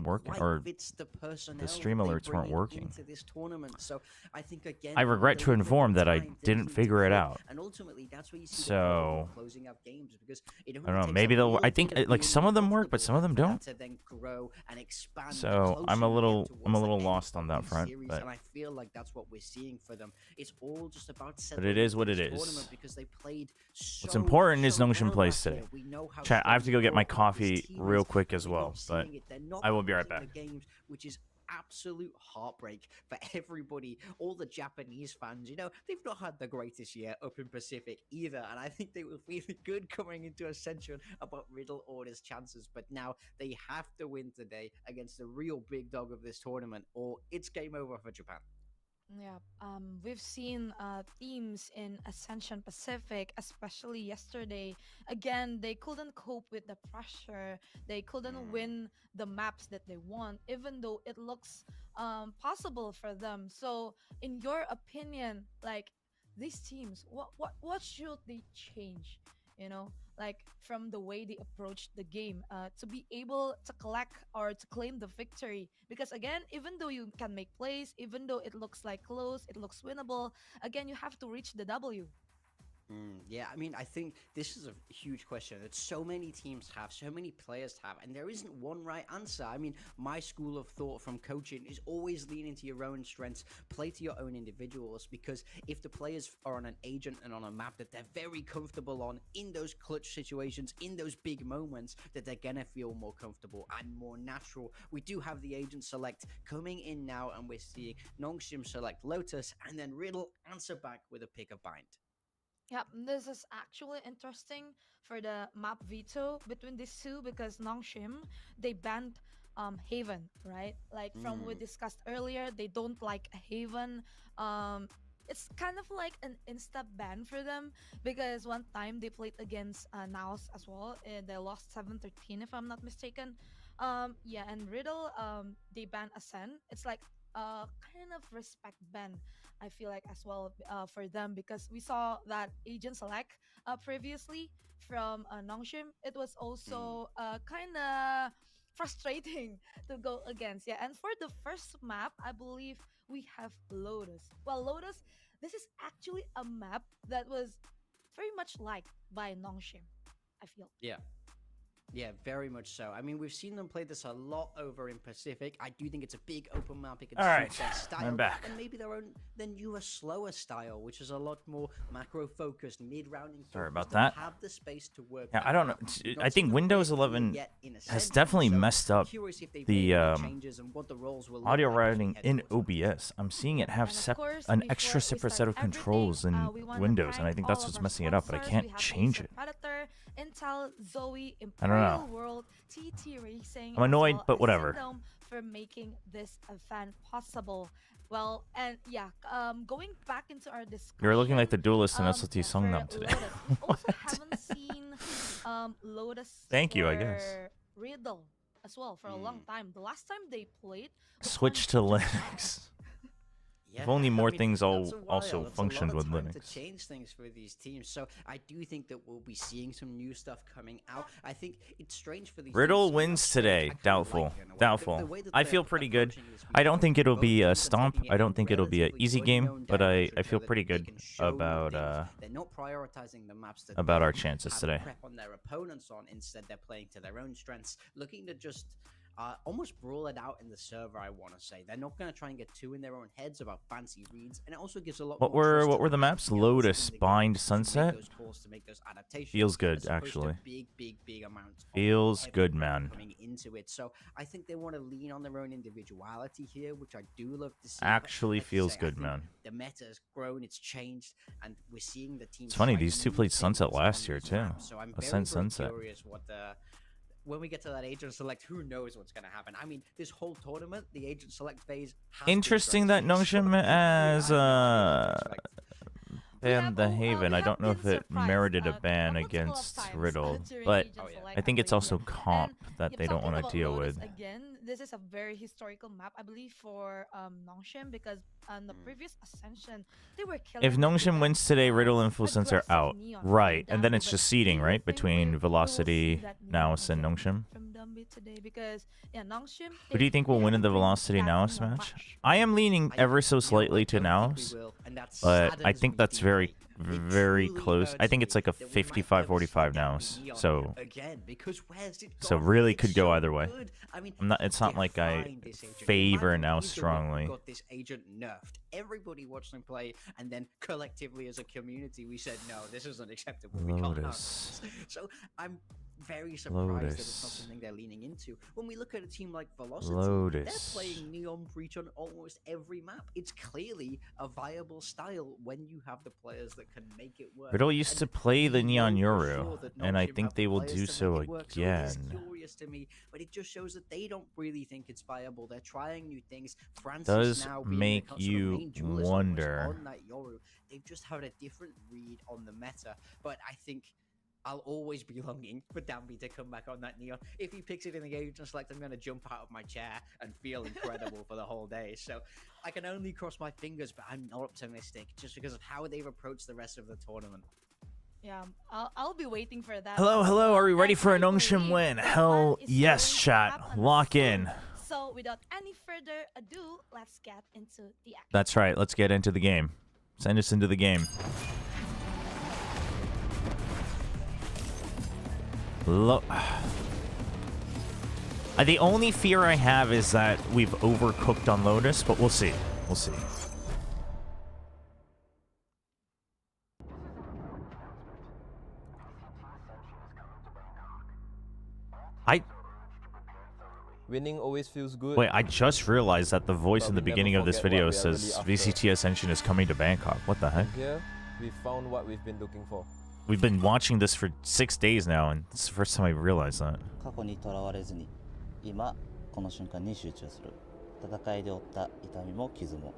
working, right or fits the personnel the stream that they alerts weren't bring working. into this tournament. So I think again, I regret to inform that I didn't figure it out. And ultimately, that's where you see So, the closing out games, because it I only don't know. takes Maybe a they'll. little I think bit of like being some of them work, but some of them uncomfortable don't. for that to then grow and expand. So I'm a little lost on that front. Series, But and I feel like that's what we're seeing for them. It's all just about but it is what it is. tournament because they played What's important is Nongshim plays today. Chat, I have to go get my coffee real quick as well, but I will be right back. Games, which is absolute heartbreak for everybody, all the Japanese fans. You know, they've not had the greatest year up in Pacific either, and I think they will feel good coming into Ascension about Riddle Order's chances. But now they have to win today against the real big dog of this tournament, or it's game over for Japan. Yeah, we've seen teams in Ascension Pacific, especially yesterday. Again, they couldn't cope with the pressure. They couldn't win the maps that they want, even though it looks possible for them. So, in your opinion, like these teams, what should they change? You know, like from the way they approach the game, to be able to collect or to claim the victory. Because again, even though you can make plays, even though it looks like close, it looks winnable, again, you have to reach the W. Yeah, I mean, I think this is a huge question that so many teams have, so many players have, and there isn't one right answer. I mean, my school of thought from coaching is always lean into your own strengths, play to your own individuals, because if the players are on an agent and on a map that they're very comfortable on in those clutch situations, in those big moments, that they're gonna feel more comfortable and more natural. We do have the agent select coming in now, and we're seeing Nongshim select Lotus, and then Riddle answer back with a pick a bind. Yeah, this is actually interesting for the map veto between these two because Nongshim, they banned Haven, right? Like from we discussed earlier, they don't like Haven. Um, it's kind of like an insta ban for them because one time they played against NAOS as well and they lost 7-13 if I'm not mistaken. Yeah, and Riddle, they ban Ascend. It's like kind of respect ban, I feel like as well for them because we saw that Agent Select previously from Nongshim. It was also kind of frustrating to go against. Yeah, and for the first map, I believe we have Lotus. Well, Lotus, this is actually a map that was very much liked by Nongshim, I feel. Yeah. Yeah, very much so. I mean, we've seen them play this a lot over in Pacific. I do think it's a big open map. It can suit their style. I'm back. And maybe their newer, slower style, which is a lot more macro-focused, mid-rounding. Sorry about that. Have the space to work. Yeah, I don't know. I think Windows 11 has definitely messed up the audio routing in OBS. I'm seeing it have an extra separate set of controls in Windows, and I think that's what's messing it up, but I can't change it. Intel, Zoe, I don't know. World, TT Racing, I'm annoyed, but whatever. For making this event possible. Well, and yeah, going back into our discussion. You're looking like the duelist in SLT Songnam today. We also haven't seen Lotus. Thank you, I guess. Riddle as well for a long time. The last time they played. Switch to Linux. Yeah, if only more things also functioned with Linux. To change things for these teams, so I do think that we'll be seeing some new stuff coming out. I think it's strange for these. Riddle wins today. Doubtful. Doubtful. I feel pretty good. I don't think it'll be a stomp. I don't think it'll be an easy game, but I feel pretty good about they're not prioritizing the maps that about our chances today. Prep on their opponents on. Instead, they're playing to their own strengths, looking to just almost brawl it out in the server. I want to say they're not going to try and get too in their own heads about fancy reads, and it also gives a lot. What were the maps? Lotus, Bind, Sunset. Feels good, actually. Big amounts. Feels good, man. Coming into it, so I think they want to lean on their own individuality here, which I do love to see. Actually, feels good, man. The meta has grown, it's changed, and we're seeing the team. It's funny, these two played Sunset last year too. So I'm Ascend very Sunset. curious what the. When we get to that agent select, who knows what's going to happen? I mean, this whole tournament, the agent select phase. Interesting that Nongshim has banned the Haven. I don't know if it merited a ban against Riddle, but I think it's also comp that they don't want to deal with. Again, this is a very historical map, I believe, for Nongshim, because on the previous Ascension they were killing. If Nongshim wins today, Riddle and Influence are aggressive out. Neon Right, from and then Dambi, it's but just do seeding, you right? think Between we will Velocity, see that Neon NAOS, and again Nongshim. from Dambi today? Because yeah, Nongshim. Who do you think will win in the Velocity NAOS match? I am leaning ever so slightly to NAOS, but I think that's very close. I think it's like a 55-45 NAOS. So really could go either way. It's not like I favor NAOS strongly. Got this agent nerfed. Everybody watched him play, and then collectively as a community, we said, no, this is unacceptable. We can't have Lotus. this. So I'm very surprised that it's not Lotus. something they're leaning into. When we look at a team like Velocity, Lotus. they're playing Neon Breach on almost every map. It's clearly a viable style when you have the players that can make it work. Riddle used And to play the we Neon know for Yoru, sure that and I Nongshim think have they will players do to so make it work. So again. it's curious to me, but it just shows that they don't really think it's viable. They're trying new things. France Does is now being make the sort of you main duelist almost wonder. on that Yoru. They've just had a different read on the meta, but I think I'll always be longing for Dambi to come back on that Neon. If he picks it in the agent select, I'm going to jump out of my chair and feel incredible for the whole day. So I can only cross my fingers, but I'm not optimistic just because of how they've approached the rest of the tournament. Yeah, I'll be waiting for that. Hello, hello. Are we ready And for a I Nongshim believe win? the Hell plan is yes, going to chat. happen Lock soon. in. So without any further ado, let's get into the action. That's right. Let's get into the game. Send us into the game. The only fear I have is that we've overcooked on Lotus, but we'll see. We'll see. Winning always feels good. Wait, I just realized that the voice But in the we never beginning of this forget video what we are says really after. VCT Ascension is coming to Bangkok. What the heck? Here, we found what we've been looking for. We've been watching this for 6 days now, and it's the first time I realized that. 過去にとらわれずに今この瞬間に集中する戦いで負った痛みも傷も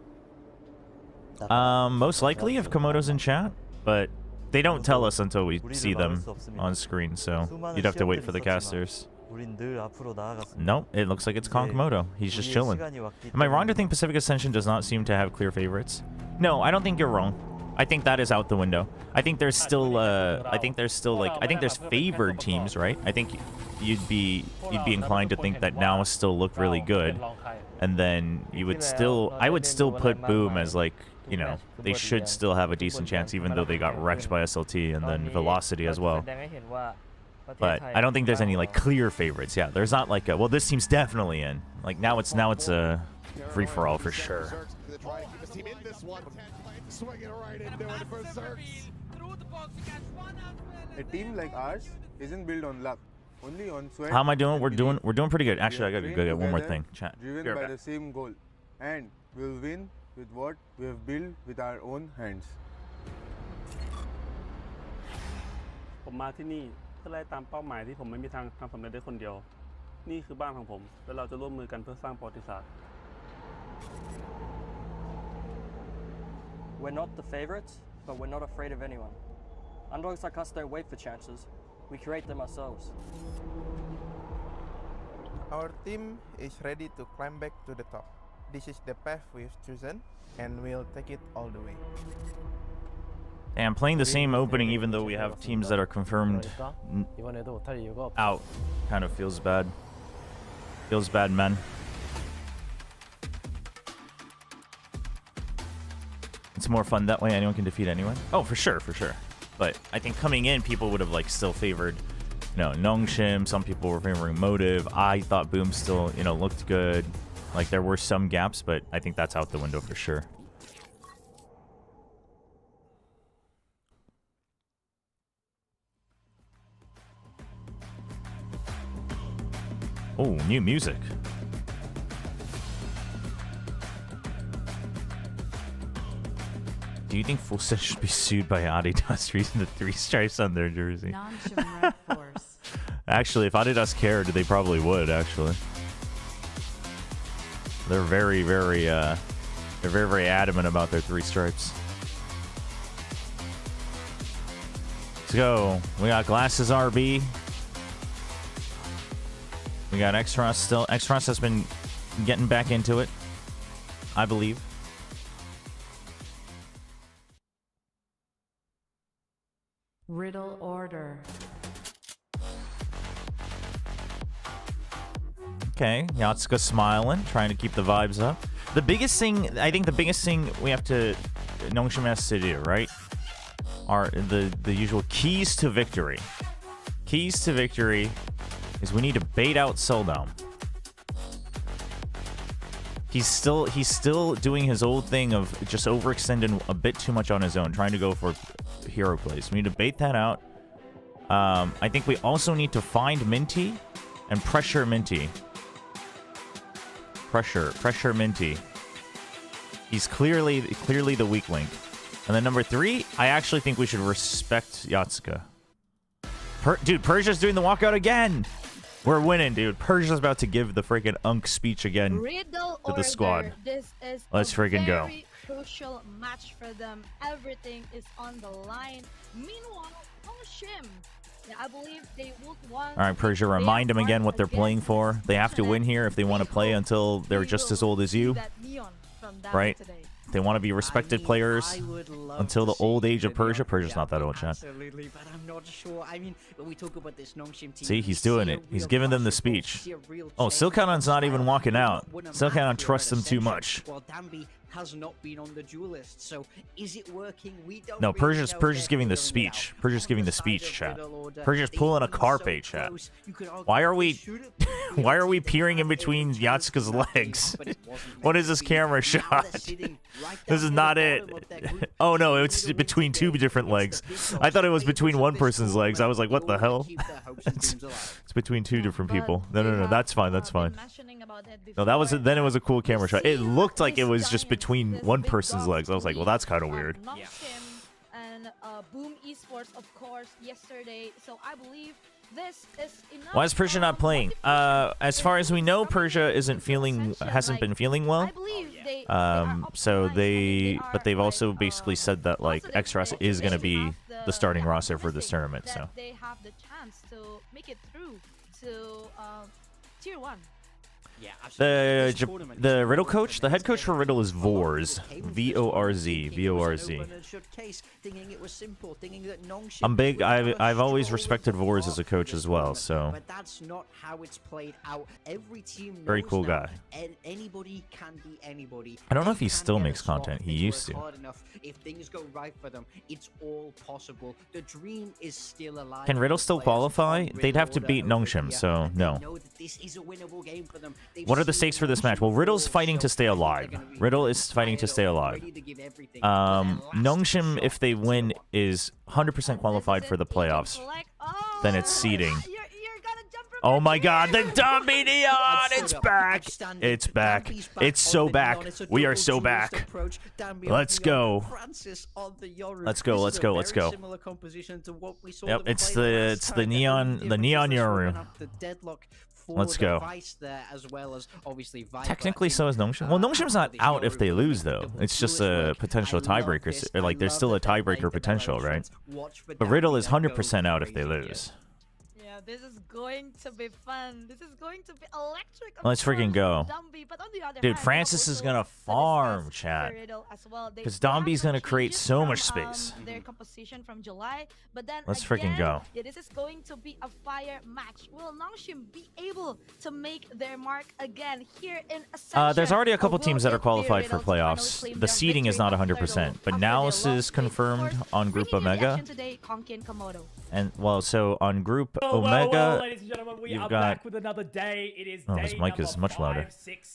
Most likely if Komodo's in chat, but they don't tell us until we see them on screen, so you'd have to wait for the casters. 우린 늘 앞으로 나아갔습니다. Nope, it looks like it's Komodo. He's just chilling. Am I wrong to think Pacific Ascension does not seem to have clear favorites? No, I don't think you're wrong. I think that is out the window. I think there's still I think there's favored teams, right? I think you'd be inclined to think that now still look really good, and then I would still put Boom as like, you know, they should still have a decent chance even though they got wrecked by SLT and then Velocity as well. But I don't think there's any like clear favorites. Yeah, there's not like a, well, this team's definitely in. Like now it's a free for all for sure. A team like ours isn't built on luck, only on sweat. How am I doing? and We're belief. doing pretty good. We Actually, I have gotta trained go get one more together, thing. Chat. Driven Be right by back. the same goal, and we'll win with what we have built with our own hands. ผมมาที่นี่เพื่อไล่ตามเป้าหมายที่ผมไม่มีทางทำสำเร็จได้คนเดียว นี่คือบ้านของผม และเราจะร่วมมือกันเพื่อสร้างประวัติศาสตร์ We're not the favorites, but we're not afraid of anyone. Underdogs like us don't wait for chances. We create them ourselves. Our team is ready to climb back to the top. This is the path we've chosen, and we'll take it all the way. Hey, I'm playing the same opening even though we have teams that are confirmed 이번에도 못할 이유가 없어. out. Kind of feels bad. Feels bad, man. It's more fun that way. Anyone can defeat anyone. Oh, for sure, for sure. But I think coming in, people would have like still favored, you know, Nongshim. Some people were favoring Motive. I thought Boom still, you know, looked good. Like there were some gaps, but I think that's out the window for sure. Oh, new music. Do you think Full Set should be sued by Adidas for using the 3 stripes on their jersey? Actually, if Adidas cared, they probably would, actually. They're very, very adamant about their 3 stripes. Let's go. We got Glasses RB. We We got X-Ross still. X-Ross has been getting back into it, I believe. Riddle order. Okay, Yatsuka smiling, trying to keep the vibes up. The biggest thing, I think the biggest thing we have to, Nongshim has to do, right, are the usual keys to victory. Keys to victory is we need to bait out Seldom. He's still doing his old thing of just overextending a bit too much on his own, trying to go for hero plays. We need to bait that out. I think we also need to find Minty and pressure Minty. Pressure Minty. He's clearly the weak link. And then number 3, I actually think we should respect Yatsuka. Dude, Persia's doing the walkout again. We're winning, dude. Persia's about to give the freaking Unk speech again to the squad. This is Let's freaking go. Very crucial match for them. Everything is on the line. Meanwhile, Nongshim, yeah, I believe they would want. All right, Persia, remind them again what they're playing for. They have to win here if they want to play until they're just as old as you, right? They want to be respected players until the old age of Persia. Persia's not that old, chat. Absolutely, but I'm not sure. I mean, when we talk about this Nongshim team, See, he's doing it. He's giving them the speech. Oh, Silkanon's not even walking out. Silkanon trusts them too much. Well, Danby has not been on the duel list, so is it working? We don't. No, really Persia's giving the speech. Persia's giving the speech, chat. Persia's pulling a carpe, chat. Why are we peering in between Yatsuka's legs? What is this camera shot? This is not it. Oh no, it's between 2 different legs. I thought it was between one person's legs. I was like, what the hell? It's between 2 different people. No, that's fine. That's fine. No, that was then it was a cool camera shot. It looked like it was just between one person's legs. I was like, well, that's kind of weird. And Boom Esports, of course, yesterday. So I believe this is enough. Why is Persia not playing? As far as we know, Persia hasn't been feeling well. So they've also basically said that like X-Ross is going to be the starting roster for this tournament. So they have the chance to make it through to Tier 1. Yeah, the Riddle coach, the head coach for Riddle is Vorz, V-O-R-Z, V-O-R-Z. I'm big. I've always respected Vorz as a coach as well. So but that's not how it's played out. Every team knows very cool guy. Anybody can be anybody. I don't know if he still makes content. He used to. If things go right for them, it's all possible. The dream is still alive. Can Riddle still qualify? They'd have to beat Nongshim, so no. This is a winnable game for them. What are the stakes for this match? Well, Riddle's fighting to stay alive. Riddle is fighting to stay alive. Nongshim, if they win, is 100% qualified for the playoffs. Then it's seeding. Oh my god, the Dummy Neon! It's back! It's back. It's so back. We are so back. Let's go. Let's go, let's go, let's go. Yep, it's the Neon Yoru. Let's go. Technically, so is Nongshim. Well, Nongshim's not out if they lose, though. It's just a potential tiebreaker. Like, there's still a tiebreaker potential, right? But Riddle is 100% out if they lose. Yeah, this is going to be fun. This is going to be electric. Let's freaking go. Dude, Francis is going to farm, chat. Because Domby's going to create so much space. Their composition from July, but then let's freaking go. Yeah, this is going to be a fire match. Will Nongshim be able to make their mark again here in Ascension? There's already a couple teams that are qualified for playoffs. The seeding is not 100%, but NAOS is confirmed on Group Omega. And, well, so on Group Omega, ladies and gentlemen, we you've are got... back with another day. It is his mic is much louder.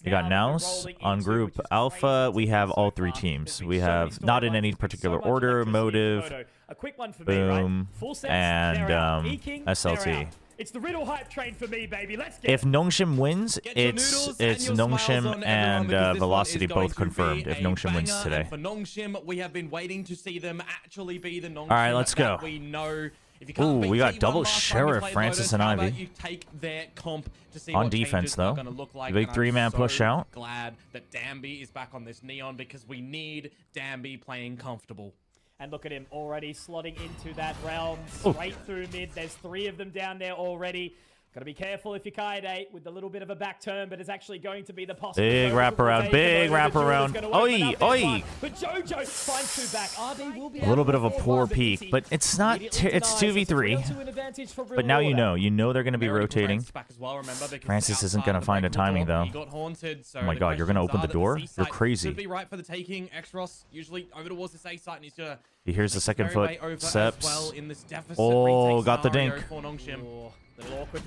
You got NAOS. On Group Alpha, we have all 3 teams. We have, not in any particular order, Motive, Boom, and SLT. It's the Riddle hype train for me, baby. Let's get if Nongshim wins, it's Nongshim and Velocity both confirmed. If Nongshim wins today. For Nongshim, we have been waiting to see them actually be the Nongshim. All right, let's go. We know. Ooh, we got double Sheriff, Francis and Ivy. On defense, though. Big 3-man push out. Glad that Danby is back on this Neon because we need Danby playing comfortable. And look at him already slotting into that realm straight through mid. There's 3 of them down there already. Gotta be careful if you're Kaede with a little bit of a back turn, but it's actually going to be the possible. Big wraparound, big wraparound. Oi, oi. But Jojo finds two back. RB will be A little bit of a poor peek, but it's not. It's 2v3. But now you know they're going to be rotating. Francis isn't going to find a timing though. Oh my God, you're going to open the door? You're crazy. Be right for the taking. Extros usually over towards the A site, and he's gonna. He hears the second foot. Steps. Well in this deficit Oh, retake got the scenario dink. for Nongshim.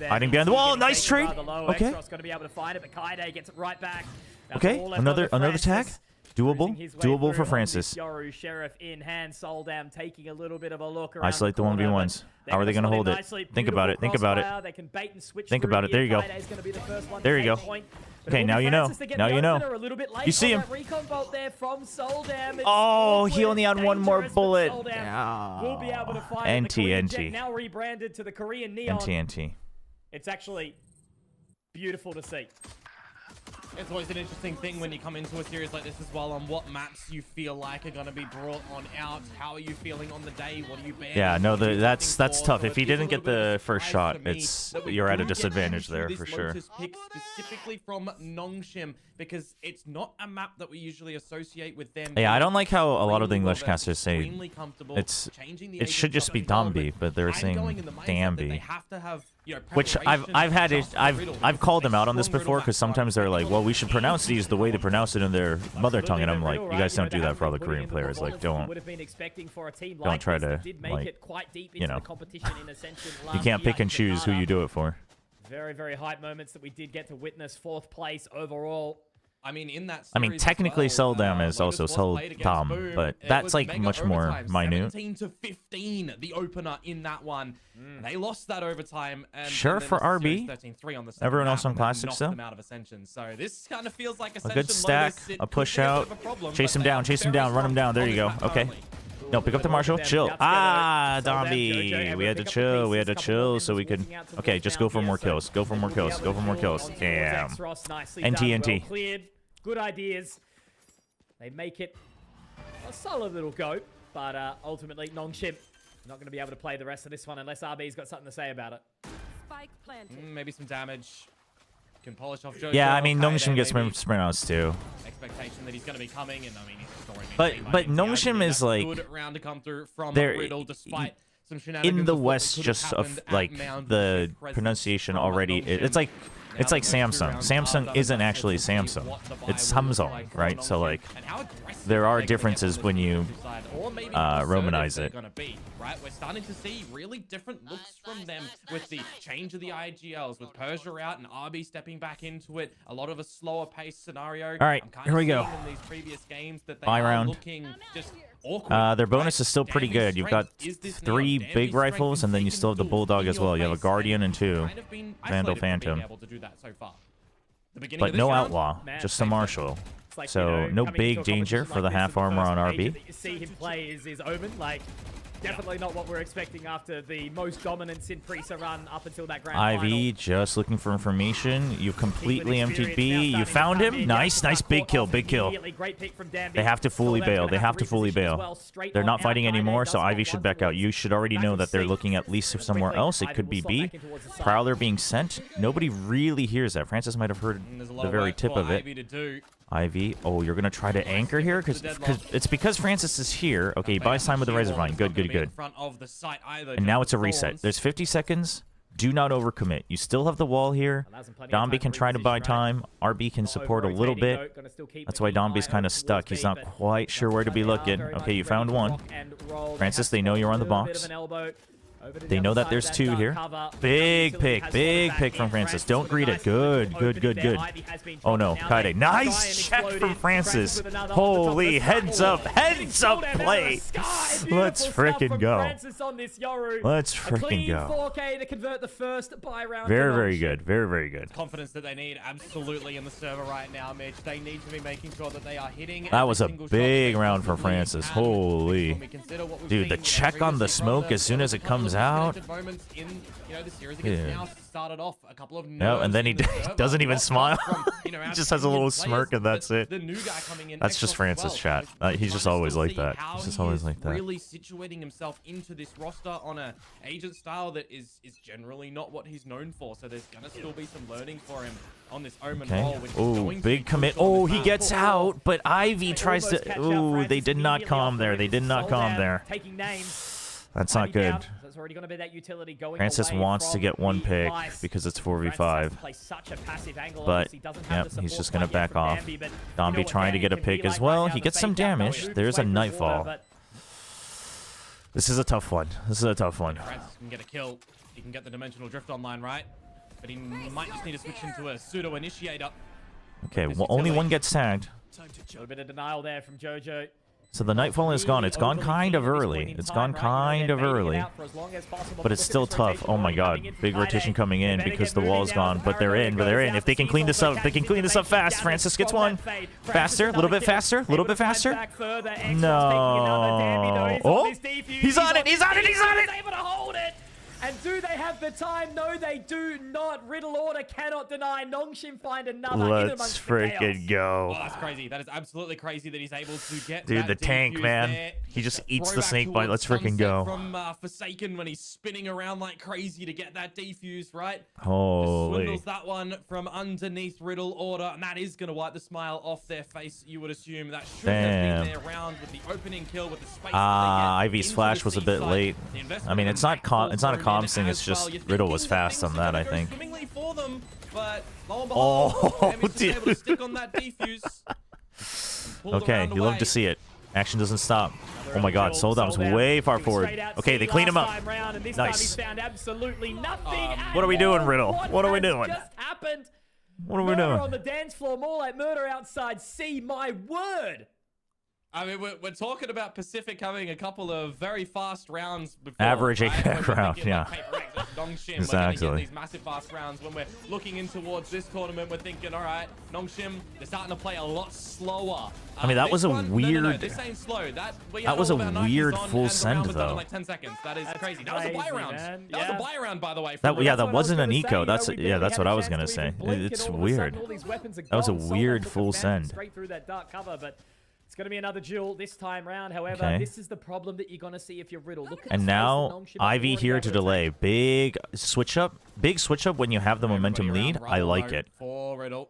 Hiding behind the wall. Nice trade. Okay. Gonna be able to find it, but Kaede gets it right back. Okay. Another tag. Doable. Doable for Francis. Yoru Sheriff in hand. Soldam taking a little bit of a look around. Isolate the 1v1s. How are they going to hold it? Think about it. Think about it. They can bait and switch Think about it. There you go. There you go. Okay, now you know. Now you know. You see him. Oh, he only had one more bullet. NT. Now rebranded to the Korean Neon. NT. It's actually beautiful to see. It's always an interesting thing when you come into a series like this as well, on what maps you feel like are going to be brought on out. How are you feeling on the day? What are you banning? Yeah, no, that's tough. If he didn't get the first shot, you're at a disadvantage there for sure. Pick specifically from Nongshim, because it's not a map that we usually associate with them. Yeah, I don't like how a lot of the English casters say it should just be Dambi, but they're saying Dambi. Which I've called them out on this before, because sometimes they're like, well, we should pronounce these the way they pronounce it in their mother tongue, and I'm like, you guys don't do that for all the Korean players. Like, don't try to, like, you know, you can't pick and choose who you do it for. Very, very hype moments that we did get to witness. 4th place overall. I mean, in that. I mean, technically, Seldam is also Seldam, but that's like much more minute. 17-15, the opener in that one. They lost that overtime. And sure, for RB. Everyone else on Classics though. So this kind of feels like a good stack, a push out, chase him down, run him down. There you go. Okay. No, pick up the Marshall. Chill. Ah, Dambi. We had to chill. We had to chill so we could. Okay, just go for more kills. Go for more kills. Go for more kills. Damn. NT. Good ideas. They make it a solid little go, but ultimately Nongshim not going to be able to play the rest of this one unless RB's got something to say about it. Spike planted. Maybe some damage. Can polish off Jojo. Yeah, I mean, Nongshim gets sprint outs too. Expectation that he's going to be coming, and I mean, he's storing. But Nongshim is like they're in the West, just of like the pronunciation already. It's like Samsung. Samsung isn't actually Samsung. It's Samsung, right? So like, there are differences when you Romanize it. Right, we're starting to see really different looks from them with the change of the IGLs, with Persia out and RB stepping back into it. A lot of a slower paced scenario. All right, here we go. In these previous games that they Buy are round. Looking just awkward. Their bonus is still pretty good. You've got 3 big rifles, and then you still have the Bulldog as well. You have a Guardian and 2 Vandal Phantom. But no Outlaw, just a Marshal. So no big danger for the half armor on RB. That you see him play is Omen. Like, definitely not what we're expecting after the most dominance in Prisa run up until that grand final. Ivy just looking for information. You completely emptied B. You found him. Nice big kill. They have to fully bail. They have to fully bail. They're not fighting anymore, so Ivy should back out. You should already know that they're looking at least somewhere else. It could be B. Prowler being sent. Nobody really hears that. Francis might have heard the very tip of it. Ivy. Oh, you're going to try to anchor here? It's because Francis is here. Okay, he buys time with the Razor Vine. Good. And now it's a reset. There's 50 seconds. Do not overcommit. You still have the wall here. Dambi can try to buy time. RB can support a little bit. That's why Dambi's kind of stuck. He's not quite sure where to be looking. Okay, you found one. Francis, they know you're on the box. They know that there's 2 here. Big pick from Francis. Don't greet it. Good. Oh no, Kaede. Nice check from Francis. Holy, heads up play. Let's frickin' go. Let's frickin' go. Very good. Very good. Confidence that they need absolutely in the server right now, Mitch. They need to be making sure that they are hitting. That was a big round for Francis. Holy. Dude, the check on the smoke as soon as it comes comes out. Moments in, the series Yeah. against NAOS started off a couple of No, and then he doesn't even smile. He just has a little smirk, and that's it. The new guy coming in. That's just Francis' chat. He's just always like that. He's just always like that. Really situating himself into this roster on a agent style that is generally not what he's known for. So there's gonna still be some learning for him on this Omen role. Which is Oh, going to big be commit. crucial Oh, in he this gets battle. out, but Ivy tries to. Oh, they did not calm there. They did not calm there. Taking names. That's not good. That's already going to be that utility going Francis away wants to from get one the pick Vice. because it's Francis 4v5. has to play such a passive angle, But, obviously doesn't have yep, the he's support just going to quite yet back from off. Bambi, but you Domby know what trying to Bambi get a can be pick as like well. right He now, gets the some fake out, damage. but There's a wait for his water, nightfall. but This is a tough one. This is a tough one. Francis can get a kill. He can get the dimensional drift online, right? But he might just need to switch into a pseudo initiator. Okay, well, only one gets tagged. a little bit of denial there from Jojo. So the nightfall is gone. It's gone kind of early. It's gone kind of early. But it's still tough. Oh my god. Big rotation coming in because the wall's gone. But they're in. But they're in. If they can clean this up, they can clean this up fast. Francis gets one. Faster. A little bit faster. A little bit faster. No. Oh! He's on it. He's on it. He's on it. Able to hold it. And do they have the time? No, they do not. Riddle Order cannot deny. Nongshim find another. Let's freaking go. Oh, that's crazy. That is absolutely crazy that he's able to get Dude, that the tank, defuse man. there. He just eats the Throwback snake bite. towards Let's freaking Sunset go. From Forsaken when he's spinning around like crazy to get that defuse, right? Holy. Swindles that one from underneath Riddle Order, and that is going to wipe the smile off their face, you would assume. That should have been their round with the opening kill with the space. Ivy's flash was a bit late. I mean, it's not a comms thing. It's just Riddle was fast on that, I think. For them, but lo and behold, Oh, dude. Able to stick on that defuse. Okay, you love to see it. Action doesn't stop. Oh my god, Soldom's way far forward. Okay, they clean him up. Nice. Absolutely nothing. What are we doing, Riddle? What are we doing? Just happened. What are we Murder doing? on the dance floor, more like murder outside sea. My word. I mean, we're talking about Pacific having a couple of very fast rounds before. Average right? APAC round, yeah. Nongshim, Exactly. we're getting these massive fast rounds. When we're looking in towards this tournament, we're thinking, all right, Nongshim, they're starting to play a lot slower. I mean, that was a No, weird. this ain't slow. That was a all of our Nikes weird on, full and the send, round was done in though. like 10 seconds. That is crazy. That was a crazy, buy round. man. That was a buy round, by the way. That wasn't an eco. That's what I was gonna say. It's weird. That was a weird full send. Straight through that dark cover, but it's going to be another duel this time round. However, this is the problem that you're going to see if you're Riddle. Look at And now Ivy here to delay. Big switch up when you have the momentum lead. I like it. For Riddle.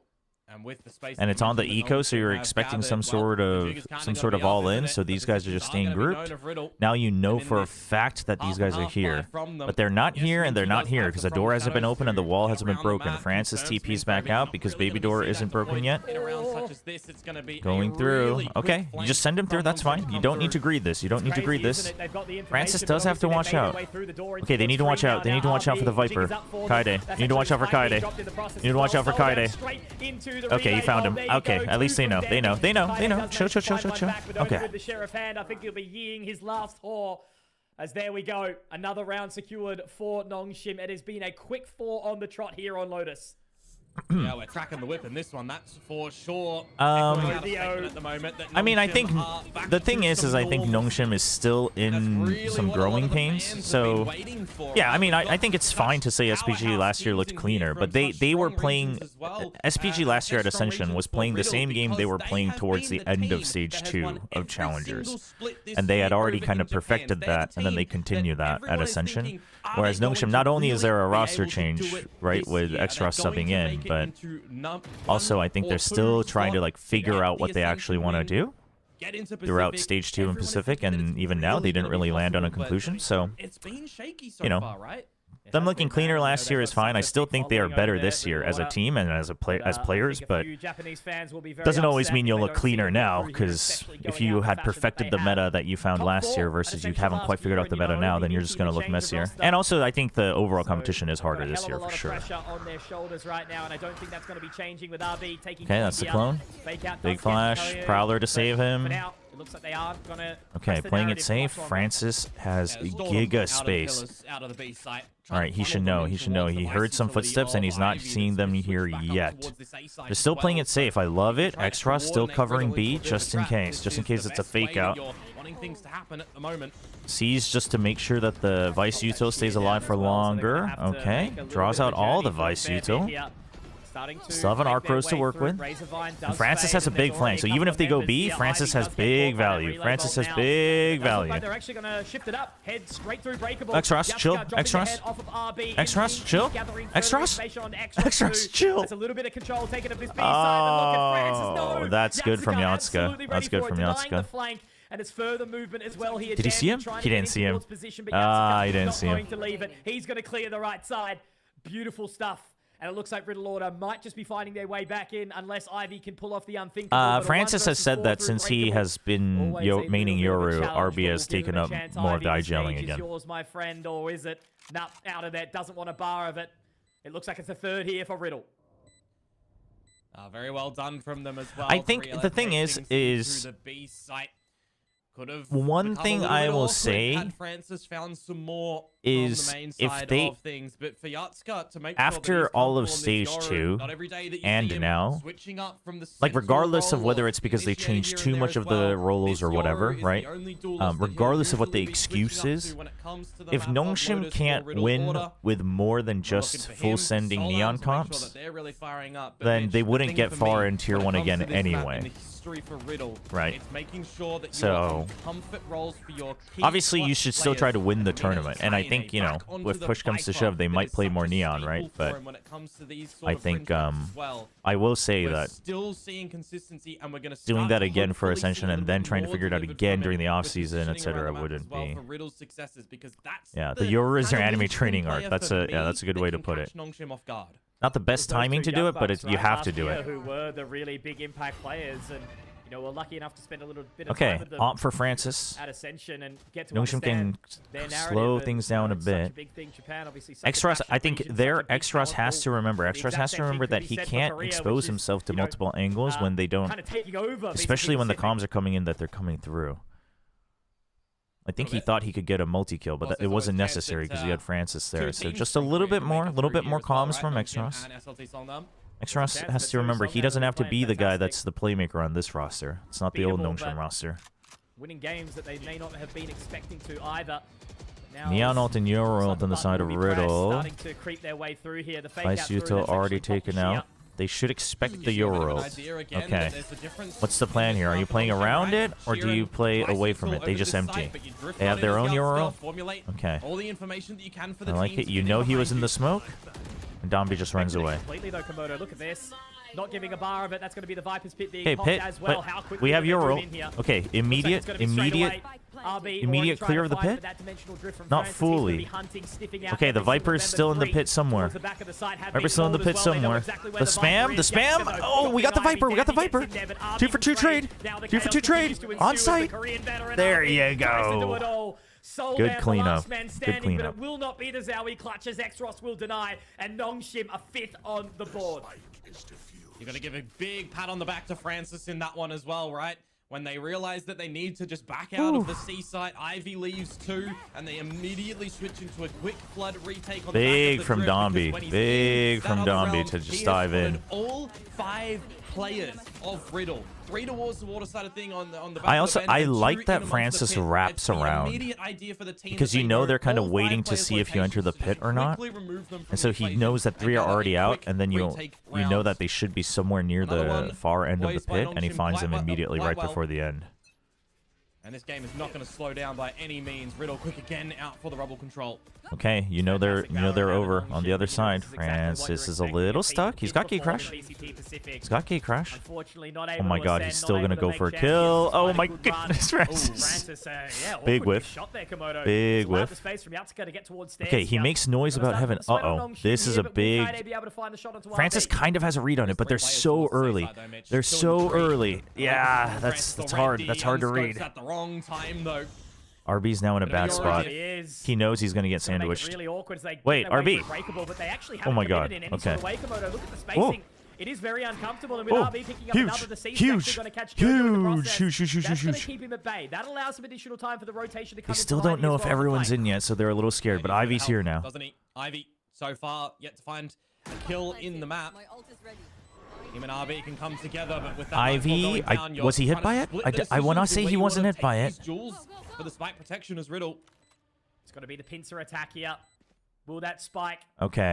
And with the space And it's on the eco, so you're expecting some sort of all in. So these guys are just staying grouped. Now you know for a fact that these guys are here, but they're not here and they're not here because the door hasn't been open and the wall hasn't been broken. Francis TP's back out because baby door isn't broken yet. Going through. Okay, you just send him through. That's fine. You don't need to greed this. You don't need to greed this. Francis does have to watch out. Okay, they need to watch out. They need to watch out for the Viper. Kaide. You need to watch out for Kaide. You need to watch out for Kaide. Okay, you found him. Okay, at least they know. They know. Chill. Okay. With the sheriff hand, I think he'll be yeeing his last whore. As there we go, another round secured for Nongshim. It has been a quick 4 on the trot here on Lotus. Yeah, we're tracking the whip in this one, that's for sure. I mean, I think the thing is I think Nongshim is still in some growing pains. So, yeah, I mean, I think it's fine to say SPG last year looked cleaner, but they were playing. SPG last year at Ascension was playing the same game they were playing towards the end of Stage 2 of Challengers, and they had already kind of perfected that, and then they continue that at Ascension. Whereas Nongshim, not only is there a roster change, right, with X-Ross subbing in, but also I think they're still trying to like figure out what they actually want to do throughout Stage 2 in Pacific, and even now they didn't really land on a conclusion. So, you know, them looking cleaner last year is fine. I still think they are better this year as a team and as players, but doesn't always mean you'll look cleaner now, because if you had perfected the meta that you found last year versus you haven't quite figured out the meta now, then you're just going to look messier. And also, I think the overall competition is harder this year for sure. Okay, that's the clone. Big flash, Prowler to save him. It looks like they are gonna. Okay, playing it safe. Francis has giga space. All right, he should know. He should know. He heard some footsteps and he's not seeing them here yet. They're still playing it safe. I love it. Extra still covering B just in case it's a fake out. C's just to make sure that the Vice Util stays alive for longer. Okay, draws out all the Vice Util. Still have an Arc Rose to work with. And Francis has a big flank, so even if they go B, Francis has big value. Francis has big value. They're actually going to shift it up, head straight through breakable. Extras, chill. Extras. Extras, chill. Extras. Extras, chill. That's a little bit of control taken of this B side. Oh, that's good from Yatska. That's good from Yatska. And it's further movement as well here. Did he see him? He didn't see him. He didn't see him. He's going to clear the right side. Beautiful stuff. And it looks like Riddle Order might just be finding their way back in unless Ivy can pull off the unthinkable. Francis has said that since he has been maining Yoru, RB has taken up more of the IGLing again. Is yours, my friend, or is it? Nah, out of there. Doesn't want a bar of it. It looks like it's a third here for Riddle. Very well done from them as well. I think the thing is one thing I will say is if they, after all of stage 2 and now, like regardless of whether it's because they changed too much of the rolos or whatever, right? Regardless of what the excuse is, if Nongshim can't win with more than just full sending Neon comps, then they wouldn't get far in Tier 1 again anyway. Right. So obviously you should still try to win the tournament, and I think, you know, if push comes to shove, they might play more Neon, right? But I think I will say that doing that again for Ascension and then trying to figure it out again during the off season, etc., wouldn't be. Yeah, the Yoru is your anime training arc. That's a good way to put it. Not the best timing to do it, but you have to do it. Who were the really big impact players, and you know, we're lucky enough to spend a little bit of okay, time with them opt for Francis. At Ascension and get to Nongshim can slow things down a bit. Extras, I think Extras has to remember. Extras has to remember that he can't expose himself to multiple angles when they don't, especially when the comms are coming in that they're coming through. I think he thought he could get a multi-kill, but it wasn't necessary because he had Francis there. So just a little bit more comms from Extras. Extras has to remember he doesn't have to be the guy that's the playmaker on this roster. It's not the old Nongshim roster. Winning games that they may not have been expecting to either. Neon ult and Yoru ult on the side of Riddle. Starting to creep their way through here. The Vice Util already taken out. They should expect the Yoru ult. Okay. What's the plan here? Are you playing around it, or do you play away from it? They just empty. They have their own Yoru ult? Okay. I like it. You know he was in the smoke, and Dombi just runs away. Completely though, Komodo. Look at this. Not giving a bar of it. That's going to be the Viper's Pit being popped as well. How quickly we have Yoru. Okay, immediate clear of the pit? Not fully. Okay, the Viper is still in the pit somewhere. Viper's still in the pit somewhere. The spam? Oh, we got the Viper, 2 for 2 trade. 2 for 2 trade. On site. There you go. Good cleanup. Good cleanup. But it will not be the Zowie clutches. Extros will deny, and Nongshim a 5th on the board. You're going to give a big pat on the back to Francis in that one as well, right? When they realize that they need to just back out of the C site, Ivy leaves too, and they immediately switch into a quick flood retake on big the back from Dombi. Big from Dombi to just dive in. All 5 players of Riddle. 3 towards the water side of thing on the back. I like that Francis wraps around, because you know they're kind of waiting to see if you enter the pit or not, and so he knows that 3 are already out, and then you know that they should be somewhere near the far end of the pit, and he finds them immediately right before the end. And this game is not going to slow down by any means. Riddle quick again out for the rubble control. Okay, you know they're over on the other side. Francis is a little stuck. He's got gate crash. He's got gate crash. Oh my god, he's still gonna go for a kill. Oh my goodness, Francis. Big whiff. Big whiff. Okay, he makes noise about heaven. Uh-oh. This is a big... Francis kind of has a read on it, but they're so early. They're so early. Yeah, that's hard. That's hard to read. At the wrong time though. RB's now in a bad spot. He knows he's going to get sandwiched. Wait, RB. Oh my god. Okay. Whoa. It is very uncomfortable, and with RB picking up another, the C's huge, actually going to catch Chobra in the process. huge. That's going to keep him at bay. That allows some additional time for the rotation to come. They still don't know if everyone's in yet, so they're a little scared. But Ivy's here now. Doesn't he? Ivy so far yet to find a kill in the map. Him and RB can come together, but with that Ivy, was he hit by it? I want to say he wasn't hit by it. For the spike protection as Riddle. It's got to be the pincer attack here. Will that spike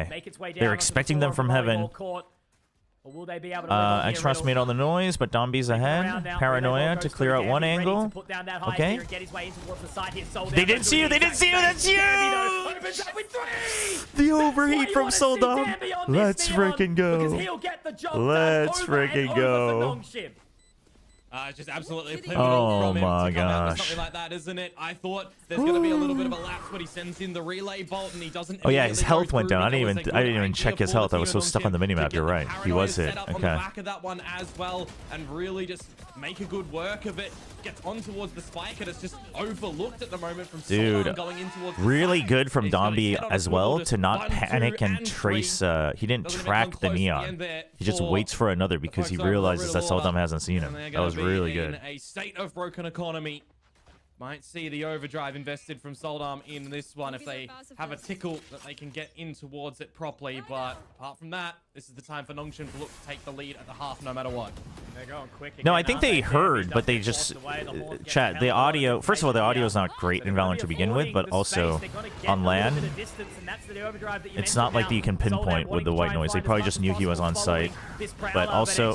make its way down? They're expecting them from heaven. Court, or will they be able to Extras made all the noise, but Dombi's ahead. Paranoia to clear out one angle. Okay. They didn't see you. They didn't see you. That's you. The overheat from Soldom. Let's freaking go. Let's freaking go. Just absolutely oh my gosh. Something like that, isn't it? I thought there's going to be a little bit of a lapse, but he sends in the relay bolt and he doesn't. Oh yeah, his health went down. I didn't even check his health. I was so stuck on the minimap. You're right. He was hit. Okay. On the back of that one as well, and really just make a good work of it. Gets on towards the spike, and it's just overlooked at the moment from Dude, going in towards really good from Dombi as well to not panic and trace. He didn't track the neon. He just waits for another because he realizes that Soldom hasn't seen him. That was really good. A state of broken economy. Might see the overdrive invested from Soldom in this one if they have a tickle that they can get in towards it properly. But apart from that, this is the time for Nongshim to look to take the lead at the half no matter what. They're going quick again, no, I think they heard, but they just chat. The audio, first of all, the audio is not great in Valorant to begin with, but also on LAN, it's not like that you can pinpoint with the white noise. They probably just knew he was on site. But also,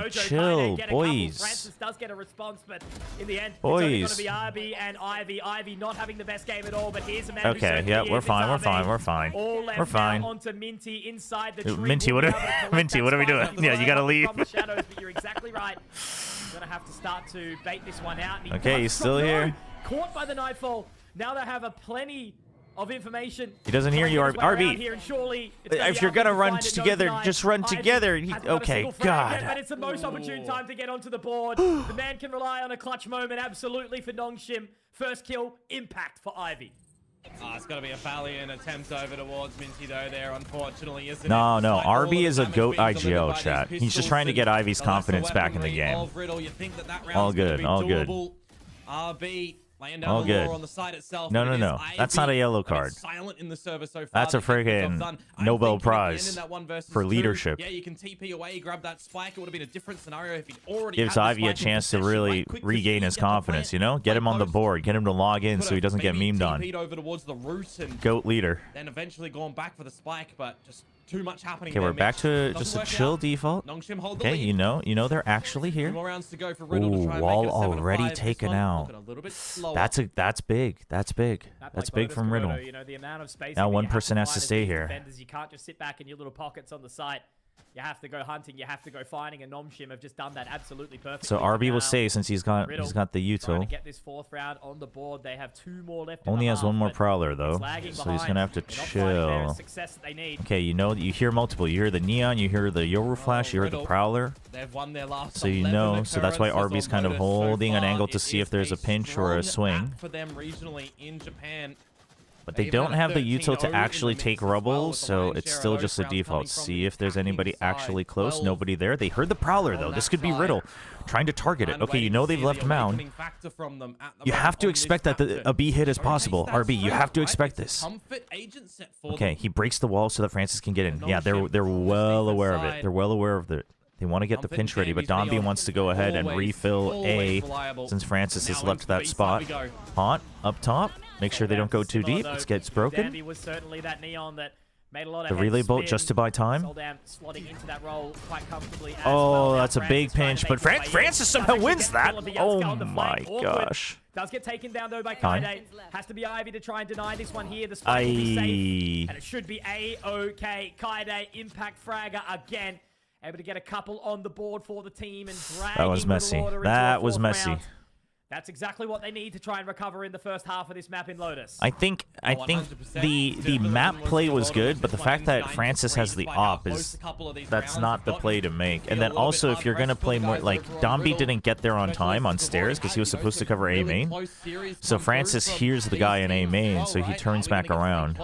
chill, boys. does get a response, but in the end, boys. It's going to be RB and Ivy. Ivy not having the best game at all, but here's a man okay, yeah, we're fine, we're fine, we're fine. We're fine. Onto Minty inside the tree. Minty, what are we doing? Yeah, you gotta leave. From the shadows, but you're exactly right. You're gonna have to start to bait this one out. Okay, he's still here. Caught by the nightfall. Now they have a plenty of information. He doesn't hear you, RB. Here, and surely if you're gonna run together, just run together. Okay, God. But it's the most opportune time to get onto the board. The man can rely on a clutch moment, absolutely, for Nongshim. First kill, impact for Ivy. It's got to be a valiant attempt over towards Minty, though, there, unfortunately, isn't it? No, RB is a GOAT IGL, chat. He's just trying to get Ivy's confidence back in the game. All good, all good. RB laying all down good. the law on the side itself. No. That's not a yellow card. Silent in the server so far. That's a friggin' Nobel Prize for leadership. Yeah, you can TP away, grab that spike. It would have been a different scenario if he'd already gives Ivy a chance to really regain his confidence, you know? Get him on the board. Get him to log in so he doesn't get memed on. Over towards the root and GOAT leader. Then eventually going back for the spike, but just too much happening. Okay, we're back to just a chill default. Okay, you know they're actually here. Ooh, wall already taken out. That's big. That's big. That's big from Riddle. Now one person has to stay here. You can't just sit back in your little pockets on the site. You have to go hunting. You have to go finding. And Nongshim have just done that absolutely perfectly. So RB will stay since he's got the util. To get this fourth round on the board. They have 2 more left. Only has 1 more prowler though, so he's gonna have to chill. Okay, you hear multiple. You hear the neon. You hear the Yoru flash. You hear the prowler. So you know. So that's why RB's kind of holding an angle to see if there's a pinch or a swing. For them regionally in Japan. But they don't have the util to actually take rubble, so it's still just a default. See if there's anybody actually close. Nobody there. They heard the prowler, though. This could be Riddle trying to target it. Okay, you know they've left mound. You have to expect that a B hit is possible. RB, you have to expect this. Okay, he breaks the wall so that Francis can get in. Yeah, they're well aware of it. They're well aware of it. They want to get the pinch ready, but Dombi wants to go ahead and refill A since Francis has left that spot. Haunt up top. Make sure they don't go too deep. It gets broken. The relay bolt just to buy time. Oh, that's a big pinch, but Francis somehow wins that. Oh my gosh. Does get taken down though by Kaide. Has to be Ivy to try and deny this one here. The spike will be safe, and it should be A-OK. Kaide impact fragger again. Able to get a couple on the board for the team and drag. That was messy. That was messy. That's exactly what they need to try and recover in the first half of this map in Lotus. I think the map play was good, but the fact that Francis has the op is that's not the play to make. And then also, if you're gonna play more, like Domby didn't get there on time on stairs because he was supposed to cover A main. So Francis hears the guy in A main, so he turns back around.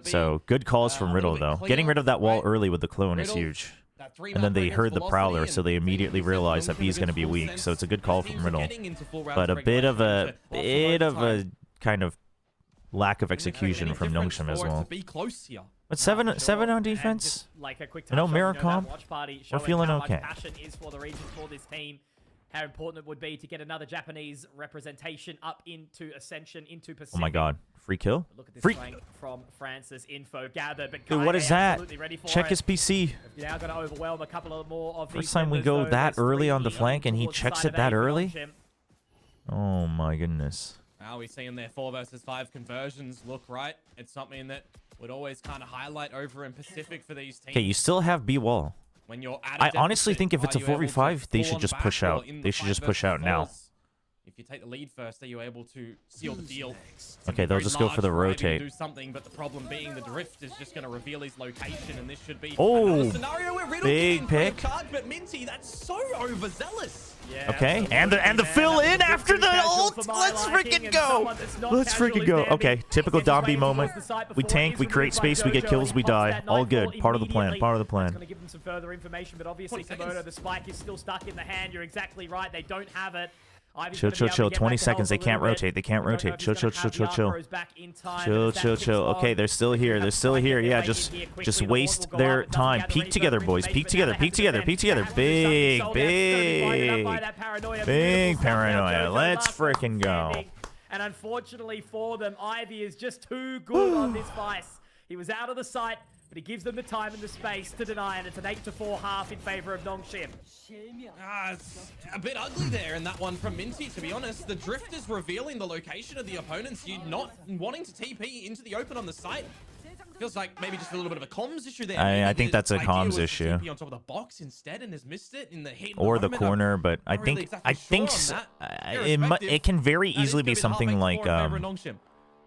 So good calls from Riddle though. Getting rid of that wall early with the clone is huge. And then they heard the Prowler, so they immediately realized that B is going to be weak. So it's a good call from Riddle, but a bit of a kind of lack of execution from Nongshim as well. But seven on defense. You know, Miracom, we're feeling okay. How important it would be to get another Japanese representation up into Ascension, into Pacific. Oh my god. Free kill? Look at this Free. flank from Francis. Info gathered, but Dude, what is that? Check his it. PC. We've now got to overwhelm a couple of more of First time we go that early on the flank and he checks it that early? Oh my goodness. Now we're seeing their 4 versus 5 conversions look right. It's something that would always kind of highlight over in Pacific for these teams. Okay, you still have B wall. When you're at I honestly think if it's a 4v5, they should just push out. They should just push out now. If you take the lead first, are you able to seal the deal? Okay, they'll just go for the rotate. Do something, but the problem being the drift is just going to reveal his location, and this should be oh, scenario where Riddle big pick. Charge, but Minty, that's so overzealous. Yeah, okay, and the fill in after the ult. Let's freaking go. Let's freaking go. Okay, typical Domby moment. We tank, we create space, we get kills, we die. All good. Part of the plan. Part of the plan. Going to give them some further information, but obviously Komodo, the spike is still stuck in the hand. You're exactly right. They don't have it. Chill, chill, chill. 20 seconds. They can't rotate. They can't rotate. Chill, chill, chill, chill, chill. Chill, chill, chill. Okay, they're still here. They're still here. Yeah, just waste their time. Peek together, boys. Peek together. Peek together. Peek together. Big paranoia. Let's freaking go. And unfortunately for them, Ivy is just too good on this vice. He was out of the sight, but he gives them the time and the space to deny, and it's an 8-4 half in favor of Nongshim. It's a bit ugly there in that one from Minty, to be honest. The drift is revealing the location of the opponents. You're not wanting to TP into the open on the site. Feels like maybe just a little bit of a comms issue there. I think that's a comms issue. TP on top of the box instead and has missed it in the hit or the corner, but I think it can very easily be something like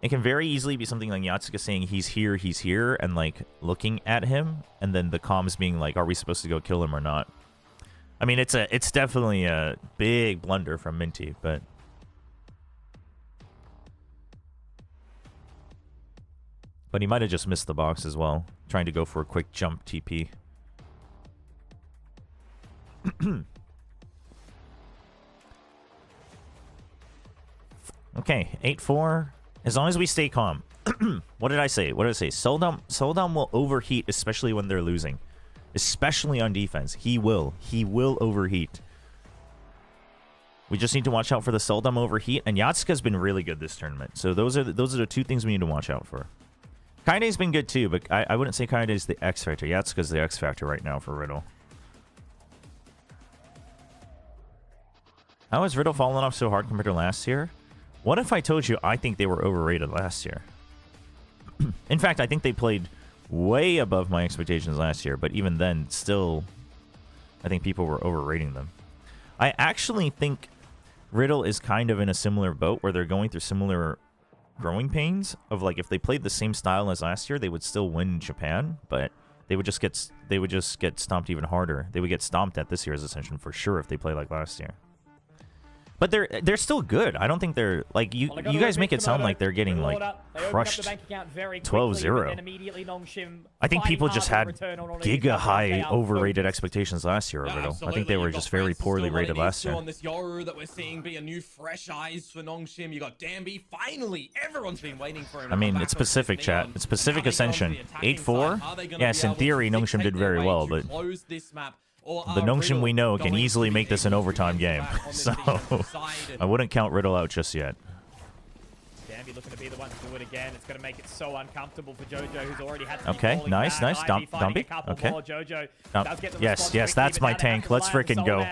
it can very easily be something like Yatsuka saying he's here, and like looking at him, and then the comms being like, are we supposed to go kill him or not? I mean, it's definitely a big blunder from Minty, but he might have just missed the box as well, trying to go for a quick jump TP. Okay, 8-4. As long as we stay calm. What did I say? What did I say? Soldom will overheat, especially when they're losing. Especially on defense. He will overheat. We just need to watch out for the Soldom overheat. And Yatsuka's been really good this tournament. So those are the two things we need to watch out for. Kaide's been good too, but I wouldn't say Kaide's the X factor. Yatsuka's the X factor right now for Riddle. How has Riddle fallen off so hard compared to last year? What if I told you I think they were overrated last year? In fact, I think they played way above my expectations last year, but even then, still, I think people were overrating them. I actually think Riddle is kind of in a similar boat where they're going through similar growing pains of like if they played the same style as last year, they would still win Japan, but they would just get stomped even harder. They would get stomped at this year's Ascension for sure if they play like last year. But they're still good. I don't think they're like you guys make it sound like they're getting like crushed 12-0. I think people just had giga high overrated expectations last year of Riddle. I think they were just very poorly rated last year. On this Yoru that we're seeing be a new fresh eyes for Nongshim. You got Danby. Finally, everyone's been waiting for him. I mean, it's Pacific chat. It's Pacific Ascension. 8-4. Yes, in theory, Nongshim did very well, but the Nongshim we know can easily make this an overtime game, so I wouldn't count Riddle out just yet. Danby looking to be the one to do it again. It's going to make it so uncomfortable for Jojo, who's already had to okay, nice. Domby. Okay. Jojo yes, that's my tank. Let's freaking go.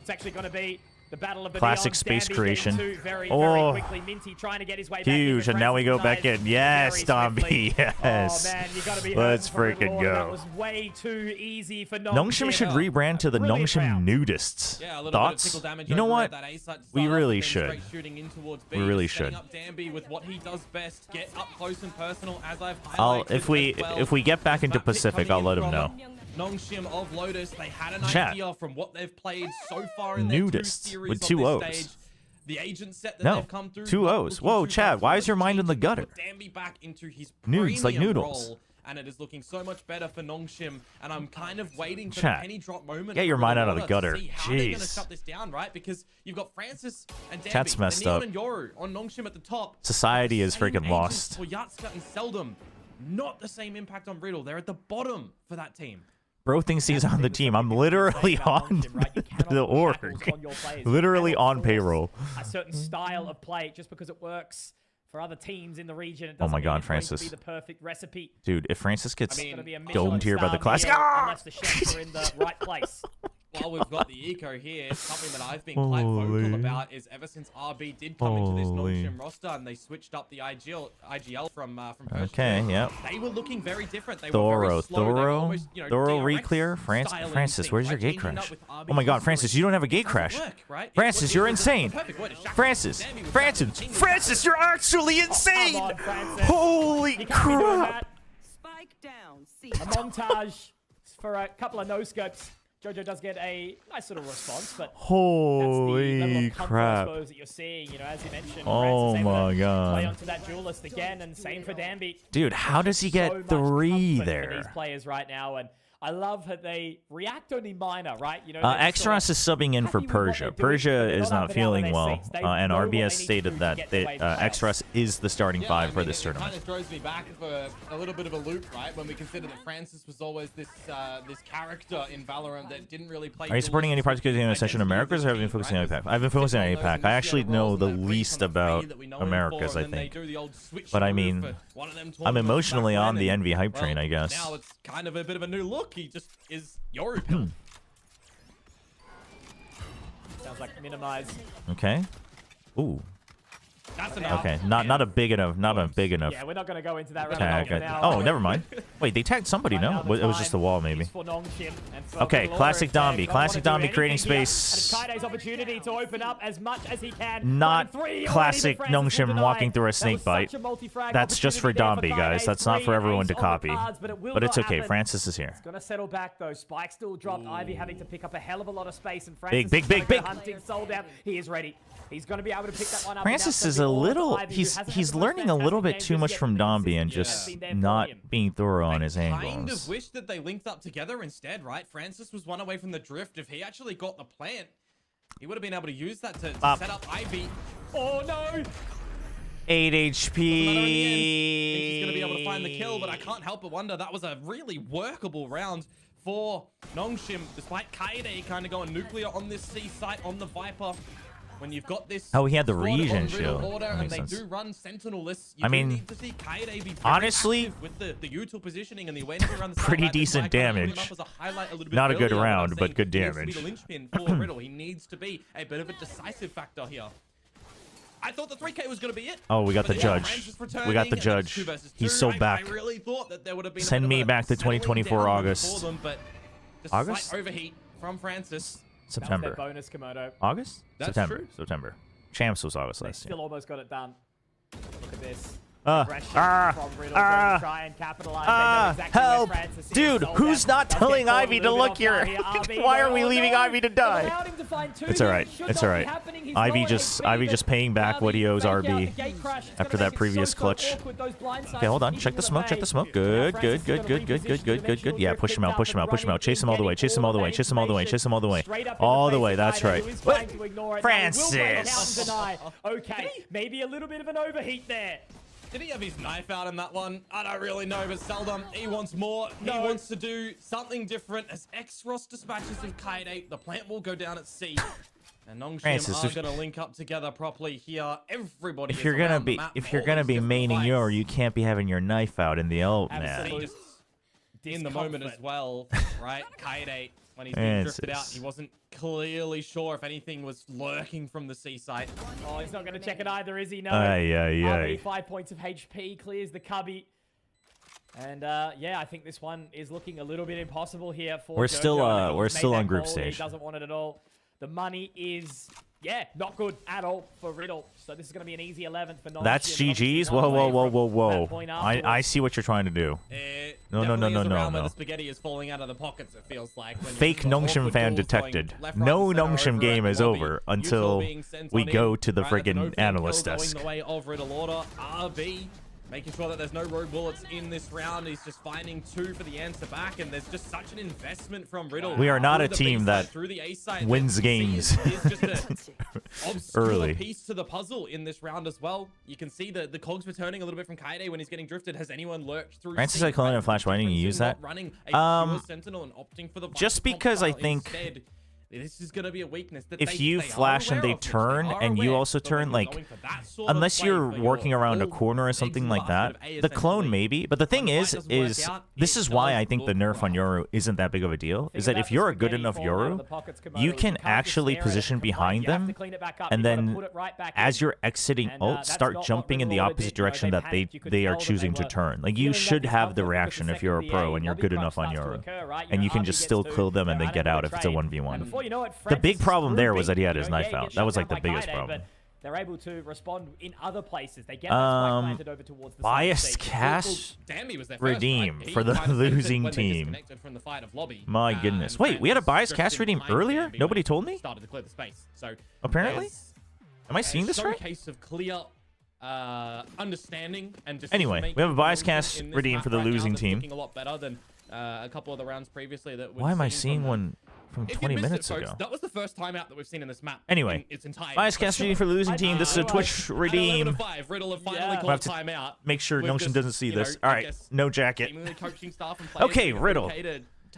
It's actually going to be The battle of the Classic Neons, space Danby creation. getting two very Oh. quickly. Minty trying to get his way Huge, back in, and now we go back Francis in. Yes, denies very Domby, swiftly. yes. Oh man, you gotta be Let's hurting for freaking Riddle. That go. was way too easy for Nongshim should rebrand to the Nongshim Nudists. Yeah, a little Thoughts? bit of tickle damage You know over what? at that A side to We start off, really and then should. straight shooting in towards B, We really setting should. up Danby with what he does best, get up close and personal, as I've I'll highlighted if we get back into That pick Pacific, coming I'll in let him from know. Nongshim of Lotus, they had an Chat. idea from what they've played so far in their two Nudists series with on two this O's. stage. The agent set that No, they've come through, two not O's. looking Whoa, too Chad, bad, why but is your mind in the changing gutter? put Danby back into his Nudes like premium noodles. role, and it is looking so much better for Nongshim, and I'm kind of waiting for Chat, the penny drop moment. get your for mind out of Water the gutter. to see how they're gonna Jeez. shut this down, right? Because you've got Francis and Danby, Chat's messed Neon up. and Yoru on Nongshim at the top. Society is Same freaking agents lost. For Yatska and Seldom, not the same impact on Riddle. They're at the bottom for that team. Bro thinks he's on the team. I'm literally on the org. Literally on payroll. A certain style of play just because it works for other teams in the region. It Oh doesn't my mean God, it's going to Francis. be the perfect recipe. Dude, if Francis gets It's gonna be a domed here by the Michelin class. star meal Ah! unless the chefs are in the right place. While we've got the eco here, something that I've been quite vocal about is ever since RB did come into this Nongshim roster and they switched up the IGL from first Okay, gen, yep. they were looking very different. They were Thorough, very slow. They were thorough, almost, you know, thorough DRX reclear. styling Francis, things, where's your right? gate Changing crash? up with RB Oh my God, history. Francis, you don't have a gate Doesn't crash. work, right? It Francis, was- you're it was the insane. perfect way to shackle Francis, Danby was Francis, shackled. Team was Francis, you're actually insane. Come on, Francis. Holy You can't be doing crap. that. A montage for a couple of no scopes. Jojo does get a nice little response, but that's the level Holy of comfort, I crap. suppose, that you're seeing. You know, as you mentioned, Oh Francis able my to God. play onto that duelist again, and same for Danby. Dude, how does he get So much 3 comfort for these there? players right now, and I love that they react only minor, right? You know, Extras is subbing in for Persia. Persia is not feeling well, and RBS stated that Extras is the starting 5 for this It tournament. kind of throws me back for a little bit of a loop, right? When we consider that Francis was always this character in Valorant that didn't really play. Are you supporting any particular team in Ascension Americas, or have you been focusing on APAC? I've been focusing on APAC. I actually know the least about Americas, I think. But I mean, I'm emotionally on the Envy hype train, I guess. Now it's kind of a bit of a new look. He just is Yoru pill. Sounds like minimize. Okay. Ooh. That's enough. Okay, not a big enough, Yeah, we're not going to go into that rabbit tag. hole for now. Oh, never mind. Wait, they tagged somebody, no? It was just the wall, maybe. For Nongshim and for Okay, Little classic Order, Domby. they don't Classic wanna do Domby creating anything here. space. And it's Kaide's opportunity to open up as much as he can. Not But 3 already, classic but Francis will Nongshim deny. walking through a That snake was bite. such a multi-frag That's just for opportunity there Domby, guys. Kaide's That's not for 3 everyone to ace on the copy. cards, but it will But it's not okay. happen. Francis is here. It's going to settle back, though. Spike still dropped. Ivy having to pick up a hell of a lot of space. And Francis Big, is big, gonna go big. hunting sold out. He is ready. He's going to be able to pick that one up. Francis is a little. He's learning a little bit too much from Domby and just not being thorough on his Kind of angles. wish that they linked up together instead, right? Francis was one away from the drift. If he actually got the plant, he would have been able to use that to set up Ivy. Oh no! 8 Think he's HP. going to be able to find the kill, but I can't help but wonder that was a really workable round for Nongshim, despite Kaede kind of going nuclear on this C site on the Viper. When you've got this Oh, he had the squad regen on Riddle shield. Order, That and makes they sense. do run Sentinel lists. I mean, need to see Kaede be very honestly, active with the util positioning and the awareness around the pretty side. decent That's why I kinda put him damage. up as a highlight a little bit Not a good earlier when I round, was but saying good he needs to be damage. the linchpin for Riddle. He needs to be a bit of a decisive factor here. I thought the 3K was going to be it. Oh, we got the But then judge. Francis We got returning, the and it's judge. 2 versus He's 2. so I back. really thought that there would have been Send a bit me of a back to settling 2024 down August. for them, but just August? a slight overheat from Francis. September. Bonus Komodo. August? That's September. true. September. Champs was August They last year. still almost got it done. Look at this. From Riddle to try and capitalize. They know exactly where help! Francis is. Dude, Sold who's out. not Does telling get caught a Ivy to little bit look off here? guard RB, Why are though. we Oh, leaving no. Ivy to It die? allowed him to find 2 It's alright. should It's not be alright. happening. He's Ivy low just HP, just paying back what he owes fake out RB the gate crash. It's after gonna that make it previous so clutch. awkward, those blind Okay, sides hold on. keeping Check the him smoke. at Check the bay. smoke. Good, Now good, Francis good, is good, gonna good, good, good, good, good. Yeah, push him out, push him out, push him out. Chase him all the way. Chase him all the way. Chase him all the way. Chase him all the way. All the way. That's right. Francis. Okay, maybe a little bit of an overheat there. Did he have his knife out in that one? I don't really know, but Seldom, he wants more. He wants to do something different. As X-Ross dispatches of Kaede, the plant will go down at C. And Nongshim are going to link up together properly here. Everybody If you're gonna be maining your, you can't be having your knife out in the ult, man. in the moment as well, right? Kaede when he's being drifted out. He wasn't clearly sure if anything was lurking from the C site. Oh, he's not going to check it either, is he? No. Aye. 5 points of HP, clears the cubby. And yeah, I think this one is looking a little bit impossible here for We're Jojo. we're still on group He stage. doesn't want it at all. The money is, yeah, not good at all for Riddle. So this is going to be an easy 11th for non. That's GG's. Whoa. I see what you're trying to do. No. The spaghetti is falling out of the pockets, it feels like. Fake Nongshim fan detected. No Nongshim game is over until we go to the friggin' analyst desk. Going the way of Riddle order. RB making sure that there's no rogue bullets in this round. He's just finding 2 for the answer back, and there's just such an investment from Riddle. We are not a team that wins games early. Piece to the puzzle in this round as well. You can see the cogs returning a little bit from Kaide when he's getting drifted. Has anyone lurked through? Francis Cyclone and Flash, why didn't you use that? Sentinel and opting for the just because I think instead. This is going to be a weakness. That if you flash and they turn and you also turn, like, unless you're working around a corner or something like that, the clone maybe. But the thing is this is why I think the nerf on Yoru isn't that big of a deal, is that if you're a good enough Yoru, you can actually position behind them, and then as you're exiting ult, start jumping in the opposite direction that they are choosing to turn. Like, you should have the reaction if you're a pro and you're good enough on Yoru. And you can just still kill them and then get out if it's a 1v1. You know what, the big problem there was that he had his you knife out. That was like the biggest Kaide, problem. They're able to respond in other places. They get that spike planted over towards the bias cast redeem for the losing team. My goodness. Wait, we had a bias cast redeem earlier? Nobody told me? Started to clear the space. So apparently? Am I seeing this right? Case of clear understanding and anyway, we have a bias cast redeem for the losing team. Looking a lot better than a couple of the rounds previously that why am I seeing one from 20 minutes ago? That was the first time out that we've seen in this map. Anyway, bias cast redeem for the losing team. This is a Twitch redeem. Riddle have finally called timeout. Make sure Nongshim doesn't see this. All right, no jacket. Okay, Riddle.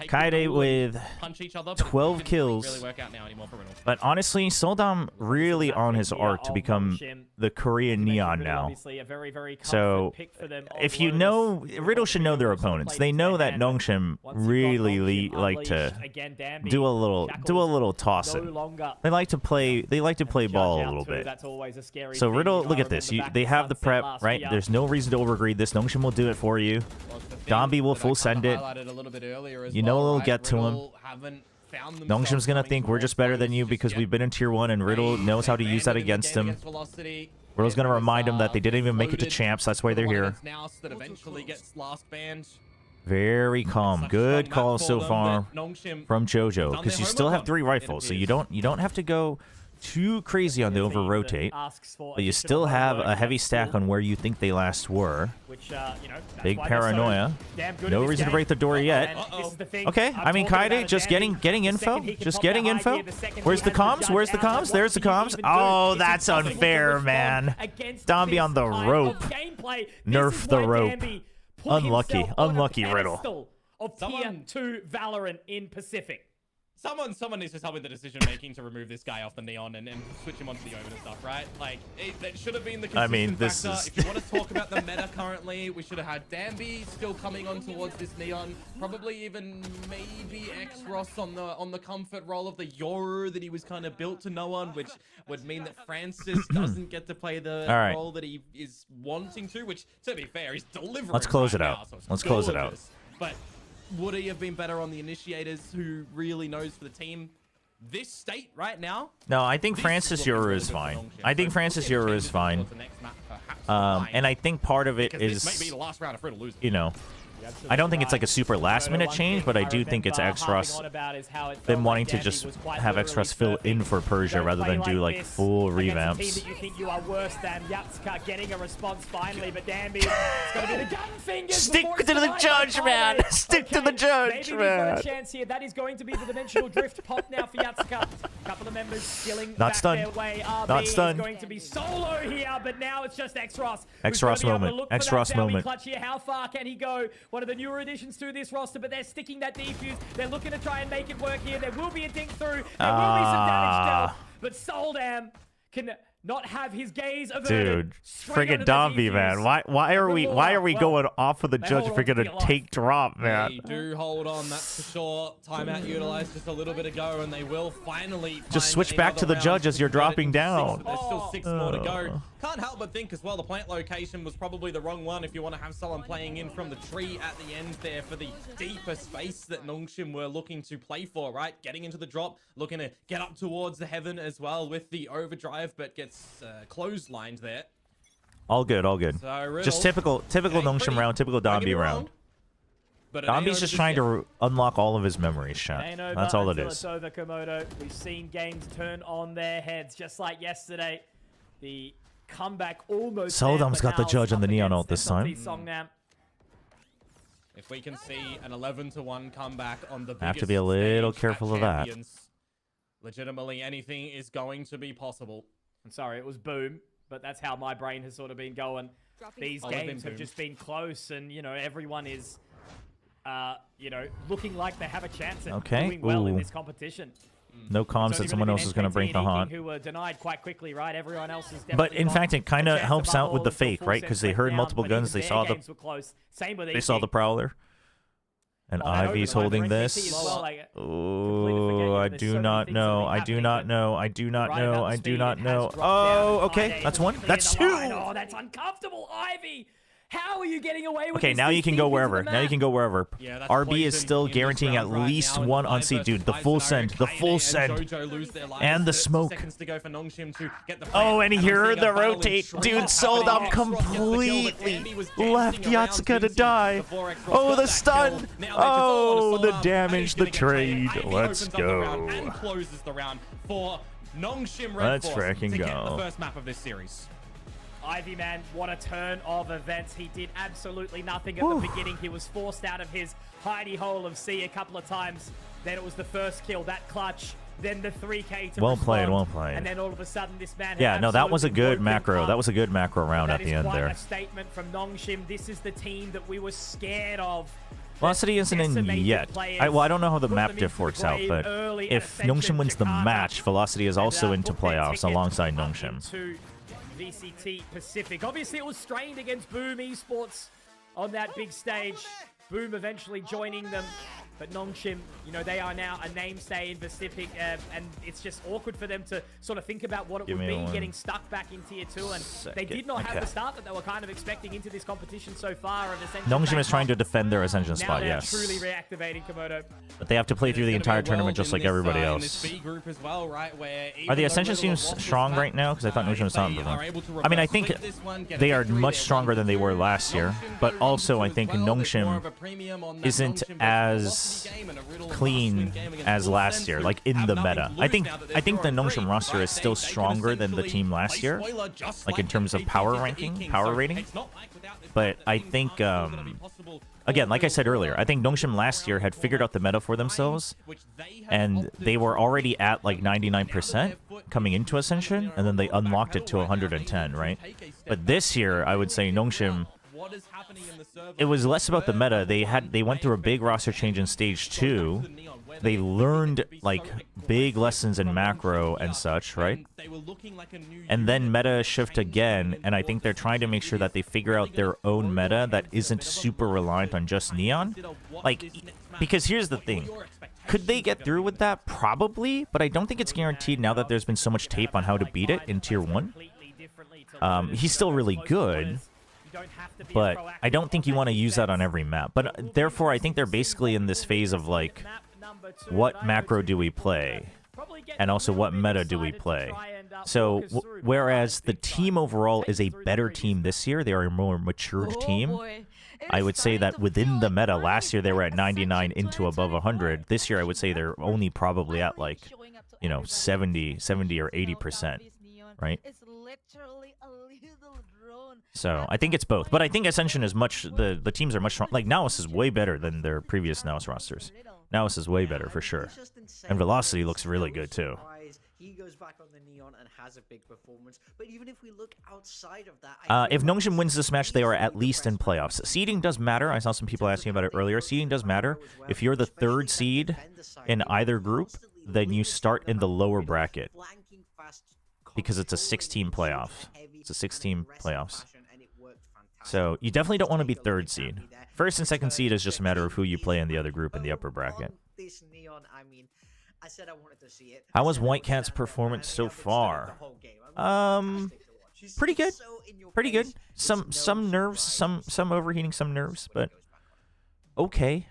Kaide with 12 kills. But honestly, Soldam really on his arc to become the Korean Neon now. So if you know, Riddle should know their opponents. They know that Nongshim really like to do a little tossing. They like to play ball a little bit. So Riddle, look at this. They have the prep, right? There's no reason to overgreed this. Nongshim will do it for you. Dombi will full send it. You know it'll get to him. Nongshim's gonna think we're just better than you because we've been in tier 1, and Riddle knows how to use that against him. Riddle's gonna remind him that they didn't even make it to champs. That's why they're here. Very calm. Good call so far from Jojo, because you still have 3 rifles, so you don't have to go too crazy on the over rotate, but you still have a heavy stack on where you think they last were. Big paranoia. No reason to break the door yet. Okay, I mean, Kaide just getting info. Just getting info. Where's the comms? Where's the comms? There's the comms. Oh, that's unfair, man. Dombi on the rope. Nerf the rope. Unlucky Riddle. Of tier 2 Valorant in Pacific. Someone needs to help with the decision making to remove this guy off the Neon and switch him onto the Omen and stuff, right? Like, that should have been the consistent factor. If you want to talk about the meta currently, we should have had Dambi still coming on towards this Neon. Probably even maybe X-Ross on the comfort role of the Yoru that he was kind of built to know on, which would mean that Francis doesn't get to play the role that he is wanting to, which, to be fair, he's delivering. Let's close it out. Let's close it out. But would he have been better on the initiators who really knows for the team? This state right now? No, I think Francis Yoru is fine. I think Francis Yoru is fine. And I think part of it is, this may be the last round if Riddle loses. You know, I don't think it's like a super last-minute change, but I do think it's X-Ross, them wanting to just have X-Ross fill in for Persia rather than do like full revamps. That you think you are worse than Yatsuka getting a response finally, but Dambi, it's going to be the gun fingers. Stick to the judge, man. Stick to the judge, maybe man. Maybe we've got a chance here. That is going to be the dimensional drift pop now for Yatsuka. A couple of members skilling Not back stunned. their way. RB Not stunned. is going to be solo here, but now it's just X-Ross. X-Ross moment. X-Ross moment. Clutch here. How far can he go? One of the newer additions to this roster, but they're sticking that defuse. They're looking to try and make it work here. There will be a dink through. There will be some damage dealt, but Soldam can not have his gaze averted. Dude, straight friggin' onto the Dombey, defuse. man. Why are we Well, going off of the they judge hold if we're on to gonna your life. take drop, man? They do hold on, that's for sure. Timeout utilized just a little bit ago, and they will finally Just find switch back to the another judge round as you're to convert it dropping into down. 6, but there's still 6 more to go. Oh. Can't help but think as well, the plant location was probably the wrong one if you want to have someone playing in from the tree at the end there for the deeper space that Nongshim were looking to play for, right? Getting into the drop, looking to get up towards the heaven as well with the overdrive, but gets clotheslined there. All good, all good. So, Riddle, Just typical Nongshim round, typical Dombey round. But Dombey's just trying to unlock all of his memories, chat. Ain't over That's all it until is. It's over, Komodo. We've seen games turn on their heads, just like yesterday. The comeback almost. Seldom's got the judge on the Neon ult this time. If we can see an 11-1 comeback on the biggest Have to be a little stage careful at of that. Champions, legitimately, anything is going to be possible. I'm sorry, it was boom, but that's how my brain has sort of been going. These games have just been close, and you know everyone is, you know, looking like they have a chance at doing well in this competition. No comms that someone else is going to break the haunt. Who were denied quite quickly, right? Everyone else is But in fact, it kind of helps out with the fake, right? Because they heard multiple guns, they saw the Prowler. And Ivy's holding this. Oh, I do not know. I do not know. I do not know. I do not know. Oh, okay. That's one. That's two. Oh, that's uncomfortable, Ivy. How are you getting away with Okay, this? now you This can deep go into wherever. the Now you map? can go wherever. Yeah, that's RB is poison still in this guaranteeing at round right least now, one and on seed, dude. The full send. The full send. And the smoke. Oh, and he heard the rotate. Dude, Soldom completely left. Yatsuka to die. Oh, the stun. Oh, the damage, the trade. Let's go. Let's frickin' go. The first map of this series. Ivy, man, what a turn of events. He did absolutely nothing at the beginning. He was forced out of his hidey hole of C a couple of times. Then it was the first kill, that clutch. Then the 3K to Well respond. played, well played. And then all of a sudden, this man. Yeah, no, that was a good absolutely macro. broken That was a good macro round That at the is end quite there. a statement from Nongshim. This is the team that we were scared of. Velocity isn't in yet. Well, I don't know how the map diff works out, but if Nongshim wins the match, Velocity is also into playoffs alongside Nongshim. To VCT Pacific. Obviously, it was strained against Boom Esports on that big stage. Boom eventually joining them. But Nongshim, you know, they are now a namestay in Pacific, and it's just awkward for them to sort of think about what it would be getting stuck back in Tier 2, and they did not have the start that they were kind of expecting into this competition so far. Nongshim is trying to defend their Ascension now spot, they're yes. truly reactivating Komodo. But they have to play through the entire tournament just like everybody else. Are the Ascension teams strong right now? Because I thought Nongshim was not. I mean, I think they are much stronger than they were last year, but also I think Nongshim isn't as clean as last year, like in the meta. I think the Nongshim roster is still stronger than the team last year, like in terms of power rating. But I think, again, like I said earlier, I think Nongshim last year had figured out the meta for themselves, and they were already at like 99% coming into Ascension, and then they unlocked it to 110, right? But this year, I would say Nongshim, it was less about the meta. They went through a big roster change in stage 2. They learned like big lessons in macro and such, right? And then meta shift again, and I think they're trying to make sure that they figure out their own meta that isn't super reliant on just Neon. Like, because here's the thing. Could they get through with that? Probably, but I don't think it's guaranteed now that there's been so much tape on how to beat it in Tier 1. He's still really good, but I don't think you want to use that on every map. But therefore, I think they're basically in this phase of like, what macro do we play? And also, what meta do we play? So, whereas the team overall is a better team this year, they are a more matured team. I would say that within the meta, last year they were at 99 into above 100. This year, I would say they're only probably at like, you know, 70 or 80%, right? So I think it's both, but I think Ascension is much, the teams are much strong. Like NAOS is way better than their previous NAOS rosters. NAOS is way better for sure, and Velocity looks really good too. He goes back on the Neon and has a big performance. But even if we look outside of that, if Nongshim wins this match, they are at least in playoffs. Seeding does matter. I saw some people asking about it earlier. Seeding does matter. If you're the 3rd seed in either group, then you start in the lower bracket. because it's a 16 playoff. It's a 16 playoffs. So you definitely don't want to be third seed. First and second seed is just a matter of who you play in the other group in the upper bracket. How was Whitecat's performance so far? Pretty good. Pretty good. Some nerves, some overheating, some nerves, but okay.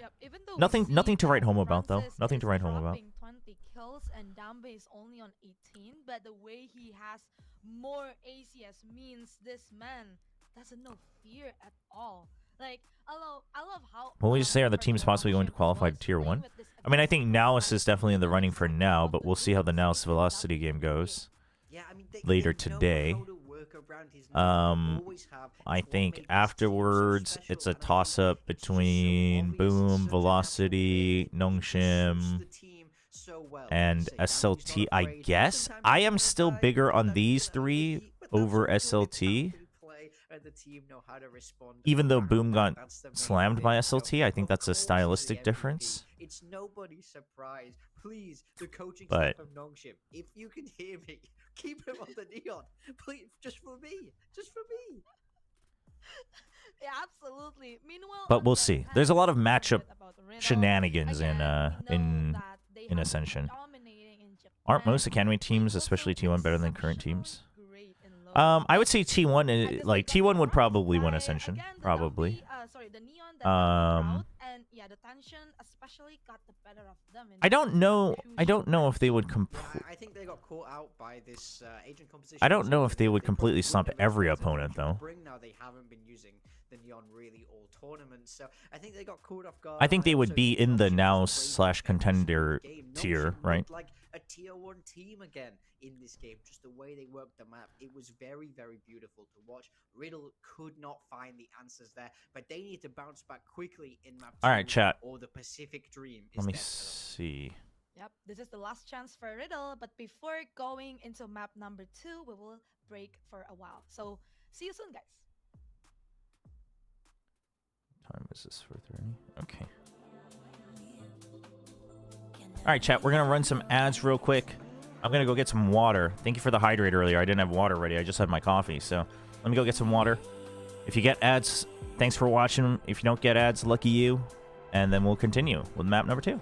Nothing to write home about though. Nothing to write home about. 20 kills and Dambe is only on 18, but the way he has more ACS means this man doesn't know fear at all. Like, I love how... What would you say are the teams possibly going to qualify to Tier 1? I mean, I think NAOS is definitely in the running for now, but we'll see how the NAOS Velocity game goes later today. I think afterwards, it's a toss-up between Boom, Velocity, Nongshim, and SLT, I guess. I am still bigger on these three over SLT. Even though Boom got slammed by SLT, I think that's a stylistic difference. It's nobody's surprise. Please, the coaching staff of Nongshim, if you can hear me, keep him on the neon. Please, just for me. Just for me. Yeah, absolutely. Meanwhile, but we'll see. There's a lot of matchup shenanigans in Ascension. Aren't most Academy teams, especially T1, better than current teams? I would say T1, like T1 would probably win Ascension, probably. I don't know if they would I think they got caught out by this agent composition. I don't know if they would completely stomp every opponent though. Now they haven't been using the neon really all tournaments, so I think they got caught off guard. I think they would be in the now/contender tier, right? Like a tier 1 team again in this game, just the way they worked the map, it was very, very beautiful to watch. Riddle could not find the answers there, but they need to bounce back quickly in map 2. All right, chat. Or the Pacific Dream. Let me see. Yep, this is the last chance for Riddle, but before going into map number 2, we will break for a while. So see you soon, guys. What time is this? 4:30. Okay. All right, chat. We're gonna run some ads real quick. I'm gonna go get some water. Thank you for the hydrate earlier. I didn't have water ready. I just had my coffee. So let me go get some water. If you get ads, thanks for watching. If you don't get ads, lucky you. And then we'll continue with map number 2.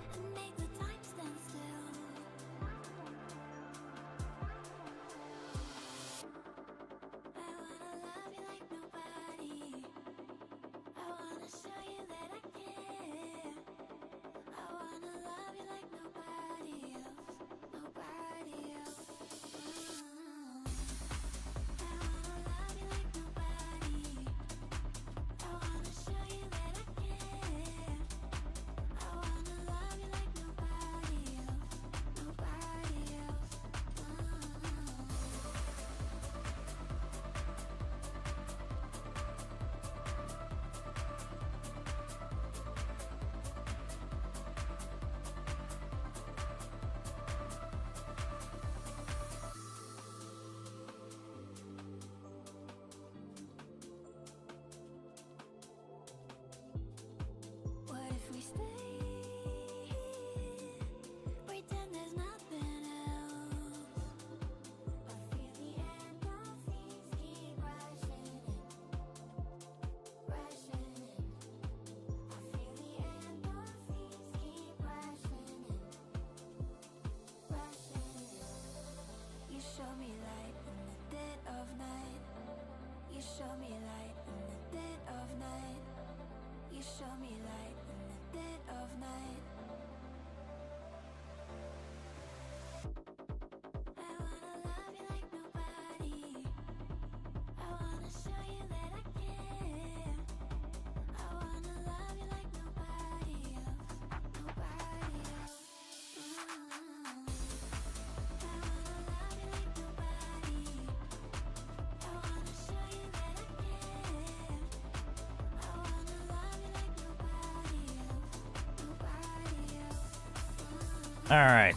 All right.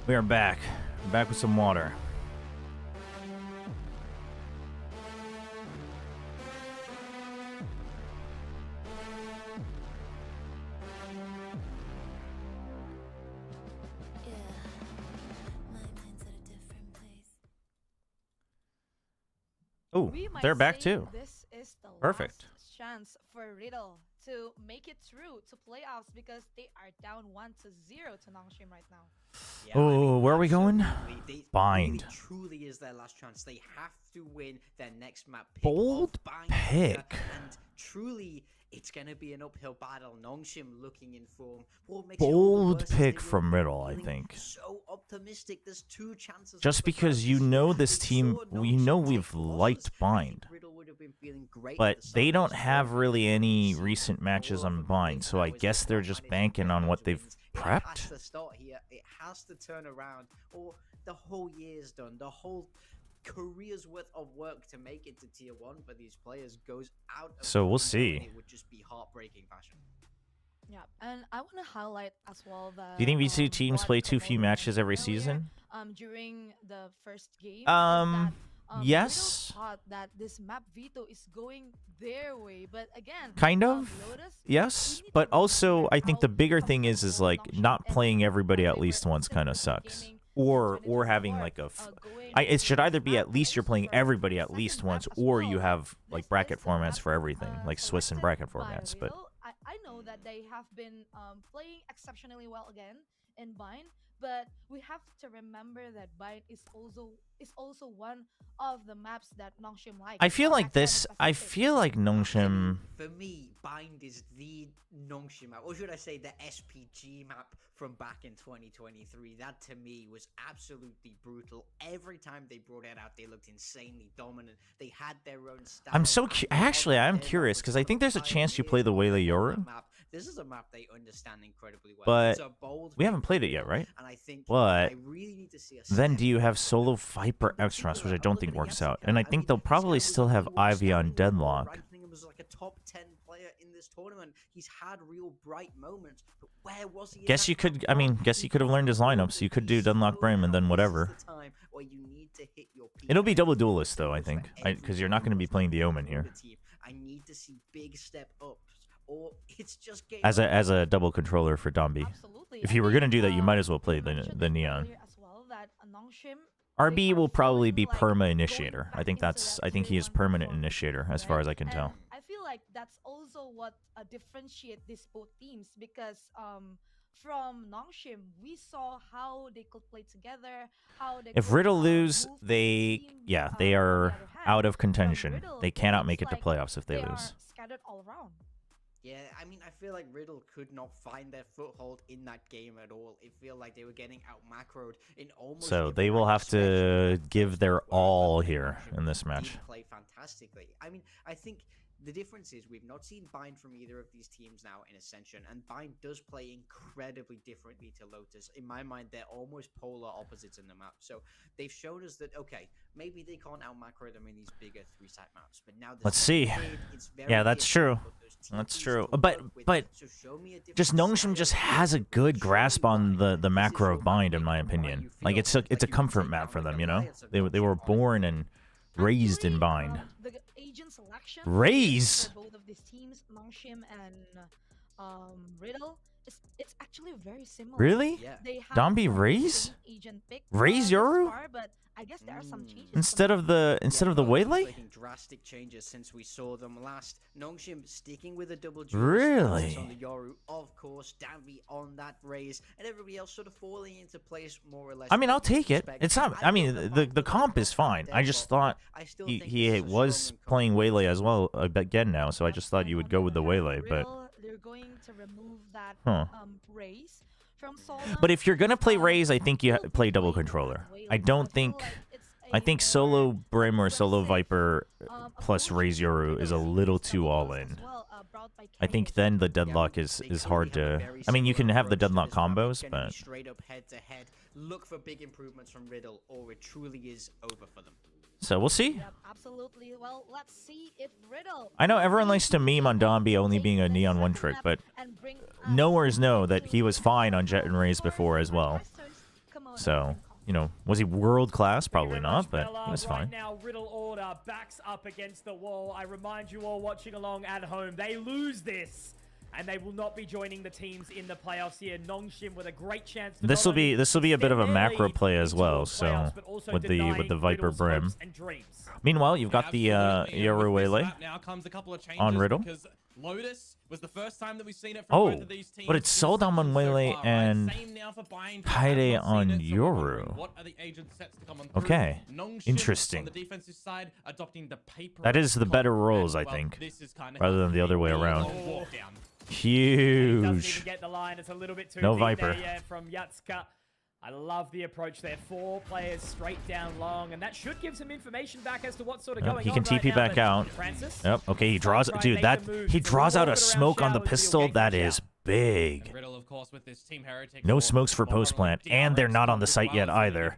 We are back. We're back with some water. Oh, we might they're back say too. this is the Perfect. last chance for Riddle to make it through to playoffs because they are down 1-0 to Nongshim right now. Yeah, Oh, where are we going? absolutely. They Bind. really, truly is their last chance. They have to win their next map pick. Bold of Bind here, pick. and truly, it's going to be an uphill battle. Nongshim looking in form. What makes it all the Bold worse is pick they were from Riddle, I feeling think. So optimistic. There's 2 chances. Just left because for you Francis. know this They team, saw you Nongshim know take we've losses. liked I think Bind. Riddle would have been feeling great But at the they start don't of this have tournament. really any See recent matches all of on them Bind, win. so I Now is guess the they're time, just and it's banking on what they've wins. It prepped. has to start here. It has to turn around, or the whole year's done. The whole career's worth of work to make it to tier 1 for these players goes out. Of So we'll window, see. and it would just be heartbreaking fashion. Yeah, and I want to highlight as well that. Do you think VCT teams what play too few Komodo matches every mentioned earlier, season? During the first game, is that, Yes. Riddle thought that this map veto is going their way, but again, Kind of. Lotus, Yes, but also I think the bigger thing is like not playing everybody at least once kind of sucks. Or having like it should either be at least you're playing everybody at least once, or you have like bracket formats for everything, like Swiss and bracket formats. But I know that they have been playing exceptionally well again in Bind, but we have to remember that Bind is also one of the maps that Nongshim likes. I feel like this. I feel like Nongshim. For me, Bind is the Nongshim map, or should I say the SPG map from back in 2023. That to me was absolutely brutal. Every time they brought it out, they looked insanely dominant. They had their own style. I'm so actually I'm curious because I think there's a chance you play the Waylay Yoru. This is a map they understand incredibly well. But It's a bold we haven't played it yet, right? And I think But I really need to see a then do you have solo Viper Extras, which I don't think works out. And I think they'll probably still have Ivy on Deadlock. ranking him as like a top 10 player in this tournament. He's had real bright moments, but where was he? Guess you could. I mean, guess you could have learned his lineups. You could do Deadlock Brim and then whatever. It'll be double duelist though, I think, because you're not going to be playing the Omen here. I need to see big step ups, or it's just game As a double controller for Dombi. If you were going to do that, you might as well play the Neon. as well that Nongshim RB will probably be perma initiator. I think he is permanent initiator as far as I can tell. I feel like that's also what differentiate these both teams because from Nongshim we saw how they could play together, how they If could, Riddle lose, move they team, are out of contention. Riddle, They cannot it make it looks to like playoffs if they are lose. scattered all around. Yeah, I mean, I feel like Riddle could not find their foothold in that game at all. It felt like they were getting out macroed in almost. So every they will have to give their all here in this match. Did play fantastically. I mean, I think the difference is we've not seen Bind from either of these teams now in Ascension, and Bind does play incredibly differently to Lotus. In my mind, they're almost polar opposites in the map. So they've shown us that, okay, maybe they can't out macro them in these bigger 3-side maps, but now Let's see. Yeah, that's true. That's true. But just Nongshim just has a good grasp on the macro of Bind, in my opinion. Like it's a comfort map for them, you know. They were born and raised in Bind. The agent selection Raise. for both of these teams, Nongshim and Riddle, it's actually very similar. Really? They have Dombi the raise? same agent pick Raise thus Yoru? far, but I guess there are some changes. Instead of the Waylay? Making drastic changes since we saw them last. Nongshim sticking with a double Really? on the Yoru, of course. Danby on that raise, and everybody else sort of falling into place more or less. I mean, I'll take it. It's not. I mean, the comp is fine. I just thought he was playing Waylay as well again now, so I just thought you would go with the Waylay, but. They're going to remove that raise from Solon. But if you're gonna play Raze, I think you play double controller. I don't think. I think solo Brim or solo Viper plus Raze Yoru is a little too all in. I think then the deadlock is hard to. I mean, you can have the deadlock combos, but. Straight up head to head. Look for big improvements from Riddle, or it truly is over for them. So we'll see. Yep, absolutely. Well, let's see if Riddle. I know everyone likes to meme on Dombi only being a Neon one trick, but knowers know that he was fine on Jet and Raze before as well. So, you know, was he world class? Probably not, but he was fine. Right now, Riddle order backs up against the wall. I remind you all watching along at home, they lose this. and they will not be joining the teams in the playoffs here. Nongshim with a great chance to This will be a bit of a macro play as well. So with the Viper Brim. Meanwhile, you've got the Yoruwele on Riddle. Because Lotus was the first time that we've seen it from both of these teams. But it's sold on Wele and Kaide on Yoru. Okay, interesting. That is the better roles, I think, rather than the other way around. Huge. No Viper. From Yatsuka. I love the approach there. 4 players straight down long, and that should give some information back as to what's sort of going on. He can TP back out. Francis, yep. Okay, he draws. Dude, he draws out a smoke on the pistol. That is big. No smokes for post plant, and they're not on the site yet either.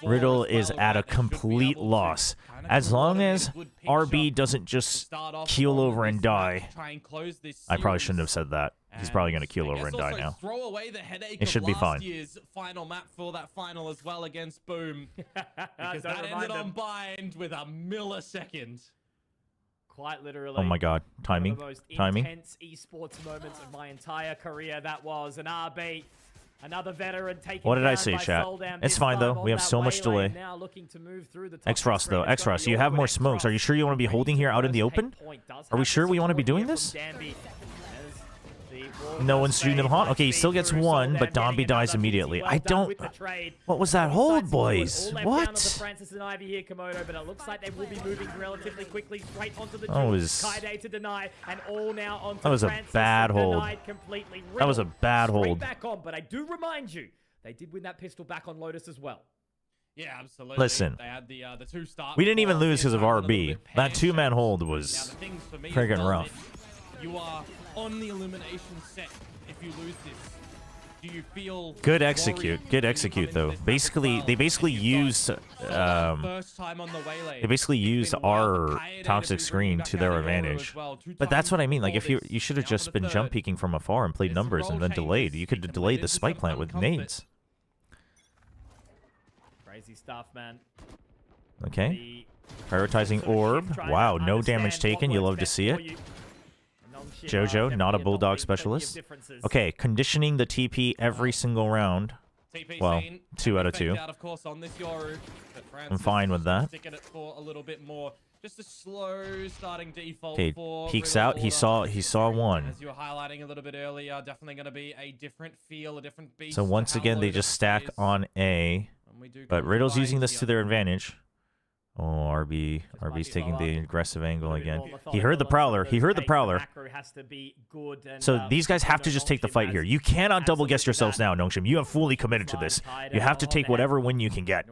Riddle is at a complete loss. As long as RB doesn't just keel over and die. I probably shouldn't have said that. He's probably going to keel over and die now. It should be fine. Final map for that final as well against Boom. Because that ended on bind with a millisecond. Quite literally. Oh my god. Timing. One of the most Timing. intense esports moments of my entire career. That was an RB. Another veteran taken What did I down say, by chat? Soldam, It's this fine, though. time We on have that so much waylay, delay. now looking to move through the top X-Frost, screen. though. It's X-Frost, got you have more X-Frost. smokes. Are you sure you want to be holding here out in the open? Are we sure we want to be doing this? No one's shooting him hot? Okay, he still gets one, but Dombi dies immediately. I don't... What was that hold, boys? What? Francis and Ivy here, Komodo, but it looks like they will be moving relatively quickly straight onto the That was... Kaide to deny, and all now onto That was a bad hold. That was a bad hold. Back on, but I do remind you, they did win that pistol back on Lotus as well. Yeah, absolutely. Listen, they had the 2 start we didn't even before, lose because of RB. That 2-man hold Now, was the things for me friggin' as well, rough. if you are on the elimination set. If you lose this, do you feel good execute? Good execute though. Basically, they basically used our toxic screen to their advantage. But that's what I mean. Like if you should have just been jump peeking from afar and played numbers and then delayed. You could have delayed the spike plant with nades. Crazy stuff, man. Okay. Prioritizing orb. Wow, no damage taken. You love to see it. Jojo, not a bulldog specialist. Okay, conditioning the TP every single round. Well, 2 out of 2. I'm fine with that. Just a slow starting default. Okay, peeks out. He saw one. As you were highlighting a little bit earlier, definitely going to be a different feel, a different beast. So once again, they just stack on A. But Riddle's using this to their advantage. Oh, RB's taking the aggressive angle again. He heard the Prowler. He heard the Prowler. So these guys have to just take the fight here. You cannot double guess yourselves now, Nongshim. You have fully committed to this. You have to take whatever win you can get.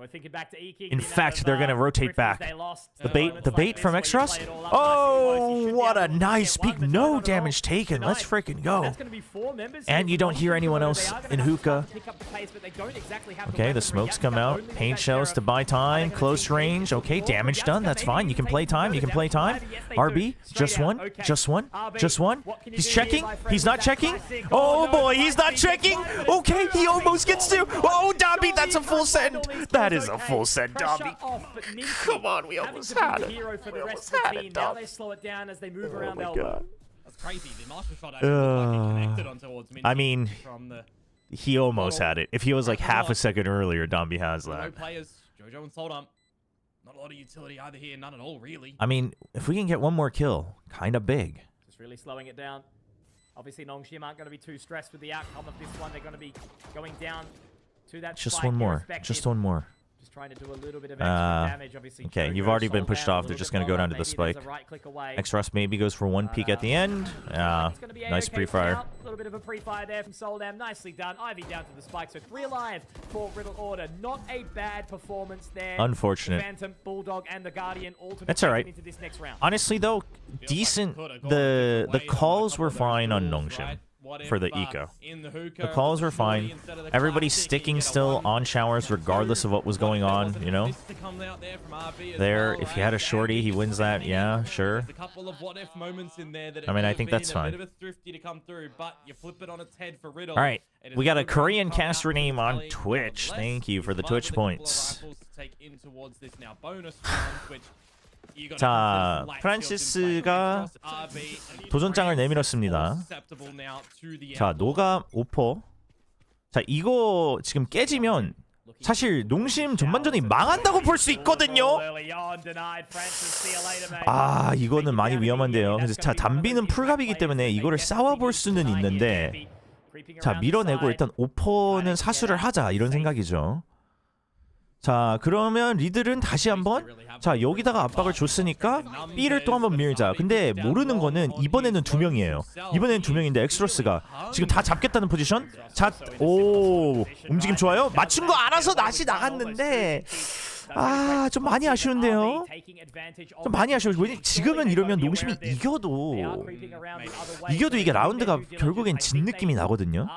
In fact, they're going to rotate back. The bait from Extras? Oh, what a nice peek. No damage taken. Let's freaking go. And you don't hear anyone else in hookah. Okay, the smokes come out. Paint shells to buy time. Close range. Okay, damage done. That's fine. You can play time. You can play time. RB, just one. Just one. Just one. He's checking. He's not checking. Oh boy, he's not checking. Okay, he almost gets to. Oh, Dobby, that's a full send. That is a full send, Dobby. Come on, we almost had it. We almost had it, Now they slow it down as they move around Oh my god. That's crazy. The master shot actually looked like it connected on towards Minty I mean, from the he almost had it. If he was like half a second earlier, Dombi has no that. players. Jojo and Soldam. Not a lot of utility either here. None at all, really. I mean, if we can get one more kill, kind of big. Just really slowing it down. Obviously, Nongshim aren't going to be too stressed with the outcome of this one. They're going to be going down to that Just spike one more. irrespective. Just one more. Just trying to do a little bit of extra damage. Obviously, Okay, Jojo you've already been sold pushed down a off. They're little just bit going to go lower. down to the Maybe spike. there's a right click away. X-Ross maybe goes for one peek at the end. Nice pre-fire. A little bit of a pre-fire there from Soldam. Nicely done. Ivy down to the spike. So 3 alive for Riddle Order. Not a bad performance there. Unfortunate. The Phantom, Bulldog, and the Guardian ultimately That's all right. into this next round. Honestly, though, decent. The calls were fine on Nongshim for the eco. The calls were fine. Everybody's sticking still on showers regardless of what was going on, you know? There, if he had a shorty, he wins that. Yeah, sure. I mean, I think that's fine. All right, we got a Korean caster name on Twitch. Thank you for the Twitch points. 자, 프란시스가 도전장을 내밀었습니다. 자, 노감 오퍼. 자, 이거 지금 깨지면 사실 농심 전반전이 망한다고 볼 수 있거든요. 아, 이거는 많이 위험한데요. 그래서 자, 담비는 풀갑이기 때문에 이거를 싸워볼 수는 있는데, 자, 밀어내고 일단 오퍼는 사수를 하자 이런 생각이죠. 자, 그러면 리들은 다시 한번, 자, 여기다가 압박을 줬으니까 B를 또 한번 밀자. 근데 모르는 거는 이번에는 2명이에요. 이번에는 2명인데 엑스로스가 지금 다 잡겠다는 포지션. 자, 오, 움직임 좋아요. 맞춘 거 알아서 낫이 나갔는데, 아, 좀 많이 아쉬운데요. 좀 많이 아쉬워요. 왜냐면 지금은 이러면 농심이 이겨도 이게 라운드가 결국엔 진 느낌이 나거든요.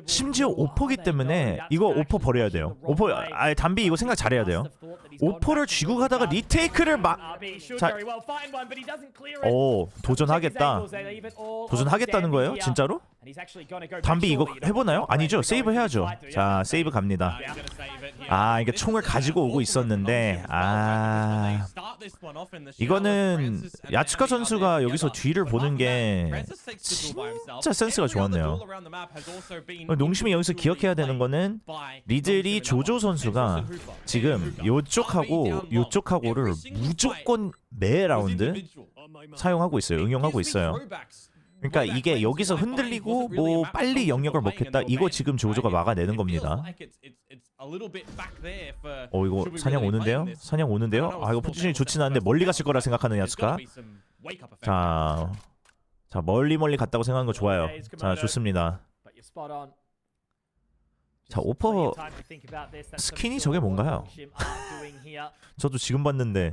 심지어 오퍼기 때문에 이거 오퍼 버려야 돼요. 오퍼, 아, 담비 이거 생각 잘해야 돼요. 오퍼를 쥐고 가다가 리테이크를 자, 오, 도전하겠다. 도전하겠다는 거예요? 진짜로? 담비 이거 해보나요? 아니죠, 세이브 해야죠. 자, 세이브 갑니다. 아, 이게 총을 가지고 오고 있었는데, 아, 이거는 야츠카 선수가 여기서 뒤를 보는 게 진짜 센스가 좋았네요. 농심이 여기서 기억해야 되는 거는 리들이 조조 선수가 지금 요쪽하고를 무조건 매 라운드 사용하고 있어요. 응용하고 있어요. 그러니까 이게 여기서 흔들리고 뭐 빨리 영역을 먹겠다, 이거 지금 조조가 막아내는 겁니다. 이거 사냥 오는데요? 사냥 오는데요? 아, 이거 포지션이 좋진 않은데 멀리 갔을 거라 생각하는 야츠카. 자, 멀리 갔다고 생각하는 거 좋아요. 자, 좋습니다. 자, 오퍼 스킨이 저게 뭔가요? 저도 지금 봤는데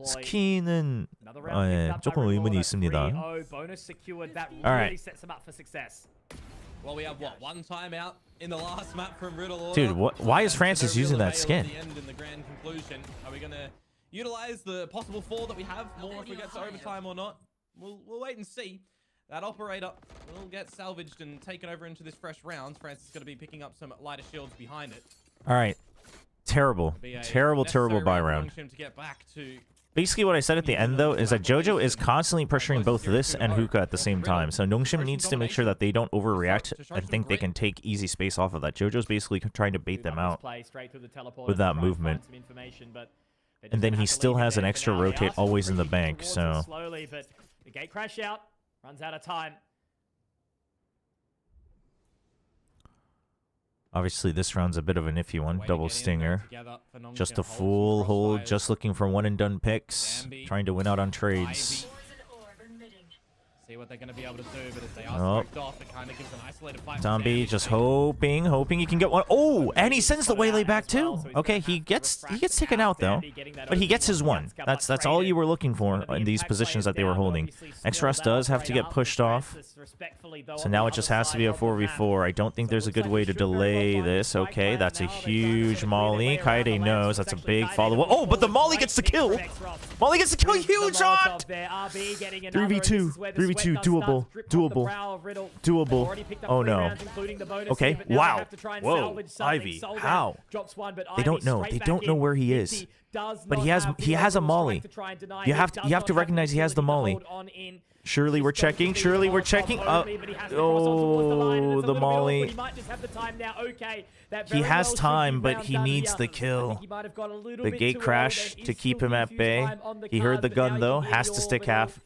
스킨은 예, 조금 의문이 있습니다. Alright. Dude, why is Francis using that skin? Utilize the possible fall that we have more if we get to overtime or not. We'll wait and see. That operator will get salvaged and taken over into this fresh round. Francis is going to be picking up some lighter shields behind it. All right. Terrible buy round. Basically what I said at the end though is that Jojo is constantly pressuring both this and Hookah at the same time. So Nongshim needs to make sure that they don't overreact and think they can take easy space off of that. Jojo's basically trying to bait them out with that movement. And then he still has an extra rotate always in the bank, so the gate crash out, runs out of time. Obviously, this round's a bit of an iffy one. Double stinger. Just a full hold, just looking for one and done picks. Trying to win out on trades. See what they're going to be able to do, but if they are scraped off, it kind of gives an isolated fight. Zombie just hoping he can get one. Oh, and he sends the waylay back too. Okay, he gets taken out though, but he gets his one. That's all you were looking for in these positions that they were holding. X-Rust does have to get pushed off, so now it just has to be a 4v4. I don't think there's a good way to delay this. Okay, that's a huge molly. Kaede knows that's a big follow-up. Oh, but the molly gets the kill. Molly gets the kill. Huge shot. 3v2. 3v2. Doable. Oh no. Okay. Wow. Whoa. Ivy. How? They don't know. They don't know where he is. But he has a molly. You have to recognize he has the molly. Surely we're checking. Oh, the molly. He has time, but he needs the kill. The gate crash to keep him at bay. He heard the gun though. Has to stick half.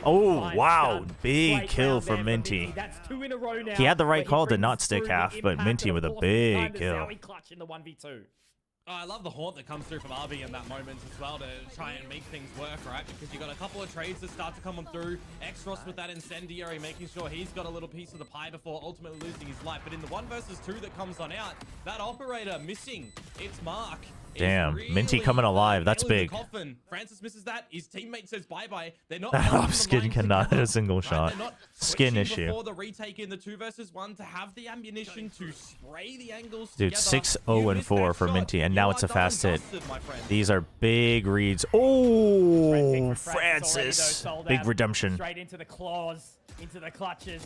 Oh, wow. Big kill from Minty. He had the right call to not stick half, but Minty with a big kill. Oh, I love the haunt that comes through from RB in that moment as well to try and make things work, right? Because you got a couple of trades that start to come on through. X-Ross with that incendiary, making sure he's got a little piece of the pie before ultimately losing his life. But in the 1 versus 2 that comes on out, that operator missing its mark. Damn, Minty coming alive. That's big. Francis misses that. His teammate says bye-bye. They're not that off skin cannot hit a single shot. Skin issue. Before the retake in the 2 versus 1 to have the ammunition to spray the angles Dude, together. 6-0-4 for Minty, and now it's a fast hit. These are big reads. Oh, Francis. Big redemption. Straight into the claws, into the clutches.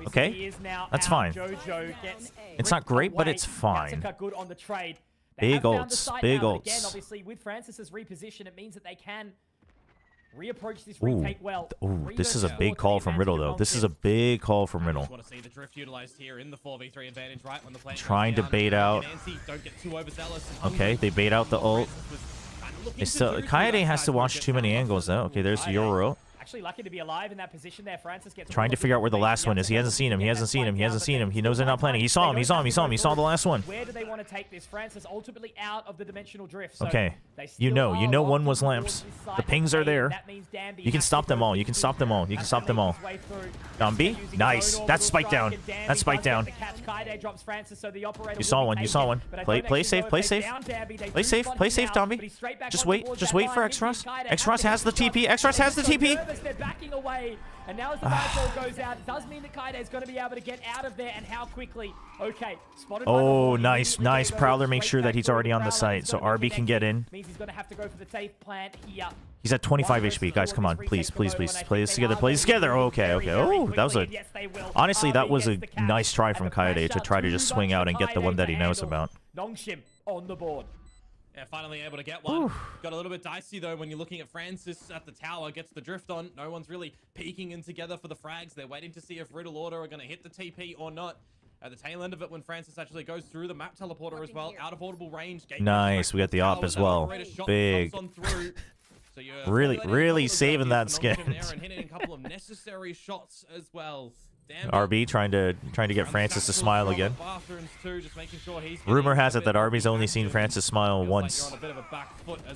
Okay, that's fine. It's not great, but it's fine. Good on the trade. They Big have found the ults, site big now, but again, ults. obviously, with Francis's reposition, it means that they can reapproach this Ooh, retake well. this is a big call from Riddle, though. This is a big call from Riddle. Want to see the drift utilized here in the 4v3 advantage, right? When the plant Trying to goes down. bait out. Nancy, don't get too overzealous and Okay, they bait out the ult. They still, Kaede has to watch too many angles, though. Okay, there's the Euro. Actually lucky to be alive in that position there. Francis gets Trying to figure out where the last one is. He hasn't seen him. He hasn't seen him. He hasn't seen him. He knows they're not planning. He saw him. He saw him. He saw him. He saw the last one. Where do they want to take this? Francis ultimately out of the dimensional drift. So Okay. they You still know are one locked was towards lamps. this side The of pings the are game. there. That means Danby You can has stop to them go all. You can stop them all. You can stop them all. his way through. Dambi, nice. That's spike down. That's spike down. You saw one. You saw one. Play safe. Play safe. Play safe. Play safe, Dambi. Just wait. Just wait for X-Ross. X-Ross has the TP. X-Ross has the TP. They're backing away. And now as the Nightfall goes out, it does mean that Kaide is going to be able to get out of there, and how quickly. Okay, spotted by the Oh, wall. nice, nice. Prowler makes sure that he's already on the site, so RB can get in. Means he's going to have to go for the safe plant here. He's at 25 HP. Guys, come on. Please, please, please. Play this together. Play this together. Okay, okay. Oh, that was a... Honestly, that was a nice try from Kaede to try to just swing out and get the one that he knows about. Nongshim on the board. Yeah, finally able to get one. Got a little bit dicey, though, when you're looking at Francis at the tower. Gets the drift on. No one's really peeking in together for the frags. They're waiting to see if Riddle Order are going to hit the TP or not. At the tail end of it, when Francis actually goes through the map teleporter as well, out of audible range. Nice. We got the op as well. Big. Really saving that skin. And hitting a couple of necessary shots as well. RB trying to get Francis to smile again. Rumor has it that RB's only seen Francis smile once.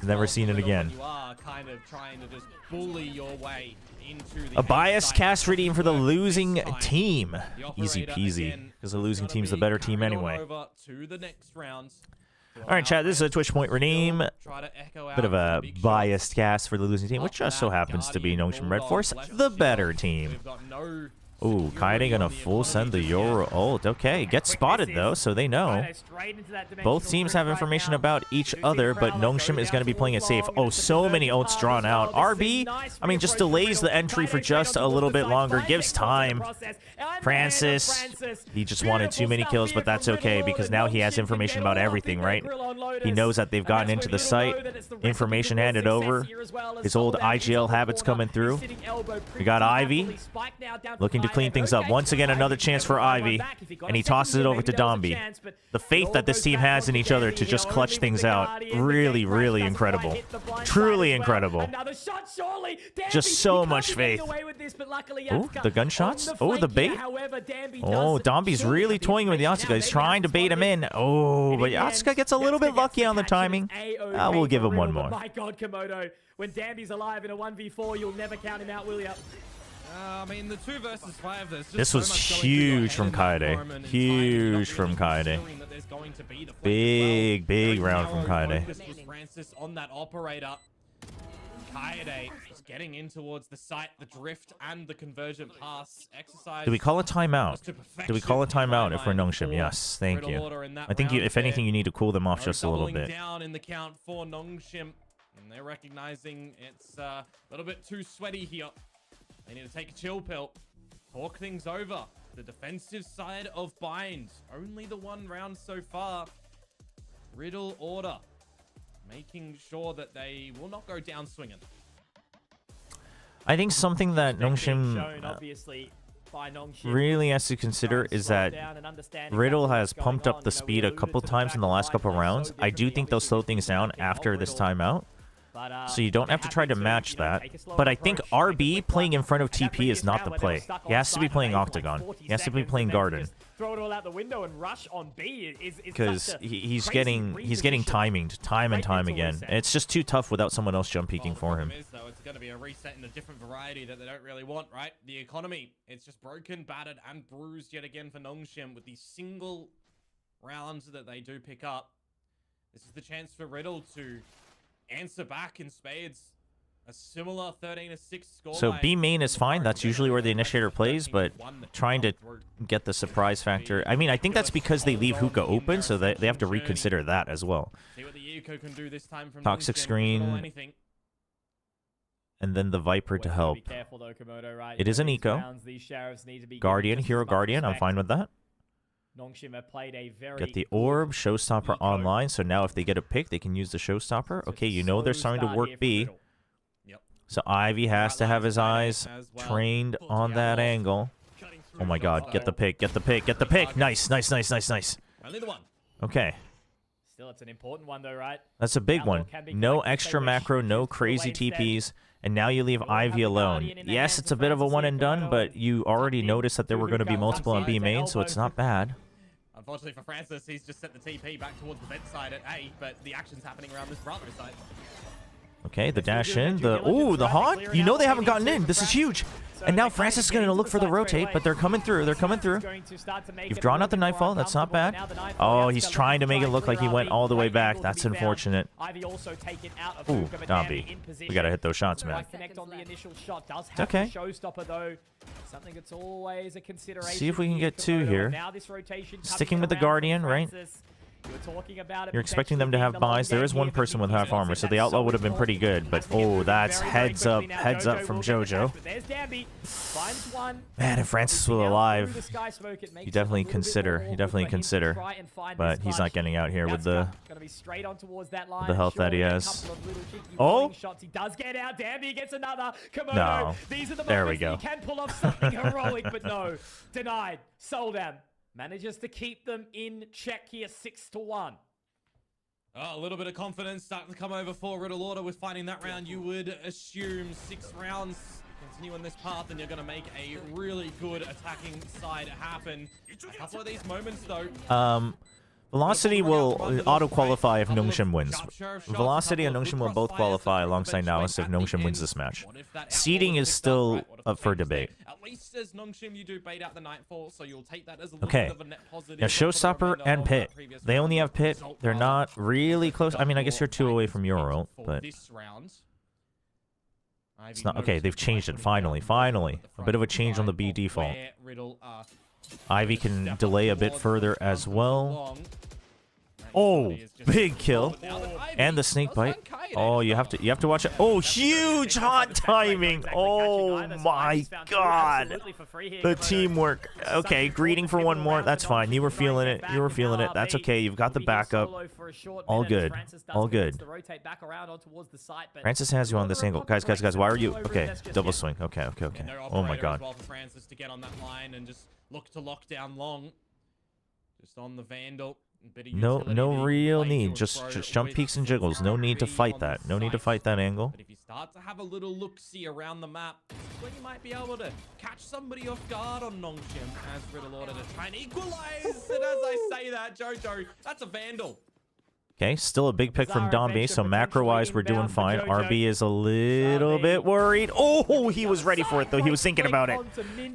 Never seen it again. A biased cast redeem for the losing team. Easy peasy, because the losing team's the better team anyway. Alright, chat, this is a Twitch point redeem. Bit of a biased cast for the losing team, which just so happens to be Nongshim Red Force, the better team. Ooh, Kaede gonna full send the Euro ult. Okay, gets spotted though, so they know. Both teams have information about each other, but Nongshim is gonna be playing it safe. Oh, so many ults drawn out. RB, I mean, just delays the entry for just a little bit longer, gives time. Francis, he just wanted too many kills, but that's okay, because now he has information about everything, right? He knows that they've gotten into the site, information handed over, his old IGL habits coming through. We got Ivy, looking to clean things up. Once again, another chance for Ivy, and he tosses it over to Dambi. The faith that this team has in each other to just clutch things out, really incredible. Truly incredible. Just so much faith. Oh, the gunshots? Oh, the bait? Oh, Dambi's really toying with Yatsuka. He's trying to bait him in. Oh, but Yatsuka gets a little bit lucky on the timing. We'll give him one more. My God, Komodo. When Dambi's alive in a 1v4, you'll never count him out, will you? I mean, the 2 versus 5, there's just this was huge from Kaede. Huge from Kaede. Big round from Kaede. This was Francis on that operator. Kaede is getting in towards the site, the drift, and the convergent pass exercise. Do we call a timeout? Do we call a timeout if we're Nongshim? Yes, thank you. I think if anything, you need to cool them off just a little bit. Down in the count for Nongshim, and they're recognizing it's a little bit too sweaty here. They need to take a chill pill, talk things over. The defensive side of Bind, only the 1 round so far. Riddle Order, making sure that they will not go down swinging. I think something that Nongshim really has to consider is that Riddle has pumped up the speed a couple times in the last couple rounds. I do think they'll slow things down after this timeout. So you don't have to try to match that. But I think RB playing in front of TP is not the play. He has to be playing Octagon. He has to be playing Garden. Throw it all out the window and rush on B because he's getting timinged time and time again. And it's just too tough without someone else jump peeking for him. It's going to be a reset in a different variety that they don't really want, right? The economy, it's just broken, battered, and bruised yet again for Nongshim with these single rounds that they do pick up. This is the chance for Riddle to answer back in spades. A similar 13-6 score. So B main is fine. That's usually where the initiator plays, but trying to get the surprise factor. I mean, I think that's because they leave hookah open, so they have to reconsider that as well. Toxic screen. And then the Viper to help. It is an eco. Guardian, Hero Guardian. I'm fine with that. Nongshim have played a very Get the orb, showstopper online. So now if they get a pick, they can use the showstopper. Okay, you know they're starting to work B. So Ivy has to have his eyes trained on that angle. Oh my god, get the pick, get the pick, get the pick. Nice, nice, nice, nice, nice. Okay. Still, it's an important one though, right? That's a big one. No extra macro, no crazy TPs, and now you leave Ivy alone. Yes, it's a bit of a one and done, but you already noticed that there were going to be multiple on B main, so it's not bad. Unfortunately for Francis, he's just sent the TP back towards the vent side at A, but the action's happening around this Bravo side. Okay, the dash in, the haunt. You know they haven't gotten in. This is huge. And now Francis is going to look for the rotate, but they're coming through. They're coming through. You've drawn out the Nightfall. That's not bad. Oh, he's trying to make it look like he went all the way back. That's unfortunate. Ooh, Domby. We got to hit those shots, man. Okay. Something that's always a consideration. See if we can get two here. Sticking with the Guardian, right? You're expecting them to have buys. There is one person with half armor, so the outlaw would have been pretty good. But oh, that's heads up from JoJo. Man, if Francis was alive, you definitely consider. But he's not getting out here with the health that he has. Oh, he does get out. Danby gets another. Komodo. No. These are the there we moments go. you can pull off something heroic, but no, denied. Soldam manages to keep them in check here, 6-1. Oh, a little bit of confidence starting to come over for Riddle Order with finding that round. You would assume 6 rounds. Continue on this path, and you're going to make a really good attacking side happen. A couple of these moments, though. Velocity will auto-qualify if Nongshim wins. Velocity and Nongshim will both qualify alongside NAOS if Nongshim wins this match. Seeding is still up for debate. At least as Nongshim, you do bait out the Nightfall, so you'll take that as a little Okay. bit of a net positive. Now, Showstopper and Pit. They only have Pit. They're not really close. I mean, I guess you're 2 away from your ult, but it's not okay. They've changed it finally. Finally, a bit of a change on the B default. Ivy can delay a bit further as well. Oh, big kill. And the snake bite. Oh, you have to watch it. Oh, huge hot timing. Oh my god. The teamwork. Okay, greeting for one more. That's fine. You were feeling it. You were feeling it. That's okay. You've got the backup. All good. All good. Francis has you on this angle. Guys, why are you? Okay, double swing. Okay. Oh my god. Francis to get on that line and just look to lock down long. Just on the Vandal. No real need. Just jump peeks and jiggles. No need to fight that. No need to fight that angle. But if you start to have a little look-see around the map, then you might be able to catch somebody off guard on Nongshim as Riddle Order to try and equalize. And as I say that, JoJo, that's a Vandal. Okay, still a big pick from Domby, so macro-wise, we're doing fine. RB is a little bit worried. Oh, he was ready for it, though. He was thinking about it.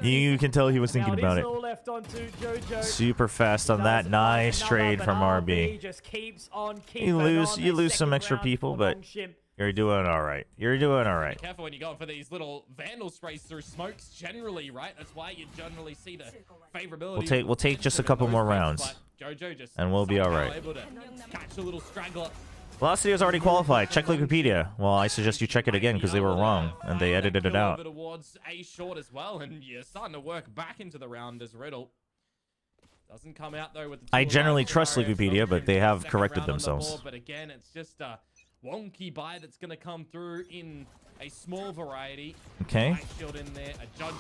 You can tell he was thinking about it. Super fast on that. Nice trade from RB. You lose some extra people, but you're doing all right. You're doing all right. Be careful when you're going for these little Vandal sprays through smokes generally, right? That's why you generally see the favorability. We'll take just a couple more rounds, and we'll be all right. Able to catch a little straggler. Velocity has already qualified. Check Wikipedia. Well, I suggest you check it again because they were wrong and they edited it out. Towards A short as well, and you're starting to work back into the round as Riddle. Doesn't come out though with the I generally trust Wikipedia, but they have corrected themselves. But again, it's just a wonky buy that's going to come through in a small variety. Okay.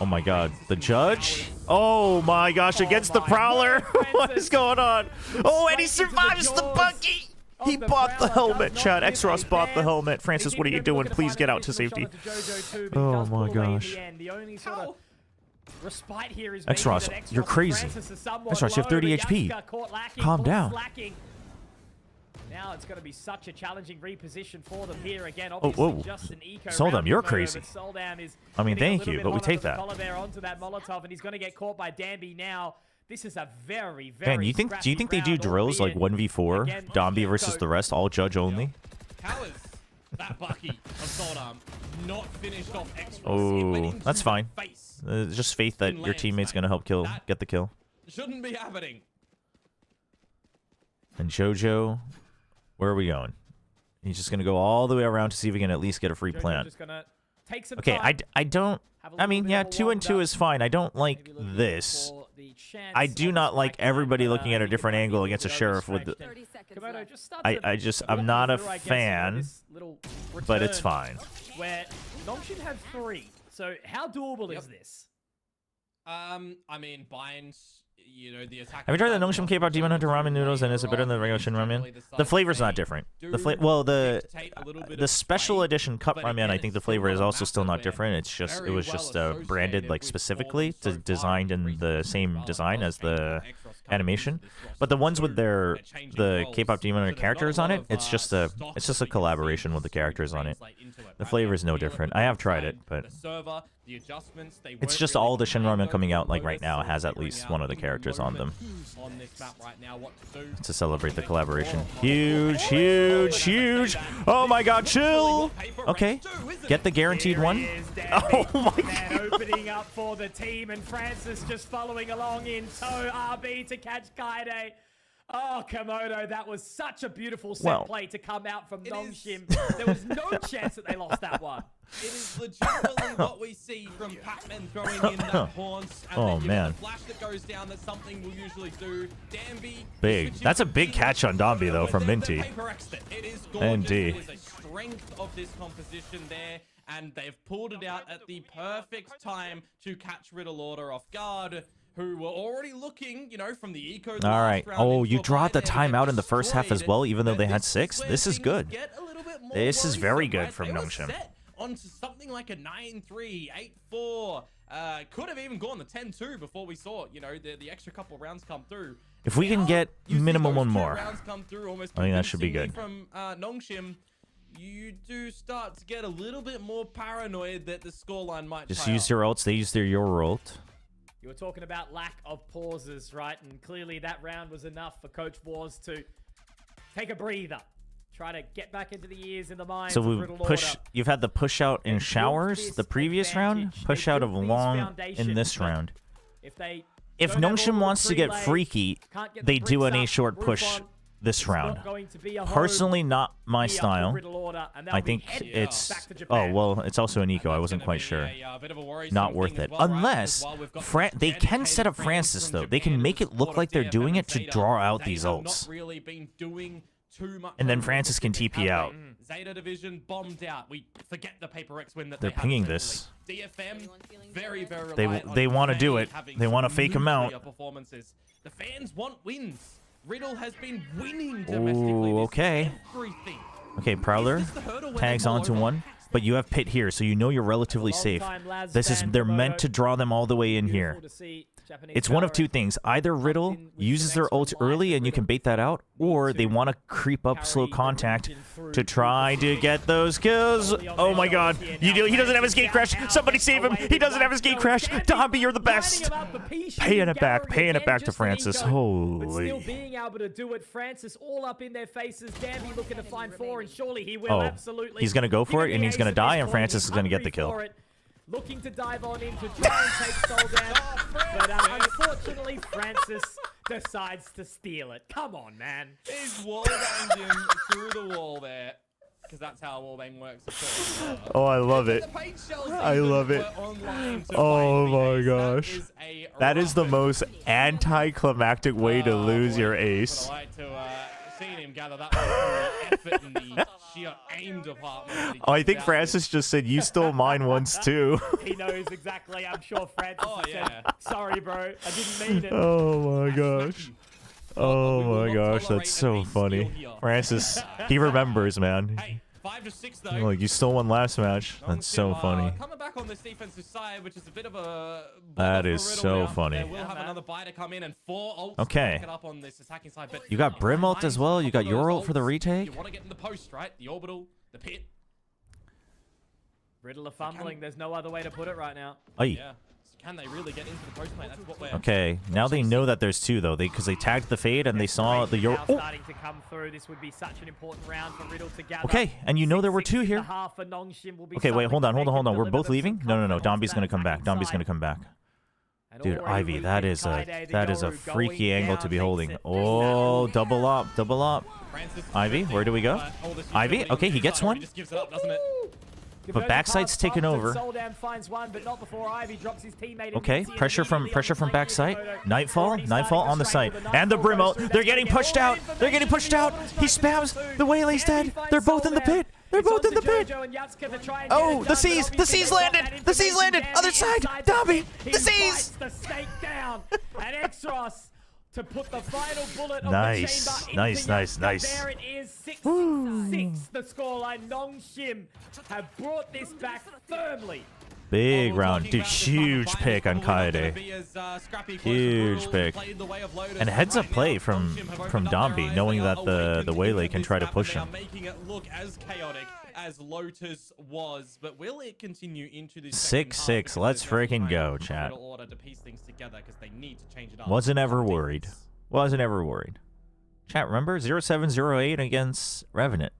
Oh my god. The judge? Oh my gosh, against the Prowler. What is going on? Oh, and he survives the buggy. He bought the helmet, Chad. X-Ross bought the helmet. Francis, what are you doing? Please get out to safety. Oh my gosh. X-Ross, you're crazy. X-Ross, you have 30 HP. Calm down. Now it's going to be such a challenging reposition for them here again. Whoa. Soldam, you're crazy. I mean, thank you, but we take that. Onto that Molotov, and he's going to get caught by Danby now. This is a very, Man, do you think they do drills like 1v4, Domby versus the rest, all judge only? How is that Bucky of Soldam not finished off X-Ross? Oh, that's fine. Just faith that your teammate's going to help get the kill. Shouldn't be happening. And JoJo, where are we going? He's just going to go all the way around to see if we can at least get a free plant. Okay, I don't... I mean, yeah, 2 and 2 is fine. I don't like this. any chance. I do not like everybody looking at a different angle against a sheriff with the... Komodo, just start I'm not a through, I guess, fan, this little but it's return fine. Where Nongshim have 3. So how doable is this? I mean, Bind, you know, the attack. Have you tried the Nongshim K-pop Demon Hunter ramen noodles, and is it better than the regular Shin ramen? The flavor's not different. The special edition cup ramen, I think the flavor is also still not different. It was just branded like specifically designed in the same design as the animation. But the ones with the K-pop Demon Hunter characters on it, it's just a collaboration with the characters on it. The flavor is no different. I have tried it, but it's just all the Shin ramen coming out like right now has at least one of the characters on them to celebrate the collaboration. Huge, huge, huge! Oh my God, chill! Okay, get the guaranteed one. Oh my God! Opening up for the team, and Francis just following along in tow. RB to catch Kaide. Oh, Komodo, that was such a beautiful set play to come out from Nongshim. There was no chance that they lost that one. It is legitimately what we see from Pac-Man throwing in that haunts. And man. The flash that goes down, that's something we'll usually do. Danby. Big. That's a big catch on Danby, though, from Minty. It is gorgeous. Indeed. It is a strength of this composition there. And they've pulled it out at the perfect time to catch Riddle Order off guard, who were already looking, you know, from the eco. All right. Oh, you draw the timeout in the first half as well, even though they had 6? This is good. This is very good from Nongshim. Onto something like a 9-3, 8-4. Could have even gone the 10-2 before we saw, you know, the extra couple rounds come through. If we can get minimum one more, rounds come through almost I think that should be good. From Nongshim, you do start to get a little bit more paranoid that the scoreline might just tie use up. your ults. They use your ult. You were talking about lack of pauses, right? And clearly that round was enough for Coach Wars to take a breather. Try to get back into the ears and the minds So of we Riddle push. Order. You've had the push out in showers the previous round. Push out of long in this round. If Nongshim wants to get freaky, they do an A short push this round. Personally, not my style. I think it's... Oh, well, it's also an eco. I wasn't quite sure. Not worth it. Unless... They can set up Francis, though. They can make it look like they're doing it to draw out these ults. And then Francis can TP out. Zeta Division bombed out. We forget the Paper X win that They're pinging this. DFM, very, very They want to do it. They want to fake him out. Performances. The fans want wins. Riddle has been winning domestically. Ooh, okay. Everything. Okay, Prowler tags onto one, but you have Pit here, so you know you're relatively safe. They're meant to draw them all the way in here. It's one of two things. Either Riddle uses their ult early and you can bait that out, or they want to creep up slow contact to try to get those kills. Oh my God. He doesn't have his gate crash. Somebody save him. He doesn't have his gate crash. Dobby, you're the best. Paying it back to Francis. Holy. But still being able to do it. Francis all up in their faces. Danby looking to find 4, and surely he will. Absolutely. He's going to go for it, and he's going to die, and Francis is going to get the kill. Looking to dive on in to try and take Soul down. But unfortunately, Francis decides to steal it. Come on, man. He's wallbanged him through the wall there. Because that's how wallbang works, of course. Oh, I love it. I love it. Oh my gosh. That is the most anticlimactic way to lose your ace. I like to see him gather that one from the effort and the sheer aim department. Oh, I think Francis just said, you stole mine once too. He knows exactly. I'm sure Francis said, sorry, bro. I didn't mean it. Oh my gosh. Oh my gosh, that's so funny. Francis, he remembers, man. 5 to 6 though. Like, you stole one last match. That's so funny. Coming back on this defensive side, which is a bit of a... That is so funny. We'll have another buy to come in and 4 ults okay. up on this attacking side. But you got Brim ult as well. You got your ult for the retake. You want to get in the post, right? The orbital, the pit. Riddle are fumbling. There's no other way to put it right now. Yeah. Can they really get into the post play? That's what we're... Okay, now they know that there's 2 though. Because they tagged the fade and they saw the starting to come through. This would be such an important round for Riddle to gather. Okay, and you know there were 2 here. Okay, wait, hold on. We're both leaving? No. Domby's gonna come back. Dude, Ivy, that is a freaky angle to be holding. Oh, double up. Ivy, where do we go? Ivy, okay, he gets one. But backside's taken over. Okay, pressure from backside. Nightfall on the side. And the Brimo, they're getting pushed out. They're getting pushed out. He spams. The Waylay's dead. They're both in the pit. They're both in the pit. Oh, the C's landed. The C's landed. Other side. Dobby. The C's. The stake down. And Exros to put the final bullet nice. of the chamber Nice. There it is, 6-6 the scoreline. Nongshim have brought this back firmly. Big round. Dude, huge pick on Kaede. Huge pick. And heads up play from Domby, knowing that the Waylay can try to push him. Making it look as chaotic as Lotus was, but will it continue into this 6-6. Let's freaking go, chat. Wasn't ever worried. Wasn't ever worried. Chat, remember 0708 against Revenant.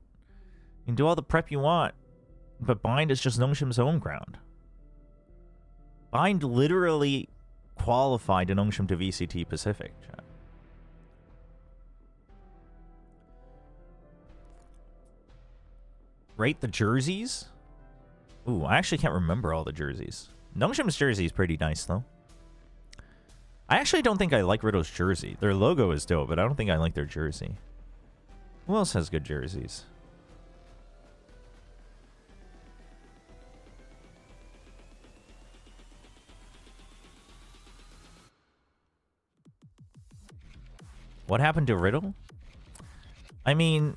You can do all the prep you want, but Bind is just Nongshim's home ground. Bind literally qualified Nongshim to VCT Pacific, chat. Rate the jerseys? Ooh, I actually can't remember all the jerseys. Nongshim's jersey is pretty nice, though. I actually don't think I like Riddle's jersey. Their logo is dope, but I don't think I like their jersey. Who else has good jerseys? What happened to Riddle? I mean,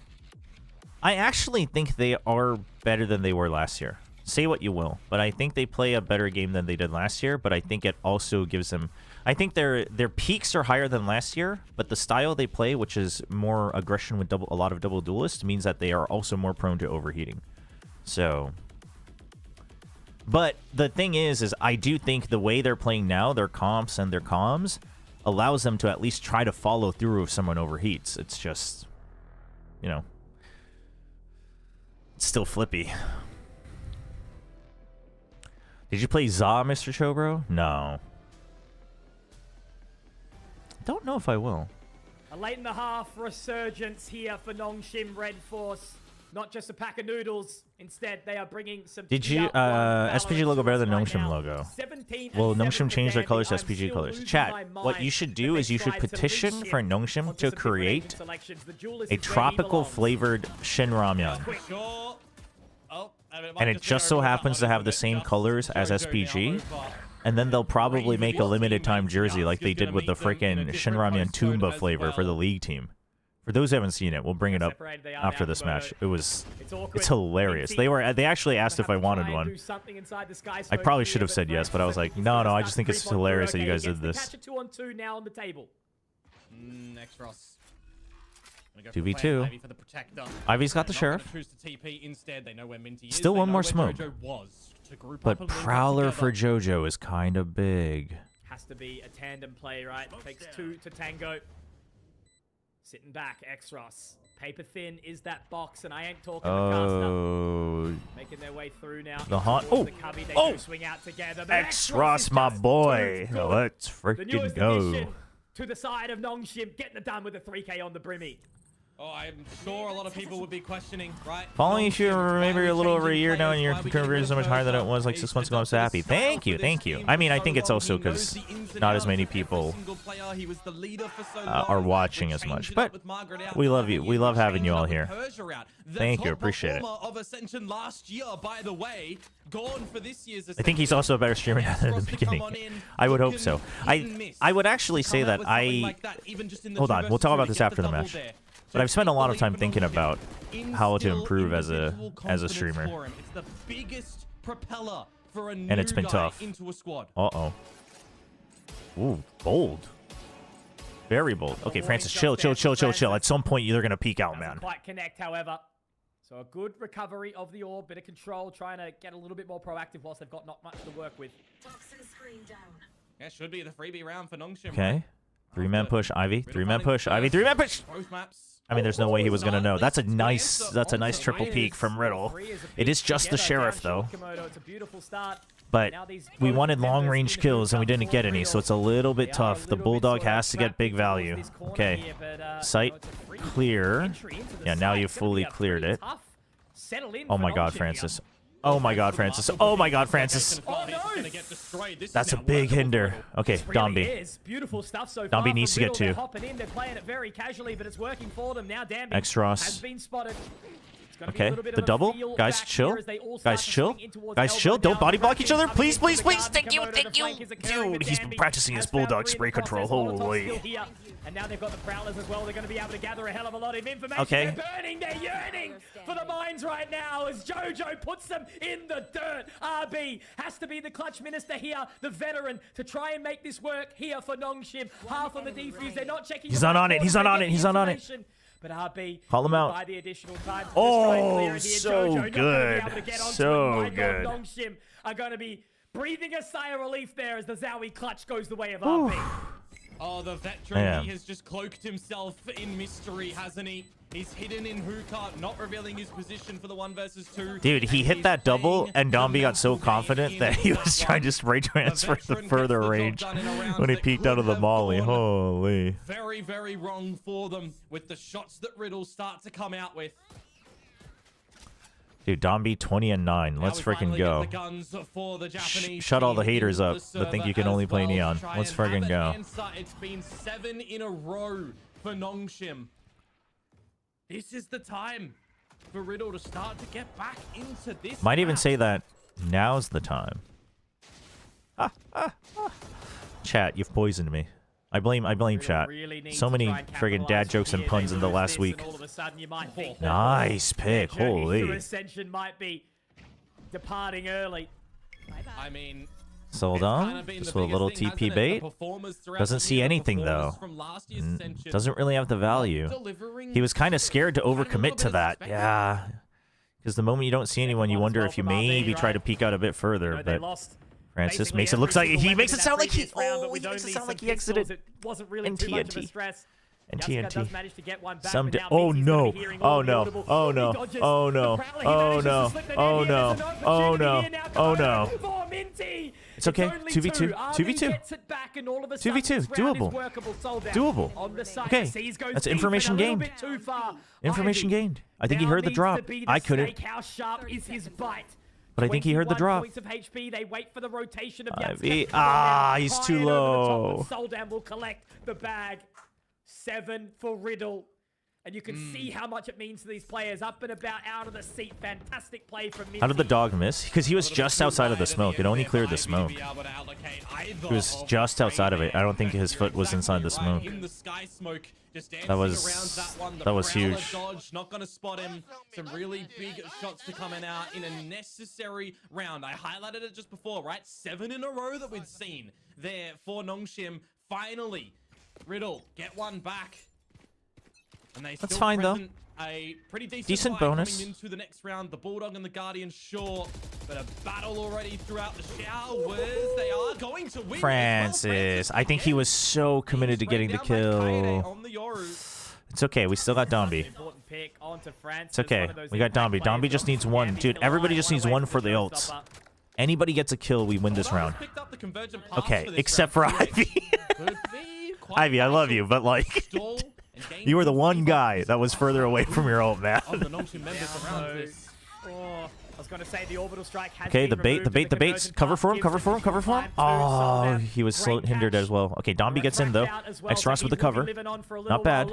I actually think they are better than they were last year. Say what you will, but I think they play a better game than they did last year, but I think it also gives them... I think their peaks are higher than last year, but the style they play, which is more aggression with a lot of double duelists, means that they are also more prone to overheating. So... But the thing is I do think the way they're playing now, their comps and their comms, allows them to at least try to follow through if someone overheats. It's just, you know, it's still flippy. Did you play Za, Mr. Chobro? No. Don't know if I will. A late in the half resurgence here for Nongshim Red Force. Not just a pack of noodles. Instead, they are bringing some... Did you, SPG logo better than Nongshim logo? Well, Nongshim changed their colors to SPG colors. Chat, what you should do is you should petition for Nongshim to create a tropical flavored Shin Ramyun. And it just so happens to have the same colors as SPG. And then they'll probably make a limited time jersey like they did with the freaking Shin Ramyun Toomba flavor for the league team. For those who haven't seen it, we'll bring it up after this match. It's hilarious. They actually asked if I wanted one. I probably should have said yes, but I was like, no, I just think it's hilarious that you guys did this. 2v2. Ivy's got the Sheriff. Still one more smoke. But Prowler for JoJo is kind of big. Has to be a tandem play, right? Takes two to tango. Sitting back, Exros. Paper thin is that box, and I ain't talking the caster. Making their way through now. The haunt. Oh! Swing out together, Exros, my boy. Let's freaking go. To the side of Nongshim, getting it done with a 3K on the Brimmy. Oh, I'm sure a lot of people would be questioning, right? Following you for maybe a little over a year now, and your conversion is so much higher than it was like 6 months ago. I'm so happy. Thank you. I mean, I think it's also because not as many people are watching as much, but we love you. We love having you all here. Thank you. Appreciate it. I think he's also a better streamer than at the beginning. I would hope so. I would actually say that Hold on. We'll talk about this after the match. But I've spent a lot of time thinking about how to improve as a streamer. And it's been tough. Uh-oh. Ooh, bold. Very bold. Okay, Francis, chill. At some point, you're going to peek out, man. Quite connect, however. So a good recovery of the orb, bit of control, trying to get a little bit more proactive whilst they've got not much to work with. Yeah, should be the freebie round for Nongshim. Okay. 3-man push, Ivy. 3-man push, Ivy. 3-man push! I mean, there's no way he was going to know. That's a nice triple peek from Riddle. It is just the Sheriff, though. But we wanted long-range kills, and we didn't get any, so it's a little bit tough. The Bulldog has to get big value. Okay. Sight clear. Yeah, now you've fully cleared it. Oh my god, Francis. Oh my God, Francis. Oh my God, Francis. Oh no! That's a big hinder. Okay, Domby. Is beautiful stuff so far. Domby needs to get They're two. hopping in. They're playing it very casually, but it's working for them now. Danby X-Ross. has been spotted. Okay, the double. Guys, chill. Guys, chill. Guys, chill. Don't body block each other. Please, please, please. Thank you, thank you. Dude, he's been practicing his bulldog spray control. Holy. And now they've got the Prowlers as well. They're going to be able to gather a hell of a lot of information. Okay. They're burning. They're yearning for the mines right now as Jojo puts them in the dirt. RB has to be the clutch minister here, the veteran, to try and make this work here for Nongshim. Half on the defuse. They're not checking. He's not on it. He's not on it. He's not on it. But RB call him out. by the additional time. Oh, so good. So good. Nongshim are going to be breathing a sigh of relief there as the Zowie clutch goes the way of RB. Oh, the veteran, he has just cloaked himself in mystery, hasn't he? He's hidden in hookah, not revealing his position for the 1 versus 2. Dude, he hit that double, and Domby got so confident that he was trying to spray transfer the further range when he peeked out of the molly. Holy. Very, very wrong for them with the shots that Riddle start to come out with. Dude, Domby 20 and 9. Let's freaking go. Shut all the haters up that think you can only play Neon. Let's freaking go. It's been 7 in a row for Nongshim. This is the time for Riddle to start to get back into this. Might even say that now's the time. Chat, you've poisoned me. I blame chat. So many friggin' dad jokes and puns in the last week. Nice pick. Holy. Ascension might be departing early. I mean, sold on. Just with a little TP bait. Doesn't see anything though. Doesn't really have the value. He was kind of scared to overcommit to that. Yeah. Because the moment you don't see anyone, you wonder if you maybe try to peek out a bit further. But Francis makes it look like he makes it sound like he exited in TNT. And TNT. Some oh no. Oh no. Oh no. Oh no. Oh no. Oh no. Oh no. Oh no. It's okay. 2v2. 2v2. 2v2. Doable. Doable. Okay. That's information gained. Information gained. I think he heard the drop. I couldn't. But I think he heard the drop. He's too low. Soldan will collect the bag. 7 for Riddle. And you can see how much it means to these players. Up and about, out of the seat. Fantastic play from Minty. How did the dog miss? Because he was just outside of the smoke. It only cleared the smoke. He was just outside of it. I don't think his foot was inside the smoke. That was huge. Not going to spot him. Some really big shots to coming out in a necessary round. I highlighted it just before, right? 7 in a row that we've seen there for Nongshim. Finally, Riddle get one back. And they That's fine though. A pretty decent bonus coming into the next round. The Bulldog and the Guardian, sure, but a battle already throughout the showers. They are going to win. Francis, I think he was so committed to getting the kill. It's okay. We still got Domby. It's okay. We got Domby. Domby just needs one. Dude, everybody just needs one for the ults. Anybody gets a kill, we win this round. Okay, except for Ivy. Ivy, I love you, but like... You were the one guy that was further away from your ult, man. I was going to say the orbital strike has okay, the baits. Cover for him, cover for him, cover for him. Oh, he was hindered as well. Okay, Domby gets in though. X-Ross with the cover. Not bad.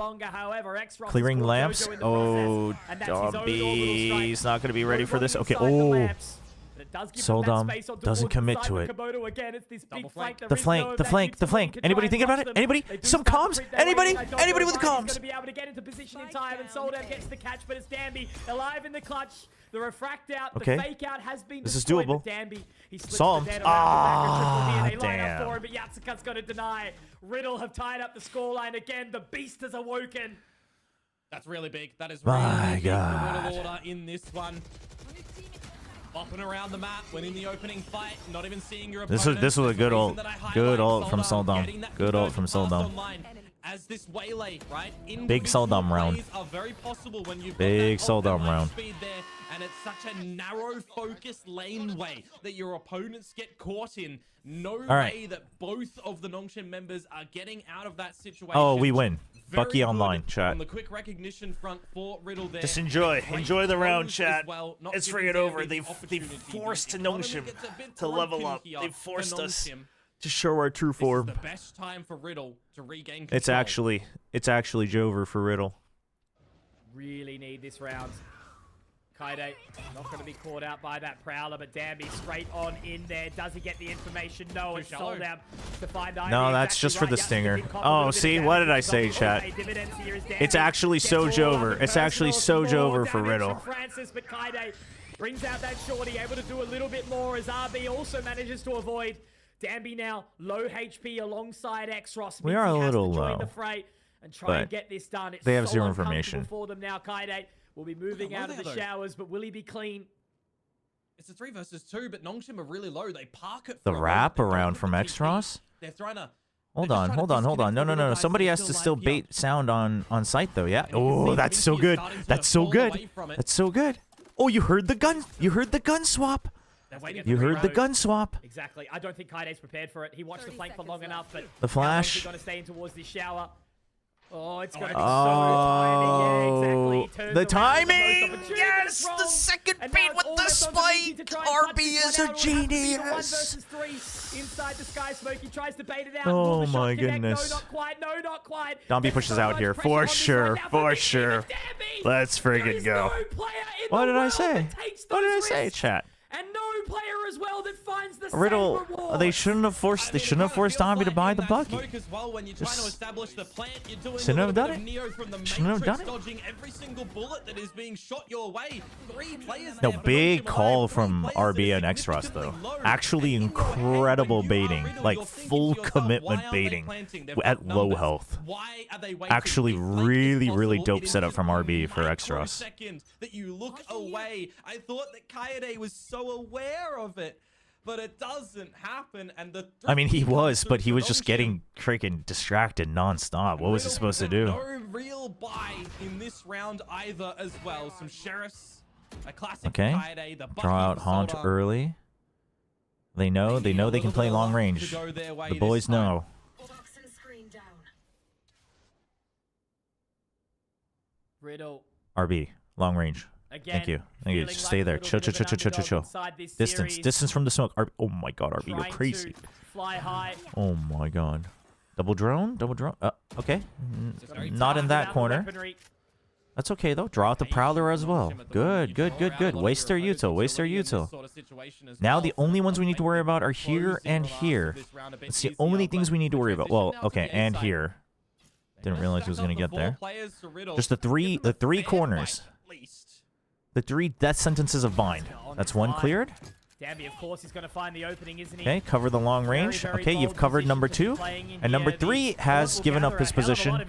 Clearing lamps. Oh, Domby's not going to be ready for this. Okay, oh. Soldom doesn't commit to it. The flank. Anybody thinking about it? Anybody? Some comms? Anybody with the comms? To be able to get into position in time, and Soldom gets the catch, but it's Danby alive in the clutch. The refract out, the fake out has been this is destroyed, doable. Danby, he saw him. Damn. For him, but Yatsukut's going to deny. Riddle have tied up the scoreline again. The beast has awoken. That's really big. That is really big. The Riddle order in this one. Bopping around the map, winning the opening fight, not even seeing your opponent. This was a good ult. Good ult from Soldom. Good ult from Soldom. as this waylay, right? Big Seldom round. Plays are very possible when you've Big got that Seldom line round. speed there, and it's such a narrow focused laneway that your opponents get caught in. No right. way that both of the Nongshim members are getting out of that situation. Oh, we win. Very Bucky good online, chat. on the quick recognition front for Riddle there. Just enjoy the round, throws chat. as well, not It's giving friggin' them over. the They've opportunity. forced The Nongshim economy gets a bit to level broken up. here They've for forced us Nongshim. to show our true form. This is the best time for Riddle to regain control. It's actually Jover for Riddle. Really need this round. Kaide not going to be caught out by that Prowler, but Danby straight on in there. Does he get the information? No, it's sold out to find Ivy. No, that's just for the stinger. Oh, see, what did I say, chat? It's actually so Jover. It's actually so Jover for Riddle. Francis, but Kaide brings out that shorty, able to do a little bit more as RB also manages to avoid. Danby now low HP alongside X-Ross. We are a little low, the fray and try and get this done. It's they have so zero uncomfortable information. for them now. Kaide will be moving out of the showers, but will he be clean? It's a 3 versus 2, but Nongshim are really low. They park it. The wrap around from X-Ross? They're trying to. Hold on. No. Somebody has to still bait sound on site though. Yeah. Oh, that's so good. That's so good. That's so good. Oh, you heard the gun. You heard the gun swap. You heard the gun swap. Exactly. I don't think Kaide's prepared for it. He watched the flank for long enough, but the flash. Going to stay in towards the shower. Oh, it's going to be so timing. Yeah, exactly. The timing. Yes, the second bait with the spike. RB is a genius. Inside the sky smoke, he tries to bait it out. Oh my goodness. No, not quite. No, not quite. Dombey pushes out here for sure. For sure. Let's friggin' go. What did I say? What did I say, chat? And no player as well that finds the Riddle, same reward. they shouldn't have forced Dombey to buy the bucky. Shouldn't have done it. Shouldn't have done it. Dodging every single bullet that is being shot your way. 3 players No, there, big call from RB and X-Ross though. Actually incredible baiting, like full commitment baiting at low health. Actually really dope setup from RB for X-Ross. That you look away. I thought that Kaede was so aware of it, but it doesn't happen. And I mean, he was, but he was just getting freaking distracted nonstop. What was he supposed to do? No real buy in this round either as well. Some sheriffs, a classic Kaede, the draw out Haunt early. They know they can play long range. The boys know. Riddle. RB, long range. Again, Thank you. Just stay there. Chill. Distance from the smoke. Oh my god, RB, you're crazy. Fly high. Oh my god. Double drone. Okay. Not in that corner. That's okay though. Draw out the Prowler as well. Good. Waste their util. Now the only ones we need to worry about are here and here. It's the only things we need to worry about. Well, okay, and here. Didn't realize he was gonna get there. Just the three corners. The 3 death sentences of bind. That's one cleared. Danby, of course, he's going to find the opening, isn't he? Okay, cover the long range. Okay, you've covered number 2. And number 3 has given up his position.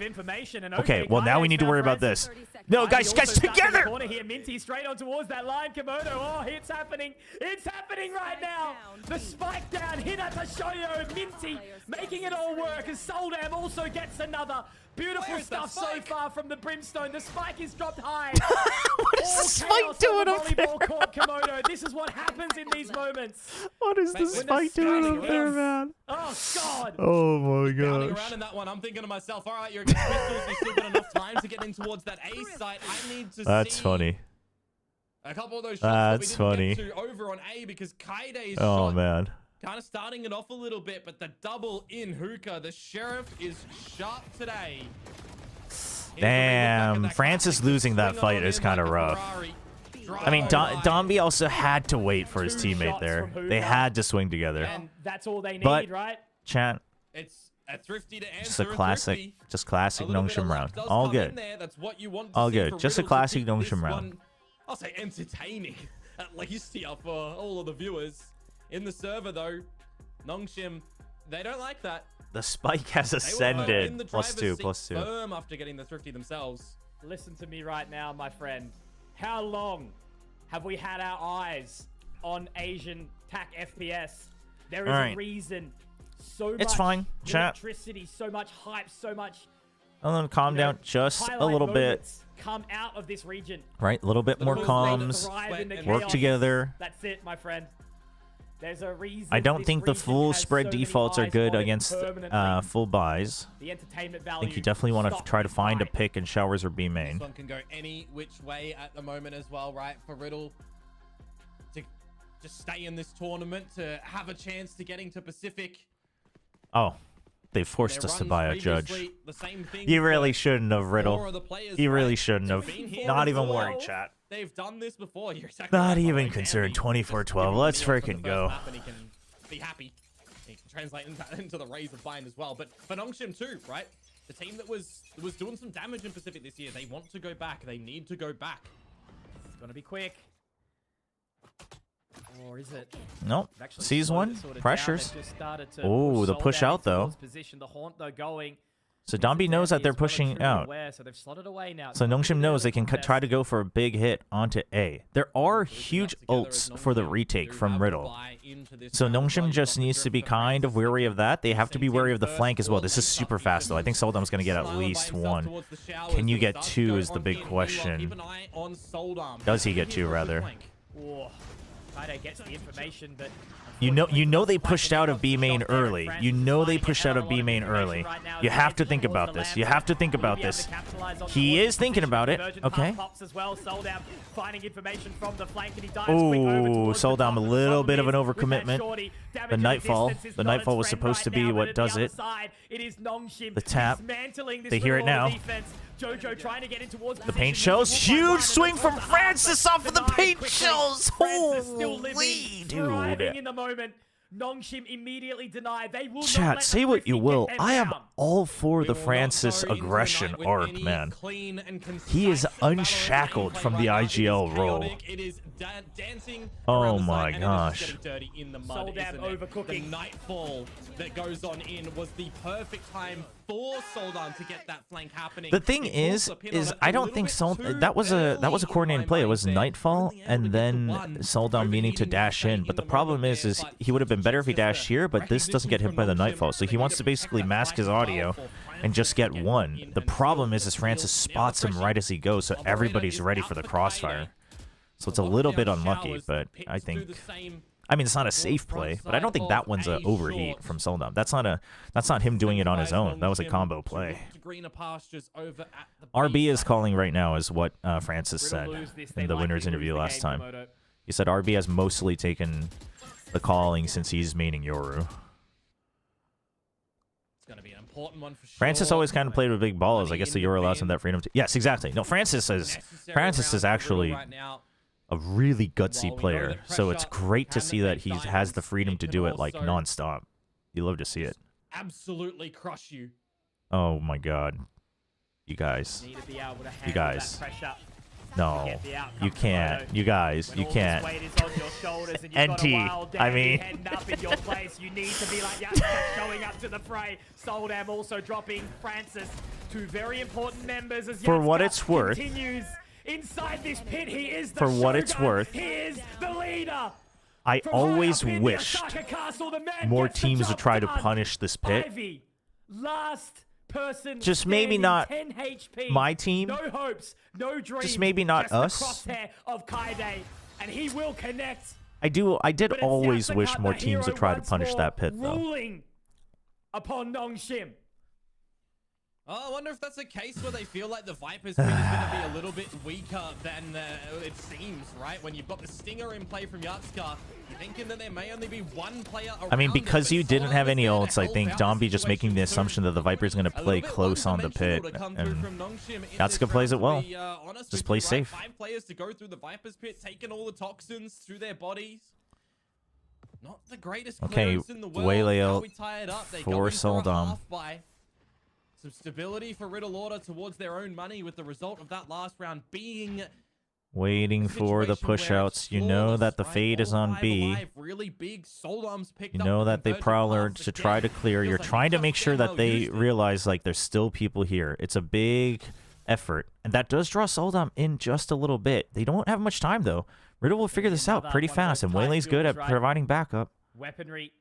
Okay, well, now we need to worry about this. No, guys, together! Minty straight on towards that line. Komodo, oh, it's happening. It's happening right now. The spike down. Hinata Shoyo, Minty, making it all work. And Soldam also gets another. Beautiful stuff so far from the Brimstone. The spike is dropped high. What is the spike doing up there? Court, Komodo. This is what happens in these moments. What is the spike doing up there, man? Oh, God. Oh, my Down gosh. around in that one, I'm thinking to myself, all right, you're against pistols. You still got enough time to get in towards that A site. I need to That's see funny. a couple of those shots That's that we didn't funny. get to over on A because Kaide's Oh, shot man. kind of starting it off a little bit, but the double in hookah. The sheriff is sharp today. Damn, Francis losing that fight is kind of rough. I mean, Dombey also had to wait for his teammate there. They had to swing together. And that's all they need, But, right? chat, It's a thrifty to answer. just a classic Nongshim round. Does All come in good. there. That's what you want to All see good. for Just a Riddle to classic keep this Nongshim round. one, I'll say entertaining, at least here for all of the viewers. In the server, though, Nongshim, they don't like that. The spike has They were in ascended. the +2, driver's seat +2. firm after getting the thrifty themselves. Listen to me right now, my friend. How long have we had our eyes on Asian TAC FPS? There is All right. a reason. So It's much fine, chat. electricity, so much hype, so much And then calm down just a little bit. Come out of this region. Right, a little bit more comms. Work together. That's it, my friend. There's a reason. I don't think the full spread defaults are good against full buys. The entertainment I value. think you definitely want to try to find a pick in showers or B main. This one can go any which way at the moment as well, right? For Riddle to just stay in this tournament, to have a chance to getting to Pacific. Oh, they forced us to buy a judge. You really shouldn't have, Riddle. You really shouldn't have. Not even worried, chat. They've done this before. You're exactly Not right, even like, concerned. Andy 24-12. Let's freaking go. And he can be happy. He can translate into the Rays of Bind as well. But for Nongshim too, right? The team that was doing some damage in Pacific this year, they want to go back. They need to go back. It's gonna be quick. Or is it? Nope. Sees one. Pressures. Oh, the push out though. The haunt though going. So Dombi knows that they're pushing out. So they've slotted away now. So Nongshim knows they can try to go for a big hit onto A. There are huge ults for the retake from Riddle. So Nongshim just needs to be kind of wary of that. They have to be wary of the flank as well. This is super fast though. I think Soldom's going to get at least one. Can you get two is the big question. Does he get two rather? Gets the information, but You know they pushed out of B main early. You know they pushed out of B main early. You have to think about this. You have to think about this. He is thinking about it. Okay. Oh, Soldom a little bit of an overcommitment. The Nightfall. The Nightfall was supposed to be what does it. The tap. They hear it now. The paint shells. Huge swing from Francis off of the paint shells. Holy dude. Nongshim immediately denied. They will Chat, not say what you will. I am all for the Francis aggression arc, man. He is unshackled from the IGL role. Oh my gosh. The Nightfall that goes on in was the perfect time for Soldan to get that flank happening. The thing is I don't think that was a coordinated play. It was Nightfall and then Soldan meaning to dash in. But the problem is he would have been better if he dashed here, but this doesn't get hit by the Nightfall. So he wants to basically mask his audio and just get one. The problem is Francis spots him right as he goes, so everybody's ready for the crossfire. So it's a little bit unlucky, but I think, I mean, it's not a safe play, but I don't think that one's an overheat from Soldom. That's not him doing it on his own. That was a combo play. RB is calling right now, is what Francis said in the winner's interview last time. He said RB has mostly taken the calling since he's maining Yoru. It's going to be an important one for sure. Francis always kind of played with big balls. I guess the Yoru allows him that freedom to... Yes, exactly. No, Francis is actually a really gutsy player, so it's great to see that he has the freedom to do it like nonstop. You love to see it. Absolutely crush you. Oh my god. You guys. You guys. No, you can't. You guys, you can't. NT, I mean. You need to be like, yeah, showing up to the fray. Soldam also dropping Francis. Two very important members as For what it's worth. Continues inside this pit. He is the For what it's Shogun. worth. He is the leader. I always wished more teams would try to punish this pit. Ivy, last person just maybe not 10 HP. My team. No hopes, no dreams. Just maybe not just us. The crosshair of Kaide, and he will connect. I did always wish more teams would try to punish that pit though. Ruling upon Nongshim. Oh, I wonder if that's a case where they feel like the Viper's pit is going to be a little bit weaker than it seems, right? When you've got the Stinger in play from Yatska, you're thinking that there may only be one player around. I mean, because you didn't have any ults, I think Dombi just making the assumption that the Viper's going to play close on the pit, and Yatska plays it well. Just play safe. 5 players to go through the Viper's pit, taking all the toxins through their bodies. Not the greatest clearance in the world. Waylay Now out we tie it up. They for go in for a Soldom. half-buy. Some stability for Riddle Order towards their own money, with the result of that last round being Waiting for the push-outs. You know that the fade is on B. Really big. Soldom's picked You know that they prowler to try to clear. You're trying to make sure that they realize like there's still people here. It's a big effort, and that does draw Soldom in just a little bit. They don't have much time though. Riddle will figure this out pretty fast, and Waylay's good at providing backup. Weaponry,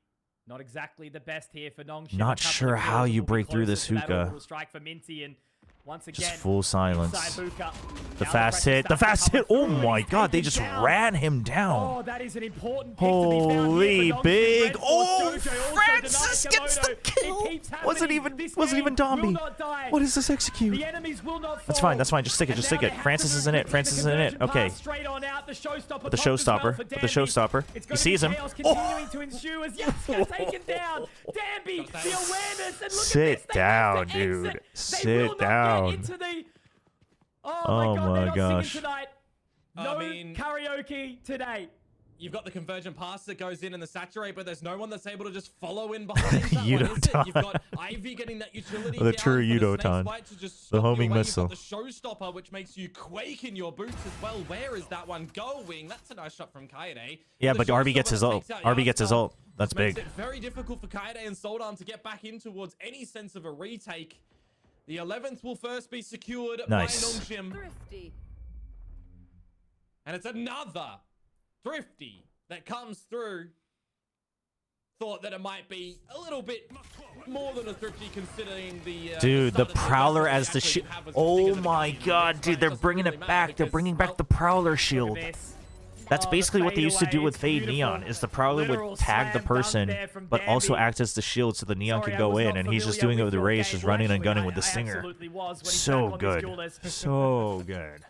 not exactly the best here for Nongshim. Not sure how you break through this hookah. Strike for Minty, and Once again, Just full silence. inside Buka. The Now fast pressure hit. The starts fast to hit. come Oh through, and my he's god, they taken just down. ran him down. Oh, that is an important pick to be found here for Holy Nongshim. big. Red Force Oh, Dojo also Francis denies gets the Komodo. It kill. keeps Wasn't happening. even This Dombey. game will not die. What is this execute? The enemies will not That's fall. fine. That's fine. Just stick it. And Just stick now it. they have Francis to is in it. move Francis is quickly. in The it. conversion Okay. pass straight on out. The showstopper With the pops as well showstopper. for With the Danby. showstopper. It's He gonna sees be him. chaos continuing to ensue as Yasuo taken down. Danby, the awareness, and look at Sit this. They down, have to dude. exit. They will Sit not down. get into the... Oh Oh my god, my they're not gosh. singing tonight. No karaoke today. You've got the conversion pass that goes in and the saturate, but there's no one that's able to just follow in behind that Yudo one, is it? You've time. got Ivy getting that utility The down true for Yudo snake time. bite to just The stop you homing away. missile. You've got the showstopper, which makes you quake in your boots as well. Where is that one going? That's a nice shot from Kaede. Yeah, The but RB gets showstopper his that ult. takes out RB gets his Yasuo, ult. That's which makes big. it very difficult for Kaede and Soldarm to get back in towards any sense of a retake. The 11th will first be secured Nice. by Nongshim. And it's another Thrifty that comes through. Thought that it might be a little bit more than a Thrifty considering the... Dude, the start that Prowler they as the actually shield. have as Oh big as my the god, dude, they're bringing it back. They're bringing back the Prowler shield. That's basically what they used to do with Fade Neon, is the Prowler would tag the person, but also act as the shield so the Neon could go in, and he's just doing it with the Raze, just running and gunning with the Stinger. So good. So good.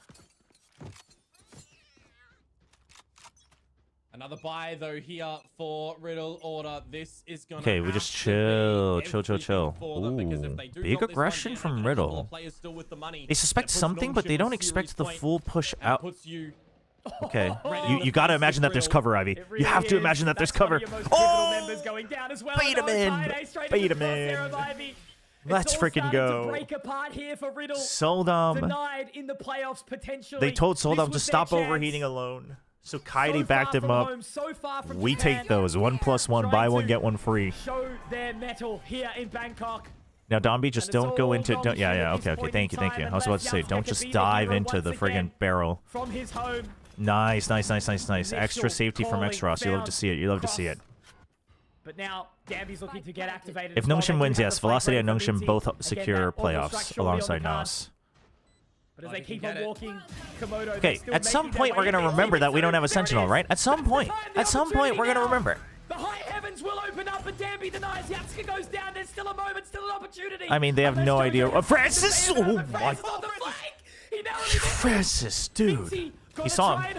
Another buy though here for Riddle Order. This is gonna Okay, we just chill. Ooh, big aggression from Riddle. They suspect something, but they don't expect the full push out. Okay, you gotta imagine that there's cover, Ivy. You have to imagine that there's cover. Oh! Bait him in! Bait him in! Let's freaking go. Soldam. They told Soldam to stop overheating alone. So Kaede backed him up. We take those. 1+1, buy one, get one free. Show their metal here in Bangkok. Now, Dombey, just don't go into... Yeah, okay. Thank you. I was about to say, don't just dive into the friggin' barrel. From his home. Nice. Extra safety from X-Ross. You love to see it. But now, Danby's looking to get activated. If Nongshim wins, yes, Velocity and Nongshim both secure playoffs alongside NAOS. But as they keep on walking, Komodo... Okay, at some point we're gonna remember that we don't have a Sentinel, right? At some point we're gonna remember. The high heavens will open up, but Danby denies. Yatsuka goes down. There's still a moment, still an opportunity. I mean, they have no idea. Francis! Oh my... Francis, dude. He saw him.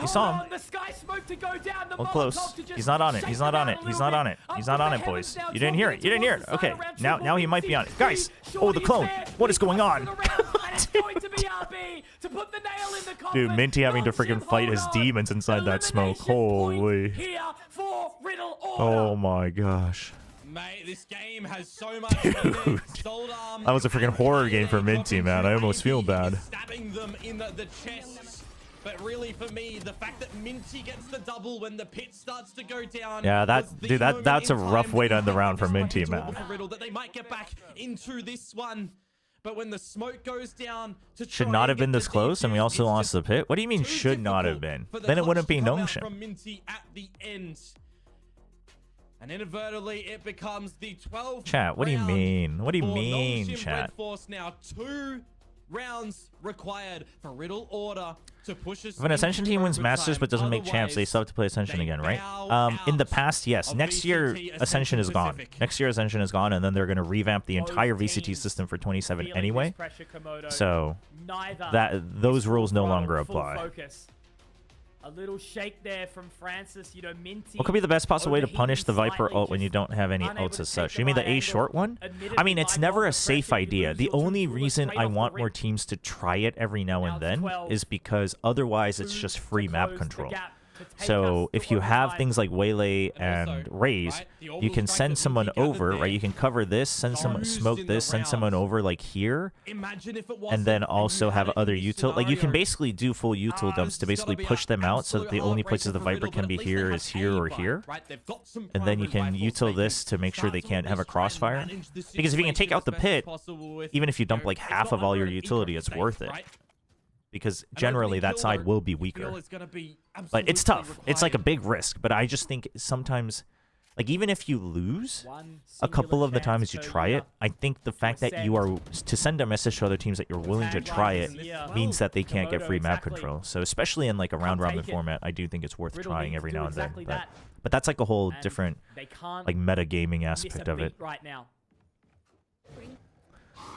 The sky smoke to go down. The close. He's not on it, boys. You didn't hear it. Okay, now he might be on it. Guys, oh, the clone. What is going on? Dude, Minty having to freaking fight his demons inside that smoke. Holy. Oh my gosh. Mate, this game has so much. Dude, that was a freaking horror game for Minty, man. I almost feel bad. Stabbing them in the chest. But really, for me, the fact that Minty gets the double when the pit starts to go down. Yeah, that's a rough way to end the round for Minty, man. That they might get back into this one. But when the smoke goes down to should not have been this close, and we also lost the pit. What do you mean should not have been? Then it wouldn't be Nongshim. From Minty at the end. And inadvertently, it becomes the 12th Chat, what do you mean? What do you mean, Nongshim chat? Red Force now 2 rounds required for Riddle Order to push us. If an Ascension team wins Masters but doesn't make champs, they still have to play Ascension again, right? In the past, yes. Next year, Ascension is gone. Next year, Ascension is gone, and then they're going to revamp the entire VCT system for 27 anyway. So those rules no longer apply. A little shake there from Francis, Minty. What could be the best possible way to punish the Viper ult when you don't have any ults as such? You mean the A short one? I mean, it's never a safe idea. The only reason I want more teams to try it every now and then is because otherwise it's just free map control. So if you have things like Waylay and Raze, you can send someone over, right? You can cover this, send someone, smoke this, send someone over like here, and then also have other util. Like you can basically do full util dumps to basically push them out so that the only places the Viper can be here is here or here. And then you can util this to make sure they can't have a crossfire. Because if you can take out the pit, even if you dump like half of all your utility, it's worth it. Because generally that side will be weaker. But it's tough. It's like a big risk. But I just think sometimes like even if you lose a couple of the times you try it, I think the fact that you are to send a message to other teams that you're willing to try it means that they can't get free map control. So especially in like a round robin format, I do think it's worth trying every now and then. But that's like a whole different like meta gaming aspect of it.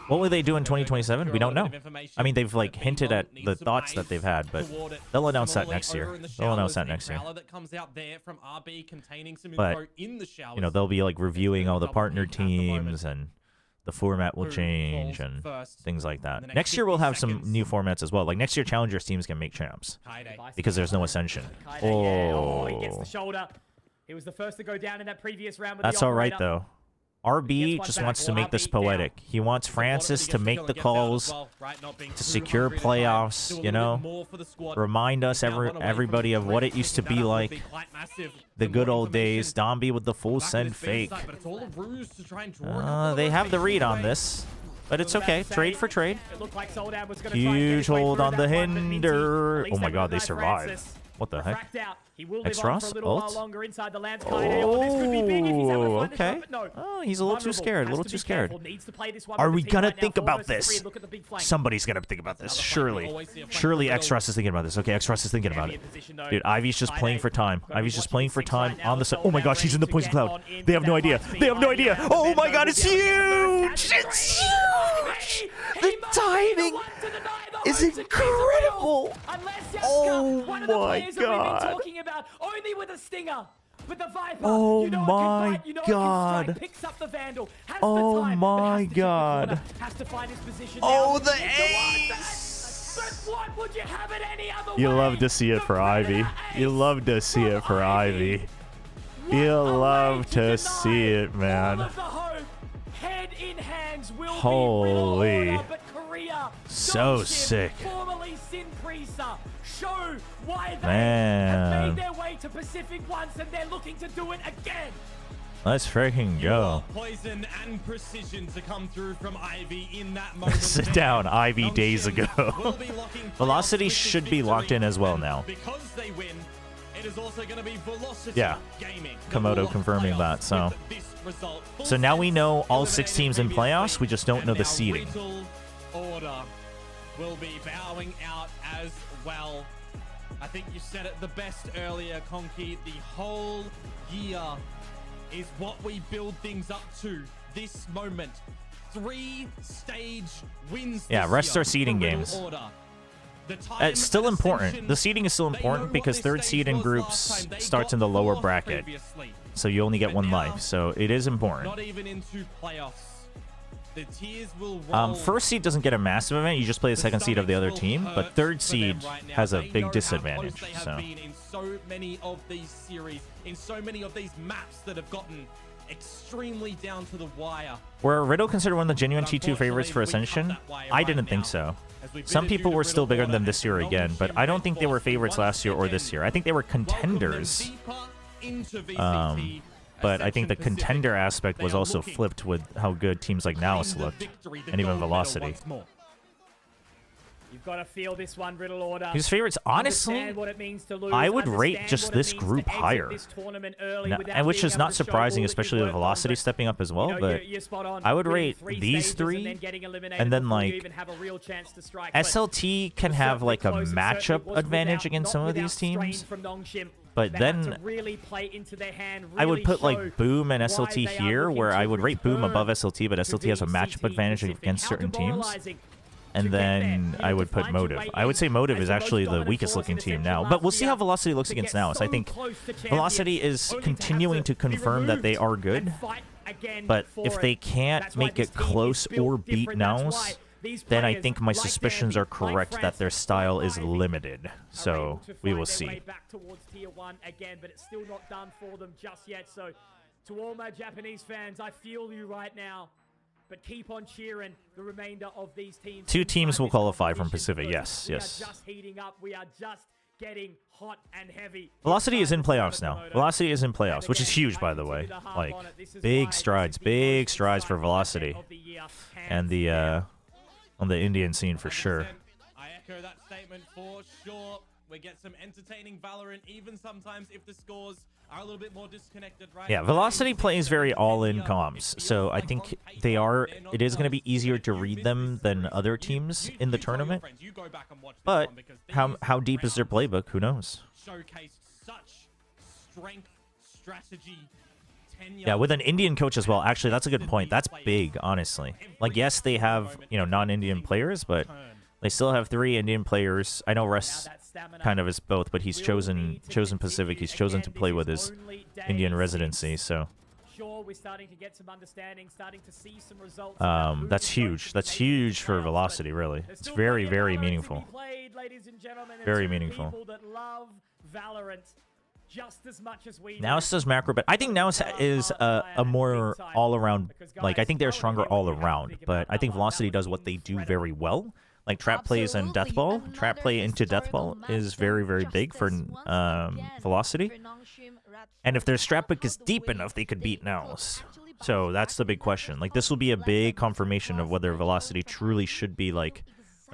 What will they do in 2027? We don't know. I mean, they've like hinted at the thoughts that they've had, but they'll announce that next year. They'll announce that next year. But, you know, they'll be like reviewing all the partner teams and the format will change and things like that. Next year we'll have some new formats as well. Like next year Challengers teams can make champs because there's no Ascension. Oh, he gets the shoulder. He was the first to go down in that previous round with That's the all right though. RB just wants to make this poetic. He wants Francis to make the calls, to secure playoffs, you know, remind us, everybody of what it used to be like, the good old days. Dombey with the full send fake. They have the read on this, but it's okay. Trade for trade. Huge hold on the hinder. Oh my god, they survived. What the heck? X-Ross? Ult? Oh, okay. Oh, he's a little too scared. A little too scared. Are we gonna think about this? Somebody's gonna think about this. Surely. Surely X-Ross is thinking about this. Okay, X-Ross is thinking about it. Dude, Ivy's just playing for time. Ivy's just playing for time on the side. Oh my gosh, he's in the poison cloud. They have no idea. They have no idea. Oh my god, it's huge! It's huge! The timing is incredible! Oh my god. Only with a stinger. With the Viper. Oh my god. Oh my god. Oh, the ace! You love to see it for Ivy. You love to see it for Ivy. You love to see it, man. Holy. So sick. Show why they Man. have made their way to Pacific once and they're looking to do it again. Let's freaking go. Poison and precision to come through from Ivy in that moment. Sit down, Ivy days ago. Velocity should be locked in as well now. Because they win, it is also going to be Velocity Gaming. Komodo confirming that. So now we know all 6 teams in playoffs. We just don't know the seeding. Order will be bowing out as well. I think you said it the best earlier, Conky. The whole year is what we build things up to. This moment. 3-stage wins. Yeah, rest our seeding games. It's still important. The seeding is still important because 3rd seed in groups starts in the lower bracket. So you only get 1 life. So it is important. Not even into playoffs. The tiers will roll. 1st seed doesn't get a massive event. You just play the 2nd seed of the other team. But 3rd seed has a big disadvantage. So. In so many of these series, in so many of these maps that have gotten extremely down to the wire. Were Riddle considered one of the genuine T2 favorites for Ascension? I didn't think so. Some people were still bigger than them this year again, but I don't think they were favorites last year or this year. I think they were contenders. But I think the contender aspect was also flipped with how good teams like NAOS looked, and even Velocity. You've got to feel this one, Riddle Order. His favorites, honestly, I would rate just this group higher. And which is not surprising, especially with Velocity stepping up as well, but I would rate these 3, and then like SLT can have like a matchup advantage against some of these teams. But then I would put like Boom and SLT here, where I would rate Boom above SLT, but SLT has a matchup advantage against certain teams. And then I would put Motive. I would say Motive is actually the weakest looking team now. But we'll see how Velocity looks against NAOS. I think Velocity is continuing to confirm that they are good. But if they can't make it close or beat NAOS, then I think my suspicions are correct that their style is limited. So we will see. Back towards tier 1 again, but it's still not done for them just yet. So to all my Japanese fans, I feel you right now. But keep on cheering the remainder of these teams. 2 teams will qualify from Pacific. Yes, yes. We are just heating up. We are just getting hot and heavy. Velocity is in playoffs now. Velocity is in playoffs, which is huge, by the way. Like, big strides for Velocity. And the on the Indian scene for sure. I echo that statement for sure. We get some entertaining Valorant, even sometimes if the scores are a little bit more disconnected, right? Yeah, Velocity plays very all-in comms, so I think it is going to be easier to read them than other teams in the tournament. But how deep is their playbook? Who knows? Showcased such strength, strategy, tenure. Yeah, with an Indian coach as well. Actually, that's a good point. That's big, honestly. Like, yes, they have, non-Indian players, but they still have 3 Indian players. I know Russ kind of is both, but he's chosen Pacific. He's chosen to play with his Indian residency, so We're starting to get some understanding, starting to see some results. that's huge. That's huge for Velocity, really. It's very, very meaningful. Very meaningful. Just as much as we NAOS does macro, but I think NAOS is a more all-around, like, I think they're stronger all around, but I think Velocity does what they do very well. Like, trap plays and deathball. Trap play into deathball is very, very big for Velocity. And if their strat book is deep enough, they could beat NAOS. So that's the big question. Like, this will be a big confirmation of whether Velocity truly should be, like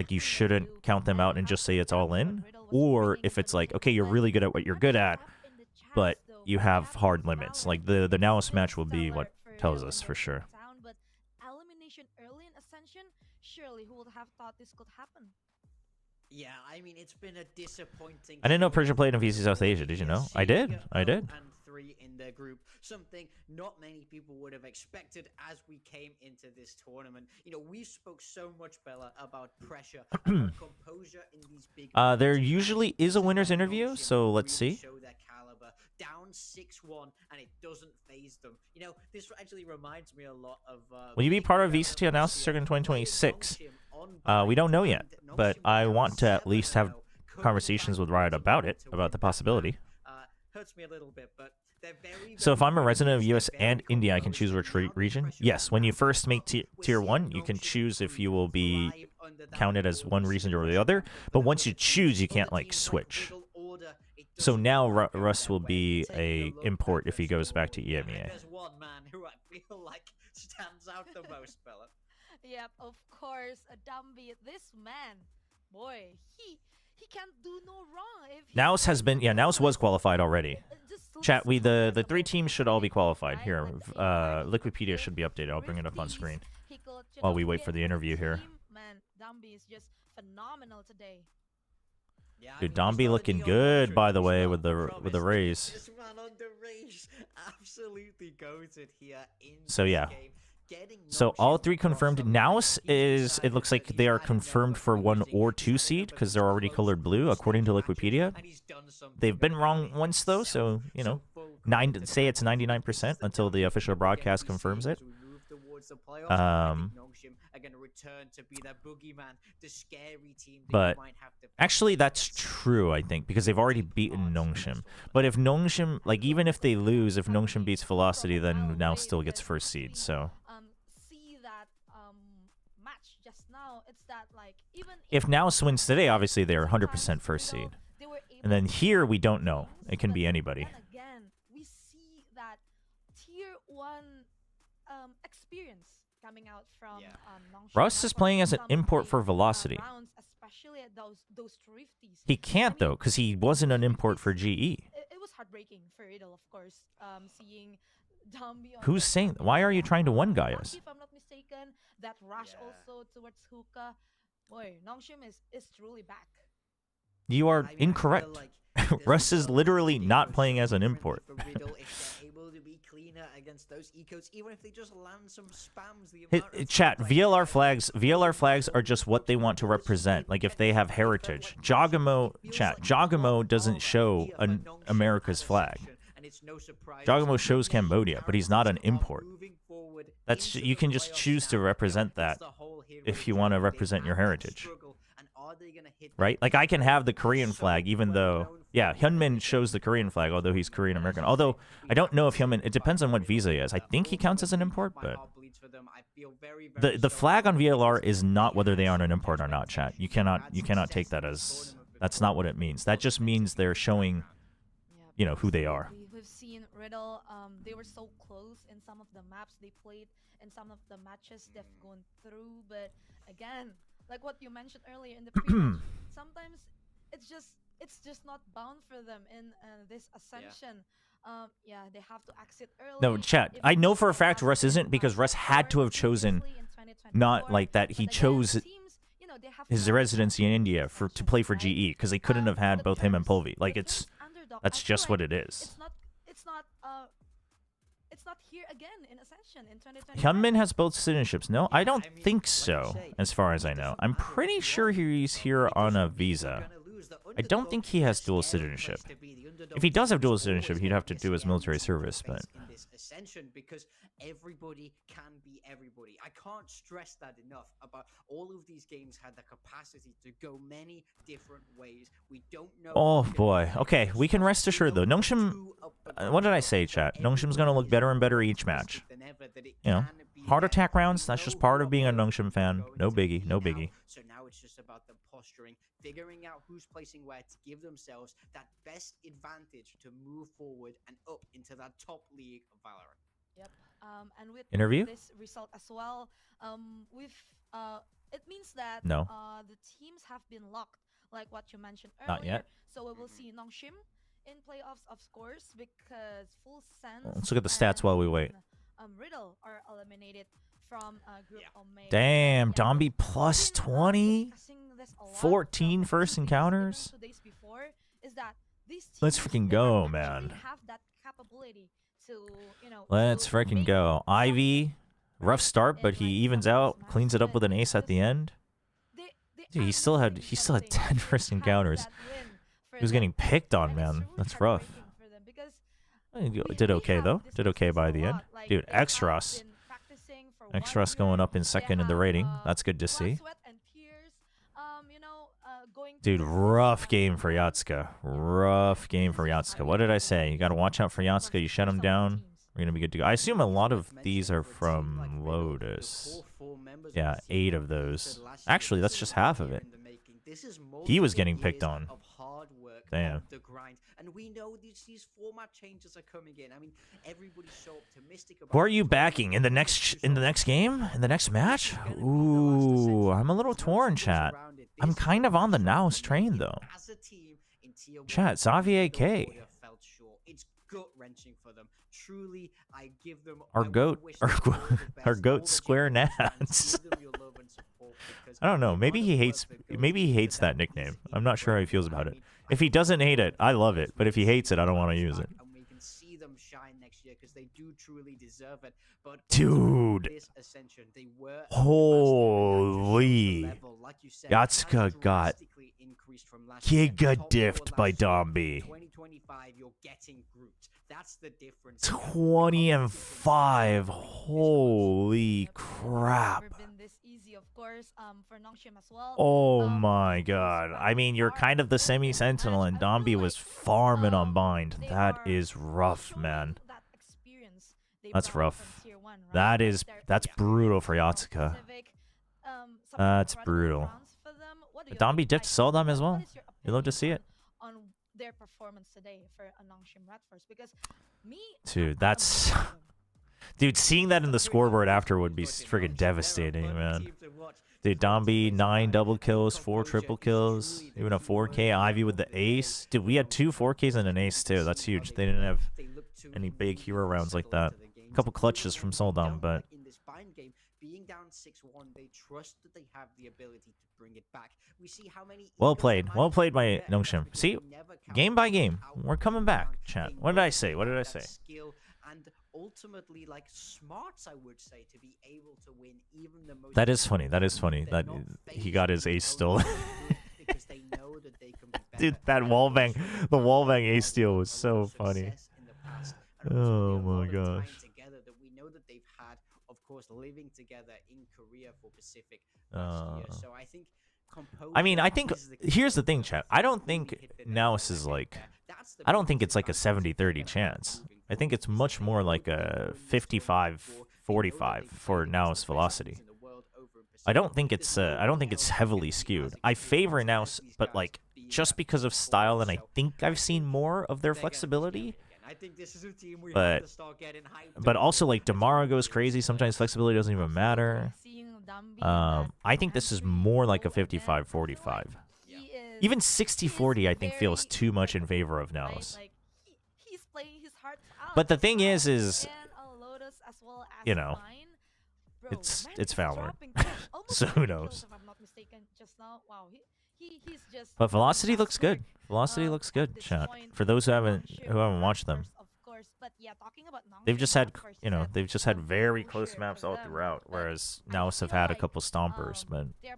you shouldn't count them out and just say it's all in. Or if it's like, okay, you're really good at what you're good at, but you have hard limits. Like, the NAOS match will be what tells us for sure. But elimination early in Ascension, surely who would have thought this could happen? Yeah, I mean, it's been a disappointing... I didn't know Persia played in VC South Asia. Did you know? I did. I did. And 3 in their group, something not many people would have expected as we came into this tournament. We spoke so much, Bella, about pressure, about composure in these big... There usually is a winner's interview, so let's see. Show their caliber. Down 6-1, and it doesn't phase them. This actually reminds me a lot of... Will you be part of VCT Analysis Circuit in 2026? We don't know yet, but I want to at least have conversations with Riot about it, about the possibility. Hurts me a little bit, but they're very... So if I'm a resident of US and India, I can choose which region? Yes, when you first make tier 1, you can choose if you will be counted as one region or the other, but once you choose, you can't, like, switch. So now Russ will be a import if he goes back to EMEA. There's one man who I feel like stands out the most, Bella. Yep, of course, Dumby. This man, boy, he can't do no wrong. NAOS has been, NAOS was qualified already. Chat, the 3 teams should all be qualified. Here, Liquipedia should be updated. I'll bring it up on screen while we wait for the interview here. Man, Dumby is just phenomenal today. Dude, Domby looking good, by the way, with the raise. This man on the raise absolutely goes it here in so yeah. So all 3 confirmed. NAOS is, it looks like they are confirmed for 1 or 2 seed because they're already colored blue, according to Liquipedia. They've been wrong once though, so say it's 99% until the official broadcast confirms it. But actually, that's true, I think, because they've already beaten Nongshim. But if Nongshim, like, even if they lose, if Nongshim beats Velocity, then NAOS still gets first seed. So if NAOS wins today, obviously they're 100% first seed. And then here we don't know. It can be anybody. Again, we see that tier 1 experience coming out from Russ is playing as an import for Velocity. Especially at those thrifties. He can't, though, because he wasn't an import for GE. It was heartbreaking for Riddle, of course, seeing Dumby. Who's saying? Why are you trying to one guy us? If I'm not mistaken, that rush also towards Hookah. Boy, Nongshim is truly back. You are incorrect. Russ is literally not playing as an import. Chat, VLR flags are just what they want to represent. Like, if they have heritage. Jogamo doesn't show America's flag. Jogamo shows Cambodia, but he's not an import. You can just choose to represent that if you want to represent your heritage. Right? Like, I can have the Korean flag, even though... Yeah, Hyunmin shows the Korean flag, although he's Korean American. Although, I don't know if Hyunmin... It depends on what visa he has. I think he counts as an import, but... The flag on VLR is not whether they are an import or not, chat. You cannot take that as... That's not what it means. That just means they're showing, who they are. We've seen Riddle, they were so close in some of the maps they played, in some of the matches they've gone through, but again... Like what you mentioned earlier in the pre-match, sometimes it's just it's just not bound for them in this ascension. Yeah, they have to exit early. No, chat. I know for a fact Russ isn't because Russ had to have chosen not like that. He chose his residency in India to play for GE because they couldn't have had both him and Polvi. Like that's just what it is. It's not here again in Ascension in 2020. Hyunmin has both citizenships. No, I don't think so, as far as I know. I'm pretty sure he's here on a visa. I don't think he has dual citizenship. If he does have dual citizenship, he'd have to do his military service, but... Ascension, because everybody can be everybody. I can't stress that enough about all of these games had the capacity to go many different ways. We don't know. Oh boy. Okay, we can rest assured though. Nongshim, what did I say, chat? Nongshim's gonna look better and better each match. You know, heart attack rounds, that's just part of being a Nongshim fan. No biggie, no biggie. So now it's just about them posturing, figuring out who's placing where to give themselves that best advantage to move forward and up into that top league of Valorant. Yep. And with Interview? this result as well, it means that No. The teams have been locked, like what you mentioned earlier. Not yet. So we will see Nongshim in playoffs, of course, because Full Sense. Let's look at the stats while we wait. Riddle are eliminated from Group Omega. Damn, Dombi plus 20? 14 first encounters? Let's freaking go, man. Let's freaking go. Ivy, rough start, but he evens out, cleans it up with an ace at the end. Dude, he still had 10 first encounters. He was getting picked on, man. That's rough. He did okay though. Did okay by the end. Dude, Xros. Xros going up in second in the rating. That's good to see. Dude, rough game for Yatsuka. Rough game for Yatsuka. What did I say? You gotta watch out for Yatsuka. You shut him down, we're gonna be good to go. I assume a lot of these are from Lotus. Yeah, 8 of those. Actually, that's just half of it. He was getting picked on. Damn. And we know these format changes are coming in. I mean, everybody's so optimistic about. Who are you backing in the next game? In the next match? Ooh, I'm a little torn, chat. I'm kind of on the NAOS train though. Chat, Xavier K. It's gut-wrenching for them. Truly, I give them our goat Square Nats. I don't know. Maybe he hates that nickname. I'm not sure how he feels about it. If he doesn't hate it, I love it. But if he hates it, I don't want to use it. And we can see them shine next year because they do truly deserve it. But dude, holy, Yatsuka got giga diffed by Dombi. 2025, you're getting grouped. That's the difference. 20 and 5. Holy crap. Oh my god. I mean, you're kind of the semi-sentinel and Dombi was farming on bind. That is rough, man. That's rough. That's brutal for Yatsuka. That's brutal. Dombi dipped Seldom as well. You love to see it. Their performance today for Nongshim Radforce, because dude, that's dude, seeing that in the scoreboard after would be friggin' devastating, man. Dude, Dombi 9 double kills, 4 triple kills, even a 4K. Ivy with the ace. Dude, we had 2 4Ks and an ace too. That's huge. They didn't have any big hero rounds like that. A couple clutches from Soldom, but being down 6-1, they trust that they have the ability to bring it back. We see how many. Well played by Nongshim. See, game by game, we're coming back, chat. What did I say? What did I say? Skill and ultimately, like, smarts, I would say, to be able to win even the most. That is funny. That is funny. That he got his ace stolen. Dude, that wallbang, the wallbang ace steal was so funny. Oh my gosh. Of course, living together in Korea for Pacific last year. So I think I think here's the thing, chat. I don't think NAOS is like, I don't think it's like a 70-30 chance. I think it's much more like a 55-45 for NAOS velocity. I don't think it's heavily skewed. I favor NAOS, but like just because of style, and I think I've seen more of their flexibility. I think this is a team we have to start getting hyped. But also, like, Damara goes crazy. Sometimes flexibility doesn't even matter. I think this is more like a 55-45. Even 60-40, I think, feels too much in favor of NAOS. Like he's playing his heart out. But the thing is, and Lotus as well as you know, mine. Bro, it's man, Valorant. dropping almost So who 20 kills, knows? if I'm not mistaken, just now. Wow, he's just. But Velocity looks good. Velocity looks good, this chat. point, For those who haven't Nongshim watched them, first, of course. But yeah, talking about they've Nongshim, just had, first you know, set, they've just had very Nongshim close maps for all them, throughout, but whereas I NAOS have feel had a like, couple stompers. But their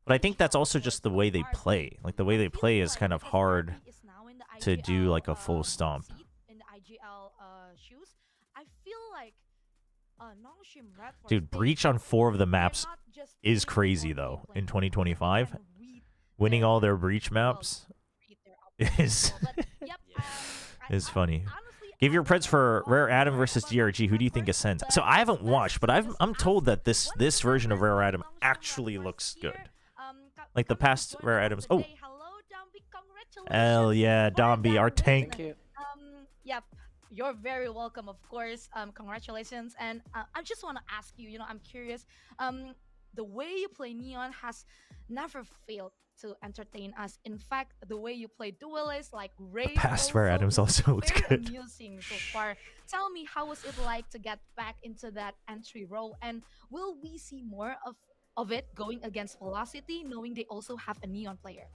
I think that's also HL just the was way they hard. play. Like the way they I feel play is like kind of because hard RB is now in the to do IGL, like a full stomp. seat in the IGL shoes. I feel like Nongshim Red Force, Dude, Breach on 4 of the maps not just is playing crazy one though. gameplay, In they 2025, can read winning their all their Breach maps read their opponent is well. But, yep, is funny. honestly, Give your I preds don't for know Rare Atom more versus about DRG. Who do you Red think Force, ascends? but So I haven't let's watched, but just I'm told that ask this one version of member Rare for Atom Nongshim actually Red looks Force good. here. Like the Coming to past join Rare us Atoms. Oh, today. Hello, Dombi. Congratulations hell yeah, for Dombi, that our win. tank. Thank you. Yep. You're very welcome, of course. Congratulations. And I just want to ask you, I'm curious. The way you play Neon has never failed to entertain us. In fact, the way you play duelists like Ray past Rare Atoms also looks very good. amusing so far. Tell me, how was it like to get back into that entry role? And will we see more of it going against Velocity, knowing they also have a Neon player?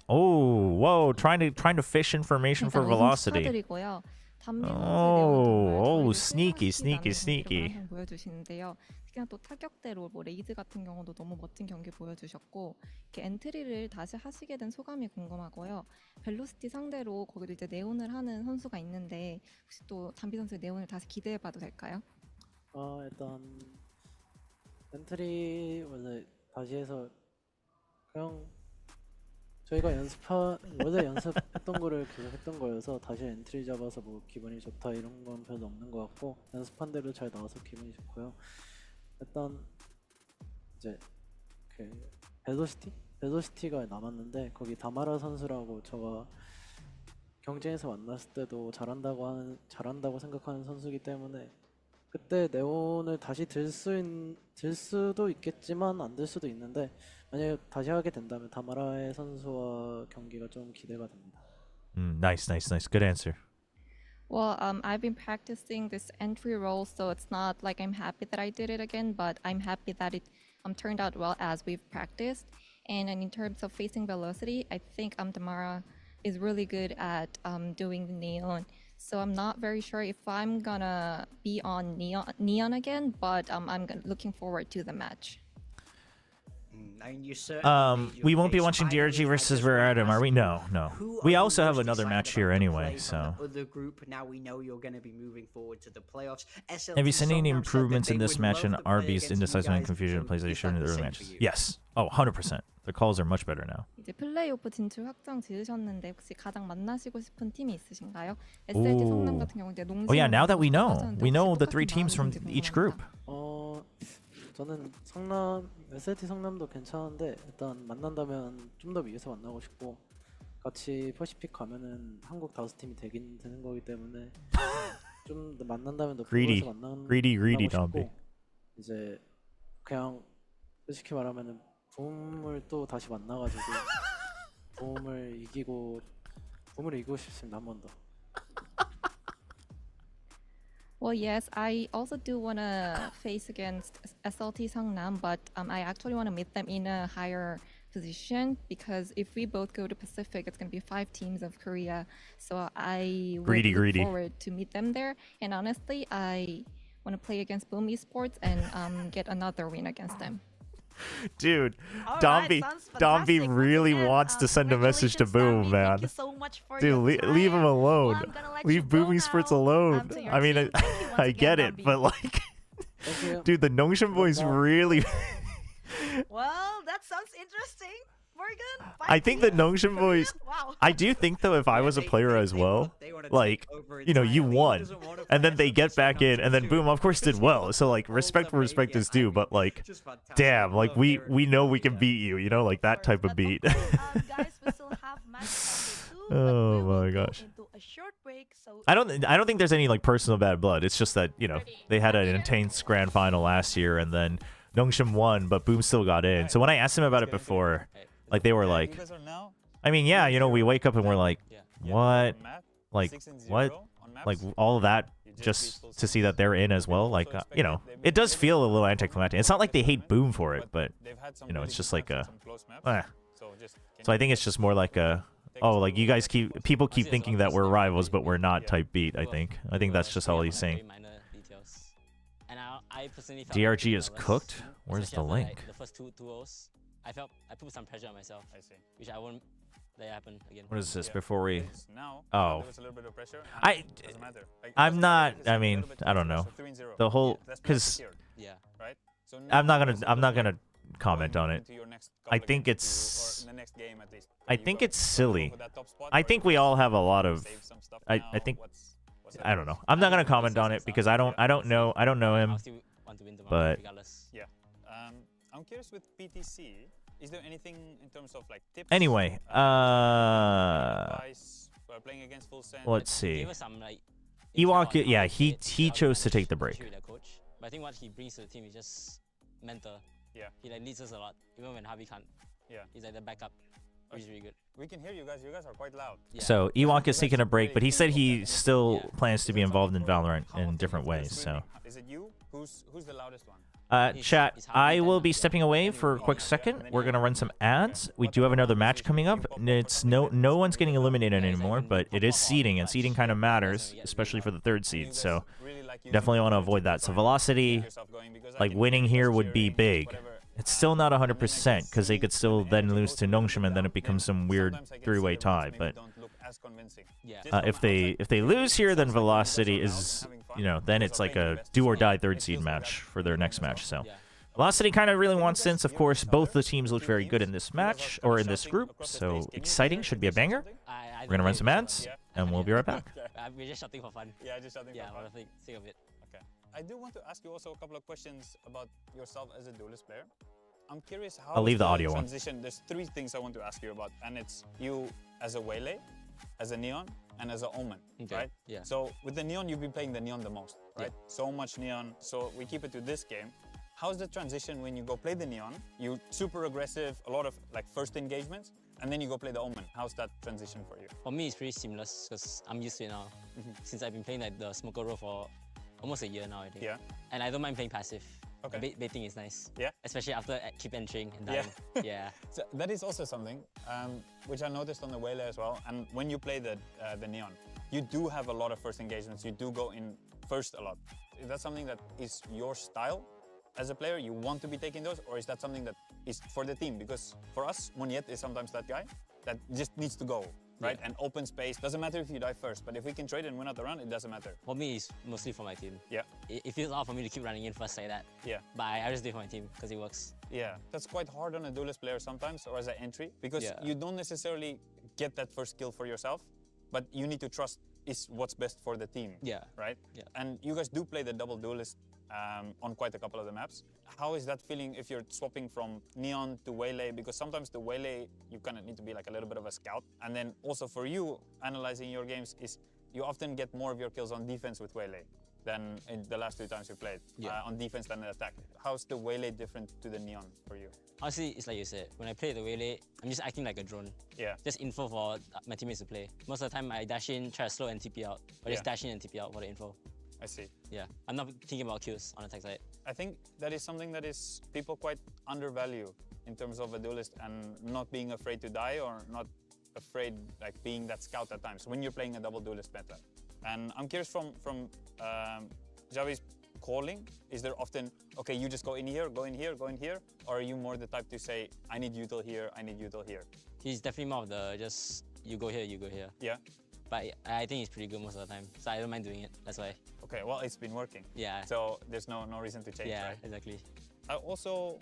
Oh, whoa, trying to fish information for Velocity. 축하드리고요. 담비 선수의 Oh, 내용은 정말 sneaky, 실망시키지 sneaky, 않는 경기를 sneaky. 항상 보여주시는데요. 특히나 또 타격대로 레이즈 같은 경우도 너무 멋진 경기 보여주셨고 이렇게 엔트리를 다시 하시게 된 소감이 궁금하고요. 벨로시티 상대로 거기도 이제 네온을 하는 선수가 있는데 혹시 또 담비 선수의 네온을 다시 기대해봐도 될까요? 일단 엔트리 원래 다시 해서 그냥 저희가 원래 연습했던 거를 계속 했던 거여서 다시 엔트리 잡아서 뭐 기분이 좋다 이런 건 별로 없는 것 같고 연습한 대로 잘 나와서 기분이 좋고요. 일단 이제 그 벨로시티가 남았는데 거기 다마라 선수라고 저가 경쟁에서 만났을 때도 잘한다고 생각하는 선수이기 때문에 그때 네온을 다시 들 수도 있겠지만 안 들 수도 있는데 만약에 다시 하게 된다면 다마라의 선수와 경기가 좀 기대가 됩니다. Nice. Good answer. Well, I've been practicing this entry role, so it's not like I'm happy that I did it again, but I'm happy that it turned out well as we've practiced. And in terms of facing velocity, I think Tamara is really good at doing the neon. So I'm not very sure if I'm gonna be on neon again, but I'm looking forward to the match. We won't be watching DRG versus Rare Atom, are we? No. We also have another match here anyway, so. Other group, now we know you're going to be moving forward to the playoffs. Have you seen any improvements in this match in RB's indecisive and confusion and PlayStation in the early matches? Yes. Oh, 100%. The calls are much better now. 이제 플레이오프 진출 확정 지으셨는데 혹시 가장 만나시고 싶은 팀이 있으신가요? SLT 성남 같은 경우 이제 농심. Oh yeah, now that we know the 3 teams from each group. 저는 SLT 성남도 괜찮은데 일단 만난다면 좀 더 위에서 만나고 싶고 같이 퍼시픽 가면은 한국 5팀이 되는 거기 때문에 좀 더 만난다면 더 위에서 만나고 싶고 이제 그냥 솔직히 말하면은 붐을 또 다시 만나가지고 붐을 이기고 싶습니다 한 번 더. Well, yes, I also do want to face against SLT Sangnam, but I actually want to meet them in a higher position because if we both go to Pacific, it's going to be 5 teams of Korea. So I would look forward to meet them there. And honestly, I want to play against Boom Esports and get another win against them. Dude, Dombi really wants to send a message to Boom, man. Thank you so much for Dude, leave him alone. Leave Boom Esports alone. I mean, I get it, but like, dude, the Nongshim boys really. Well, that sounds interesting. Morgan, I think the Nongshim boys. Wow. I do think though, if I was a player as well, like, you won, and then they get back in, and then Boom, of course, did well. So like, respect for respect is due, but like, damn, like we know we can beat you, like that type of beat. Guys, we still have match oh my gosh. a short break, so I don't think there's any like personal bad blood. It's just that they had an intense grand final last year, and then Nongshim won, but Boom still got in. So when I asked him about it before, Like they were like, I mean, yeah, you know, we wake up and we're like, what? Like what? Like all of that just to see that they're in as well. Like you know, it does feel a little anticlimactic. It's not like they hate Boom for it, but you know, it's just like a. So I think it's just more like a. Oh, like you guys people keep thinking that we're rivals, but we're not type beat. I think that's just all he's saying. DRG is cooked. Where's the link? The first two O's, I put some pressure on myself, which I won't let happen again. What is this before we? Oh, I'm not. I mean, I don't know. The whole because I'm not gonna comment on it. I think it's silly. I think we all have a lot of. I think. I don't know. I'm not gonna comment on it because I don't know him. But yeah, I'm curious with PTC. Is there anything in terms of like tips? Anyway, playing against full send? Let's see. Ewok, yeah, he chose to take the break. But I think what he brings to the team is just mentor. Yeah. He like leads us a lot, even when Harvey can't. Yeah. He's like the backup. He's really good. We can hear you guys. You guys are quite loud. Yeah. So Ewok is taking a break, but he said he still plans to be involved in Valorant in different ways. So. Is it you? Who's the loudest one? Chat, I will be stepping away for a quick second. We're gonna run some ads. We do have another match coming up. It's no one's getting eliminated anymore, but it is seeding, and seeding kind of matters, especially for the third seed. So definitely want to avoid that. So Velocity, like winning here would be big. It's still not 100% because they could still then lose to Nongshim and then it becomes some weird three-way tie. But if they lose here, then Velocity is, you know, then it's like a do or die third seed match for their next match. So Velocity kind of really wants since, of course, both the teams look very good in this match or in this group. So exciting, should be a banger. We're gonna run some ads and we'll be right back. We're just shouting for fun. Yeah, just shouting for fun. Yeah, I think of it. Okay. I do want to ask you also a couple of questions about yourself as a duelist player. I'm curious how I'll leave the audio transition. There's three things I want to ask you about, and it's you as a Waylay, as a Neon, and as a Omen, right? Yeah. So with the Neon, you've been playing the Neon the most, right? Yeah. So much Neon. So we keep it to this game. How's the transition when you go play the Neon? You super aggressive, a lot of like first engagements, and then you go play the Omen. How's that transition for you? For me, it's pretty seamless because I'm used to it now. Since I've been playing like the smoker role for almost a year now, I think. Yeah. And I don't mind playing passive. Okay. Baiting is nice. Yeah. Especially after keep entering and dying. Yeah. So that is also something which I noticed on the Waylay as well. And when you play the Neon, you do have a lot of first engagements. You do go in first a lot. Is that something that is your style as a player? You want to be taking those, or is that something that is for the team? Because for us, Moniet is sometimes that guy that just needs to go. Right? And open space. Doesn't matter if you die first, but if we can trade and win out the round, it doesn't matter. For me, it's mostly for my team. Yeah. It feels odd for me to keep running in first like that. Yeah. But I just do it for my team because it works. Yeah. That's quite hard on a duelist player sometimes, or as an entry, because you don't necessarily get that first kill for yourself, but you need to trust is what's best for the team. Yeah. Right? Yeah. And you guys do play the double duelist on quite a couple of the maps. How is that feeling if you're swapping from Neon to Waylay? Because sometimes the Waylay, you kind of need to be like a little bit of a scout. And then also for you, analyzing your games is you often get more of your kills on defense with Waylay than in the last 2 times you played. On defense than attack. How's the Waylay different to the Neon for you? Honestly, it's like you said. When I play the Waylay, I'm just acting like a drone. Yeah. Just info for my teammates to play. Most of the time, I dash in, try to slow and TP out. Or just dash in and TP out for the info. I see. Yeah, I'm not thinking about kills on the attack side. I think that is something that is people quite undervalue in terms of a duelist and not being afraid to die or not afraid like being that scout at times when you're playing a double duelist meta. And I'm curious from Javi's calling, is there often, okay, you just go in here, go in here, go in here, or are you more the type to say, I need you till here, I need you till here? He's definitely more of the just, you go here, you go here. Yeah. But I think he's pretty good most of the time, so I don't mind doing it, that's why. Okay, well, it's been working. Yeah. So there's no reason to change, yeah, right? Exactly. I also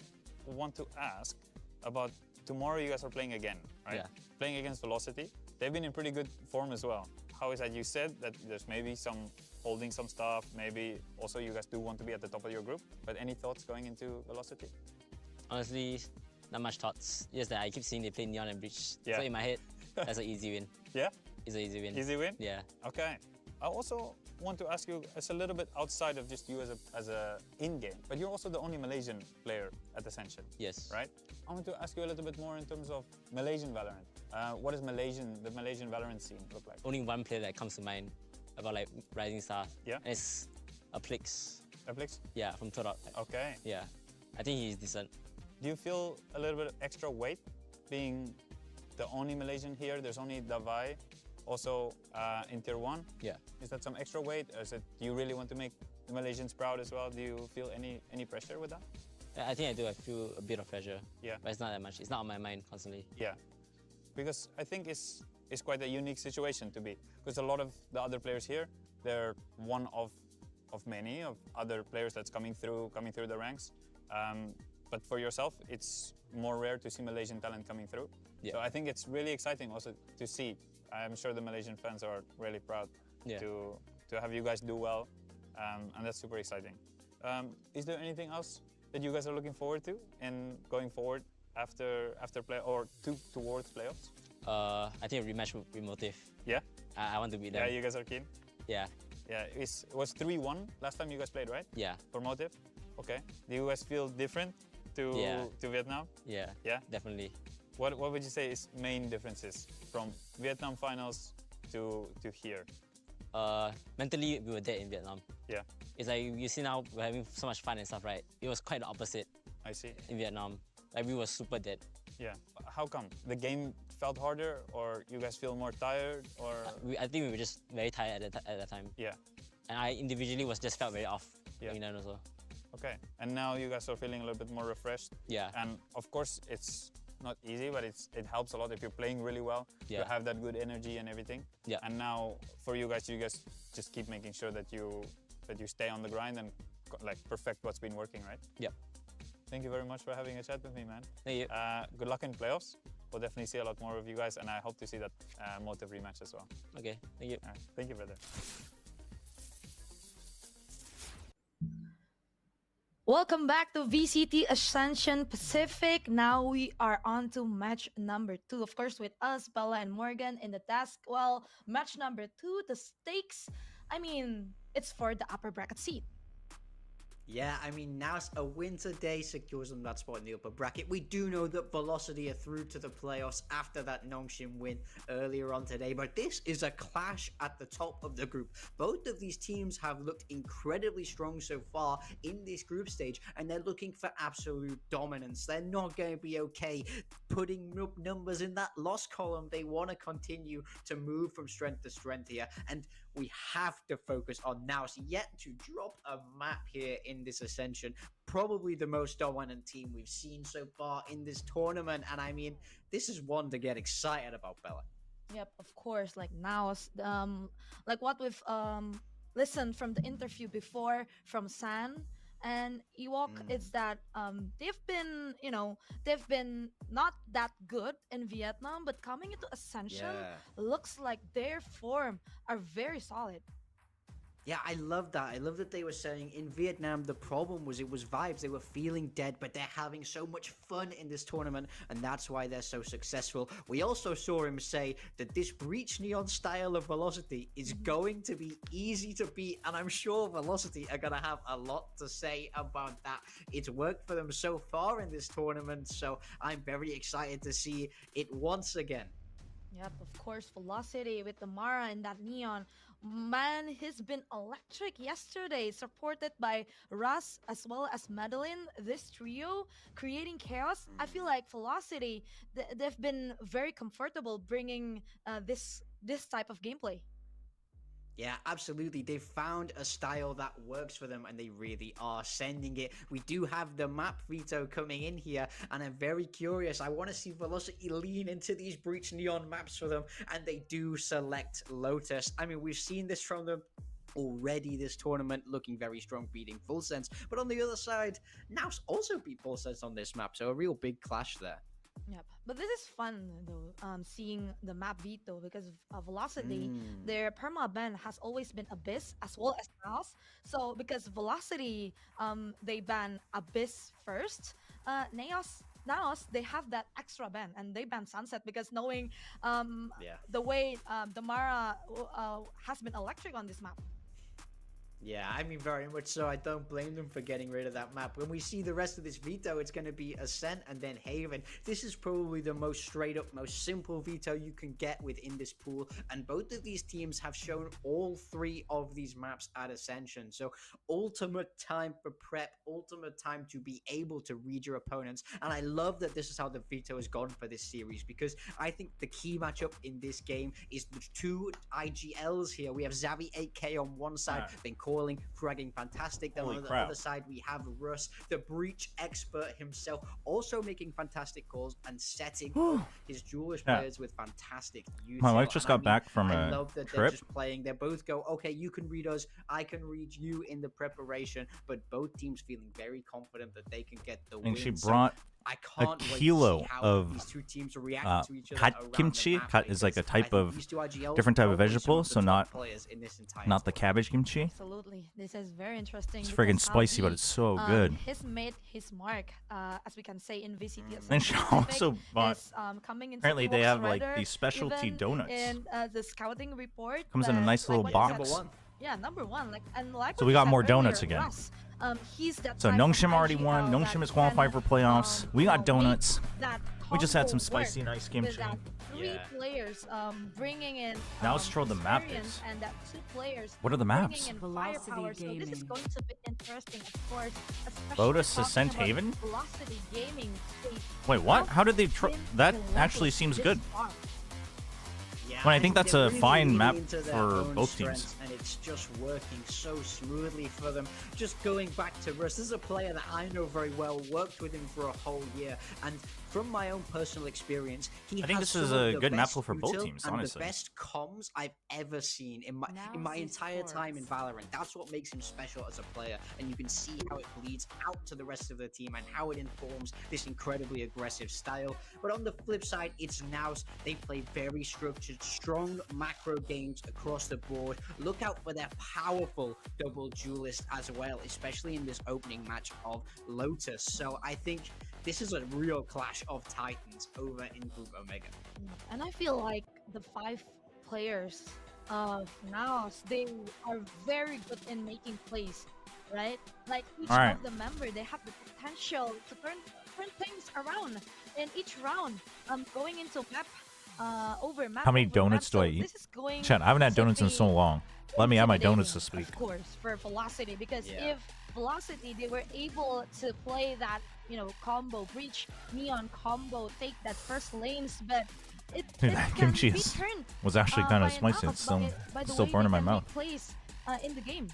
want to ask about tomorrow you guys are playing again, right? Yeah. Playing against Velocity. They've been in pretty good form as well. How is that? You said that there's maybe some holding some stuff, maybe also you guys do want to be at the top of your group, but any thoughts going into Velocity? Honestly, not much thoughts. Just that I keep seeing they play Neon and Breach. Yeah. So in my head, that's an easy win. Yeah? It's an easy win. Easy win? Yeah. Okay. I also want to ask you, it's a little bit outside of just you as a in-game, but you're also the only Malaysian player at Ascension. Yes. Right? I want to ask you a little bit more in terms of Malaysian Valorant. What does the Malaysian Valorant scene look like? Only one player that comes to mind about like Rising Star. Yeah. And it's Aplix. Aplix? Yeah, from Todok. Okay. Yeah. I think he's decent. Do you feel a little bit of extra weight being the only Malaysian here? There's only Davai also in Tier 1. Yeah. Is that some extra weight? Or is it, do you really want to make the Malaysians proud as well? Do you feel any pressure with that? Yeah, I think I do. I feel a bit of pressure. Yeah. But it's not that much. It's not on my mind constantly. Yeah. Because I think it's quite a unique situation to be. Because a lot of the other players here, they're one of many of other players that's coming through the ranks. But for yourself, it's more rare to see Malaysian talent coming through. Yeah. So I think it's really exciting also to see. I'm sure the Malaysian fans are really proud to have you guys do well, and that's super exciting. Is there anything else that you guys are looking forward to in going forward after play or towards playoffs? I think a rematch with Motive. Yeah? I want to beat them. Yeah, you guys are keen? Yeah. Yeah, it was 3-1 last time you guys played, right? Yeah. For Motive? Okay. Do you guys feel different to Vietnam? Yeah. Yeah? Definitely. What would you say is main differences from Vietnam finals to here? Mentally, we were dead in Vietnam. Yeah. It's like, you see now, we're having so much fun and stuff, right? It was quite the opposite. I see. In Vietnam. Like, we were super dead. Yeah. How come? The game felt harder, or you guys feel more tired, or? I think we were just very tired at that time. Yeah. And I individually just felt very off. Yeah. That also. Okay. And now you guys are feeling a little bit more refreshed. Yeah. And of course, it's not easy, but it helps a lot if you're playing really well. Yeah. You have that good energy and everything. Yeah. And now for you guys just keep making sure that you stay on the grind and like perfect what's been working, right? Yeah. Thank you very much for having a chat with me, man. Thank you. Good luck in playoffs. We'll definitely see a lot more of you guys, and I hope to see that Motive rematch as well. Okay, thank you. All right. Thank you, brother. Welcome back to VCT Ascension Pacific. Now we are on to match number 2. Of course, with us, Bella and Morgan in the task. Well, match number 2, the stakes, I mean, it's for the upper bracket seat. Yeah, I mean, now a win today secures them that spot in the upper bracket. We do know that Velocity are through to the playoffs after that Nongshim win earlier on today, but this is a clash at the top of the group. Both of these teams have looked incredibly strong so far in this group stage, and they're looking for absolute dominance. They're not going to be okay putting up numbers in that loss column. They want to continue to move from strength to strength here, and we have to focus on NAOS yet to drop a map here in this Ascension. Probably the most dominant team we've seen so far in this tournament, and I mean, this is one to get excited about, Bella. Yep, of course, like NAOS, like what we've listened from the interview before from San and Ewok, it's that they've been not that good in Vietnam, but coming into Ascension, looks like their form are very solid. Yeah, I love that. I love that they were saying in Vietnam, the problem was it was vibes. They were feeling dead, but they're having so much fun in this tournament, and that's why they're so successful. We also saw him say that this Breach Neon style of Velocity is going to be easy to beat, and I'm sure Velocity are going to have a lot to say about that. It's worked for them so far in this tournament, so I'm very excited to see it once again. Yep, of course, Velocity with the Mara and that Neon. Man, he's been electric yesterday, supported by Russ as well as Madeline. This trio creating chaos. I feel like Velocity, they've been very comfortable bringing this type of gameplay. Yeah, absolutely. They've found a style that works for them, and they really are sending it. We do have the map veto coming in here, and I'm very curious. I want to see Velocity lean into these Breach Neon maps for them, and they do select Lotus. I mean, we've seen this from them already this tournament, looking very strong, beating Full Sense. But on the other side, NAOS also beat Full Sense on this map, so a real big clash there. Yep, but this is fun though, seeing the map veto because of Velocity. Their perma ban has always been Abyss as well as NAOS. So because Velocity, they ban Abyss first, NAOS, they have that extra ban and they ban Sunset because knowing the way the Mara has been electric on this map. Yeah, I mean, very much so. I don't blame them for getting rid of that map. When we see the rest of this veto, it's going to be Ascent and then Haven. This is probably the most straight up, most simple veto you can get within this pool. And both of these teams have shown all 3 of these maps at Ascension. So ultimate time for prep, ultimate time to be able to read your opponents. And I love that this is how the veto has gone for this series, because I think the key matchup in this game is the 2 IGLs here. We have Xavi 8K on one side, been calling, fragging fantastic. Then on the other side, we have Russ, the breach expert himself, also making fantastic calls and setting up his duelist players with fantastic use. My wife just got back from I a love that trip. they're just playing. They both go, okay, you can read us, I can read you in the preparation, but both teams feeling very confident that they can get the win. And she So brought I a can't wait to kilo see how of these 2 teams react to each other around the kimchi. map, Kat is like a because type I think of these 2 IGLs different type of probably some vegetable, of the so top not players in this entire not the cabbage kimchi. Absolutely, this is very interesting. It's because friggin' spicy, but Aldi, it's so good. He's made his mark, as we can say, in VCT Ascension. And she also bought. is, coming into Apparently, they Fox have like Rider, these specialty even donuts. in the scouting report. Comes in a but nice little like what you box. said- Yeah, number 1. Like So what we you got said more donuts earlier, again. Russ, he's that So type of Nongshim already won. IGL Nongshim that is qualified for can, playoffs. We got donuts. that We just had some combo work spicy and ice with kimchi. that 3 players bringing in Now let's throw the map experience is. and that 2 players What are the bringing maps? in Velocity firepower. So this is Gaming. going to be interesting, of course, especially Lotus talking Ascent about Haven? Velocity Gaming stage. Wait, what? How How did they? Tim That Columbus actually seems this good. far. When I think that's they're a really fine leaning map into their for own both teams. strengths, and it's just working so smoothly for them. Just going back to Russ, this is a player that I know very well, worked with him for a whole year, and from my own personal experience, he I think has this is some of a the good map best pool for both util teams, and honestly. the best comms I've ever seen in my entire time in Valorant. That's what makes him special as a player, and you can see how it bleeds out to the rest of the team and how it informs this incredibly aggressive style. But on the flip side, it's NAOS. They play very structured, strong macro games across the board. Look out for their powerful double duelist as well, especially in this opening match of Lotus. So I think this is a real clash of titans over in Group Omega. And I feel like the 5 players of NAOS, they are very good in making plays, right? Like each Alright. of the member, they have the potential to turn things around in each round. Going into map over map. How many over donuts map. do I So eat? this is going Chat, I haven't had to donuts in be so long. Let me have my donuts this intimidating, week. Of course, for Velocity, because Yeah. if Velocity, they were able to play that, combo, breach, neon combo, take that first lanes, but it, Dude, it that can kimchi be is- turned, was actually kinda by an spicy. out It's by the still way burning they my can mouth. make plays in the game.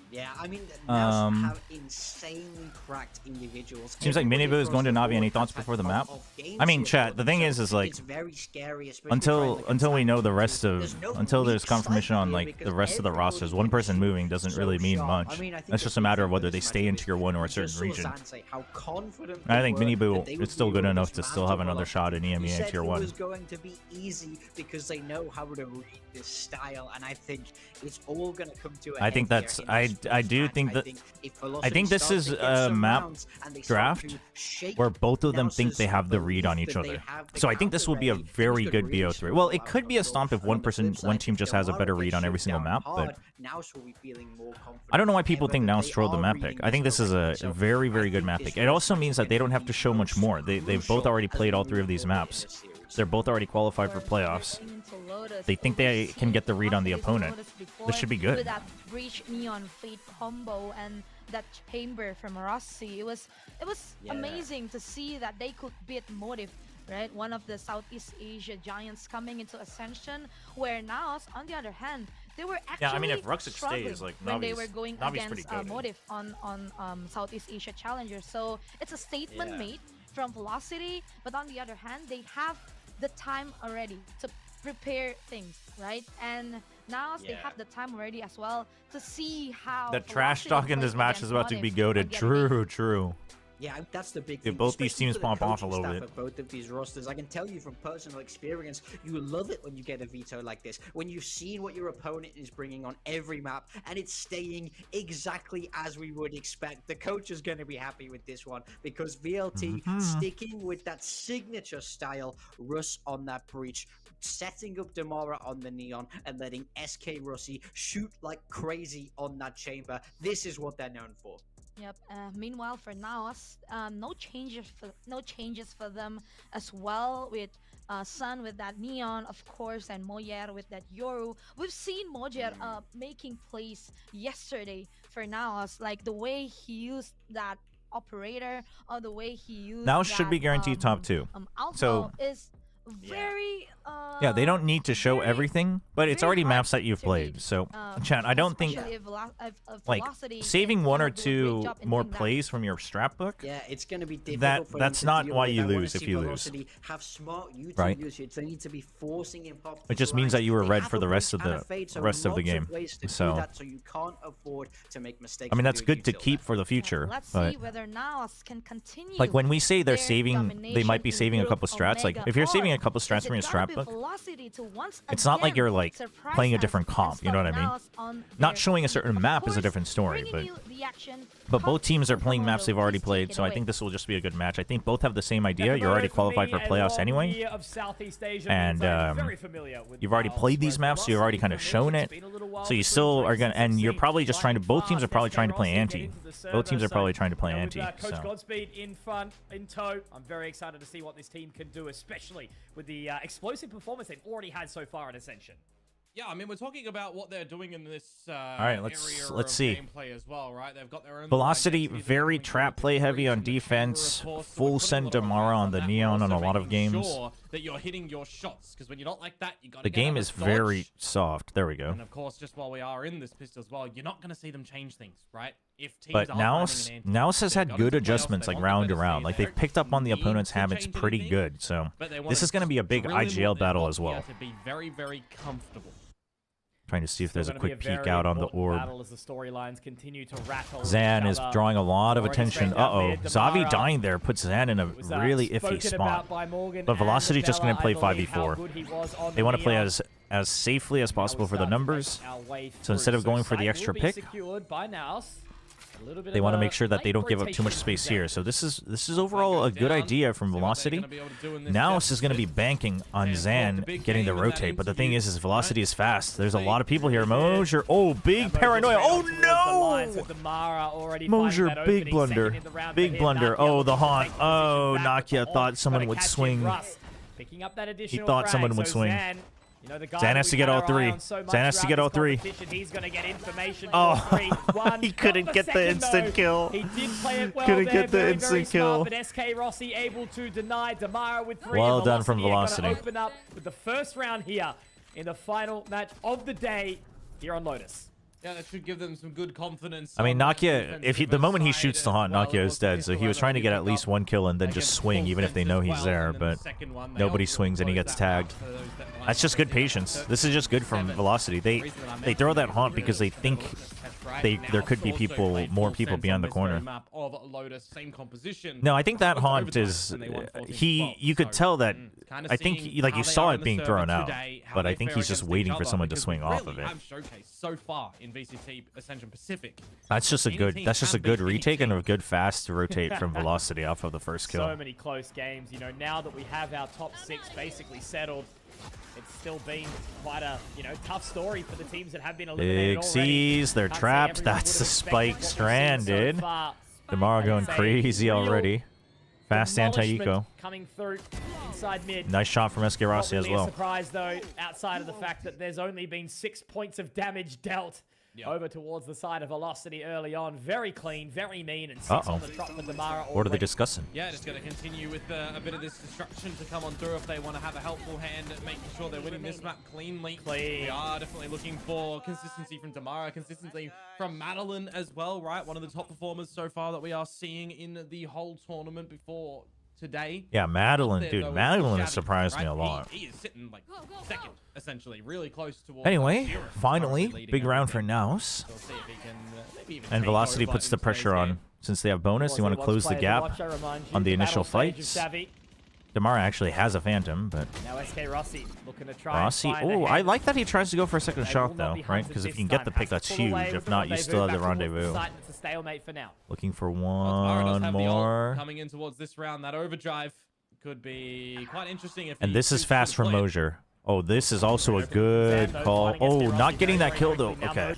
Yeah, I mean, NAOS Um, have insanely cracked individuals. Seems like Everybody Minibu is going to across the Navi. Any board thoughts has had before the top map? of games I mean, here chat. for The them, thing so is like it's very scary, especially trying to until we know the contact rest of no there's weak confirmation side on here like the because rest of the everybody rosters. One person can moving doesn't so really mean sharp. much. I mean, I think That's the just a big matter thing of for whether this they stay matchup into is tier 1 or a we just certain saw region. Sansei, how confident I they think were Minibu that they is would still be good able enough to still have dismantle another shot in He EMEA said tier it 1. was going to be easy because they know how to read this style, and I think it's all going to come to a I think head that's here in this I first do match. think that if I Velocity think this start is to get a some map rounds and they start draft to shake where both of them think NAOS's they have the read on belief each that they other. have the So I think this would be a counter ready, very things good could really BO3. Well, it snowball could out be a of stomp if control. one On the flip one side, team if just has a Delaro better gets read on every shut single down map. hard, But NAOS will be feeling more confident I don't know why than people ever think that now they troll the are map reading pick. I think this is correctly. a So very, very I good think map this pick. It also is means that they don't have to show much more. They've both crucial already as played we all 3 of move these forward in maps. this series. They're both already qualified for playoffs. They think they can get the read on the opponent. This should be With good. that breach neon fate combo and that chamber from Rossi, it was amazing to see that they could beat Motive, right? One of the Southeast Asia giants coming into Ascension, where NAOS, on the other hand, they were actually Yeah, I mean, if Ruxic struggling stays, like, when they Navi's- were going Navi's pretty against good. Motive on Southeast Asia Challenger. So it's a statement Yeah. made from Velocity, but on the other hand, they have the time already to prepare things, right? And now they Yeah. have the time already as well to see how The trash talk in this match is about to be goated. True, true. Yeah, that's the big Yeah, thing. both these especially teams for the pop off a coaching little staff bit. of both of these rosters. I can tell you from personal experience, you love it when you get a veto like this. When you've seen what your opponent is bringing on every map, and it's staying exactly as we would expect. The coach is going to be happy with this one because VLT sticking with that signature style Russ on that breach, setting up Damara on the Neon, and letting SK Rossi shoot like crazy on that chamber. This is what they're known for. Yep. Meanwhile, for NAOS, no changes for them as well. With Sun with that Neon, of course, and Moyer with that Yoru. We've seen Moyer making plays yesterday for NAOS, like the way he used that operator or the way he used. NAOS should be guaranteed top 2. Alpha So is very yeah, they don't need to show everything, but it's already maps that you've played. So, Chan, I don't think like saving 1 or 2 more plays from your strat book. Yeah, it's going to be difficult. That's not why you lose if you lose. Velocity have smart YouTube Right. usage. They need to be forcing him pop. It just means that you were They red have for a the rest bunch of and the a fade, so rest of the lots game. ways to do So that, so you can't afford to make mistakes. I mean, with that's your good to util keep there. for the future. Let's But see whether NAOS can continue. like when we say they're their saving, they might be domination saving in a couple Group strats. Like Omega, if you're saving or a couple strats is from it your gotta strat be book, Velocity to once it's not like again you're like surprise playing a us different comp. You know what I mean? NAOS on Not their showing a team. certain Of map is a course, different story, bringing but you the action, both teams are playing maps Komodo, they've already please played. take So it I away. think this will just be a good match. I think both have the same idea. You're Komodo already for qualified me, for a playoffs long anyway. year of Southeast Asia And means I'm very familiar with you've already NAOS, played these whereas maps, so you've already kind of shown it. So you still are gonna, and you're probably just trying to. Both teams are probably trying to play anti. Both teams are probably trying to play anti. Coach So Godspeed in front, in tow. I'm very excited to see what this team can do, especially with the explosive performance they've already had so far at Ascension. Yeah, I mean, we're talking about what they're doing in this right, let's see. gameplay as well, right? They've got their own Velocity very trap play heavy on defense. Full send Damara on the Neon on a lot of games. Sure that you're hitting your shots, because when you're not like that, you got to The game is very soft. There we go. And of course, just while we are in this pistol as well, you're not going to see them change things, right? If teams But are running NAOS an anti, has they've had got good into playoffs, adjustments they like want round to them round. stay Like there. they've picked up on the Need opponent's to habits change pretty anything, good. So but they this wanna is going to be a big drill in what IGL they've battle got as here well. To be very, very comfortable. Trying to see if there's a Still gonna quick be a peek very out on the important orb. battle as the storylines continue to rattle Zan each is other. drawing a lot of Already attention. straight down Uh-oh. mid, Zavi Damara dying there puts Zan in a was, really iffy spoken spot. about by Morgan But and Velocity just going to Bella, play I believe, how good he was on They the want to play Neon. as safely as possible for the numbers. Our way So instead of through. going for the site extra will be pick, secured by NAOS. A little bit they of want to a make sure that they late don't give up too much rotation space for here. So this is overall a good idea from Velocity. NAOS is going to be banking on Zan getting the rotate, but the thing is Velocity is fast. There's a lot of people here. Mosier, oh, big paranoia. Oh no! Mosier, big blunder. Big blunder. Oh, the haunt. Oh, Nakia thought someone would swing. Picking up that He additional thought frag, someone so would swing. Zan, you know, the guy Zan that has to we've get had all our three. eye on so much Zan has to throughout get all this three. competition, he's going to get information. Oh, for 3-1. he couldn't Not get the second, instant though. kill. He did play it well Couldn't there, get the very, instant very smart, kill. but SK Rossi able to deny Damara with 3. Well and done from Velocity are gonna Velocity. open up with the first round here in the final match of the day here on Lotus. Yeah, that should give them some good confidence. I mean, Nakia, if he, the moment he shoots the haunt, Nakia is dead. So he was trying to get at least one kill and then just swing, even if they know he's there. But nobody swings and he gets tagged. That's just good patience. This is just good from Velocity. They throw that haunt because they think there could be more people beyond the corner. No, I think that haunt is you could tell that. I think you saw it being thrown out, but I think he's just waiting for someone to swing off of it. So far in VCT Ascension Pacific. That's just a good retake and a good fast rotate from Velocity off of the first kill. So many close games. You know, now that we have our top 6 basically settled, it's still been quite a, tough story for the teams that have been eliminated Big already. C's, they're trapped. That's the spike stranded. Damara going crazy already. Fast anti-eco. Coming through inside mid. Nice shot from SK Rossi as Not really well. a surprise though, outside of the fact that there's only been 6 points of damage dealt over towards the side of Velocity early on. Very clean, very mean, and 6 on the trot for Damara. What are they discussing? Yeah, just going to continue with a bit of this destruction to come on through if they want to have a helpful hand at making sure they're winning this map cleanly. We are definitely looking for consistency from Damara, consistency from Madeline as well, right? One of the top performers so far that we are seeing in the whole tournament before today. Yeah, Madeline, There, dude, though, is Madeline has Xavi, surprised me a right? lot. He is sitting like second, essentially, really close towards. Anyway, Zero, finally, currently leading big round for everything. NAOS. So we'll see if he can, maybe even And take Velocity over puts the in pressure today's on. game. Since they have bonus, you want to close the gap on the initial fights. Damara actually has a Phantom, but Now SK Rossi looking to try Rossi, and find oh, a I head. like that he tries to go for a second They shot will not though, be right? hunted Because if this you can get time. the pick, Has to that's pull away huge. with If the not, you still have the back towards rendezvous. site, and it's a stalemate for now. Looking for Tamara does one have the ult more. coming in towards this round. That overdrive could be quite interesting if And he this is chooses fast to from play it. Mosier. Oh, this is also a good call. Oh, not getting that kill though. Okay.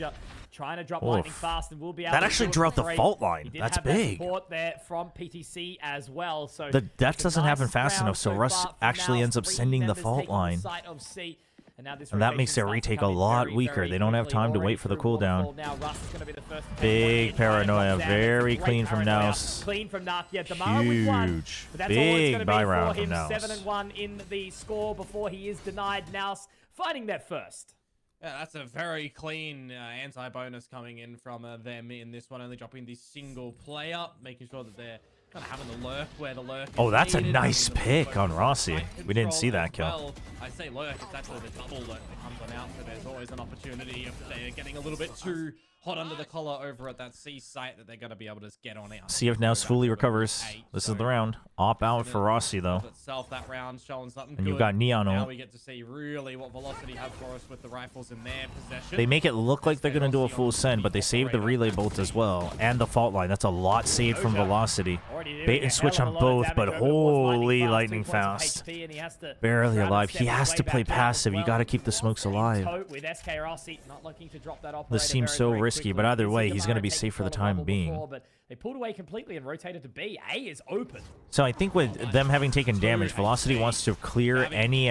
Trying to drop Oof. lightning fast and we'll be able That to actually do it drew for out the free. fault line. He did That's have that big. support there from PTC as well. So The death it's a doesn't happen nice fast round enough, so Russ far from actually now. ends up 3 sending the members fault taking the line. site of C. And now this And that makes their rotation retake a starts to come in lot very, weaker. very They don't have quickly. time to Already wait for the through cooldown. waterfall. Now Russ is going to be the first to Big paranoia. down. Very Great clean from paranoia. NAOS. Clean from Nakia. Damara with one. Huge. But that's all it's Big gonna buy be for round from him. NAOS. 7-1 in the score before he is denied. NAOS finding that first. Yeah, that's a very clean anti-bonus coming in from them in this one, only dropping the single player, making sure that they're kind of having the lurk where the lurk Oh, is that's a needed, nice having the pick focus on on Rossi. site We didn't see control that as kill. well. I say lurk, it's actually the double lurk that comes on out, so there's always an opportunity if they're getting a little bit too hot under the collar over at that C site that they're going to be able to get on out. See if NAOS fully recovers. This is the round. Op out for Rossi though. Itself, that round showing something And you've good. got Neon Now ult. we get to see really what Velocity have for us with the rifles in their possession. They make it look like they're going to do a full send, but they save the relay bolt as well. And the fault line. That's a lot saved from Velocity. Bait and switch on both, but holy lightning fast. Barely alive. He has to play passive. You got to keep the smokes alive. With SK Rossi not looking to drop that This seems so risky, but either way, he's going to be safe for the time being. But they pulled away completely and rotated to B. A is open. So I think with them having taken damage, Velocity wants to clear any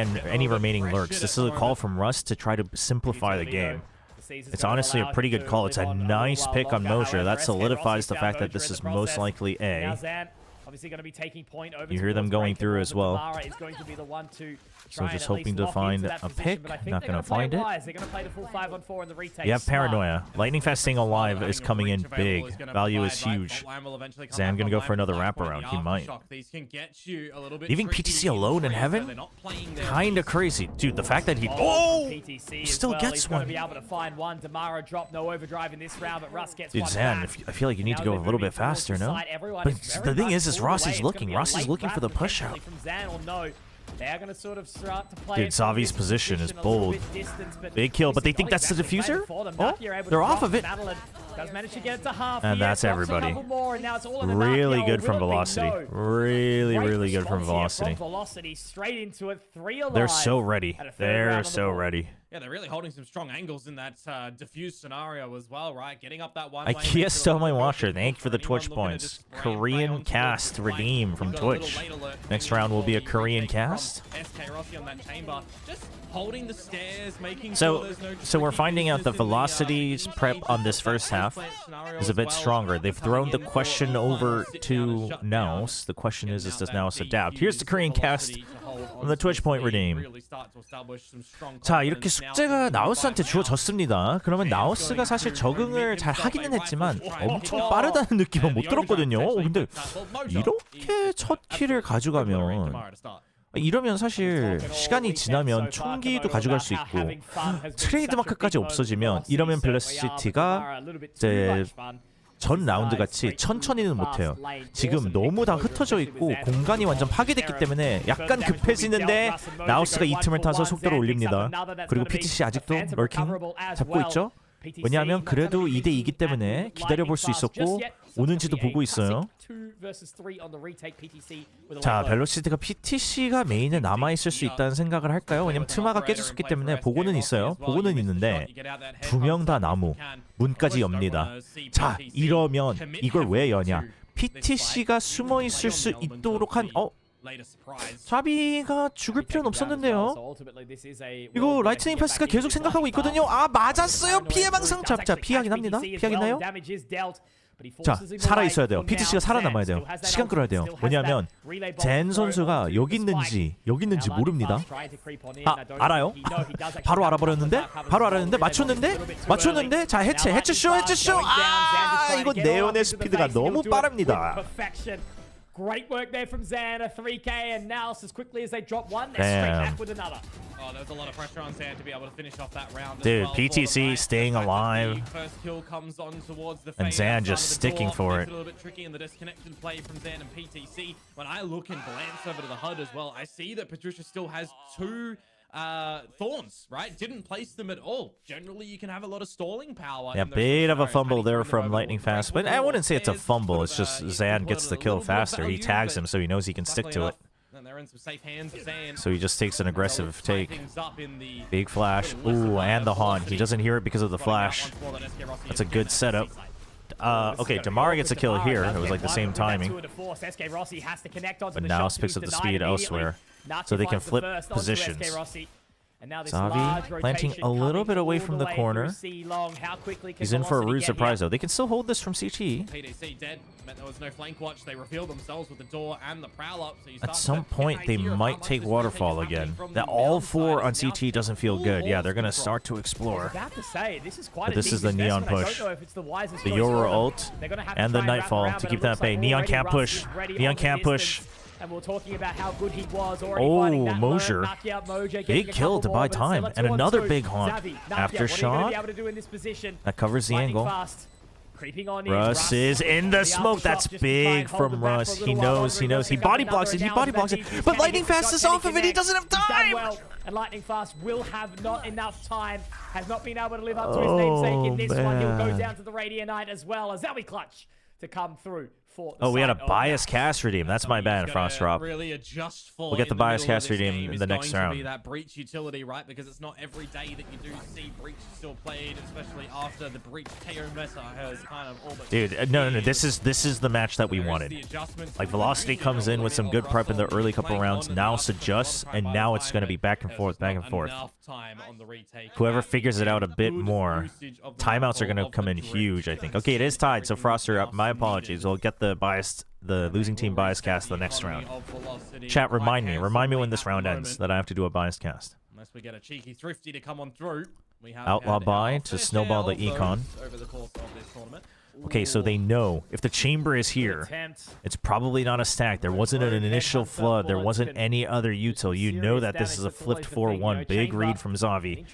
remaining lurks. This is a call from Russ to try to simplify the game. It's honestly a pretty good call. It's a nice pick on Mosier. That solidifies the fact that this is most likely Now A. Zan obviously going to be taking point over. You hear them towards going Breaker, through as well. Damara is going to be the one to So try just and at hoping least to lock find into that a position, pick. but I think Not they're gonna play find it. wise. They're going to play the full 5-on-4 in the retake. You have Smart. paranoia. Lightning fast staying alive is coming in big. Value is huge. Zan gonna go for another wraparound. He might. Even PTC alone in heaven? Kinda crazy. Dude, the fact that he PTC as still well. gets He's going one. to be able to find one. Damara drop, no overdrive in this round, but Russ gets Dude, one Zan, back. I feel like you need to Now go a they're little bit moving towards faster, the no? side. Everyone But is very the thing much is pulled Rossi's away. It's looking. gonna be a Rossi's late looking for the wrap push out. potentially from Zan or no. They're going to sort of start to play Dude, it from Savi's this position is a little bold. bit distant, but Big kill, but they think Ollie that's the actually played diffuser? it for them. Oh, Nakia able to they're drop off of it. Battle and does manage to get it to half. And here, that's drops a everybody. couple more, and now it's all in the Really Nakia. good Will from it be? Velocity. No. Really, Great really good from response here Velocity. Velocity straight into it, 3 alive. They're so ready. at a third round They're on the so board. ready. Yeah, they're really holding some strong angles in that diffuse scenario as well, right? Getting up that one. IKEA stole my watcher. Thank you for the Twitch points. Korean cast redeem from Twitch. Next round will be a Korean cast. SK Rossi on that chamber, just holding the stairs, making So, sure there's no so we're tricky finding out that weaknesses in the, Velocity's prep on this first half is a bit stronger. They've thrown the question over to NAOS. The question is does NAOS adapt? Here's the Korean cast on the Twitch point redeem. 자, 이렇게 숙제가 나우스한테 주어졌습니다. 그러면 나우스가 사실 적응을 잘 하기는 했지만 엄청 빠르다는 느낌은 못 들었거든요. 근데 이렇게 첫 킬을 가져가면 이러면 사실 시간이 지나면 총기도 가져갈 수 있고 트레이드마크까지 없어지면 이러면 블랙시티가 이제 전 라운드 같이 천천히는 못해요. 지금 너무 다 흩어져 있고 공간이 완전 파괴됐기 때문에 약간 급해지는데 나우스가 이 틈을 타서 속도를 올립니다. 그리고 PTC 아직도 멀킹 잡고 있죠? 왜냐하면 그래도 2대2이기 때문에 기다려볼 수 있었고 오는지도 보고 있어요. 자, 벨로시티가 PTC가 메인에 남아있을 수 있다는 생각을 할까요? 왜냐면 트마가 깨졌기 때문에 보고는 있어요. 보고는 있는데 2명 다 나무, 문까지 엽니다. 자, 이러면 이걸 왜 여냐? PTC가 숨어있을 수 있도록 한... 자비가 죽을 필요는 없었는데요. 이거 라이트닝 패스가 계속 생각하고 있거든요. 아, 맞았어요. 피해 방상. 자, 피하긴 합니다. 피하겠나요? 자, 살아있어야 돼요. PTC가 살아남아야 돼요. 시간 끌어야 돼요. 왜냐하면 젠 선수가 여기 있는지 모릅니다. 아, 알아요? 바로 알아버렸는데? 맞췄는데? 자, 해체쇼! 아, 이거 네온의 스피드가 너무 빠릅니다. Great work there from Zan, a 3K, and NAOS as quickly as they drop one, they're straight Damn. back with another. Oh, there was a lot of pressure on Zan to be able to finish off that round. Dude, as well PTC staying alive. The first kill comes on towards the And fade Zan outside just of the sticking door. for It's it. a little bit tricky in the disconnection play from Zan and PTC. When I look and glance over to the HUD as well, I see that Patricia still has 2 thorns, right? Didn't place them at all. Generally, you can have a lot of stalling power. Yeah, in those bit of a scenarios. fumble there from Lightning Fast, but I wouldn't say it's a fumble. It's just Zan gets the kill faster. He tags him, so he knows he can stick to it. And they're in some safe hands of Zan. So he just takes an aggressive take. Things up in the Big flash. Ooh, and the haunt. He doesn't hear it because of the flash. That's a good setup. Okay, Damara gets a kill here. It was like the same timing. But now picks up the speed elsewhere. So they can flip positions. Xavi planting a little bit away from the corner. He's in for a rude surprise, though. They can still hold this from CT. PDC dead. Meant there was no flank watch. They revealed themselves with the door and the prowl up. So you At start some to point, get they an idea of how might much take this Waterfall rotation is again. happening That from all the 4 on outside. CT doesn't feel good. Yeah, they're going to start to explore. I was about to say, this is quite But a this deep is the Neon investment. I push. don't know if it's the wisest The choice for Yoru them. ult They're gonna have to and the try and wrap Nightfall around, to but keep it that looks at bay. like Neon already can't Russ push. is ready Neon on the can't push. distance. And we're talking about how good he was already Oh, finding that Mosier. knock out Mojo, getting Big a kill couple to more, buy but it's still time. a And 2-on-2. another big haunt. Xavi, After what are you gonna shot. be able to do in this position? That covers the Lightning angle. fast. Creeping on in. Russ is in the smoke. That's big from Russ. He knows. He knows. He body blocks it. He body blocks it. But Lightning Fast is off of it. He doesn't have time. Well, and Lightning Fast will have not enough time. Has not been able to live up to his namesake in this one. He'll go man. down to the Radiant Knight as well as Zowie Clutch to come through. For the Oh, we had a side of bias that. cast redeem. That's my bad, Frost Drop. Really adjust for We'll get in the bias middle of cast this redeem game in is the next going to be round. that breach utility, right? Because it's not every day that you do see breach still played, especially after the breach KO meta has kind of all but Dude, no. This is the match that we wanted. Like Velocity comes in with some good prep in the early couple rounds. Now adjusts, and now it's going to be back and forth, back and forth. time on the retake. Whoever figures it out a bit more, timeouts are going to come in huge, I think. Okay, it is tied, so Froster up. My apologies. We'll get the losing team bias cast the next round. Chat, remind me when this round ends that I have to do a bias cast. Unless we get a cheeky thrifty to come on through. We have Outlaw had buy our to fair snowball the share of econ. those over the course of this tournament. Okay, so they know if the chamber is here, it's probably not a stack. There wasn't an initial flood. There wasn't any other util. You know that this is a flipped 4-1. Big read from Zavi.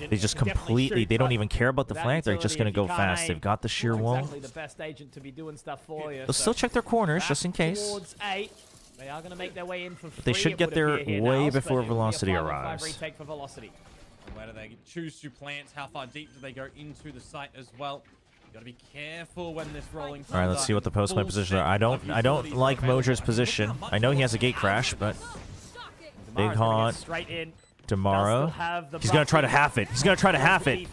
They just completely, they don't even care about the flank. They're just going to go fast. They've got the sheer wall. The best agent to be doing stuff for you. They'll still check their corners just in case. Towards 8. They are going to make their way in for free. They should it get would there appear here way now, before but it will be a Velocity 5-on-5 arrives. retake for Velocity. Where do they choose to plant? How far deep do they go into the site as well? You got to be careful when this rolling. All right, let's see what the post play position are. I don't like Mojer's position. I know he has a gate crash, but big haunt. Straight in. Damara. He's going to try to half it. He's going to try to half it.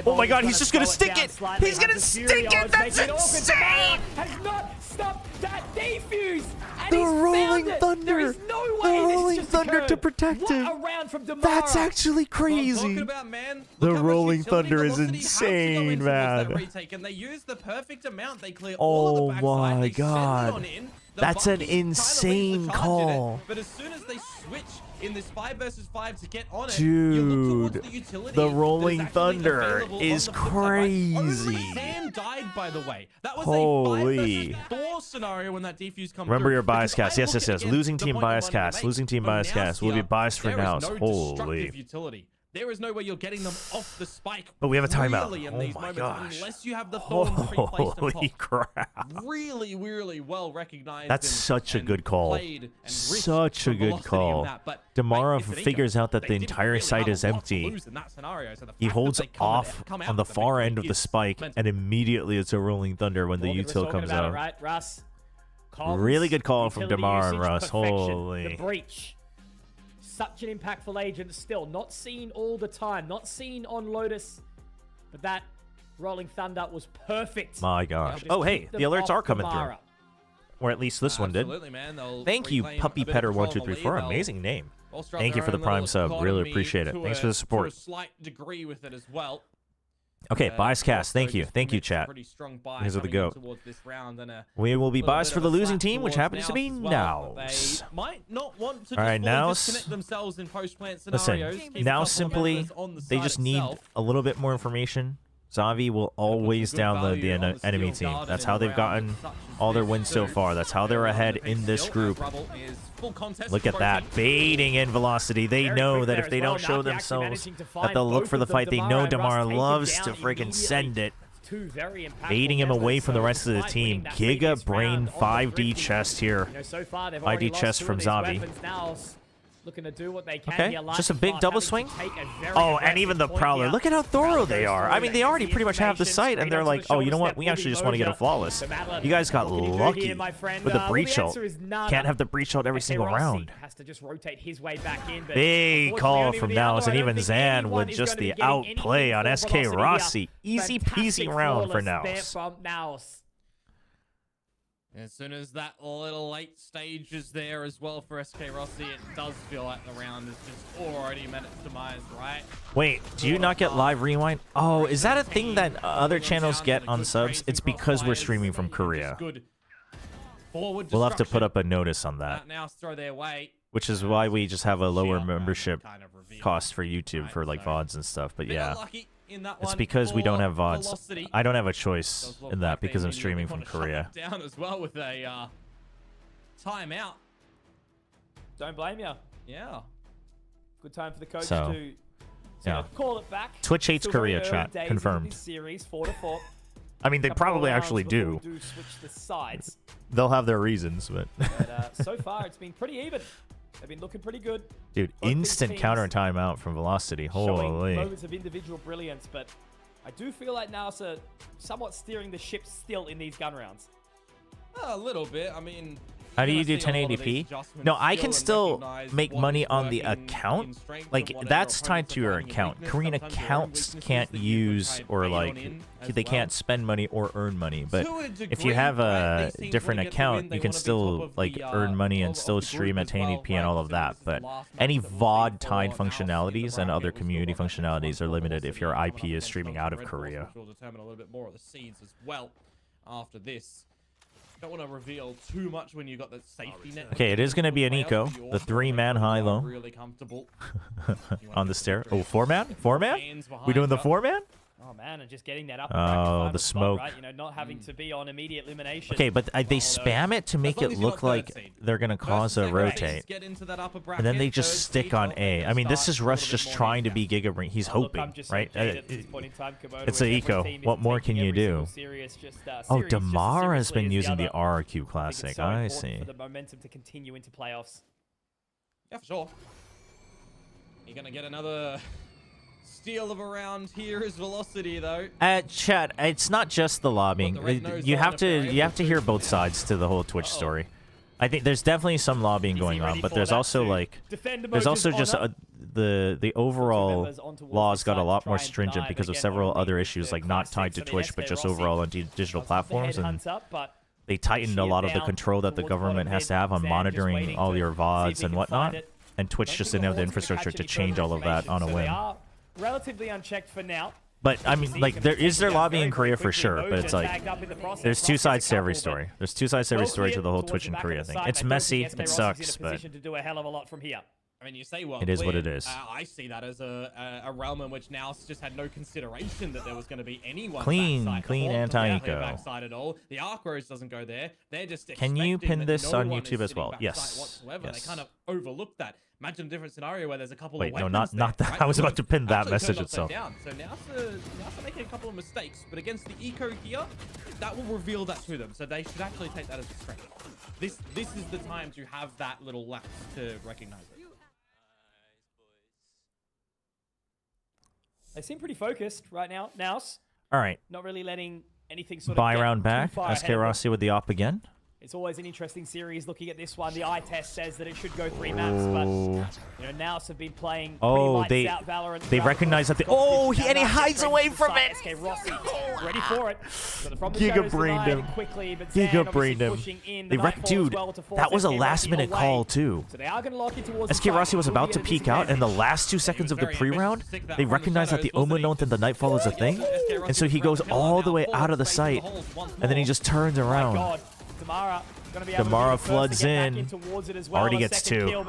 Oh my god, he's just going to stick it. He's going to stick it. That's insane. Has not stopped that defuse. And The he's Rolling found it. Thunder. There is no The way this Rolling just Thunder occurred. to protect What him. a round from Damara. That's actually crazy. Talking about, man, The look how much Rolling utility Thunder is Velocity have to go insane, in towards that man. retake, and they use the perfect amount. They clear all Oh of the backside. my They send god. Leon in. The That's an Bucky's kinda leads the insane charge in call. it, but as soon as they switch in this 5 versus 5 to get on it, you look Dude, towards the utility the that is Rolling actually Thunder available is on the flip side, right? Only crazy. Sam died, by the way. That was Holy. a 5 versus 4 scenario when that defuse comes Remember through, your bias because cast. I Yes, look yes, at yes. again Losing the team point I bias wanted to cast. make. Losing team For bias cast. We'll be Nausea, biased for there is now. no Holy. destructive utility. There is no way you're getting them off the spike. But we have a timeout. Really in Oh these my moments, gosh. unless you have the thorns pre-placed and Holy popped. crap. Really, really well recognized. That's and- such a and good call. played and rich Such a for good velocity in call. that, but Damara wait, it's an figures eco. out that They the didn't entire really site have a is lot to empty. lose in that scenario, so the He fact holds that they come off come out on the with a far victory end of the is spike, mental. and immediately it's a Rolling Thunder when the Morgan was util talking comes about it, out. right, Russ? Comms, Really good call from utility Damara and usage, Russ. perfection. Holy. The breach. Such an impactful agent still. Not seen all the time. Not seen on Lotus. But that Rolling Thunder was perfect. My gosh. Just Oh, hey, keep the them alerts off are coming through. Damara. Or at least this one did. Absolutely, man. They'll Thank you, reclaim Puppy a bit of Petter control on the lead. 1234. They'll Amazing name. bolster up Thank you their for the own prime little sub. Really economy appreciate it. to Thanks a- for the To support. a slight degree with it as well. Okay, bias cast. Thank you. just Thank you, commits a chat. pretty strong buy Because of the coming in goat. towards this round and a We will be little biased bit for of the a losing slap team, which towards happens to be NAOS as well. NAOS. They might not want to All right, just fully NAOS. disconnect themselves in post-plant Listen, scenarios. Keep a now couple of simply, members on the they side just need itself. a little bit more information. Zavi will always download the enemy team. That's how they've gotten all their wins so far. That's how they're ahead in this group. Look at that, baiting in Velocity. They know that if they don't show themselves, that they'll look for the fight. They know Damara loves to friggin' send it. Baiting him away from the rest of the team. Giga Brain 5D chest here. 5D chest from Zavi. Looking to do what they can Okay, here. just a big double swing. Oh, and even the Prowler. Look at how thorough they are. I mean, they already pretty much have the site, and they're like, oh, you know what? We actually just want to get a flawless. You guys got lucky with the breach ult. Can't have the breach ult every single round. Has to just rotate his way back in, but Big call from NAOS, and even Zan with just the outplay on SK Rossi. Easy peasy round for NAOS. As soon as that little late stage is there as well for SK Rossi, it does feel like the round is just already met its demise, right? Wait, do you not get live rewind? Oh, is that a thing that other channels get on subs? It's because we're streaming from Korea. We'll have to put up a notice on that. Which is why we just have a lower membership cost for YouTube for like VODs and stuff. But yeah, it's because we don't have VODs. I don't have a choice in that because I'm streaming from Korea. Down as well with a timeout. Don't blame you. Yeah. Good time for the coach So, to yeah. call it back. Twitch hates Still very Korea, early chat. days Confirmed. in this series, 4-4. I mean, they Couple probably more actually rounds before do. we switch the sides. They'll have their reasons, but... But so far, it's been pretty even. They've been looking pretty good. Dude, Both these instant teams counter timeout from Velocity. showing Holy. moments of individual brilliance, but I do feel like NAOS are somewhat steering the ship still in these gun rounds. A little bit. I mean, How do you do 1080p? No, I can still make money on the account. Like, that's tied to your account. Korean accounts can't use or, like, they can't spend money or earn money. But if you have a different account, you can still, like, earn money and still stream at 1080p and all of that. But any VOD-tied functionalities and other community functionalities are limited if your IP is streaming out of Korea. We'll determine a little bit more of the seeds as well after this. Don't want to reveal too much when you got the safety net. Okay, it is going to be an eco. The 3-man high-low. Really comfortable. On the stair. Oh, 4-man? 4-man? We doing the 4-man? Oh man, and just getting that up. Oh, the smoke. Right? You know, not having to be on immediate elimination. Okay, but they spam it to make it look like they're going to cause a rotate. And then they just stick on A. I mean, this is Rush just trying to be Giga Brain. He's hoping, right? It's a eco. What more can you do? Oh, Damara has been using the RRQ Classic. I see. For the momentum to continue into playoffs. Yeah, for sure. You're going to get another... steal of a round here is Velocity though. Chat, it's not just the lobbying. You have to hear both sides to the whole Twitch story. I think there's definitely some lobbying going on, but there's also like there's also just the overall laws got a lot more stringent because of several other issues, like not tied to Twitch but just overall on digital platforms, and they tightened a lot of the control that the government has to have on monitoring all your VODs and whatnot. And Twitch just didn't have the infrastructure to change all of that on a whim. Relatively unchecked for now. But I mean, like, there is lobbying in Korea for sure, but it's like there's two sides to every story. There's two sides to every story to the whole Twitch and Korea thing. It's messy, it sucks, but I mean, you say well. It is what it is. I see that as a realm in which NAOS just had no consideration that there was going to be anyone clean backside anti-eco. backside at all. The Arc Rose doesn't go there. They're just Can you pin that this no on one YouTube is as well? sitting Yes. backside whatsoever. Yes. They kind of overlook that. Imagine a different scenario where there's a couple Wait, of no, weapons not there, that. right? I was about to pin that Actually message turned upside itself. down. So NAOS are making a couple of mistakes, but against the eco here, that will reveal that to them. So they should actually take that as a strength. This is the time to have that little lapse to recognize it. They seem pretty focused right now. NAOS. All right. Not really letting anything sort of Buy get round too back. far SK ahead of them. Rossi with the op again. It's always an interesting series looking at this one. The eye test says that it should go 3 maps, but you know, NAOS have been playing pretty lights out Valorant. They recognize that they and he hides away from it. SK Rossi ready for it. Giga brained him. Giga brained him. Dude, that was a last minute call too. So they are going to lock it towards SK Rossi was about to peek out, and the last 2 seconds of the pre-round, they recognize that the Omonoth and the Nightfall is a thing, and so he goes all the way out of the site, and then he just turns around. Damara floods in. Already gets 2.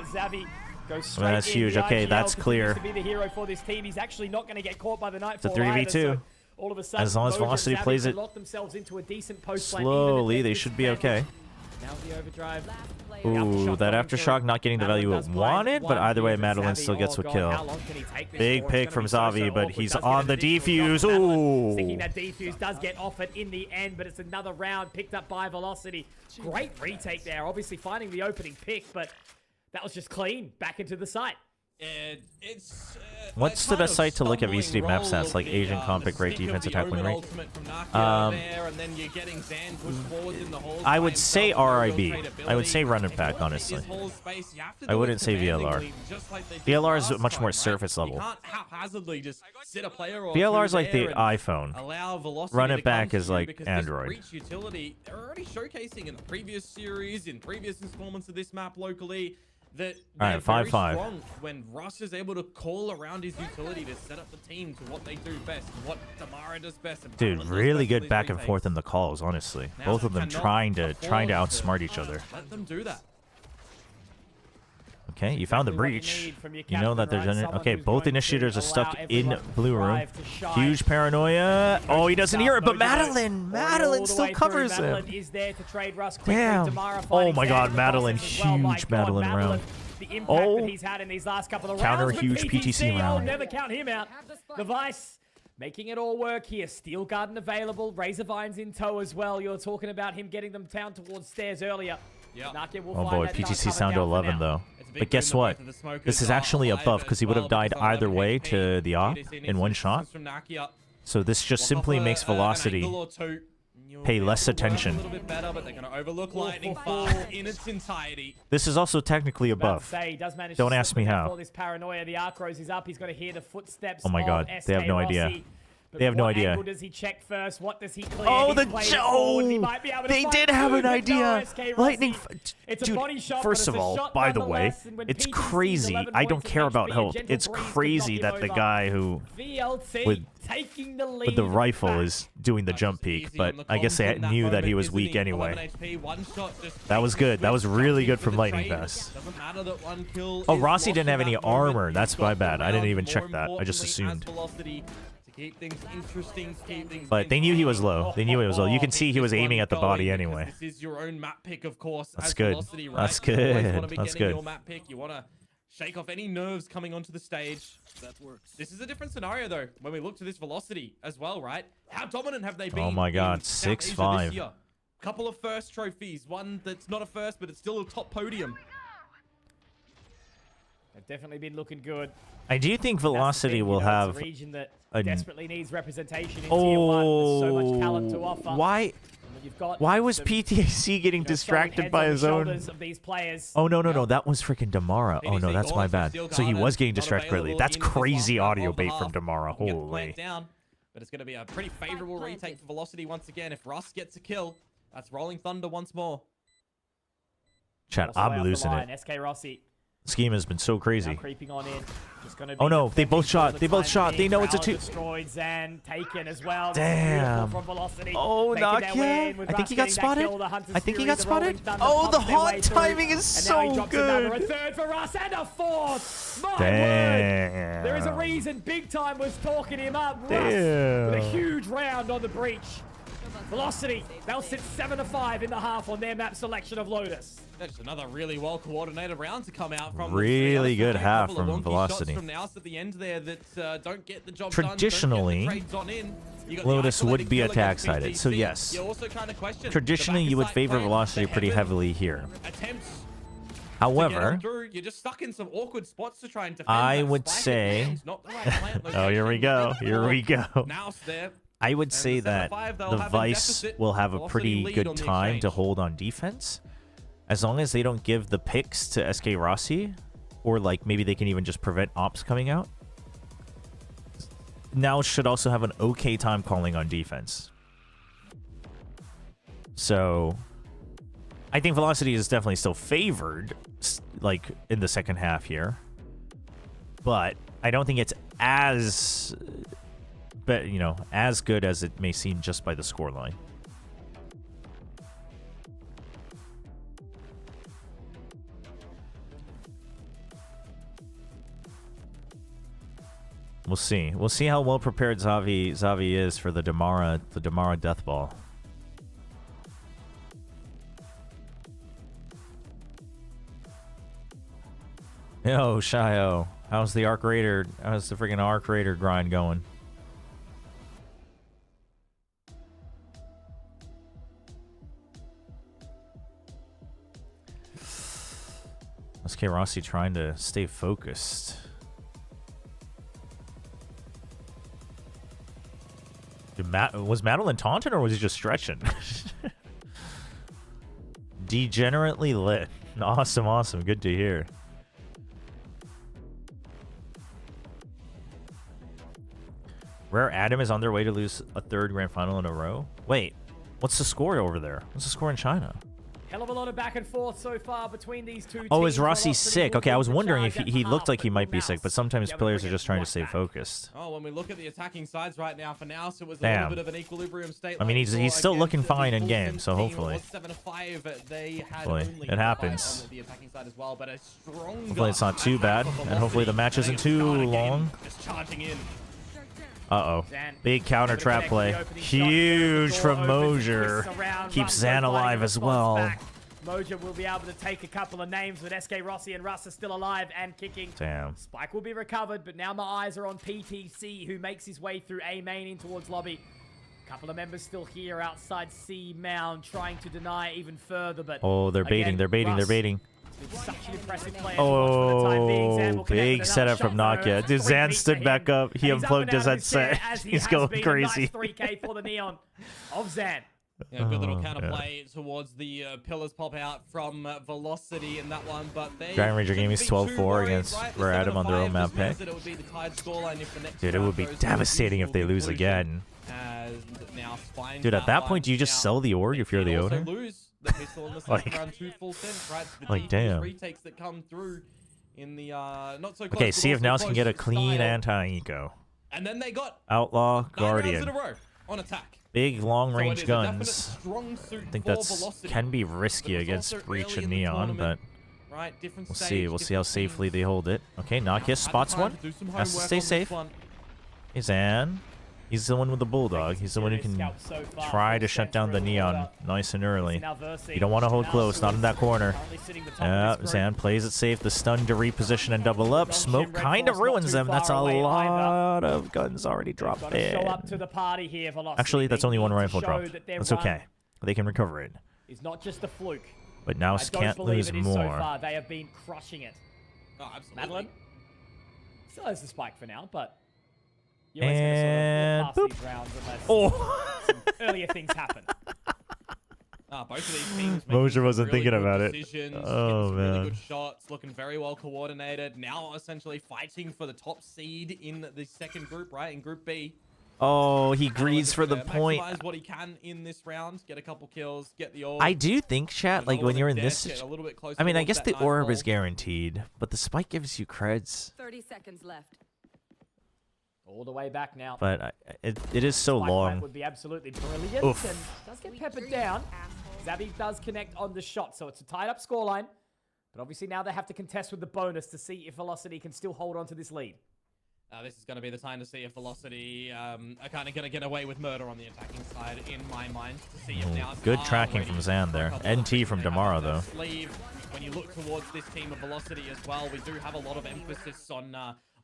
That's huge. Okay, that's clear. To be the hero for this team. He's actually not going to get caught by the It's a Nightfall either, 3v2. so All of a sudden, As long as Mojo Velocity Savage plays can it lock themselves into a decent post lane, slowly, even they if should be okay. Now the overdrive. Ooh, that aftershock not getting the value it wanted, but either way, Madeline still gets a kill. Big pick from Zavi, but he's on the defuse. Ooh. Thinking that defuse does get offered in the end, but it's another round picked up by Velocity. Great retake there, obviously finding the opening pick, but that was just clean back into the site. What's the best site to look at VCT map stats? Like Asian comp pick rate, defense attack win rate? I would say RIB. I would say run and back, honestly. I wouldn't say VLR. VLR is much more surface level. VLR is like the iPhone. Run it back is like Android. They're already showcasing in the previous series, in previous installments of this map locally, that they're very strong when Russ is able to call around his utility to set up the team to what they do best, what Tamara does best. And Dude, really good back and forth in the calls, honestly. Both of them trying to outsmart each other. Let them do that. Okay, you found the breach. You know that there's an... Okay, both initiators are stuck in blue room. Huge paranoia. Oh, he doesn't hear it, but Madeline still covers him. Damn. Oh my god, Madeline. Huge Madeline round. Oh, counter huge PTC round. Never count him out. The Vice making it all work here. Steel Garden available. Razor Vines in tow as well. You're talking about him getting them down towards stairs earlier. Oh boy, PTC's down to 11 though. But guess what? This is actually a buff because he would have died either way to the op in one shot. So this just simply makes Velocity pay less attention. This is also technically a buff. Don't ask me how. Oh my god, they have no idea. They have no idea. Does he check first? What does he clear? Oh, they did have an idea. Lightning. Dude, first of all, by the way, it's crazy. I don't care about health. It's crazy that the guy who with the rifle is doing the jump peek, but I guess they knew that he was weak anyway. That was good. That was really good from Lightning Fast. Oh, Rossi didn't have any armor. That's my bad. I didn't even check that. I just assumed. Keep things interesting, keep things but they knew he was low. They knew he was low. You can see he was aiming at the body anyway. This is your own map pick, of course. That's good. Velocity, right? That's good. That's good. Your map pick. You want to shake off any nerves coming onto the stage. That works. This is a different scenario, though, when we look to this Velocity as well, right? How dominant have they been? Oh my god, 6-5. Couple of first trophies. One that's not a first, but it's still a top podium. They've definitely been looking good. I do think Velocity will have a region that desperately needs representation in Tier 1 with so much talent to offer. Why was PTAC getting distracted by his own? Oh no, that was freaking Damara. Oh no, that's my bad. So he was getting distracted early. That's crazy audio bait from Damara. Holy. But it's going to be a pretty favorable retake for Velocity once again. If Russ gets a kill, that's Rolling Thunder once more. Chat, I'm losing it. SK Rossi. Scheme has been so crazy. Creeping on in. Oh no, they both shot. They both shot. They know it's a 2. Destroyed and taken as well. Damn. Oh, not yet. I think he got spotted. I think he got spotted. Oh, the haunt timing is so good. A third for Russ and a fourth. My Damn. word. There is a reason Big Time was talking him up. Russ with a huge round on the breach. Velocity, they'll sit 7-5 in the half on their map selection of Lotus. That's another really well-coordinated round to come out from. Really good half from Velocity. From NAOS at the end there that don't get the job Traditionally, Lotus would be attack-sided, so yes. Traditionally, you would favor Velocity pretty heavily here. However, you're just stuck in some awkward spots to try and defend. I would say, oh, here we go. Here we go. I would say that the Vice will have a pretty good time to hold on defense. As long as they don't give the picks to SK Rossi, or like maybe they can even just prevent ops coming out. Now should also have an okay time calling on defense. So I think Velocity is definitely still favored, like in the second half here. But I don't think it's as, as good as it may seem just by the scoreline. We'll see. We'll see how well prepared Xavi is for the Damara death ball. Yo, Shio. How's the Arc Raider? How's the freaking Arc Raider grind going? SK Rossi trying to stay focused. Was Madeline taunting or was he just stretching? Degenerately lit. Awesome, awesome. Good to hear. Rare Adam is on their way to lose a third grand final in a row. Wait, what's the score over there? What's the score in China? Hell of a lot of back and forth so far between these two teams. Oh, is Rossi sick? Okay, I was wondering if he looked like he might be sick, but sometimes players are just trying to stay focused. Oh, when we look at the attacking sides right now, for now, so it was a little bit of an equilibrium state. I mean, he's still looking fine in game, so hopefully. Hopefully it happens. The attacking side as well, but a Hopefully it's not too bad, and hopefully the match isn't too long. Just charging in. Uh-oh. Big counter trap play. Huge from Mosier. Keeps Zan alive as well. Moja will be able to take a couple of names, but SK Rossi and Russ are still alive and kicking. Damn. Spike will be recovered, but now my eyes are on PTC, who makes his way through A main in towards lobby. Couple of members still here outside C mound, trying to deny even further, but... Oh, they're baiting, they're baiting, they're baiting. Such an impressive player. Oh, big setup from Nokia. Dude, Zan stood back up. He unplugged his headset. He's going crazy. Nice 3K for the Neon of Zan. Yeah, good little counterplay towards the pillars pop out from Velocity in that one, but they... Dragon Ranger Gaming is 12-4 against Rare Adam on their own map pick. Dude, it would be devastating if they lose again. Dude, at that point, do you just sell the org if you're the owner? Like damn. Okay, see if Naos can get a clean anti-eco. And then they got Outlaw Guardian. On attack. Big long-range guns. I think that's can be risky against Breach and Neon, but we'll see. We'll see how safely they hold it. Okay, Nokia spots one. Has to stay safe. Hey, Zan. He's the one with the Bulldog. He's the one who can try to shut down the Neon nice and early. You don't want to hold close, not in that corner. Zan plays it safe. The stun to reposition and double up. Smoke kind of ruins them. That's a lot of guns already dropped in. Actually, that's only one rifle dropped. That's okay. They can recover it. It's not just a fluke. But now can't lose more. They have been crushing it. Oh, absolutely. Madeline still has the spike for now, but... And sort of pass these rounds unless some earlier things happen. Both of these teams Mosier wasn't really thinking good about it. Oh, man. Really good shots, looking very well coordinated. Now essentially fighting for the top seed in the second group, right? In Group B. Oh, he greeds for the point. Maximize what he can in this round, get a couple kills, get the orb. I do think, chat, like when you're in this... I mean, I guess the orb is guaranteed, but the spike gives you creds. 30 seconds left. All the way back now. But it is so long. Would be absolutely brilliant. Oof. And does get peppered down. Xavi does connect on the shot, so it's a tied up scoreline. But obviously now they have to contest with the bonus to see if Velocity can still hold on to this lead. This is going to be the time to see if Velocity are kind of going to get away with murder on the attacking side, in my mind. To see if now good tracking from Zan there. NT from Damara, though. When you look towards this team of Velocity as well, we do have a lot of emphasis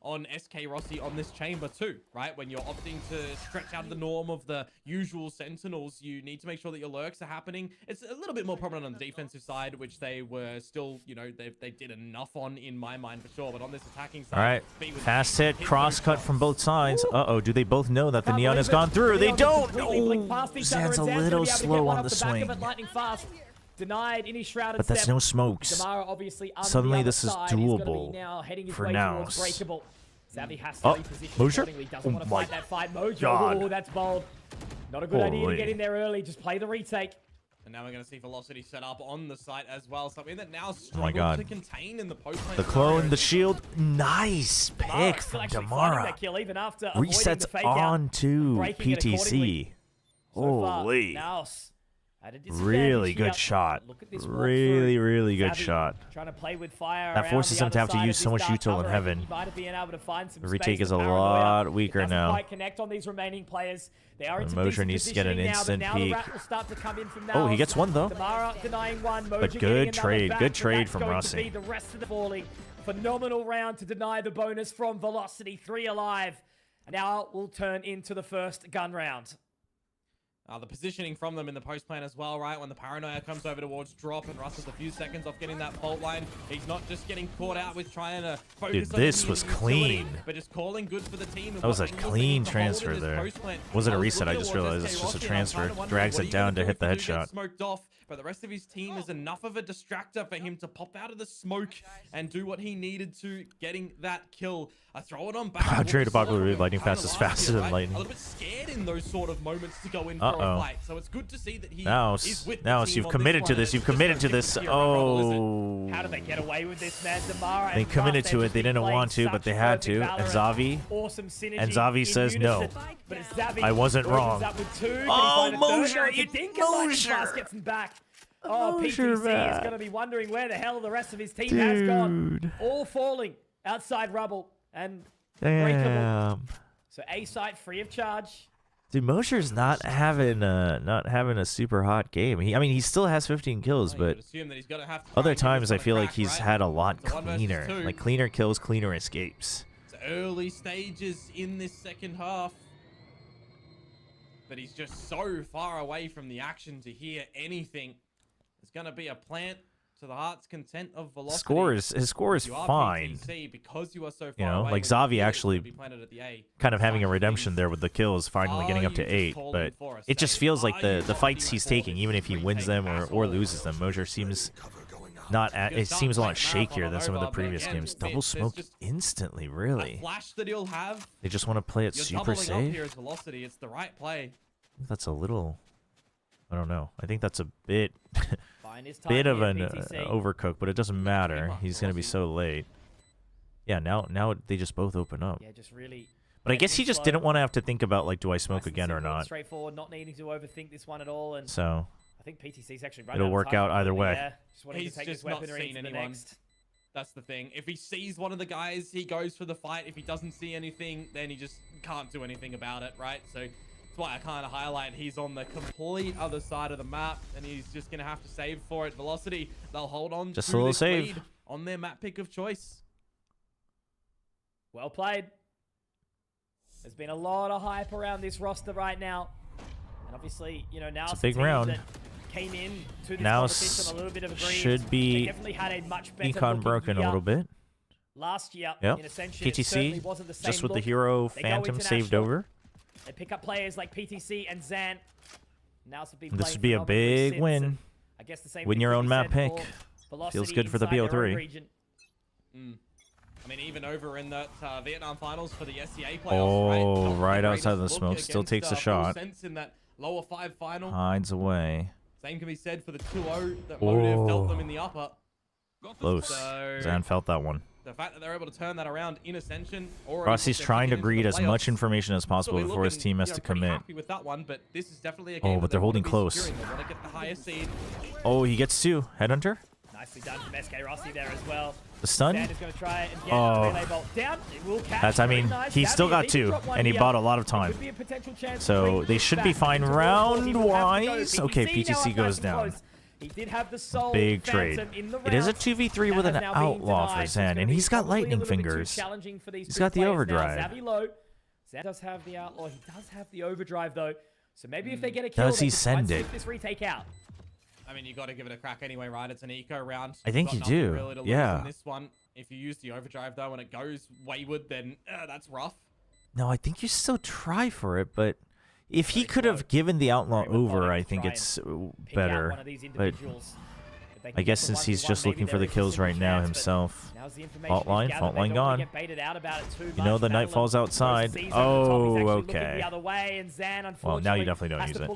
on SK Rossi on this chamber too, right? When you're opting to stretch out of the norm of the usual Sentinels, you need to make sure that your lurks are happening. It's a little bit more prominent on the defensive side, which they were still, you know, they did enough on, in my mind, for sure. But on this attacking side... All right, fast hit, cross cut from both sides. Uh-oh, do they both know that the Neon has gone through? They don't! Oh, Zan's a little slow on the swing. Denied any shrouded but that's step. no smokes. Suddenly this is doable for now. Xavi has to reposition accordingly. Doesn't want to fight that fight. Mojo, oh, that's bold. Not a good idea to get in there early. Just play the retake. And now we're going to see Velocity set up on the site as well. Something that now struggles to contain in the post lane. The clone, the shield. Nice pick from Damara. Resets on to PTC. Holy. Really good shot. Really, really good shot. Trying to play with fire. That forces him to have to use so much util in heaven. The retake is a lot weaker now. Quite connect on these remaining players. They are into Moser needs to get an instant peek. Oh, he gets one though. But good trade. Good trade from Rossi. The rest of the volley. Phenomenal round to deny the bonus from Velocity. 3 alive. Now we'll turn into the first gun round. The positioning from them in the post plan as well, right? When the paranoia comes over towards drop and Russ is a few seconds off getting that fault line. He's not just getting caught out with trying to focus on this was clean. But just calling good for the team. That was a clean transfer there. Was it a reset? I just realized it's just a transfer. Drags it down to hit the headshot. Smoked off, but the rest of his team is enough of a distractor for him to pop out of the smoke and do what he needed to, getting that kill. I throw it on back. Trade popular lightning fast is faster than A lightning. little bit scared in those sort of moments to go in for a fight. So it's good to see that he is with the team you've on committed this to one. this. You've committed to this. Oh. How do they get away with this, man? Damara They committed to it. They didn't want to, but they had to. And Xavi. Awesome synergy And Xavi says no. But it's Xavi I wasn't wrong. Oh, Moser, you Moser gets him back. Oh, Moser, PTC man. is going to be wondering where the hell the rest of his team has gone. All falling outside rubble and breakable. Damn. So A site free of charge. Dude, Moser's not having a super hot game. He still has 15 kills, but other times I feel like he's had a lot cleaner. Like cleaner kills, cleaner escapes. It's early stages in this second half. But he's just so far away from the action to hear anything. It's going to be a plant to the heart's content of Velocity. His score is You are fine. PTC, because you are so far You know, away, like when you Xavi feel it's actually gonna be planted at the A. kind of having a redemption there with the kills, finally getting up to 8. But it just feels like the fights he's taking, even if he wins them or loses them, Moser seems it seems a lot shakier than some of the previous games. Double smoke instantly, really. Flash that he'll have. They just want to play it You're super doubling up here safe. as Velocity. It's the right play. That's a little, I don't know. I think that's a bit His time bit of here, an PTC. overcook, but it doesn't matter. He's going to be so late. Yeah, now they just both open up. Yeah, just really. But I guess he just slow. didn't want to have to think about, like, do I smoke Nice and again or simple and not? Straightforward, not needing to overthink this one at all. And So I think PTC's actually run it'll out of work time out either way. Yeah, just wanting He's to take just this not weaponry seen into the anyone. next. That's the thing. If he sees one of the guys, he goes for the fight. If he doesn't see anything, then he just can't do anything about it, right? So that's why I kind of highlight he's on the complete other side of the map, and he's just going to have to save for it. Velocity, they'll hold on Just a to little this save. lead on their map pick of choice. Well played. There's been a lot of hype around this roster right now. And obviously, you know, now It's a big round. Came in to this Now competition a little bit of a breeze. should They be definitely had a much better econ looking broken a gear little bit. last year Yep. in Ascension. It certainly PTC, wasn't the same just with the look. hero They go Phantom saved international. over. They pick up players like PTC and Zan. Now it's been This playing would be a phenomenally big since, win. and I guess the same Win thing your could own be map said pick. for Velocity Feels good for the inside their own BO3. region. I mean, even over in that Vietnam finals for the SCA playoffs, Oh, right? right Not the outside of the greatest smoke. look Still against, takes a Full shot. Sense in that lower 5 final. Hides away. Same can be said for the 2-0 that Motive dealt them in the upper. Close. So, Zan felt that one. the fact that they're able to turn that around in Ascension, already Rossi's put their trying to ticket into greed the as much playoffs. information as possible Still before his looking, team has you know, to pretty commit. happy with that one, but this is definitely a Oh, game but that they're they wanna holding be close. securing. They want to get the highest seed. Oh, he gets 2. Headhunter? Nicely done from SK Rossi there as well. The stun? Zan is going to try and get Oh. relay bolt down. It will catch. That's, I Very mean, nice. he's still Xavi, got if he 2, drop one and he here, bought a lot of it time. could be a potential chance to So bring they this should be back fine into the ball. He will have to go. round-wise. Okay, now PTC up goes nice and down. close. He did have the soul Big Phantom trade. in the It is a round. 2v3 with That an has now been outlaw denied, for so it's Zan, gonna and be he's got probably a lightning little bit too fingers. challenging for these He's two got the players now. overdrive. Xavi low. Zan does have the outlaw. He does have the overdrive though. So maybe if they get a kill, Does they he could try and send it? sneak this retake out. I mean, you got to give it a crack anyway, right? It's an eco round. I think You've got you nothing do, really to lose yeah. in this one. If you use the overdrive though, and it goes wayward, then that's rough. No, I think you still try for it, but if he could have given the outlaw over, I think it's better. But I guess since he's just looking for the kills right now himself. Fault line gone. You know the night falls outside. Oh, okay. Well, now you definitely don't use it.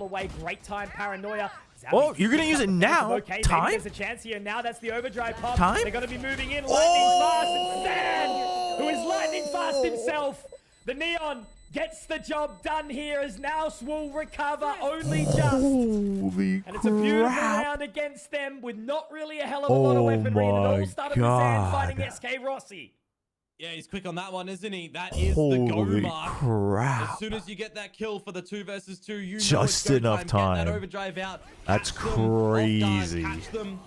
Oh, you're gonna use it now? Time? There's a chance here. Now that's the overdrive pump. Time? They're gonna be moving in lightning fast. And Zan, who is lightning fast himself. The Neon gets the job done here as NAOS will recover only just. Holy And it's a beautiful crap. round against them with not really a hell of a lot of weaponry. And it all started with Zan fighting SK Rossi. Yeah, he's quick on that one, isn't he? That is the go Holy mark. crap. As soon as you get that kill for the 2 versus 2, you know Just it's go enough time. Get time. that overdrive out. That's Catch them, off guard, crazy. catch them.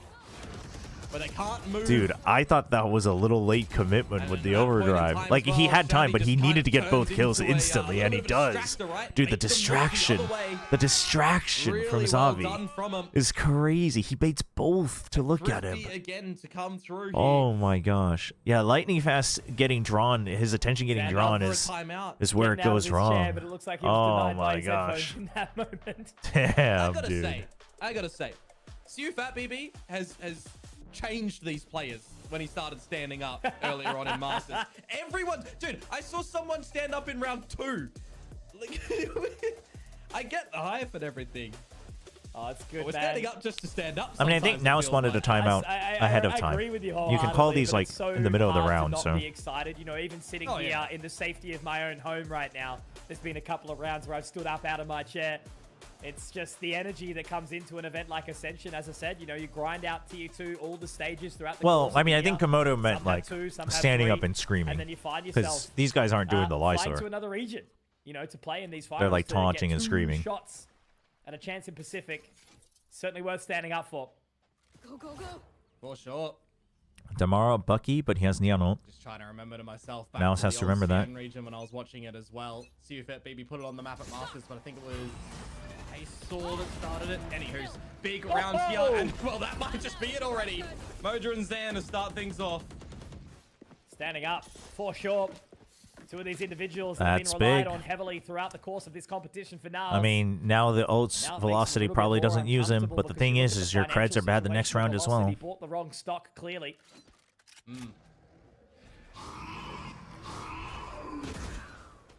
But they can't move. Dude, I thought that was a little late commitment with the overdrive. Like, he had time, but he needed to get both kills instantly, and he does. Dude, the distraction from Xavi is crazy. He baits both to look at him. Again to come through here. Oh my gosh. Yeah, lightning fast getting drawn, his attention getting drawn is where it goes wrong. Oh my gosh. In that moment. Damn, dude. I gotta say, Siu Fat BB has changed these players when he started standing up earlier on in Masters. Everyone, dude, I saw someone stand up in round 2. Like, I get the hype and everything. Oh, it's good, But we're man. standing up just to stand up. I mean, I think sometimes, NAOS it wanted a feels like. timeout ahead of I time. agree with you You can call wholeheartedly, these but like it's so in the middle of the hard to round, not so. be excited. You know, even sitting Oh, here yeah. in the safety of my own home right now, there's been a couple of rounds where I've stood up out of my chair. It's just the energy that comes into an event like Ascension. As I said, you know, you grind out tier 2 all the stages throughout the Well, course I of mean, the I think year. Komodo Some meant have like 2, some have standing 3, up and screaming. and then you find Because yourself these guys aren't doing the flying Lysor. to another region, you know, to play in these finals. They're like to get taunting and 2 screaming. shots and a chance in Pacific. Certainly worth standing up for. Go, go, go. For sure. Damara Bucky, but he has Neon ult. Just trying to remember to myself. Back NAOS to has the to old remember that. Scan region when I was watching it as well. Siu Fat BB put it on the map at Masters, but I think it was Saw that started it. Anywho's big round here, and well, that might just be it already. Moja and Zan to start things off. Standing up for sure. 2 of these individuals have That's been relied big. on heavily throughout the course of this competition for now. I mean, now the ult's Now it makes it a velocity little bit probably more doesn't use him, uncomfortable but the because thing you look is at the your creds financial are bad the next situation. round as well. Velocity bought the wrong stock, clearly.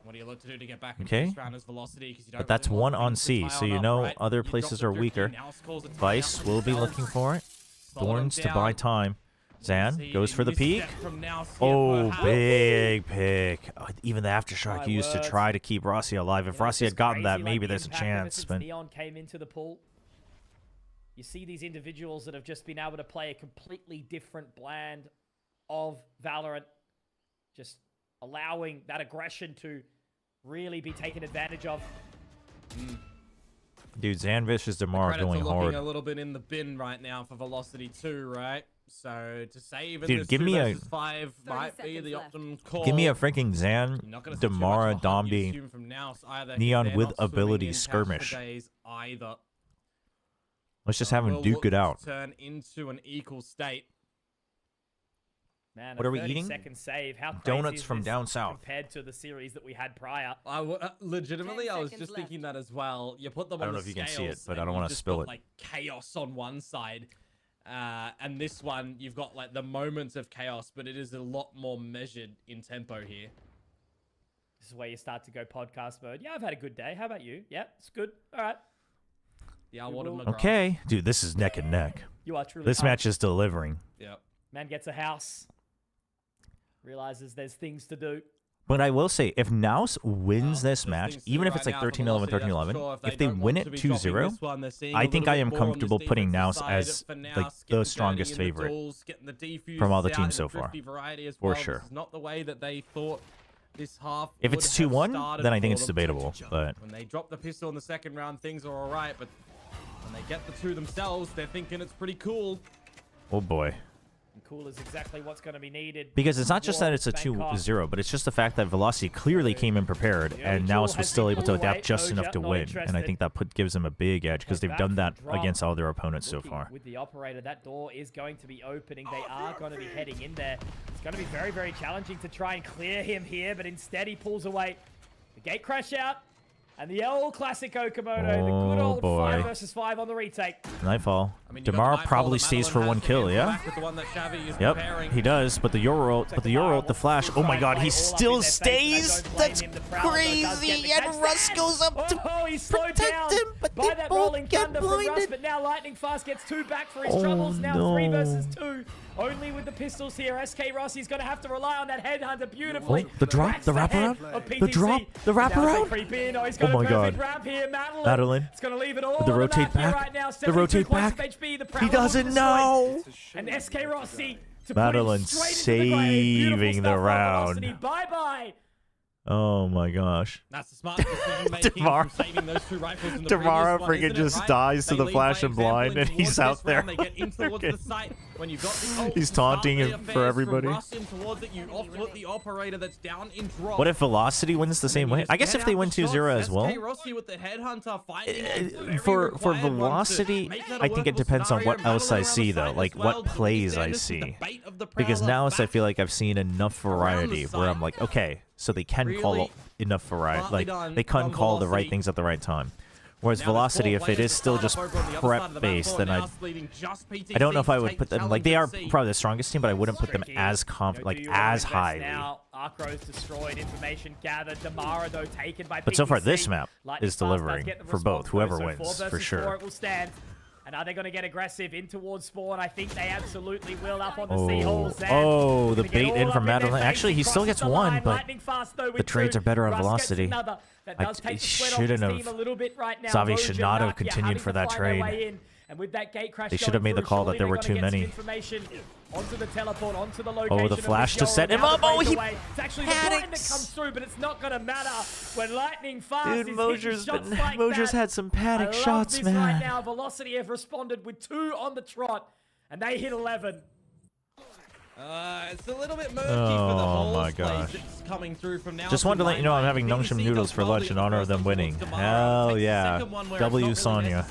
What do you look to do to get back Okay. into this round is velocity, 'cause you don't But that's really want one on things to C, tie so on you up, know right? other You drop places the are 50, weaker. now scores a tie Vice out will be themselves. looking for it. Slow them Thorns to down. buy time. Zan goes for the peak. Misstep from NAOS here, Oh, perhaps. big pick. Oh, even the aftershock My used to word. try to keep Rossi alive. If You know, Rossi it's had gotten that, crazy, maybe like, there's a the impact ever chance. since But Neon came into the pool. You see these individuals that have just been able to play a completely different blend of Valorant, just allowing that aggression to really be taken advantage of. dude, Zan vs. Damara Credits going are looking hard. a little bit in the bin right now for velocity too, right? So to save in Dude, this give 2 me a- versus 5 might be the optimum call. Give me a freaking Zan, You're not gonna see too much Damara, of a hunt, you Dombi, assume, from NAOS either, 'cause Neon they're with not swimming ability in cash for skirmish. days either. Let's just have him Will duke look it to out. Turn into an equal state. Man, What a are we eating? 30-second save. How crazy Donuts is from this down south. compared to the series that we had prior? Legitimately, 10 I was seconds just thinking that as well. You put them I on don't know the if you can see it, scales but I and don't you've wanna just spill got, it. like chaos on one side. And this one, you've got like the moments of chaos, but it is a lot more measured in tempo here. This is where you start to go podcast mode. Yeah, I've had a good day. How about you? Yeah, it's good. All right. Yeah, I We wanted will- McGrath. Okay, dude, this is neck and neck. You are truly This match is delivering. Yep. Man gets a house. Realizes there's things to do. But I will say, if NAOS wins this match, things to even do if it's right like now for 13-11, Velocity, 13-11, that's for sure. if they don't win want it to be dropping 2-0, this one, they're seeing I a think little I bit am more on this comfortable putting defensive NAOS side as for like NAOS, the getting strongest dirty in the favorite duels, getting the defuse from all the out teams in so the far. thrifty variety as For well. sure. This is not the way that they thought this half If would it's have 2-1, started then I think for it's them. debatable. But When they drop the pistol in the second round, things are all right, but when they get the 2 themselves, they're thinking it's pretty cool. oh boy. And cool is exactly what's going to be needed. Because it's not just that it's a Bangkok. 2-0, but it's just the fact that Velocity clearly came in prepared, and Jewel NAOS was has still the able to pull away. adapt just enough Moja, to not win. And I interested. think that gives them a big edge, because Goes they've back done for that drop. against all their opponents so Looking far. With the operator, that door is going to be opening. They are going to be heading in there. It's going to be very, very challenging to try and clear him here, but instead he pulls away. The gate crash out, and the old Classico Komodo, the good Oh, old boy. 5 versus 5 on the retake. Nightfall. Damara probably stays for one kill, yeah? Yep, he does, but the Euro ult, the flash, oh my god, he still stays? That's crazy, and Russ goes up to protect him, but they both get blinded. But now Lightning Fast gets 2 back for his troubles, now 3 versus 2. Only with the pistols here, SK Rossi's going to have to rely on that headhunter beautifully. Oh, the drop, the wraparound, the drop, the wraparound. Oh my god. Madeline. It's going to leave it all the rotate back, the rotate back. He doesn't know. And SK Rossi to Madeline put him straight into the grave. saving the round. Bye-bye. Oh my gosh. That's the smart decision making from saving those 2 rifles in the Damara previous one, freaking isn't it, just right? dies to They the lead flash by and blind, example, and he's towards out this there. round, they get in towards the site. When you've got the ult, He's you start taunting the him affairs for everybody. from Russ in towards it, you off-put the operator that's down in drop. What if Velocity wins the same way? I guess if they win 2-0 as well. SK Rossi with the headhunter fighting For Velocity, I think it depends on what else I see, though. Like, what plays I see. Because now I feel like I've seen enough variety where I'm like, okay, so they can call enough variety. Like, they can call the right things at the right time. Whereas Velocity, if it is still just prep-based, then I don't know if I would put them... Like, they are probably the strongest team, but I wouldn't put them as as highly. Now, Arcro's destroyed, information gathered. Damara, though, taken by But so far, PDC. this map Lightning is Fast does delivering get the for both, response, whoever though, so wins, 4 for versus sure. 4 it will stand. And are they going to get aggressive in towards spawn? I think they absolutely will up on the Oh, Seahawks. oh, the bait in from Madeline. Actually, he still gets one, but the trades are better on Velocity. I shouldn't have. Xavi should not have continued for that trade. And with that gate crash They should have made the call that there were too many. Onto the teleport, onto the location. Oh, the flash to set him up. Oh, he it's actually the blind that comes through, but it's not going to matter when Lightning Fast Dude, is Mosier's had some panic shots, man. Right now, Velocity have responded with 2 on the trot, and they hit 11. It's a little bit murky for the whole my gosh. that's coming through from now. Just wanted to let you know I'm having Nongshim noodles for lunch in honor of them winning. Hell yeah. W Sonya.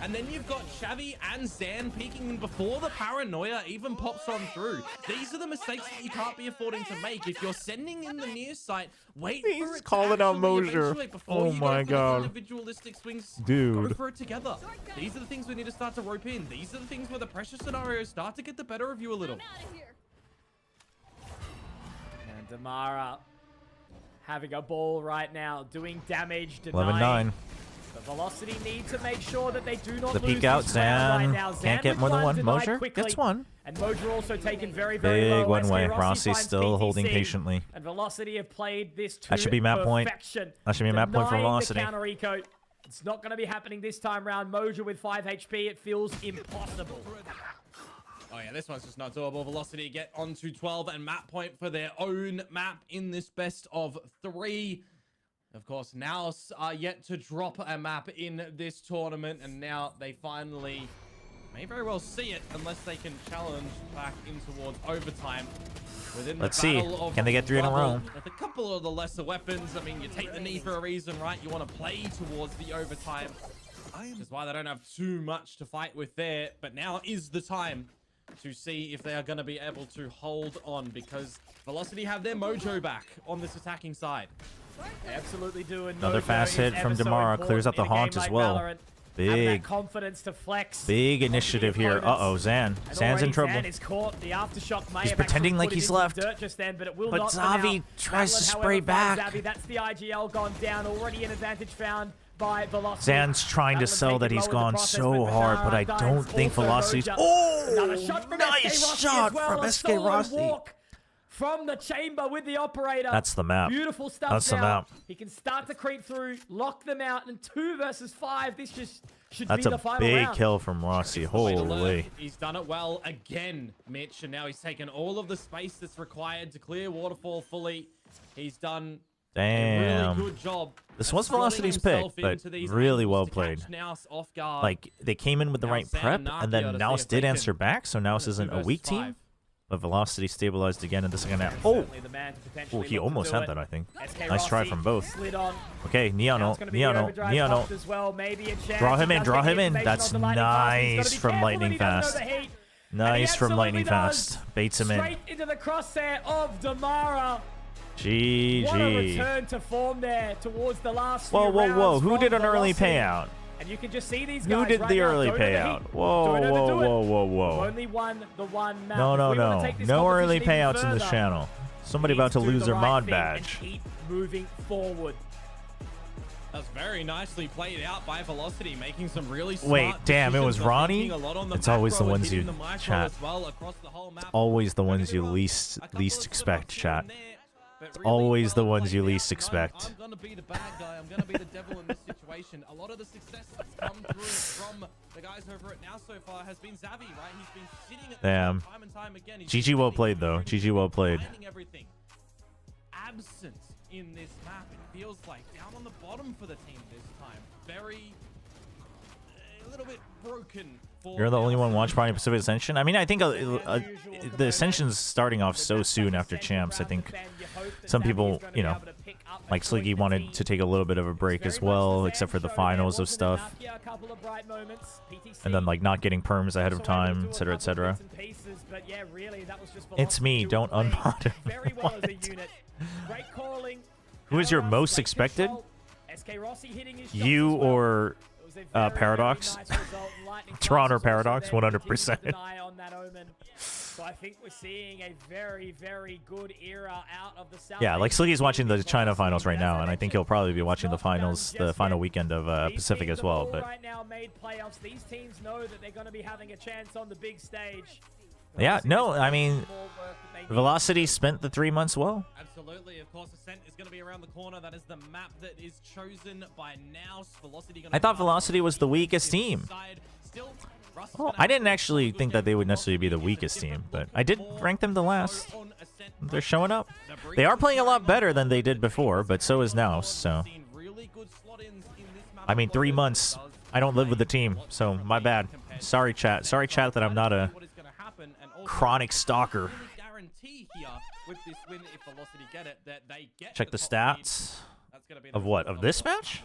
And then you've got Xavi and Zan peeking before the paranoia even pops on through. These are the mistakes that you can't be affording to make. If you're sending in the near site, wait for it calling to out actually Mosier. eventuate before Oh you my go for god. the individualistic swings. Dude. Go for it together. These are the things we need to start to rope in. These are the things where the pressure scenarios start to get the better of you a little. And Damara having a ball right now, doing damage, 11-9. The Velocity need to make sure that they do not The lose peek out, this round Zan. right now. Can't get more than one. denied Mosier quickly. gets one. And Mosier also taken very, very low. Big one SK way. Rossi Rossi's finds still holding PTC. patiently. And Velocity have played this to That should be map point. perfection. That should be a map point for Denying the Velocity. counter eco. It's not going to be happening this time round. Mosier with 5 HP. It feels impossible. Oh yeah, this one's just not doable. Velocity get onto 12 and map point for their own map in this best of 3. Of course, NAOS are yet to drop a map in this tournament, and now they finally may very well see it unless they can challenge back in towards overtime. Within the Let's see. battle of Can they get 3 in a rubble, row? With a couple of the lesser weapons, I mean, you take the knee for a reason, right? You want to play towards the overtime. Which is why they don't have too much to fight with there. But now is the time to see if they are going to be able to hold on, because Velocity have their mojo back on this attacking side. They absolutely do. And Another Mojo fast is hit from ever so Damara. Clears up important the in a haunch game as like well. Valorant. Having that Big. confidence to flex. Big initiative here. Uh-oh, Zan. And Zan's in already trouble. Zan is caught. The aftershock may He's have pretending actually like put he's him into left. the dirt just then, but it will But not for Xavi now. tries to Madeline, spray however, back. finds Xavi. That's the IGL gone down. Already an advantage found by Velocity. Zan's trying to Madeline sell that taken he's low in the gone process, so but hard, but Damara I dies. don't think Also Velocity's... Mojo. Oh, Another shot from nice SK Rossi shot as well. from A SK solo Rossi. walk from the chamber with the operator. That's the map. Beautiful stuff. That's the now. map. He can start to creep through, lock them out, and 2 versus 5. This just should That's be the a final big round. kill from Rossi. Holy. He's done it well again, Mitch, and now he's taken all of the space that's required to clear Waterfall fully. He's done a Damn. really good job. This was Velocity's pick, but really well played. Off guard. Like, they came in with the Now right Sam prep, and then Nakia to see NAOS if they did can answer back, so NAOS isn't a versus weak 5. team. But Velocity stabilized again in the second half. Oh! Certainly the man to potentially Oh, he look to almost do had it. that, I think. SK Nice try Rossi from both. slid on. Okay, Neon Now ult, it's gonna be Neon the ult, overdrive Neon popped ult. as well. Maybe a chance. Draw him He in, does draw get him the in. information That's onto Lightning Fast. He's nice gotta be from careful Lightning that he doesn't Fast. overheat. Nice from Lightning absolutely does. Fast. Baits him in. Straight into the crosshair of Damara. What a GG. return to form there towards the last Whoa, few whoa, whoa. rounds Who from did an early Velocity. payout? And you can just see these Who guys did right the now early don't overheat. payout? Don't Whoa, overdo it. whoa, whoa, We've whoa. only won the one map. No, If no, we wanna no. take this No early competition even payouts in this further, channel. Somebody we about to need do lose the their right mod thing and badge. keep moving forward. That's very nicely played out by Velocity, making some really smart Wait, damn, it was decisions. They're Ronnie? thinking a lot on the It's always the macro and ones you hitting the micro chat. as well across the whole map. Always the ones you least expect, chat. It's always the ones you least expect. I'm gonna be the bad guy. I'm gonna be the devil in this situation. A lot of the success that's come through from the guys over at Now so far has been Xavi, right? He's been sitting at the Damn. time and time again. He's GG well played, though. GG well played. finding everything. Absent in this map, it feels like down on the bottom for the team this time. Very, a little bit broken. You're the only one watch party Pacific Ascension. I mean, I think the Ascension's starting off so soon after champs. I think some people, you know, like Sliggy wanted to take a little bit of a break as well, except for the finals of stuff, and then like not getting perms ahead of time, etc., etc. It's me. Don't unmod him. Who is your most expected? You or Paradox? Toronto Paradox, 100%. So I think we're seeing a very, very good era out of the South. Yeah, like Sliggy's watching the China finals right now, and I think he'll probably be watching the finals, the final weekend of Pacific as well. But right now made playoffs. These teams know that they're going to be having a chance on the big stage. yeah, no, I mean, Velocity spent the 3 months well. Absolutely, of course, Ascent is going to be around the corner. That is the map that is chosen by NAOS. Velocity. I thought Velocity was the weakest team. Well, I didn't actually think that they would necessarily be the weakest team, but I did rank them the last. They're showing up. They are playing a lot better than they did before, but so is NAOS. So, I mean, 3 months. I don't live with the team, so my bad. Sorry, chat. Sorry, chat, that I'm not a chronic stalker. Check the stats of what? Of this match?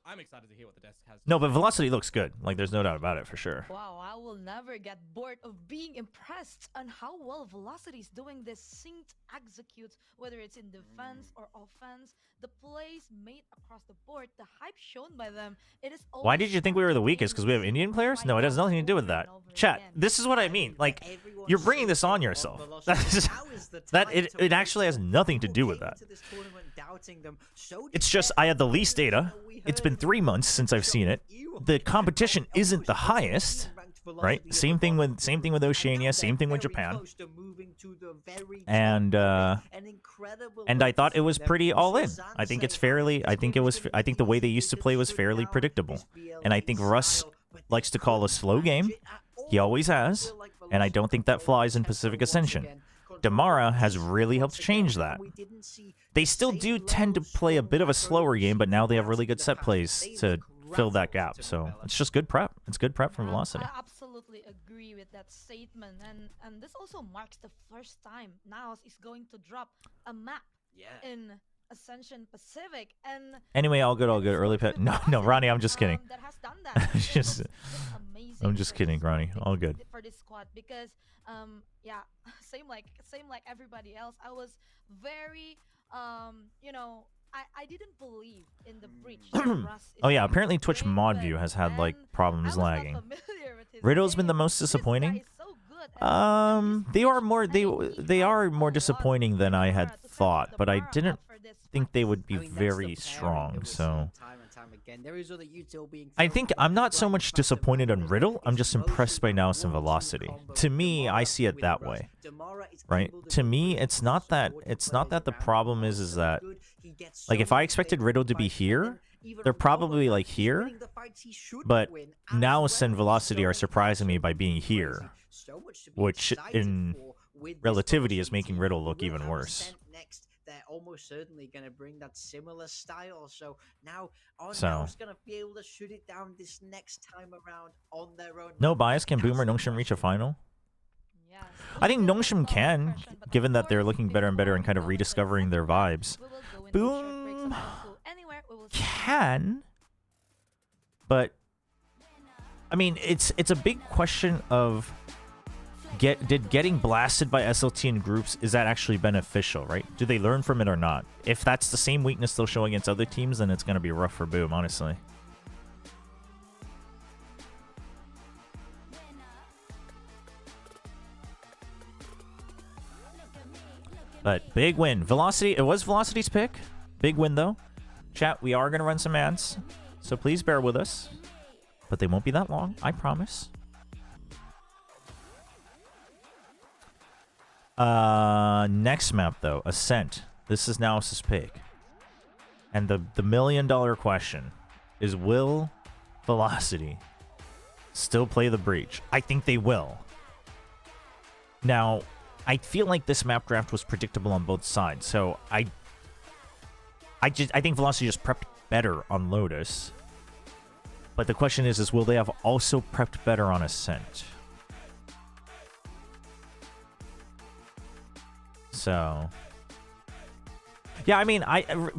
I'm excited to hear what the desk has. No, but Velocity looks good. Like, there's no doubt about it for sure. Wow, I will never get bored of being impressed on how well Velocity is doing this synced execute, whether it's in defense or offense. The plays made across the board, the hype shown by them, it is always. Why did you think we were the weakest? Because we have Indian players? No, it has nothing to do with that. Chat, this is what I mean. Like, you're bringing this on yourself. It actually has nothing to do with that. It's just I had the least data. It's been 3 months since I've seen it. The competition isn't the highest, right? Same thing with Oceania, same thing with Japan. And I thought it was pretty all in. I think it's fairly. I think the way they used to play was fairly predictable. And I think Russ likes to call a slow game. He always has. And I don't think that flies in Pacific Ascension. Damara has really helped change that. They still do tend to play a bit of a slower game, but now they have really good set plays to fill that gap. So it's just good prep. It's good prep from Velocity. I absolutely agree with that statement, and this also marks the first time NAOS is going to drop a map in Ascension Pacific. And anyway, all good. Early pet. No, Ronnie, I'm just kidding. That has done that. I'm just kidding, Ronnie. All good. For this squad, because yeah, same like everybody else. I was very you know, I didn't believe in the breach. Oh yeah, apparently Twitch mod view has had like problems lagging. Riddle's been the most disappointing. They are more disappointing than I had thought, but I didn't think they would be very strong. So I think I'm not so much disappointed on Riddle. I'm just impressed by NAOS and Velocity. To me, I see it that way, right? To me, it's not that the problem is that, like, if I expected Riddle to be here, they're probably like here, but NAOS and Velocity are surprising me by being here, which in relativity is making Riddle look even worse. They're almost certainly going to bring that similar style. So now NAOS going to be able to shoot it down this next time around on their own. No bias. Can Boom or Nongshim reach a final? I think Nongshim can, given that they're looking better and better and kind of rediscovering their vibes. Boom can, but I mean, it's a big question of did getting blasted by SLT in groups, is that actually beneficial, right? Do they learn from it or not? If that's the same weakness they'll show against other teams, then it's going to be rough for Boom, honestly. But big win. Velocity, it was Velocity's pick. Big win, though. Chat, we are going to run some ads, so please bear with us. But they won't be that long, I promise. Next map, though. Ascent. This is NAOS's pick. And the million-dollar question is, will Velocity still play the Breach? I think they will. Now, I feel like this map draft was predictable on both sides, so I think Velocity just prepped better on Lotus. But the question is will they have also prepped better on Ascent? So, yeah, I mean,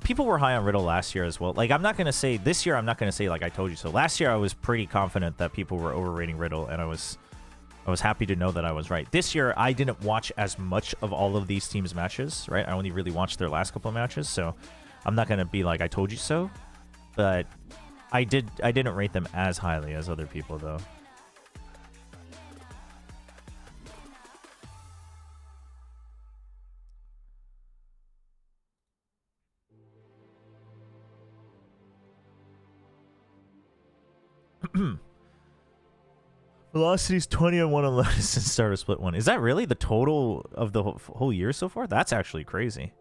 people were high on Riddle last year as well. Like, I'm not gonna say this year. I'm not gonna say like I told you so. Last year, I was pretty confident that people were overrating Riddle, and I was happy to know that I was right. This year, I didn't watch as much of all of these teams' matches, right? I only really watched their last couple of matches, so I'm not gonna be like I told you so. But I didn't rate them as highly as other people, though. Velocity's 20 on 1 on Lotus since start of split 1. Is that really the total of the whole year so far? That's actually crazy.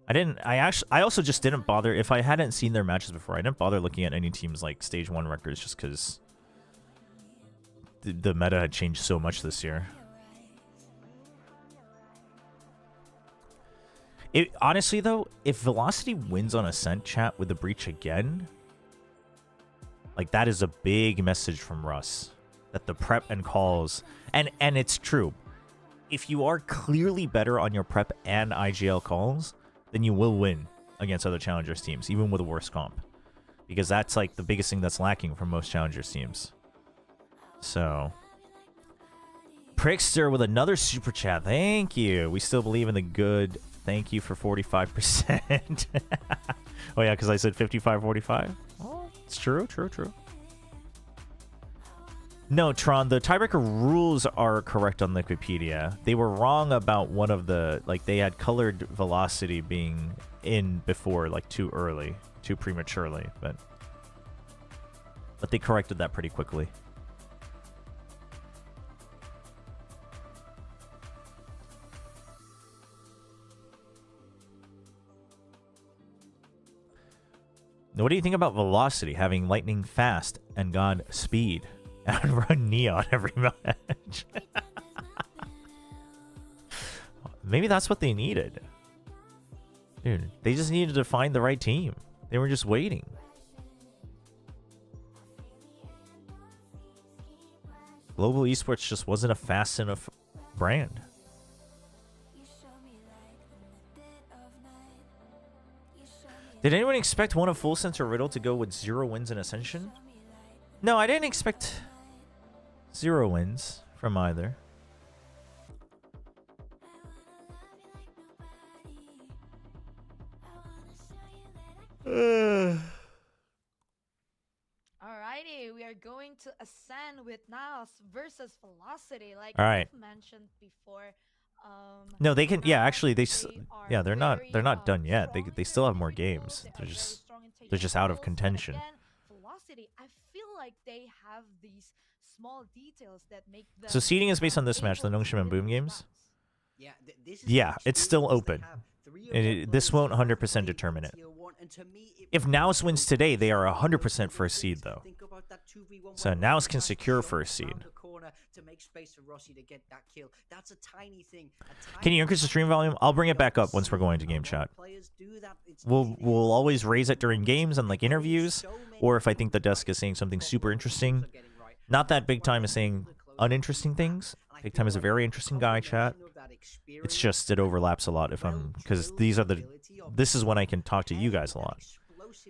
I also just didn't bother. If I hadn't seen their matches before, I didn't bother looking at any teams like stage 1 records just because the meta had changed so much this year. Honestly, though, if Velocity wins on Ascent, chat, with the Breach again, like, that is a big message from Russ. That the prep and calls... And it's true. If you are clearly better on your prep and IGL calls, then you will win against other Challengers teams, even with a worse comp. Because that's, like, the biggest thing that's lacking from most Challengers teams. So... Prickster with another super chat. Thank you. We still believe in the good. Thank you for 45%. Oh, yeah, because I said 55-45? Oh, it's true, true, true. No, Tron, the tiebreaker rules are correct on Wikipedia. They were wrong about one of the... Like, they had colored Velocity being in before, like, too early. Too prematurely, but they corrected that pretty quickly. Now, what do you think about Velocity having lightning fast and God speed and run Neon every match? Maybe that's what they needed. Dude, they just needed to find the right team. They were just waiting. Global Esports just wasn't a fast enough brand. Did anyone expect one of Full Sense or Riddle to go with 0 wins in Ascension? No, I didn't expect 0 wins from either. Alrighty, we are going to Ascend with NAOS versus Velocity, like Alright. I've mentioned before. No, they can. Yeah, actually, yeah, they're not done yet. They still have more games. They're just out of contention. Velocity, I feel like they have these small details that make them... So seeding is based on this match, the Nongshim and Boom games. Yeah, it's still open. This won't 100% determine it. If NAOS wins today, they are 100% first seed, though. So NAOS can secure first seed. Can you increase the stream volume? I'll bring it back up once we're going to game chat. We'll always raise it during games and like interviews, or if I think the desk is saying something super interesting. Not that Big Time is saying uninteresting things. Big Time is a very interesting guy, chat. It's just it overlaps a lot because this is when I can talk to you guys a lot.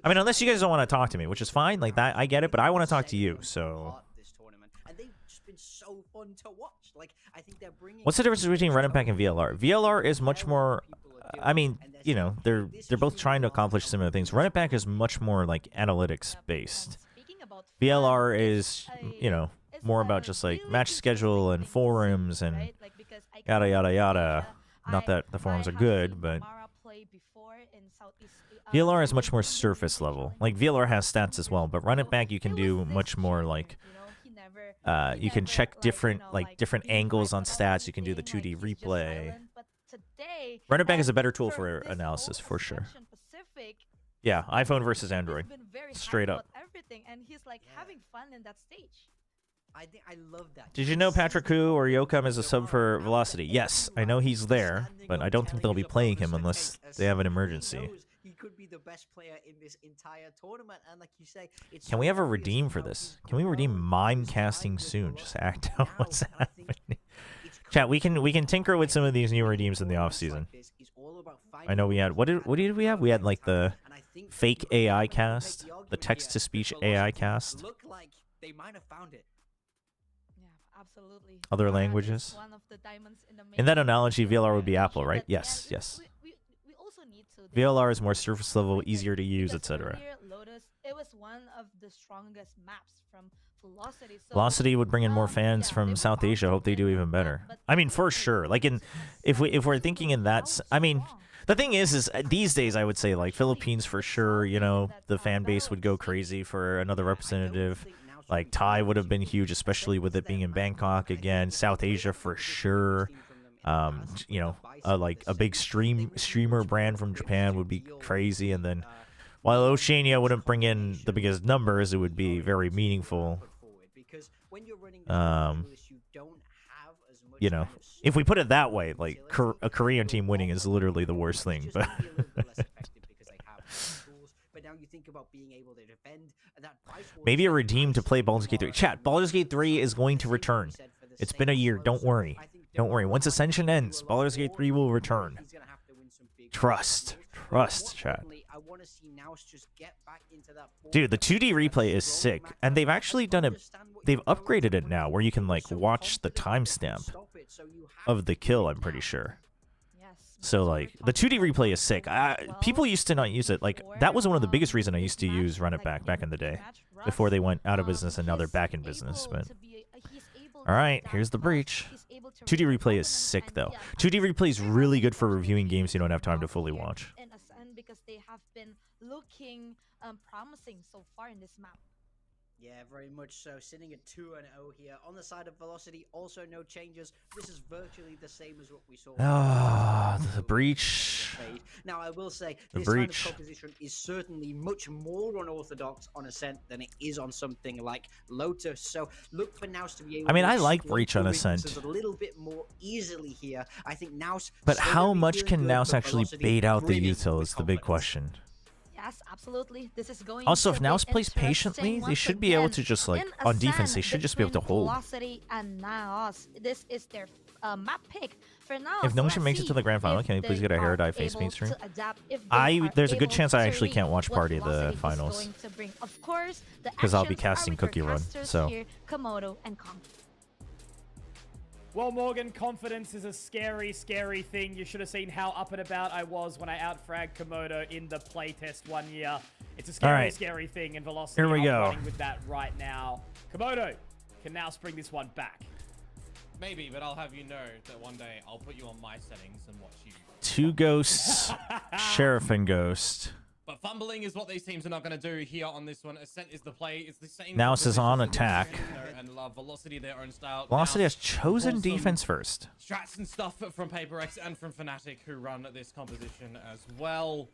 I mean, unless you guys don't want to talk to me, which is fine, like that, I get it, but I want to talk to you, so. What's the difference between Run It Back and VLR? VLR is much more, I mean, you know, they're both trying to accomplish similar things. Run It Back is much more like analytics based. VLR is, you know, more about just like match schedule and forums and yada yada yada. Not that the forums are good, but VLR is much more surface level. Like VLR has stats as well, but run it back you can do much more like you can check different angles on stats. You can do the 2D replay. Run it back is a better tool for analysis for sure. Yeah, iPhone versus Android, straight up. Everything, and he's like having fun in that stage. I love that. Did you know Patrick Hu or Yokum is a sub for Velocity? Yes, I know he's there, but I don't think they'll be playing him unless they have an emergency. He could be the best player in this entire tournament, and like you say, Can we ever redeem for this? Can we redeem mime casting soon? Just act out what's happening. Chat, we can tinker with some of these new redeems in the off season. I know we had what did we have? We had like the fake AI cast, the text to speech AI cast. Look like they might have found it. Absolutely. Other languages. In that analogy, VLR would be Apple, right? Yes, yes. We also need to. VLR is more surface level, easier to use, etc. It was one of the strongest maps from Velocity. So Velocity would bring in more fans from South Asia. Hope they do even better. I mean, for sure. Like if we're thinking in that, I mean, the thing is these days I would say like Philippines for sure. You know, the fan base would go crazy for another representative. Like Thai would have been huge, especially with it being in Bangkok again. South Asia for sure. You know, like a big streamer brand from Japan would be crazy, and then while Oceania wouldn't bring in the biggest numbers, it would be very meaningful. You know, if we put it that way, like a Korean team winning is literally the worst thing, but. Maybe a redeem to play Baldur's Gate 3. Chat, Baldur's Gate 3 is going to return. It's been a year. Don't worry. Don't worry. Once Ascension ends, Baldur's Gate 3 will return. Trust. Trust, chat. Dude, the 2D replay is sick. And they've actually done it. They've upgraded it now where you can, like, watch the timestamp of the kill, I'm pretty sure. So, like, the 2D replay is sick. People used to not use it. Like, that was one of the biggest reasons I used to use Run It Back in the day. Before they went out of business and now they're back in business. But alright, here's the breach. 2D replay is sick, though. 2D replay is really good for reviewing games you don't have time to fully watch. Because they have been looking promising so far in this map. Yeah, very much so. Sitting at 2-0 here. On the side of Velocity, also no changes. This is virtually the same as what we saw. The breach. Now, I will say, this kind of composition is certainly much more unorthodox on Ascent than it is on something like Lotus. So, look for NAOS to be able I like to breach on Ascent. a little bit more easily here. I think NAOS. But how much can NAOS actually bait out the util is the big question. Yes, absolutely. This is going also, to if be NAOS plays patiently, they should be able to just, like, on defense, they should just be able to hold. Velocity and NAOS. This is their map pick. For now, if Nongshim makes it to the grand final, can we please get a hair dye face paint stream? There's a good chance I actually can't watch party the finals. Because I'll be casting Cookie Run, so. Komodo and Kong. Well, Morgan, confidence is a scary, scary thing. You should have seen how up and about I was when I out-fragged Komodo in the playtest 1 year. It's a scary, scary thing, and Velocity Here we go. running with that right now. Komodo can now spring this one back. Maybe, but I'll have you know that one day I'll put you on my settings and watch you. 2 ghosts, Sheriff and Ghost. But fumbling is what these teams are not going to do here on this one. Ascent is the play. It's the same. NAOS is on attack. And Velocity their own style. Velocity has chosen defense first. Strats and stuff from PaperX and from Fnatic who run this composition as well.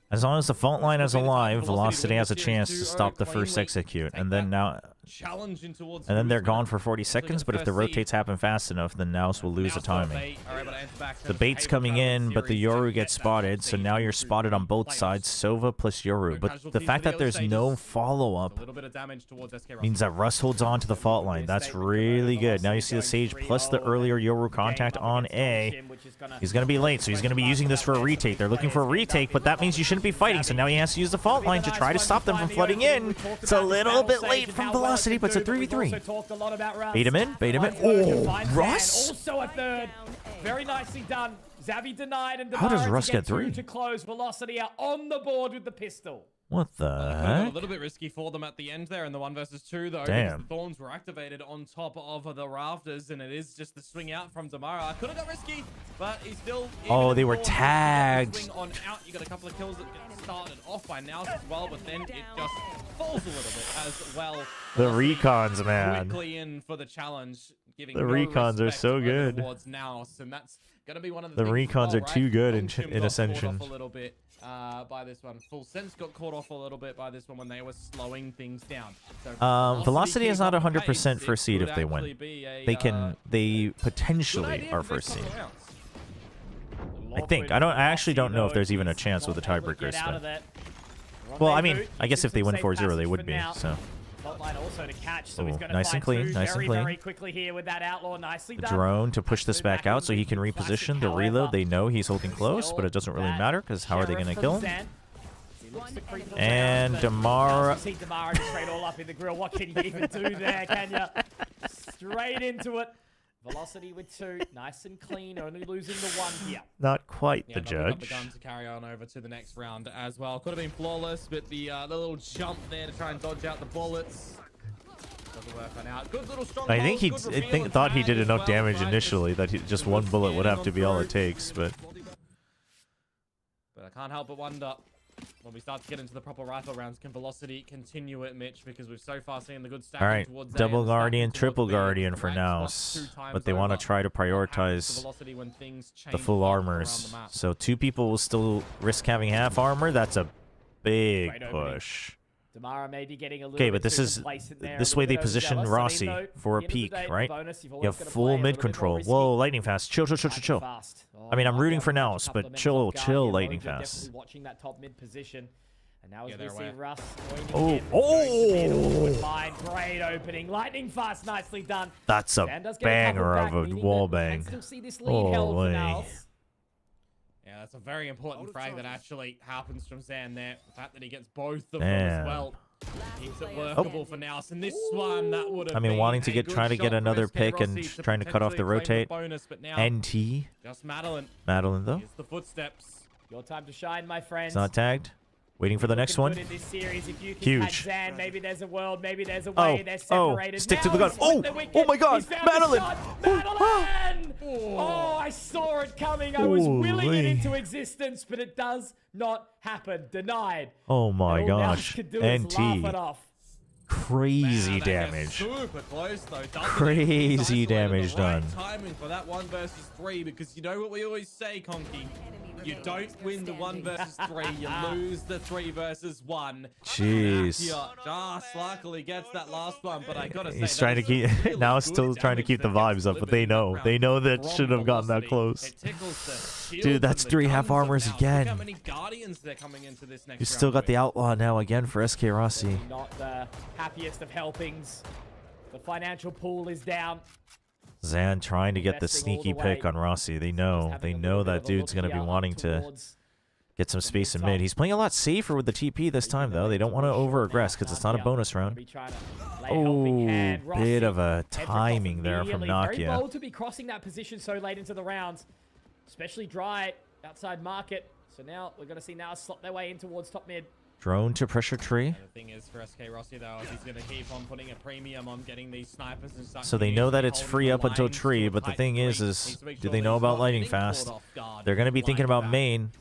As long as the fault line is alive, Velocity has a chance to stop the first execute, and then they're gone for 40 seconds. But if the rotates happen fast enough, then NAOS will lose the timing. The bait's coming in, but the Yoru gets spotted, so now you're spotted on both sides, Sova plus Yoru. But the fact that there's no follow-up means that Russ holds on to the fault line. That's really good. Now you see the Sage plus the earlier Yoru contact on A. He's going to be late, so he's going to be using this for a retake. They're looking for a retake, but that means you shouldn't be fighting, so now he has to use the fault line to try to stop them from flooding in. It's a little bit late from Velocity, but it's a 3v3. Bait him in, bait him in. Oh, Russ? Also a third. Very nicely done. Xavi denied, and how does Russ get 3? To close. Velocity are on the board with the pistol. What the A heck? little bit risky for them at the end there in the 1 versus 2 though. Damn. Because the Thorns were activated on top of the rafters, and it is just the swing out from Damara. Could have got risky, but he's still. Oh, they were Swing tagged. on out. You got a couple of kills that get started off by NAOS as well, but then it just falls a little bit as well. The recons, man. Quickly in for the challenge, giving The no recons are respect so good. towards NAOS, and that's gonna be one of the The things as recons well, are right? too good in Nongshim got caught Ascension. off a little bit by this one. Full Sense got caught off a little bit by this one when they were slowing things down. So Velocity is keep not up the 100% pace. first seed It if they could win. actually be a, They good potentially idea are for this first seed. couple of rounds. I think. I actually don't know if there's even a chance with the tiebreakers. Well, I mean, I guess if they win 4-0, they would be. So. Botline also to catch, so Ooh, he's going to nice and clean, nice and clean. Very quickly here with that outlaw. Nicely The done. drone to push this back out so he can reposition. The reload, they know he's holding close, but it doesn't really matter because how are they going to kill him? And Damara. See Damara just straight all up in the grill. What can you even do there, can you? Straight into it. Velocity with 2. Nice and clean. Only losing the 1 here. Not quite the Not enough judge. the gun to carry on over to the next round as well. Could have been flawless, but the little jump there to try and dodge out the bullets doesn't work on out. Good little strong. I think thought he did enough damage initially that just one bullet would have to be all it takes, but I can't help but wonder when we start to get into the proper rifle rounds, can Velocity continue it, Mitch? Because we've so far seen the good stacking all right, towards A double and Guardian, stacking triple towards B. Guardian for Ranks now, plus 2 times but they want to over. try to What happens to prioritize Velocity when things the change full up armors. around the map? So 2 people will still risk having half armor. That's a big Great opening. push. Damara may be getting a little Okay, bit but this too is complacent there, this a way little they bit position overzealous. I mean, Rossi though, for a at the end of the peak, day, right? bonus, you've You always have gotta full play a mid little bit more control. risky. Whoa, lightning fast. Chill. Fast. I mean, I'm Oh, rooting Mojo for catch a NAOS, couple but of minutes chill, off guard chill, here. lightning Mojo fast. definitely watching that top mid position. And now as Yeah, we they're see aware. Russ Oh, great opening. Lightning fast, nicely done. That's a Zan does get a couple banger back, of a meaning wall that we can bang. still see this lead held for Holy. NAOS. Yeah, that's a very important frag that actually happens from Zan there. The fact that he gets both of them as Damn. well keeps it workable for NAOS. And this one, that would have I mean, been wanting to a try to good get shot for another SK pick and Rossi to trying to cut off the potentially claim rotate. bonus, but now NT. just Madeline. Madeline, though. It's the footsteps. Your time to shine, my friends. It's not tagged. Waiting for the next Looking one. good in this series. If you can Huge. catch Zan, maybe there's a world, maybe there's a way. They're separated. Stick to Now the gun. he's Oh, with the wicket. oh my God, He's found Madeline. the shot. Madeline! Oh, I saw it coming. I was willing it Holy. into existence, but it does not happen. Denied. Oh my And all NAOS gosh. could do is laugh NT. it off. Crazy Man, they get damage. Super close though. doesn't it? Crazy Isolated damage the right done. Timing for that 1 versus 3, because you know what we always say, Conky. You don't win the 1 versus 3, you lose the 3 versus 1. Jeez. Just luckily gets that last one, but I gotta say, He's trying to keep. Now it's still trying to keep the vibes up, but they know. They know that shouldn't have gotten that close. Dude, that's 3 half armors Look how again. many Guardians they're coming into this next You still round got with. the outlaw now again for SK Rossi. Not the happiest of helpings. The financial pool is down. Zan trying to get the Investing all sneaky the pick way. on Rossi. They know. They know that dude's going to be wanting to get some space in mid. He's playing a lot safer with the TP this time, though. They don't want to over-aggress because it's not a bonus round. Oh, bit of a timing there from Very Nakia. bold to be crossing that position so late into the rounds, especially dry outside market. So now we're going to see now slot their way in towards top mid. Drone to pressure tree. The thing is for SK Rossi though, he's going to keep on putting a premium on getting these snipers and stuff. So they know that it's free up until tree, but the thing is do they know about lightning fast? They're going to be thinking about main.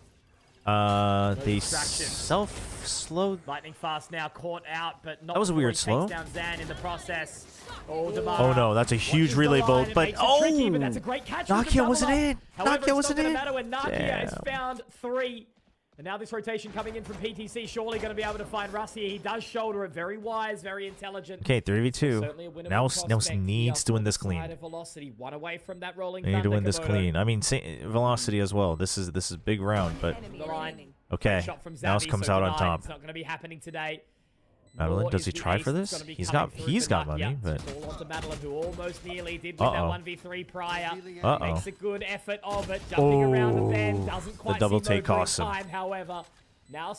They self-slowed. Lightning fast now caught out, but not That was a before he weird takes slow. down Zan in the process. Oh, Oh no, that's a huge relay bolt, but tricky, but that's a great catch with the Nakia double wasn't up. in. However, Nakia it's wasn't not gonna in. matter when Nakia has Damn. found 3. And now this rotation coming in from PTC, surely going to be able to find Rusty. He does shoulder it. Very wise, very intelligent. Okay, 3v2. Certainly a winnable Now prospect needs here to win from this the clean. side of Velocity. One away from that rolling They need to thunder, win this Komodo. clean. I mean, Velocity as well. This is a big round, but The line. okay. Shot from Now Zabi, comes so out on denied. top. It's not going to be happening today. Madeline, Nor does is he the try ace for that's this? gonna be He's coming got through he's for got Nakia. money, but It's all onto Madeline, who almost nearly did with that 1v3 prior. Uh-oh. Makes a good effort of it, jumping around and then Oh, doesn't the quite double see take Mojo in costs him. time, however. Now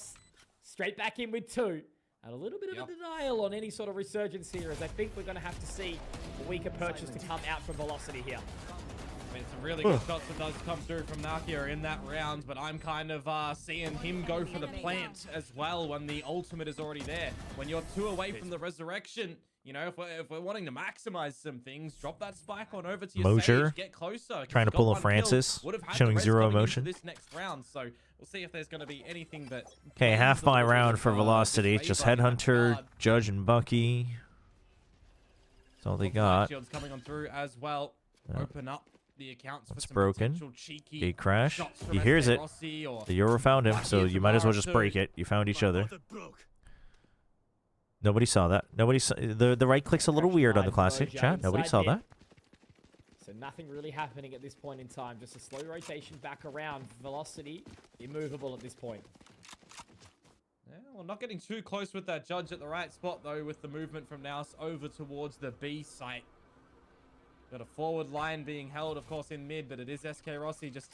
straight back in with 2. And a little bit of a denial on any sort of resurgence here, as I think we're going to have to see a weaker purchase to come out from Velocity here. I mean, it's a really good shots that does come through from Nakia in that round, but I'm kind of seeing him go for the plant as well when the ultimate is already there. When you're 2 away from the resurrection, you know, if we're wanting to maximize some things, drop that spike on over to your Mosier, Sage, get closer. trying to pull a Francis, showing zero emotion. This next round, so we'll see if there's going to be anything that. Okay, half by round for Velocity. Just Headhunter, Judge, and Bucky. That's all they got. Shields coming on through as well. Open up the accounts. It's for some broken. potential cheeky Gate crash. shots from He hears SK it. Rossi or The Euro found him, so Bucky you might as well just Tamara break too. it. You found each other. Nobody saw that. Nobody saw the right click's a little weird on the classic chat. Nobody saw that. So nothing really happening at this point in time. Just a slow rotation back around. Velocity immovable at this point. Yeah, well, not getting too close with that Judge at the right spot though, with the movement from NAOS over towards the B site. Got a forward line being held, of course, in mid, but it is SK Rossi just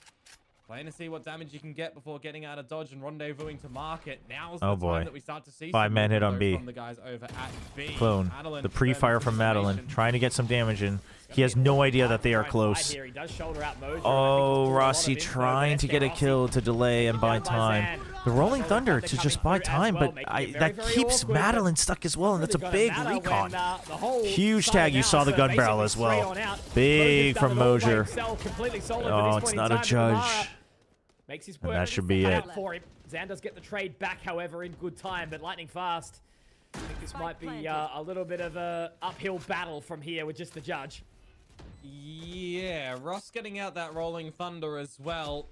playing to see what damage you can get before getting out of dodge and rendezvousing to market. Now's the time that we start to see 5-man hit on B. from the guys over at B. Clone. Madeline The pre-fire from Madeline. Trying to get some damage in. He has no idea that they are close. Oh, Rossi trying to get a kill to delay and buy time. The Rolling Thunder to just buy time, but that keeps Madeline stuck as well, and that's a big recon. Huge tag. You saw the gun barrel as well. Big from Mosier. Oh, it's not a Judge. And that should be it. For him. Zan does get the trade back, however, in good time, but lightning fast. I think this might be a little bit of a uphill battle from here with just the Judge. Yeah, Ross getting out that Rolling Thunder as well.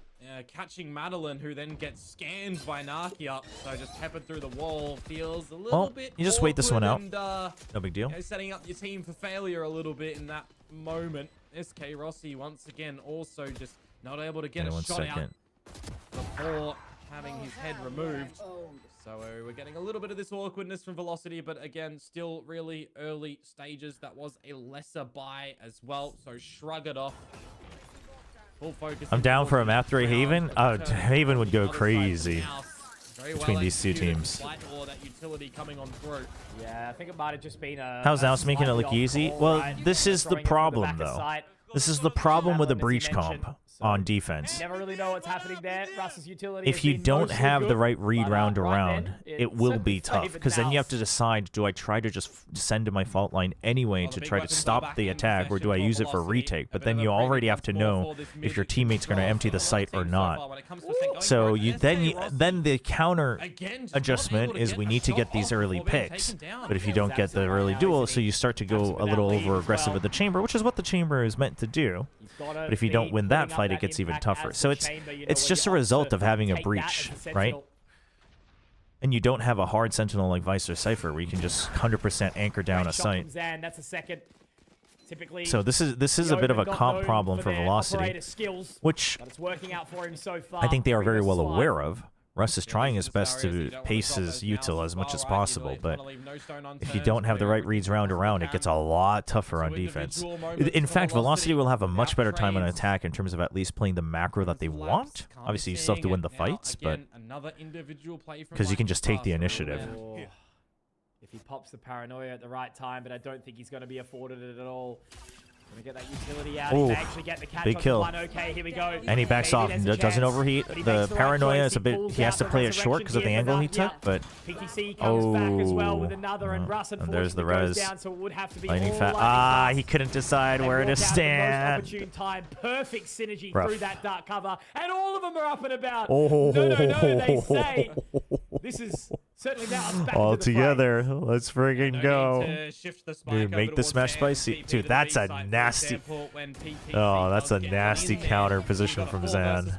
Catching Madeline, who then gets scanned by Nakia. So just peppered through the wall. Feels a little bit you just wait this one out. And, no big deal. You know, setting up your team for failure a little bit in that moment. SK Rossi once again also just not able to get a shot out before having his head removed. So we're getting a little bit of this awkwardness from Velocity, but again, still really early stages. That was a lesser buy as well, so shrug it off. Full focus. I'm down for a map 3 Haven. Haven would go crazy between these two teams. Yeah, I think it might have just been a... How's NAOS making it look easy? Well, this is the problem, though. This is the problem with a breach comp on defense. Never really know what's happening there. Russ's utility If you don't have the right read round around, it will be tough, because then you have to decide, do I try to just send to my fault line anyway to try to stop the attack, or do I use it for retake? But then you already have to know if your teammate's going to empty the site or not. So then the counter adjustment is we need to get these early picks. But if you don't get the early duel, so you start to go a little over aggressive with the chamber, which is what the chamber is meant to do. But if you don't win that fight, it gets even tougher. So it's just a result of having a breach, right? And you don't have a hard sentinel like Vice or Cypher where you can just 100% anchor down a site. That's a second. So this is a bit of a comp problem for Velocity, which I think they are very well aware of. Russ is trying his best to pace his util as much as possible, but if you don't have the right reads round around, it gets a lot tougher on defense. In fact, Velocity will have a much better time on attack in terms of at least playing the macro that they want. Obviously, you still have to win the fights, but because you can just take the initiative. If he pops the paranoia at the right time, but I don't think he's going to be afforded it at all. Gonna get that utility out. Ooh, He may actually get the catch big on kill. One. Okay, here we go. And he backs off and doesn't overheat. The paranoia is a bit, he has to play it short because of the angle he took, but PTC comes back as well with another, and Russ and there's the res. down, so it would have to be Lightning all fast. lightning He couldn't decide where to stand. Opportune time, perfect synergy Rough. through that dark cover, and all of them are up and about. Oh. No, they say. This is certainly now back All to the together, let's friggin' go. Dude, make the smash towards spicy. Dude, that's a nasty. Oh, that's a nasty counter position from Zan.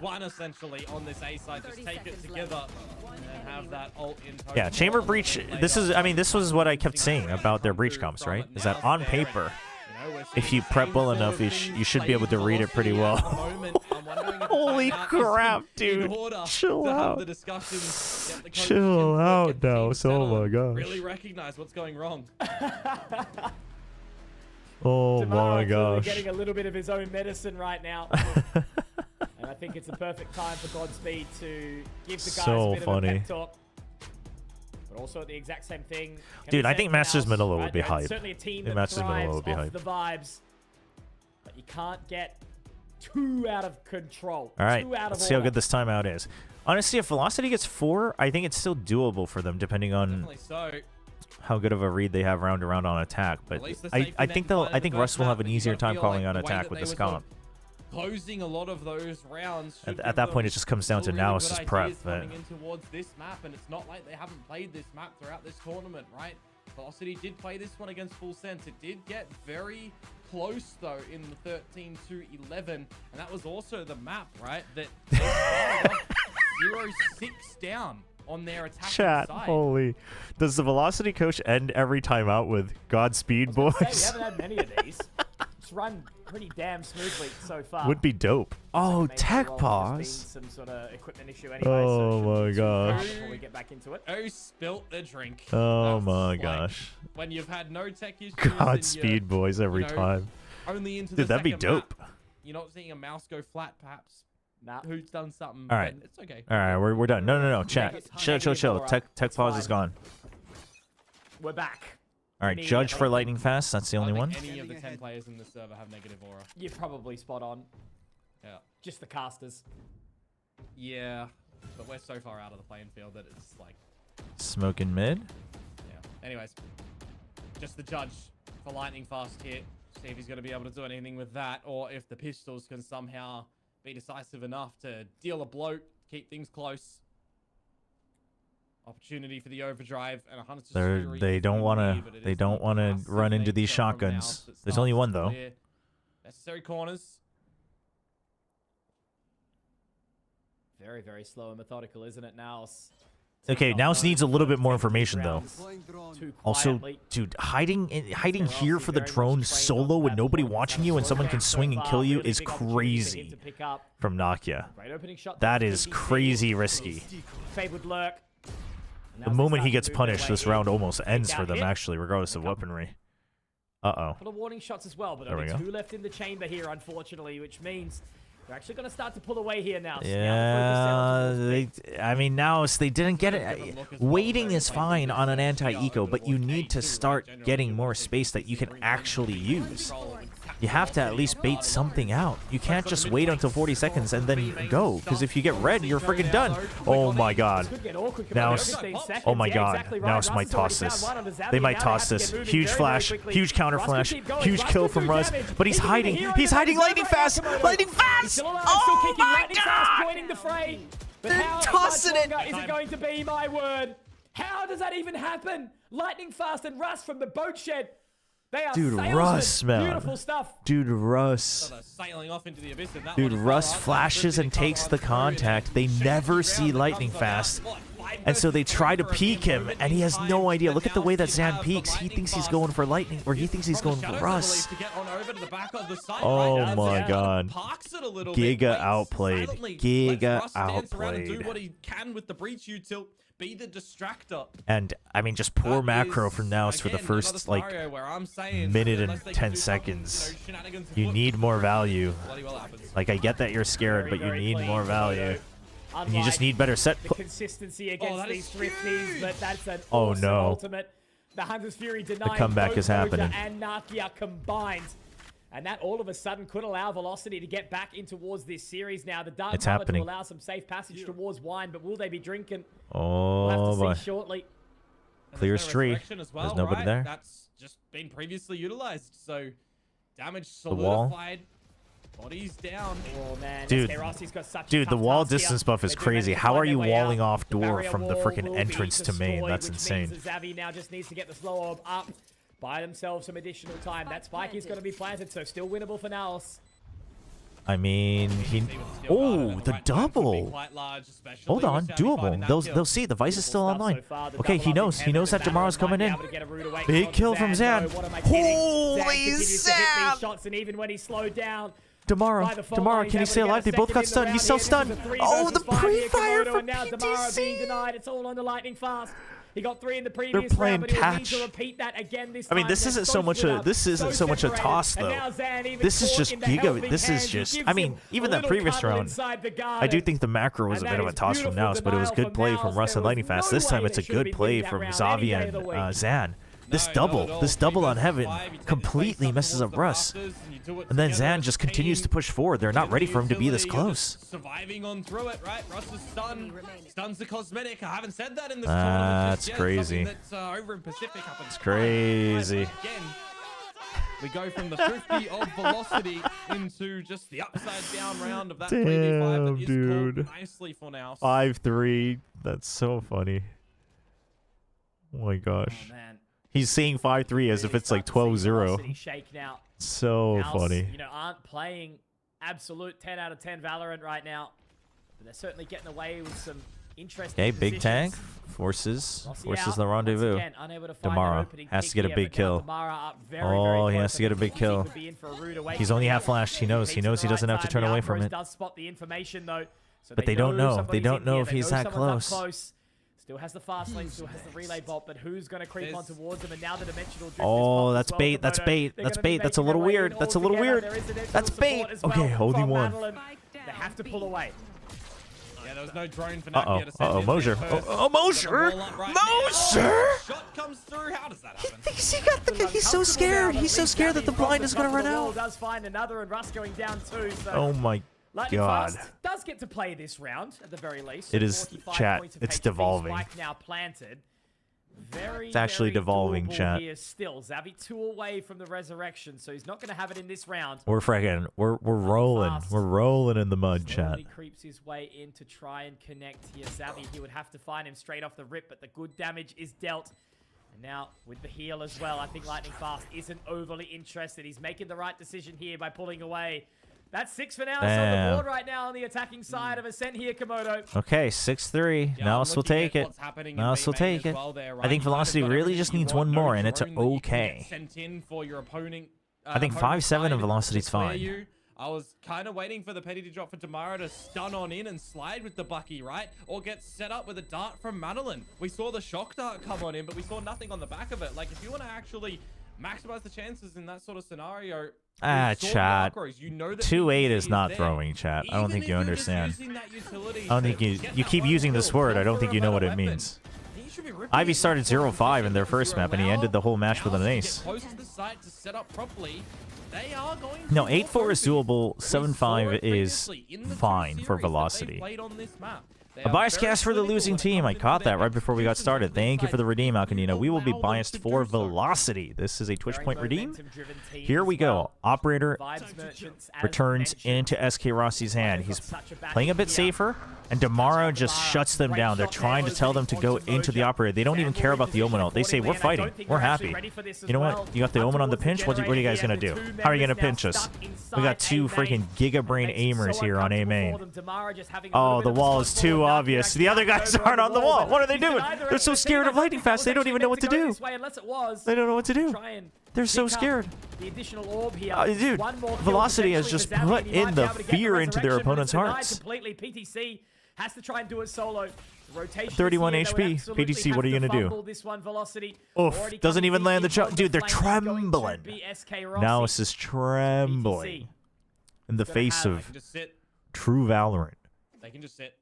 Yeah, chamber breach. This was what I kept saying about their breach comps, right? Is that on paper, if you prep well enough, you should be able to read it pretty well. Holy crap, dude! Chill out. Chill out now. Oh my gosh. Really recognize what's going wrong. Oh my gosh. Getting a little bit of his own medicine right now. And I think it's a perfect time for Godspeed to give the guys a bit of a pep talk. But also at the exact same thing. Dude, I think Masters Manila would be Right? hype. Certainly a team I think that Masters Manila thrives would be off hype. the vibes. But you can't get too out of control. All right, Too out of let's see how order. good this timeout is. Honestly, if Velocity gets 4, I think it's still doable for them, depending on Definitely so. how good of a read they have round around on attack. But At least the I safety think net I think in the Russ first will have map, an but you easier gotta time feel calling like on the way attack that with they this were sort comp. of closing a lot of those rounds. should At give that point, them it just comes down to some really NAOS's good prep. ideas But coming in towards this map, and it's not like they haven't played this map throughout this tournament, right? Velocity did play this one against Full Sense. It did get very close though in the 13-11, and that was also the map, right? That they started off 0-6 down on their attacking chat, side. holy. Does the Velocity coach end every timeout with Godspeed, boys? Hey, we haven't had many of these. It's run pretty damn smoothly so far. Would be dope. Oh, tech pause. Some sort of equipment issue anyway. Oh so my it shouldn't be too bad gosh. before we get back into it. Oh, spilt the drink. Oh That's my like gosh. when you've had no tech issues. and Godspeed, you're, boys, every you know, time. Only into Dude, the that'd be second dope. map. You're not seeing a mouse go flat, perhaps. Nah. Who's done something? All right. then It's okay. All right, we're done. No. Chat. Chill. Aura. Tech It's pause fine. is gone. We're back. All right, judge for Lightning Fast. That's the I only don't one. think any of the 10 players in the server have negative aura. You're probably spot on. Yeah. Just the casters. Yeah. But we're so far out of the playing field that it's like, Smoking mid. yeah. Anyways, just the judge for Lightning Fast here. See if he's going to be able to do anything with that, or if the pistols can somehow be decisive enough to deal a blow, keep things close. Opportunity for the overdrive and a Hunter's Fury They is don't the want lead, to. but it They is don't the want to massive run into these mix up from shotguns. NAOS that There's only starts one to though. clear. Necessary corners. Very, very slow and methodical, isn't it, NAOS? Okay, NAOS needs a little bit more information though. Too Also, quietly. dude, hiding here for the drone solo with nobody watching you and someone can swing and kill you is crazy. From Nokia. That is crazy risky. Fade would lurk. The moment he gets punished, this round almost ends for them, actually, regardless of weaponry. Uh-oh. A couple of warning shots as well, but There we only go. 2 left in the chamber here, unfortunately, which means they're actually going to start to pull away here now. Yeah, I mean, now they didn't get it. Waiting is fine on an anti-eco, but you need to start getting more space that you can actually use. You have to at least bait something out. You can't just wait until 40 seconds and then go, because if you get red, you're freaking done. Oh my god. NAOS, oh my god. NAOS might toss this. They might toss this. Huge flash, huge counter flash, huge kill from Ruz, but he's hiding. He's hiding lightning fast. Lightning fast. Oh my god. Joining the fray. But They're how tossing much it. longer is it going to be, my word? How does that even happen? Lightning fast and Russ from the boat shed. They are Dude, salesmen. Russ, man. Beautiful stuff. Dude, Russ. Sailing off into the abyss in that Dude, one as Russ well. flashes and takes the contact. They never see lightning fast. And so they try to peek him, and he has no idea. Look at the way that Zan peeks. He thinks he's going for lightning, or he thinks he's going for Russ. Oh my god. Giga outplayed. Giga outplayed. Do what he can with the breach util. Be the distractor. And, I mean, just poor macro from NAOS for the first, like, minute and 10 seconds. You need more value. Like, I get that you're scared, but you need more value. And you just need better set. The consistency against these thrifties, but that's an Oh, awesome no. ultimate. The Hunter's Fury denied comeback both is Moja happening. and Nakia combined. And that all of a sudden could allow Velocity to get back in towards this series now. The Dark It's Mullet happening. will allow some safe passage towards wine, but will they be drinking? Oh, We'll have boy. to see shortly. Clear tree. Resurrection as well, There's nobody right? there. That's just been previously utilized. So damage The wall. solidified. Bodies down. Oh man, Dude, SK Rossi's got such a dude, the tough wall task here. distance buff is They do crazy. manage to How find are you their way walling out. off The door barrier from the wall freaking will be entrance to main? destroyed, That's which insane. means that Xavi now just needs to get the slow orb up, buy themselves some additional time. That spike is going to be planted, so still winnable for NAOS. I mean, he. Oh, the double. Hold on, doable. They'll see the vice is still online. Okay, he knows. He knows that Tomorrow's coming in. Big kill from Zan. Holy Zan! Shots, and even when he slowed down. Tomorrow, can he stay alive? They both got stunned. He's still stunned. Oh, the pre-fire from now Damara being PTC. denied. It's all on the lightning fast. He got 3 in the previous playing round, but he'll need catch. to repeat that again this I mean, time. this They're isn't so much split a up, this isn't so much a separated. toss And though. now Zan, even This is caught just in the giga. helping This hands, is it just. gives I mean, him even a that little previous cuddle round, inside the I do garden. think the macro was a And bit that of a is toss from beautiful NAOS, but it was denial good from play from NAOS. Russ and There Lightning was Fast. no This time way it's a they should have good been play winning that from round Xavi any day of the week. and Zan. this double on Heaven completely messes up Russ. And then Zan just continues to push forward. They're not ready for him to be this close. Surviving on through it, right? Russ is stunned. Stuns the cosmetic. I haven't said that in this That's tournament. crazy. That's over in Pacific happens. It's crazy. Again, we go from the 50 of velocity into just the upside down round of that 3v5 that is dude. called nicely for now. 5-3. That's so funny. Oh my gosh. Oh, man. He's saying 5-3 as if it's like 12-0. Velocity shake now. So NAOS, funny. You know, aren't playing absolute 10 out of 10 Valorant right now. But they're certainly getting away with some interesting Okay, big positions. tag. Forces out. the rendezvous. Once again, unable to find that Damara opening has to pick get a here, big but now kill. Damara up very, Oh, very he close. has to get a big kill. Could be in for a rude awakening. He's only half flashed. He knows. He knows he doesn't have to turn away from it. Does spot the information though. So But they don't know. They somebody's don't in know here. if They he's know that someone's up close. close. Still has the fast lane, still has the relay bolt, but who's going to creep on towards him? And now the dimensional drift Oh, is that's popped as well. bait. That's Komodo, bait. they're That's gonna be bait. That's a making little their way weird. in That's a all little together. weird. There is additional That's bait. support as well Okay, holding from one. Madeline. They have to pull away. Yeah, there was no drone for Uh-oh. Nakia to send Uh-oh. in Mosier. there first. Oh, Mosier. Got the ball up right Mosier. now. Shot comes through. How does that happen? He's so scared. He's so scared that the blind is going to run out. Does find another, and Russ going down too. So Oh my Lightning god. Fast does get to play this round at the very least. It is, 45 chat. points of It's HP, devolving. Spike now planted. It's actually very devolving, doable chat. Here still, Xavi 2 away from the resurrection, so he's not going to have it in this round. We're frickin'. We're rolling. We're rolling in the mud, chat. Slowly creeps his way in to try and connect here. Xavi, he would have to find him straight off the rip, but the good damage is dealt. And now with the heal as well, I think Lightning Fast isn't overly interested. He's making the right decision here by pulling away. That's 6 for now. So on Damn. the board right now on the attacking side of Ascent here, Komodo. Okay, 6-3. NAOS will take it. NAOS will take it. I think Velocity really just needs one more, and it's okay. Sent in for your opponent. I think 5-7 and Velocity's fine. I was kind of waiting for the penny to drop for Damara to stun on in and slide with the Bucky, right? Or get set up with a dart from Madeline. We saw the shock dart come on in, but we saw nothing on the back of it. Like, if you want to actually maximize the chances in that sort of scenario... Chat. 2-8 is not throwing, chat. I don't think you understand. I don't think you keep using this word. I don't think you know what it means. Ivy started 0-5 in their first map, and he ended the whole match with an ace. No, 8-4 is doable. 7-5 is fine for Velocity. A biased cast for the losing team. I caught that right before we got started. Thank you for the redeem, Alcanino. We will be biased for Velocity. This is a Twitch point redeem. Here we go. Operator returns into SK Rossi's hand. He's playing a bit safer, and Damara just shuts them down. They're trying to tell them to go into the Operator. They don't even care about the Omen ult. They say, we're fighting. We're happy. You know what? You got the Omen on the pinch? What are you guys going to do? How are you going to pinch us? We got two freaking Giga Brain aimers here on A main. Oh, the wall is too obvious. The other guys aren't on the wall. What are they doing? They're so scared of Lightning Fast, they don't even know what to do. They don't know what to do. They're so scared. Dude, Velocity has just put in the fear into their opponent's hearts. Completely, PTC has to try and do it solo. 31 HP. PTC, what are you going to do? This one, Velocity. Oof, doesn't even land the shot. Dude, they're trembling. NAOS is trembling in the face of true Valorant. They can just sit.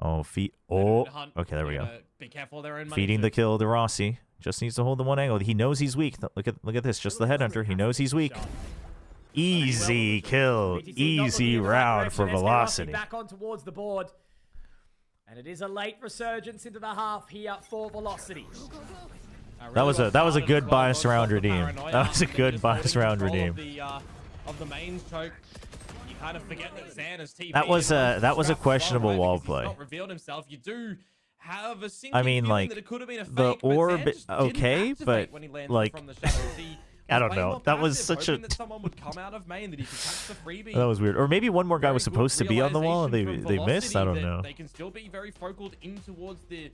Oh, feet. Oh, okay, there we go. Be careful their own money Feeding too. the kill to Rossi. Just needs to hold the one angle. He knows he's weak. Look at this. Just the headhunter. He knows he's weak. Easy kill. Easy round for Velocity. Back on towards the board. And it is a late resurgence into the half here for Velocity. That was a good bias round redeem. That was a good bias round redeem. Of the main choke. You kind of forget that Zan is TP. That was a questionable wall play. Not revealed himself. You do have a I mean, like, the orb, okay, but, like, I don't know. That was such a... that someone would come out of main, that he could catch the freebie. That was weird. Or maybe one more guy was supposed to be on the wall and they missed? I don't know. They can still be very focused in towards the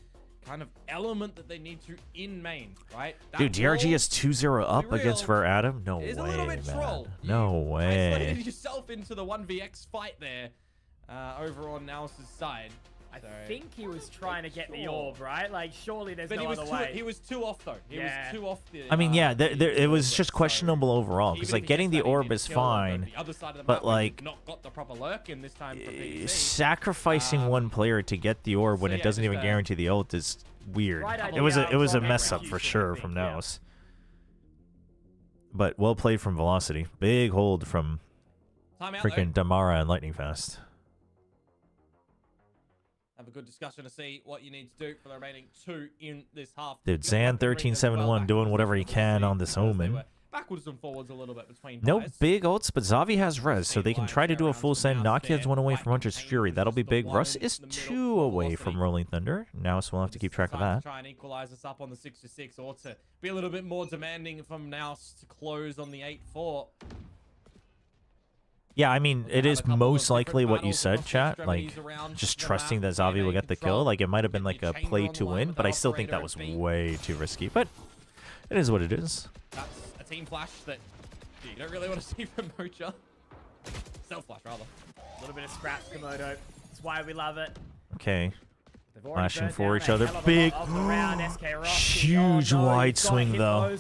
kind of element that they need to in main, right? Dude, GRG is 2-0 up against for Adam? No way, man. No way. Isolated yourself into the 1vx fight there over on NAOS' side. I think he was trying to get the orb, right? Like, surely there's no other way. way. He was too off, though. He was too off the... I mean, yeah, it was just questionable overall. Because, like, getting the orb is fine. But, like, not got the proper lurk in this time for sacrificing one player to get the orb when it doesn't even guarantee the ult is weird. It was a mess up for sure from NAOS. But well played from Velocity. Big hold from freaking Damara and Lightning Fast. Have a good discussion to see what you need to do for the remaining 2 in this half. Dude, Zan 1371 doing whatever he can on this Omen. Backwards and forwards a little bit between No players. big ults, but Xavi has res, so they can try to do a full send. Nakia's 1 away from Hunter's Fury. That'll be big. Russ is 2 away from Rolling Thunder. Now, so we'll have to keep track of that. Try and equalize us up on the 6-6, or to be a little bit more demanding from NAOS to close on the 8-4. Yeah, I mean, it is most likely what you said, chat. Like, just trusting that Xavi will get the kill. Like, it might have been like a play to win, but I still think that was way too risky. But it is what it is. That's a team flash that you don't really want to see from Mocha. Self flash, rather. A little bit of scraps, Komodo. That's why we love it. Okay. Flashing for each other. Big, huge wide swing, though.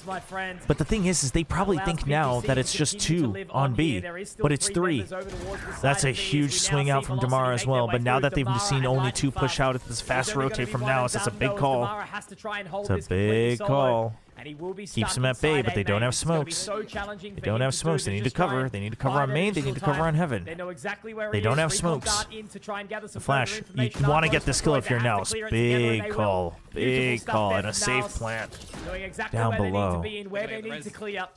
But the thing is they probably think now that it's just 2 on B, but it's 3. That's a huge swing out from Damara as well, but now that they've seen only 2 push out at this fast rotate from NAOS, it's a big call. It's a big call. Keeps them at bay, but they don't have smokes. They don't have smokes. They need to cover. They need to cover on main. They need to cover on heaven. They don't have smokes. The flash. You want to get this kill if you're NAOS. Big call. Big call. And a safe plant down below. The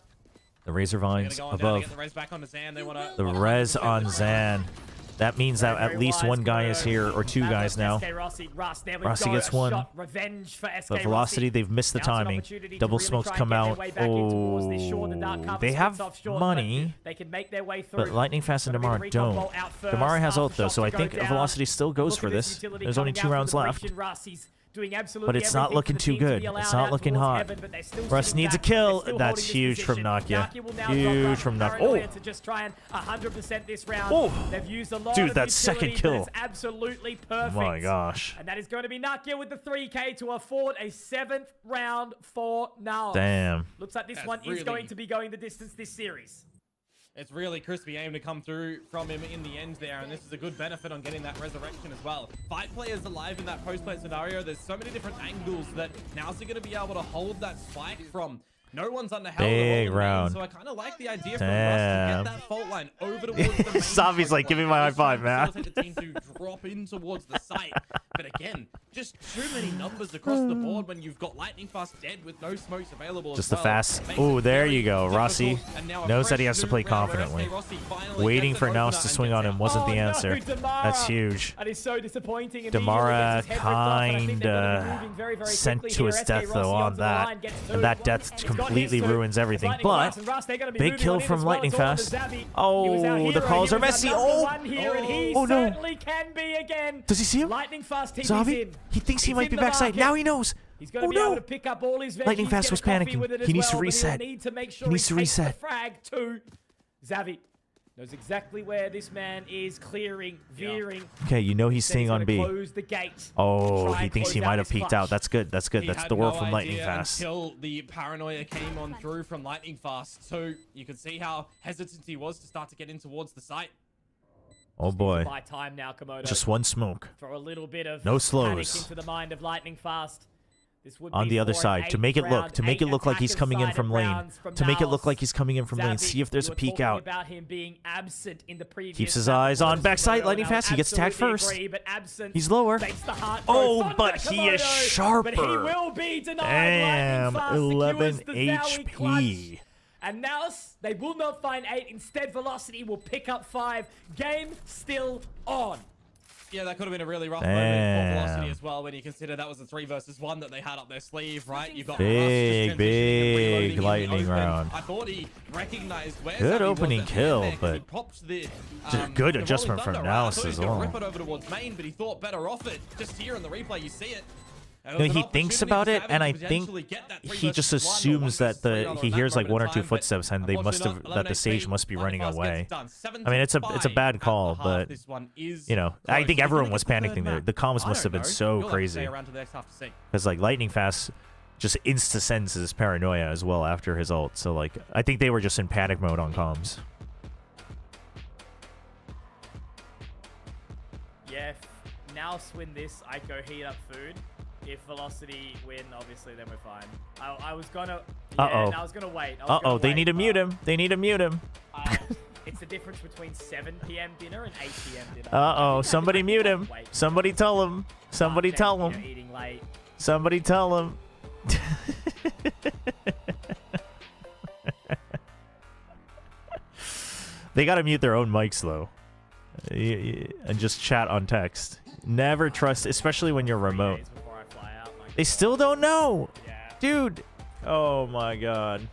Razor Vines above. The res on Zan. That means that at least 1 guy is here, or 2 guys now. Rossi gets 1. But Velocity, they've missed the timing. Double smokes come out. Oh, they have money, but Lightning Fast and Damara don't. Damara has ult, though, so I think Velocity still goes for this. There's only 2 rounds left. But it's not looking too good. It's not looking hot. Russ needs a kill. That's huge from Nakia. Huge from Nakia. Oh, dude, that second kill. Absolutely perfect. Oh my gosh. And that is going to be Nakia with the 3K to afford a 7th round for NAOS. Damn. Looks like this one is going to be going the distance this series. It's really crispy aim to come through from him in the end there, and this is a good benefit on getting that resurrection as well. 5 players alive in that post-play scenario. There's so many different angles that NAOS are going to be able to hold that spike from. No one's under hell. Big round. So I kind of like the idea from Russ to get that fault line over towards the main. Savi's like, give me my high five, man. The team to drop in towards the site. But again, just too many numbers across the board when you've got Lightning Fast dead with no smokes available. Just the fast. Oh, there you go. Rossi knows that he has to play confidently. Waiting for NAOS to swing on him wasn't the answer. That's huge. That is so disappointing. Damara kinda sent to his death though on that, and that death completely ruins everything. But big kill from Lightning Fast. Oh, the calls are messy. Oh no! Does he see him? Xavi? He thinks he might be backside. Now he knows. He's going to be able to pick up all his Lightning Fast was panicking. He needs to reset. He needs to reset. Frag to Xavi. Knows exactly where this man is clearing, veering. Okay, you know he's staying on B. Close the gate. Oh, he thinks he might have peeked out. That's good. That's good. That's the world from Lightning Fast. Until the paranoia came on through from Lightning Fast, so you could see how hesitant he was to start to get in towards the site. Oh boy. Buy time now, Komodo. Just 1 smoke. For a little bit of no slows. Into the mind of Lightning Fast. This would on the other side to make it look like he's coming in from lane. To make it look like he's coming in from lane. See if there's a peek out. About him being absent in the keeps his eyes on backside. Lightning Fast. He gets tagged first. He's lower. Oh, but he is sharper. But he will be denied. Damn, 11 HP. And NAOS, they will not find 8. Instead, Velocity will pick up 5. Game still on. Yeah, that could have been a really rough moment for Velocity as well when you consider that was a 3 versus 1 that they had up their sleeve, right? You've got big lightning round. I thought he recognized where good opening kill, but the, good adjustment from NAOS as well. Rip it over towards main, but he thought better off it. Just here in the replay, you see it. No, he thinks about it, and I think he just assumes that he hears like one or two footsteps, and that the sage must be running away. I mean, it's a bad call, but you know, I think everyone was panicking there. The comms must have been so crazy because like Lightning Fast just insta-sends his paranoia as well after his ult. So like, I think they were just in panic mode on comms. Yeah, if NAOS win this, I'd go heat up food. If Velocity win, obviously, then we're fine. I was gonna... Yeah, I was gonna wait. They need to mute him. They need to mute him. It's the difference between 7 p.m. dinner and 8 p.m. dinner. Somebody mute him. Somebody tell him. Somebody tell him. Eating late. Somebody tell him. They gotta mute their own mics though, and just chat on text. Never trust, especially when you're remote. They still don't know, dude. Oh my god.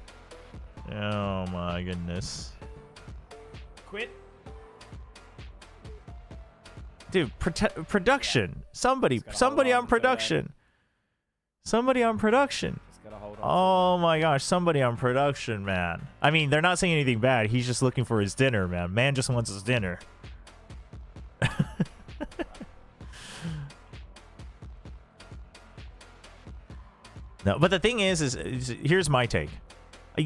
Oh my goodness. Quit. Dude, production. Somebody on production. Somebody on production. Oh my gosh, somebody on production, man. I mean, they're not saying anything bad. He's just looking for his dinner, man. Man just wants his dinner. No, but the thing is here's my take.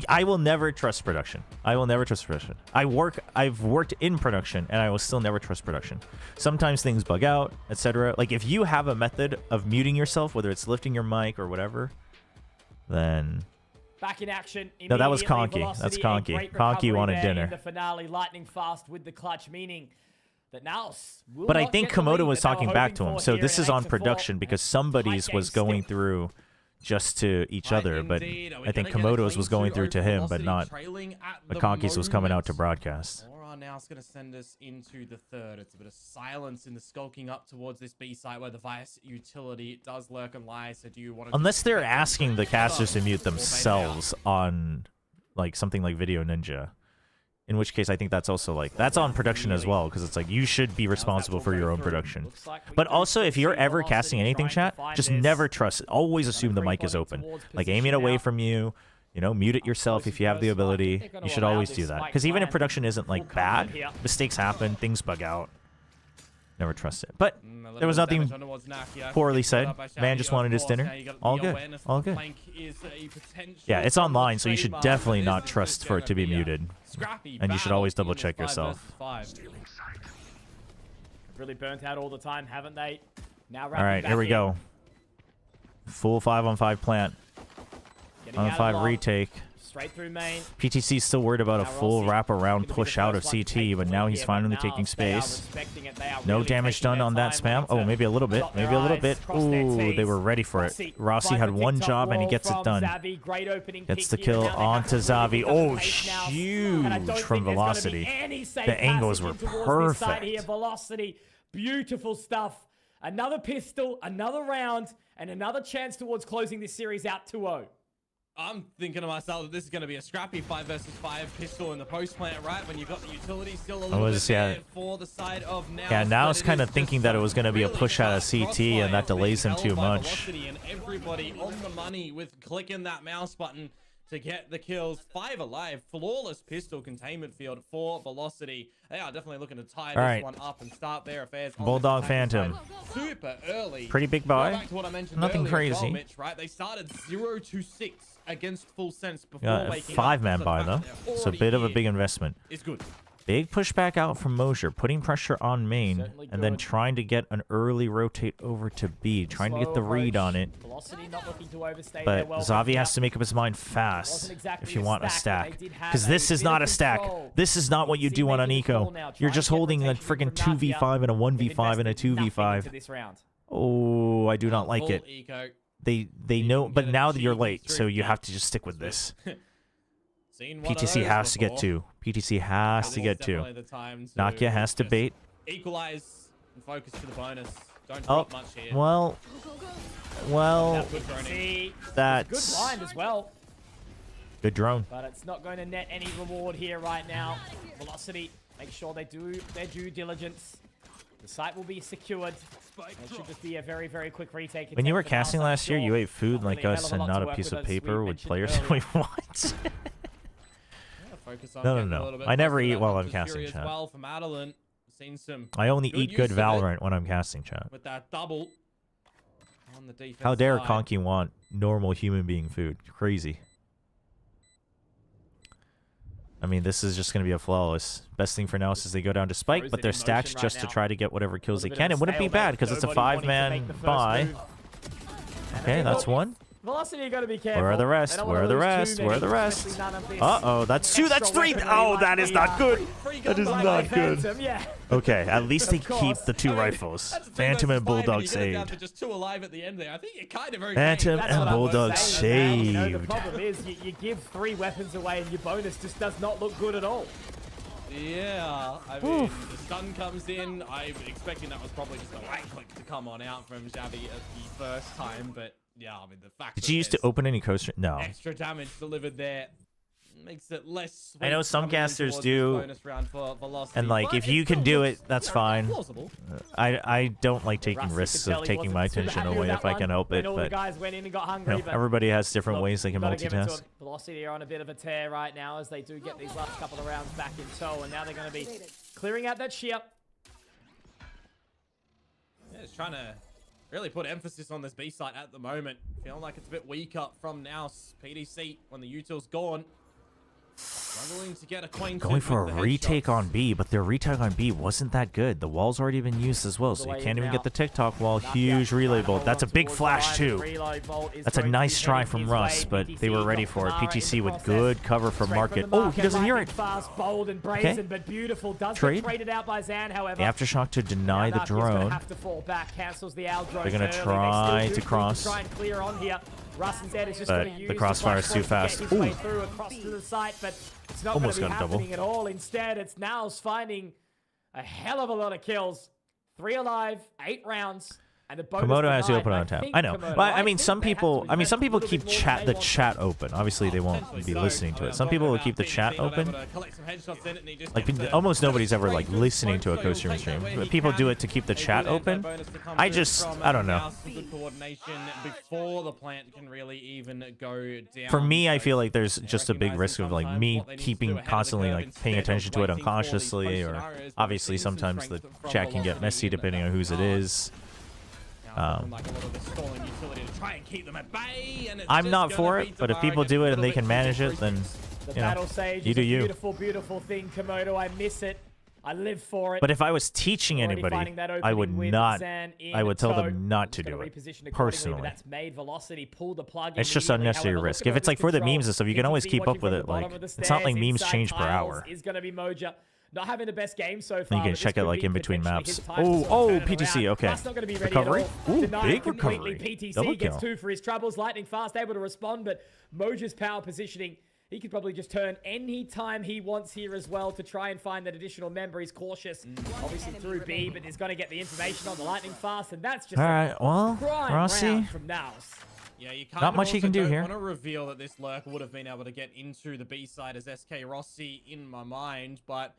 I will never trust production. I will never trust production. I've worked in production, and I will still never trust production. Sometimes things bug out, etc. Like, if you have a method of muting yourself, whether it's lifting your mic or whatever, then... Back in action. No, that was Conky. That's Conky. Conky wanted dinner. In the finale, lightning fast with the clutch, meaning that NAOS will But I not think get the lead Komodo was that they were talking back hoping to him. for So here this in is on 8-4. production because somebody's was going through just to each other, but I think Komodo's was going through to him, but not. But Conky's was coming out to broadcast. Now it's going to send us into the third. It's a bit of silence in the skulking up towards this B site where the Vice utility does lurk and lie. So do you want to... Unless they're asking the casters to mute themselves on like something like Video Ninja. In which case, I think that's also like, that's on production as well, because it's like, you should be responsible for your own production. But also, if you're ever casting anything, chat, just never trust it. Always assume the mic is open. Like, aim it away from you, you know, mute it yourself if you have the ability. You should always do that. Because even if production isn't like bad, mistakes happen, things bug out. Never trust it. But there was nothing poorly said. Man just wanted his dinner. All good. All good. Yeah, it's online, so you should definitely not trust for it to be muted. And you should always double check yourself. Really burnt out all the time, haven't they? Now all right, here we go. Full 5-on-5 plant. 5-on-5 retake. Straight through main. PTC's still worried about a full wraparound push out of CT, but now he's finally taking space. No damage done on that spam. Oh, maybe a little bit. Maybe a little bit. Ooh, they were ready for it. Rossi had one job, and he gets it done. Gets the kill onto Xavi. Oh, huge from Velocity. The angles were perfect. Velocity. Beautiful stuff. Another pistol, another round, and another chance towards closing this series out 2-0. I'm thinking to myself that this is going to be a scrappy 5 versus 5 pistol in the post plant, right? When you've got the utility still a little bit there for the side of NAOS. Yeah, now it's kind of thinking that it was going to be a push out of CT, and that delays him too much. And everybody on the money with clicking that mouse button to get the kills. 5 alive. Flawless pistol containment field for Velocity. They are definitely looking to tie this one up and start their affairs. Bulldog Phantom. Super early. Pretty big buy. Back to what I mentioned Nothing crazy. Well, Mitch, right? They started 0-6 against Full Sense before waking 5-man buy though. So a bit of a big investment. It's good. Big pushback out from Mosier, putting pressure on main, and then trying to get an early rotate over to B, trying to get the read on it. But Xavi has to make up his mind fast if you want a stack. Because this is not a stack. This is not what you do on an eco. You're just holding a freaking 2v5 and a 1v5 and a 2v5. Oh, I do not like it. They know, but now that you're late, so you have to just stick with this. PTC has to get 2. PTC has to get 2. Nakia has to bait. Equalize and focus to the bonus. Don't drop much here. Well, that's good blind as well. Good drone. But it's not going to net any reward here right now. Velocity, make sure they do their due diligence. The site will be secured. It should just be a very, very quick retake. When you were attempt for casting Mouse, I'm last year, sure. you ate food like Probably a us hell and of a lot not to a work piece with, of as we paper with mentioned players. earlier. Wait, what? Focus on No, getting no, a no. little bit I never closer to eat that while I'm Noctis casting, Fury as chat. well for Madeline. Seen some I only good eat good use of it Valorant when I'm casting, chat. with that double on the defense How dare side. Conky want normal human being food? Crazy. I mean, this is just going to be a flawless. Best thing for now is they go down to Spike, but they're stacked just to try to get whatever kills they can. It wouldn't be bad because it's a 5-man buy. Okay, that's one. Velocity, you gotta be careful. Where are the rest? Where are the rest? Where are the rest? Uh-oh, that's two, that's three. Oh, that is not good. That is not good. Okay, at least they keep the two rifles. Phantom and Bulldog saved. Just two alive at the end there. I think you're kind of okay. Phantom and Bulldog You know, the saved. problem is you give 3 weapons away and your bonus just does not look good at all. Yeah, I mean, the stun comes in. I'm expecting that was probably just a right click to come on out from Xavi at the first time, but yeah, I mean, the fact Did that you used to there's open any coaster? No. extra damage delivered there makes it less I know sweet some coming in casters towards do, this bonus round for Velocity, and like but if you it can still do looks, it, that's you know, fine. plausible. I don't like taking Rusty risks could tell of he taking my wasn't too attention happy with away that if I can one help when it, all the but guys went in and got you hungry, know, but everybody has different look, ways they can gotta give it to multitask. them. Velocity are on a bit of a tear right now as they do get these last couple of rounds back in tow, and now they're going to be clearing out that shear. Yeah, it's trying to really put emphasis on this B site at the moment. Feeling like it's a bit weaker from NAOS. PDC when the util's gone. Struggling to get acquainted Going for a with the retake headshots. on B, but their retake on B wasn't that good. The wall's already been used as well, so you can't even get the TikTok wall. Huge relay bolt. That's a big flash too. That's a nice try from Russ, but they were ready for it. PTC with good cover from Market. Oh, he doesn't hear it. Fast, bold, and brazen, but beautiful. Does Trade. get traded out by Zan, however. The aftershock to deny the Now Narki's gonna drone. have to fall back, cancels the Al drone They're gonna early. They try still to do cross. try and clear on here. Russ and Zed is just But gonna use the crossfire is too flashpoint to fast. get his way Ooh. through across to the site, but it's not Almost going to got be a double. happening at all. Instead, it's NAOS finding a hell of a lot of kills. 3 alive, 8 rounds. And the bonus Komodo has to denied. open on tap. think I know. Komodo- But I mean, think some they had people. to I mean, some invest a people little keep bit more than the they want. chat open. Obviously, they won't be listening to it. Some people will keep the chat open. Like almost nobody's ever like listening to a co-stream stream, but people do it to keep the chat open. I don't know. Good coordination before the plant can really even go down. For me, I feel like there's just a big risk of like me keeping constantly like paying attention to it unconsciously, or obviously sometimes the chat can get messy depending on whose it is. I'm not for it, but if people do it and they can manage it, then The you know, Battle Sage you is do a you. beautiful, beautiful thing, Komodo. I miss it. I live for it. But if I was teaching Already anybody, finding that I would opening with not. Zan in I would tell tow. them not to Just do gotta it reposition accordingly, but personally. that's made Velocity pull the plug It's just immediately. unnecessary However, risk. look If at it's like for the control. memes and stuff, you can always PTC keep up watching with from it. the Like bottom of the it's not like stairs, memes inside change per tiles hour. Is going to be Moja. Not having the best game so Then far. you can but check this it could like be in between potentially maps. his time to Oh, sort of oh, turn it PTC. around. Okay. Russ not going to be ready Recovery. at all. Ooh, Denied big completely. recovery. PTC Double gets kill. 2 for his troubles. Lightning fast, able to respond, but Moja's power positioning. He could probably just turn any time he wants here as well to try and find that additional member. He's cautious, obviously through B, but he's going to get the information on the Lightning fast, and that's just All right. Well, prime Rossi. round from NAOS. Yeah, you kind Not of much he also can do don't here. want to reveal that this lurk would have been able to get into the B side as SK Rossi in my mind, but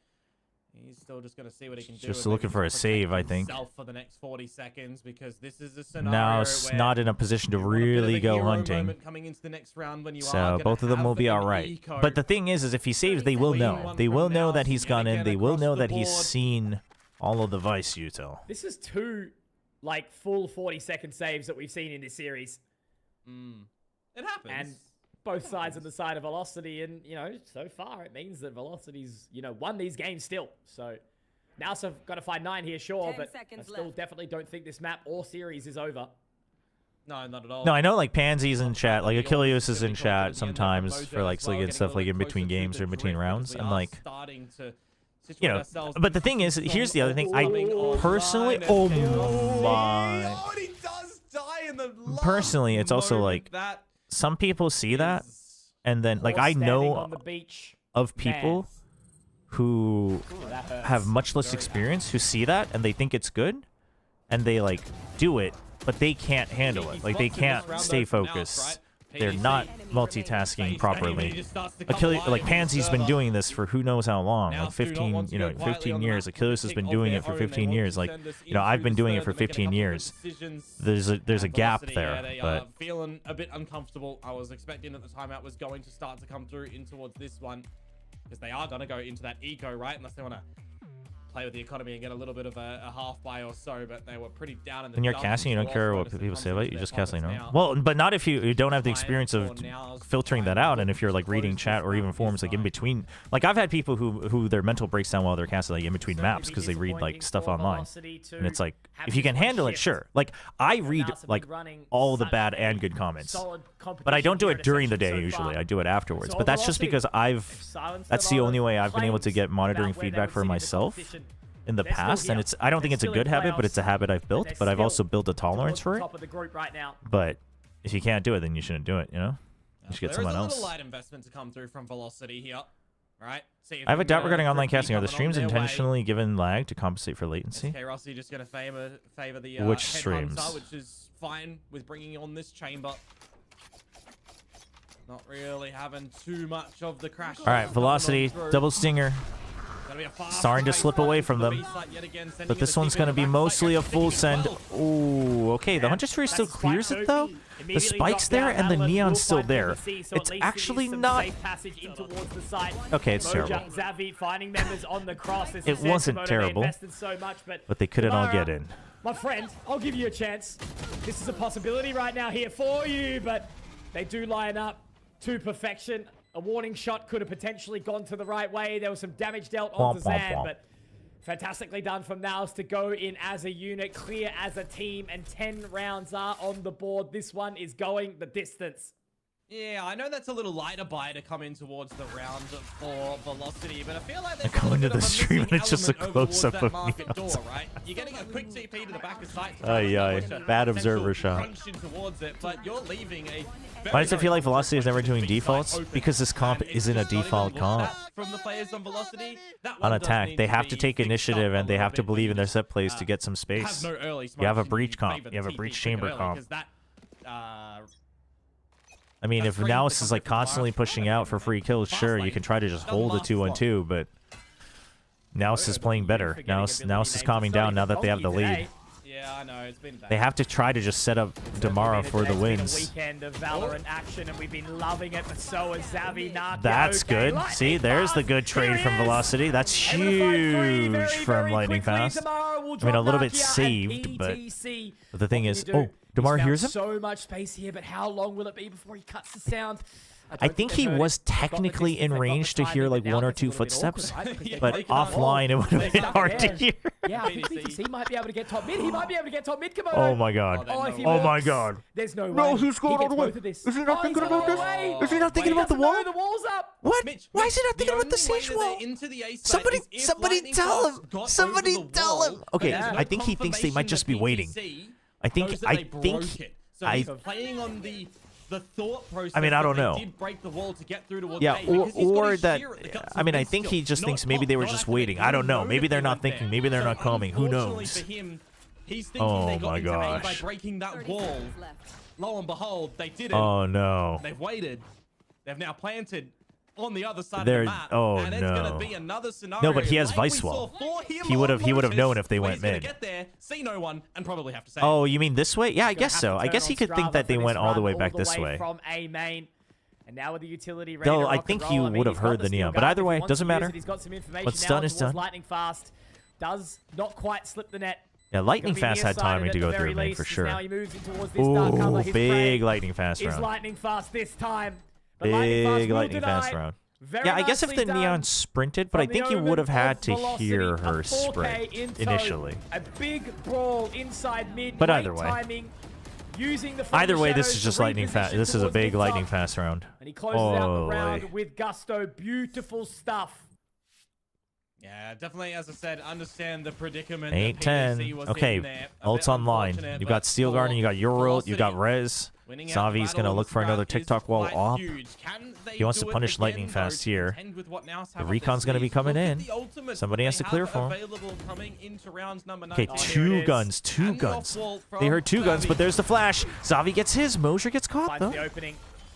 he's still just going to see what he can do. Just and looking maybe for a protect save, I think. himself for the next 40 seconds, because this is a scenario Now it's where not in a position to you want a bit of really a go hero hunting. moment coming into the next round when you are So gonna both of them have will be an all right. eco. But the thing is if he saves, they will Clean know. one They will from know now, that so he's yet gone in. again They will across know the that he's board. seen all of the Vice util. This is 2, like, full 40-second saves that we've seen in this series. It happens. And both sides on the side of Velocity, and, you know, so far it means that Velocity's, you know, won these games still. So, now I've got to find 9 here, sure, 10 but I seconds still left. definitely don't think this map or series is over. No, not at all. No, I know like Pansy's in chat, like Achilles is in chat sometimes for like Slick and stuff like in between games or in between rounds. And like, you know, but the thing is, here's the other thing. I personally, oh my. Personally, it's also like some people see that, and then like I know of people who have much less experience who see that and they think it's good, and they like do it, but they can't handle it. Like they can't stay focused. they're not multitasking properly. Achilles, like Pansy's been doing this for who knows how long, like 15, 15 years. Achilles has been doing it for 15 years. Like, I've been doing it for 15 years. There's a gap there, but feeling a bit uncomfortable. I was expecting that the timeout was going to start to come through in towards this one, because they are going to go into that eco, right? Unless they want to play with the economy and get a little bit of a half buy or so, but they were pretty down in the when you're casting, you don't care what people say about you. You just cast like no. Well, but not if you don't have the experience of filtering that out, and if you're like reading chat or even forums like in between. Like I've had people who their mental breaks down while they're casting like in between maps because they read like stuff online, and it's like if you can handle it, sure. Like I read like all the bad and good comments, but I don't do it during the day usually. I do it afterwards. But that's just because that's the only way I've been able to get monitoring feedback for myself in the past, and I don't think it's a good habit, but it's a habit I've built, but I've also built a tolerance for it. But if you can't do it, then you shouldn't do it, You should get someone else. There's a little light investment to come through from Velocity here. All right. I have a doubt regarding online casting. Are the streams intentionally given lag to compensate for latency? Okay, Rossi just going to favor the which streams? Headhunter, which is fine with bringing on this chamber. Not really having too much of the crash. All right, Velocity, double stinger. Starting to slip away from them, but this one's going to be mostly a full send. Ooh, okay, the Hunter's Fury still clears it though. The spike's there and the neon's still there. It's actually not. Okay, it's terrible. It wasn't terrible, but they couldn't all get in. My friend, I'll give you a chance. This is a possibility right now here for you, but they do line up to perfection. A warning shot could have potentially gone to the right way. There was some damage dealt onto Zan, but fantastically done from NAOS to go in as a unit, clear as a team, and 10 rounds are on the board. This one is going the distance. Yeah, I know that's a little lighter buy to come in towards the round for Velocity, but I feel like I go into the stream and it's just a close-up of Neos. Right? You're getting a quick TP to the back of sight. Bad observer shot. It, but you're leaving a why does it feel like Velocity is never doing defaults? Because this comp isn't a default comp. From the players on Velocity, on attack, they have to take initiative and they have to believe in their set plays to get some space. You have a breach comp. You have a breach chamber comp. I mean, if NAOS is like constantly pushing out for free kills, sure, you can try to just hold a 2-on-2, but NAOS is playing better. NAOS is calming down now that they have the lead. Yeah, I know, it's been bad. They have to try to just set up Damara for the wins. Weekend of Valorant action, and we've been loving it, but so is Xavi. That's good. See, there's the good trade from Velocity. That's huge from Lightning Fast. I mean, a little bit saved, but the thing is, oh, Damar hears him? So much space here, but how long will it be before he cuts the sound? I think he was technically in range to hear like 1 or 2 footsteps, but offline it would have been hard to hear. Yeah, I think VCT might be able to get top mid. He might be able to get top mid. Come on. Oh my god. Oh my god. There's no way. No, he's going all the way. Is he not thinking about this? Is he not thinking about the wall? The wall's up. What? Why is he not thinking about the siege wall? Somebody tell him. Somebody tell him. Okay, I think he thinks they might just be waiting. I think playing on the thought process. I mean, I don't know. Did break the wall to get through towards yeah, or that. I mean, I think he just thinks maybe they were just waiting. I don't know. Maybe they're not thinking. Maybe they're not coming. Who knows? Oh my gosh! By breaking that wall, lo and behold, they did it. Oh no! They've waited. They've now planted on the other side of the map. Oh and it's gonna be another scenario. No, but he has Vice Wall. He would have known if they went mid. Get there, see no one, and probably have to say. Oh, you mean this way? Yeah, I guess so. I guess he could think that they went all the way back this way. From A main. And now with the utility though, I think he would have heard the neon. But either way, doesn't matter. What's done is done. Lightning Fast does not quite slip the net. Yeah, Lightning Fast had timing to go through main for sure. Ooh, big Lightning Fast round. Is Lightning Fast this time? Big Lightning Fast round. Yeah, I guess if the neon sprinted, but I think you would have had to hear her sprint initially. A big brawl inside mid. But either way. Either way, this is just lightning fast. This is a big lightning fast round. And he closes out the round with gusto. Beautiful stuff. Yeah, definitely, as I said, understand the predicament. 8-10. Okay, ult's online. You've got Steel Guard, you got Euro, you got Rez. Zavi's going to look for another TikTok wall up. He wants to punish Lightning Fast here. The Recon's going to be coming in. Somebody has to clear for him. Okay, two guns. They heard 2 guns, but there's the flash. Zavi gets his. Mosher gets caught, though.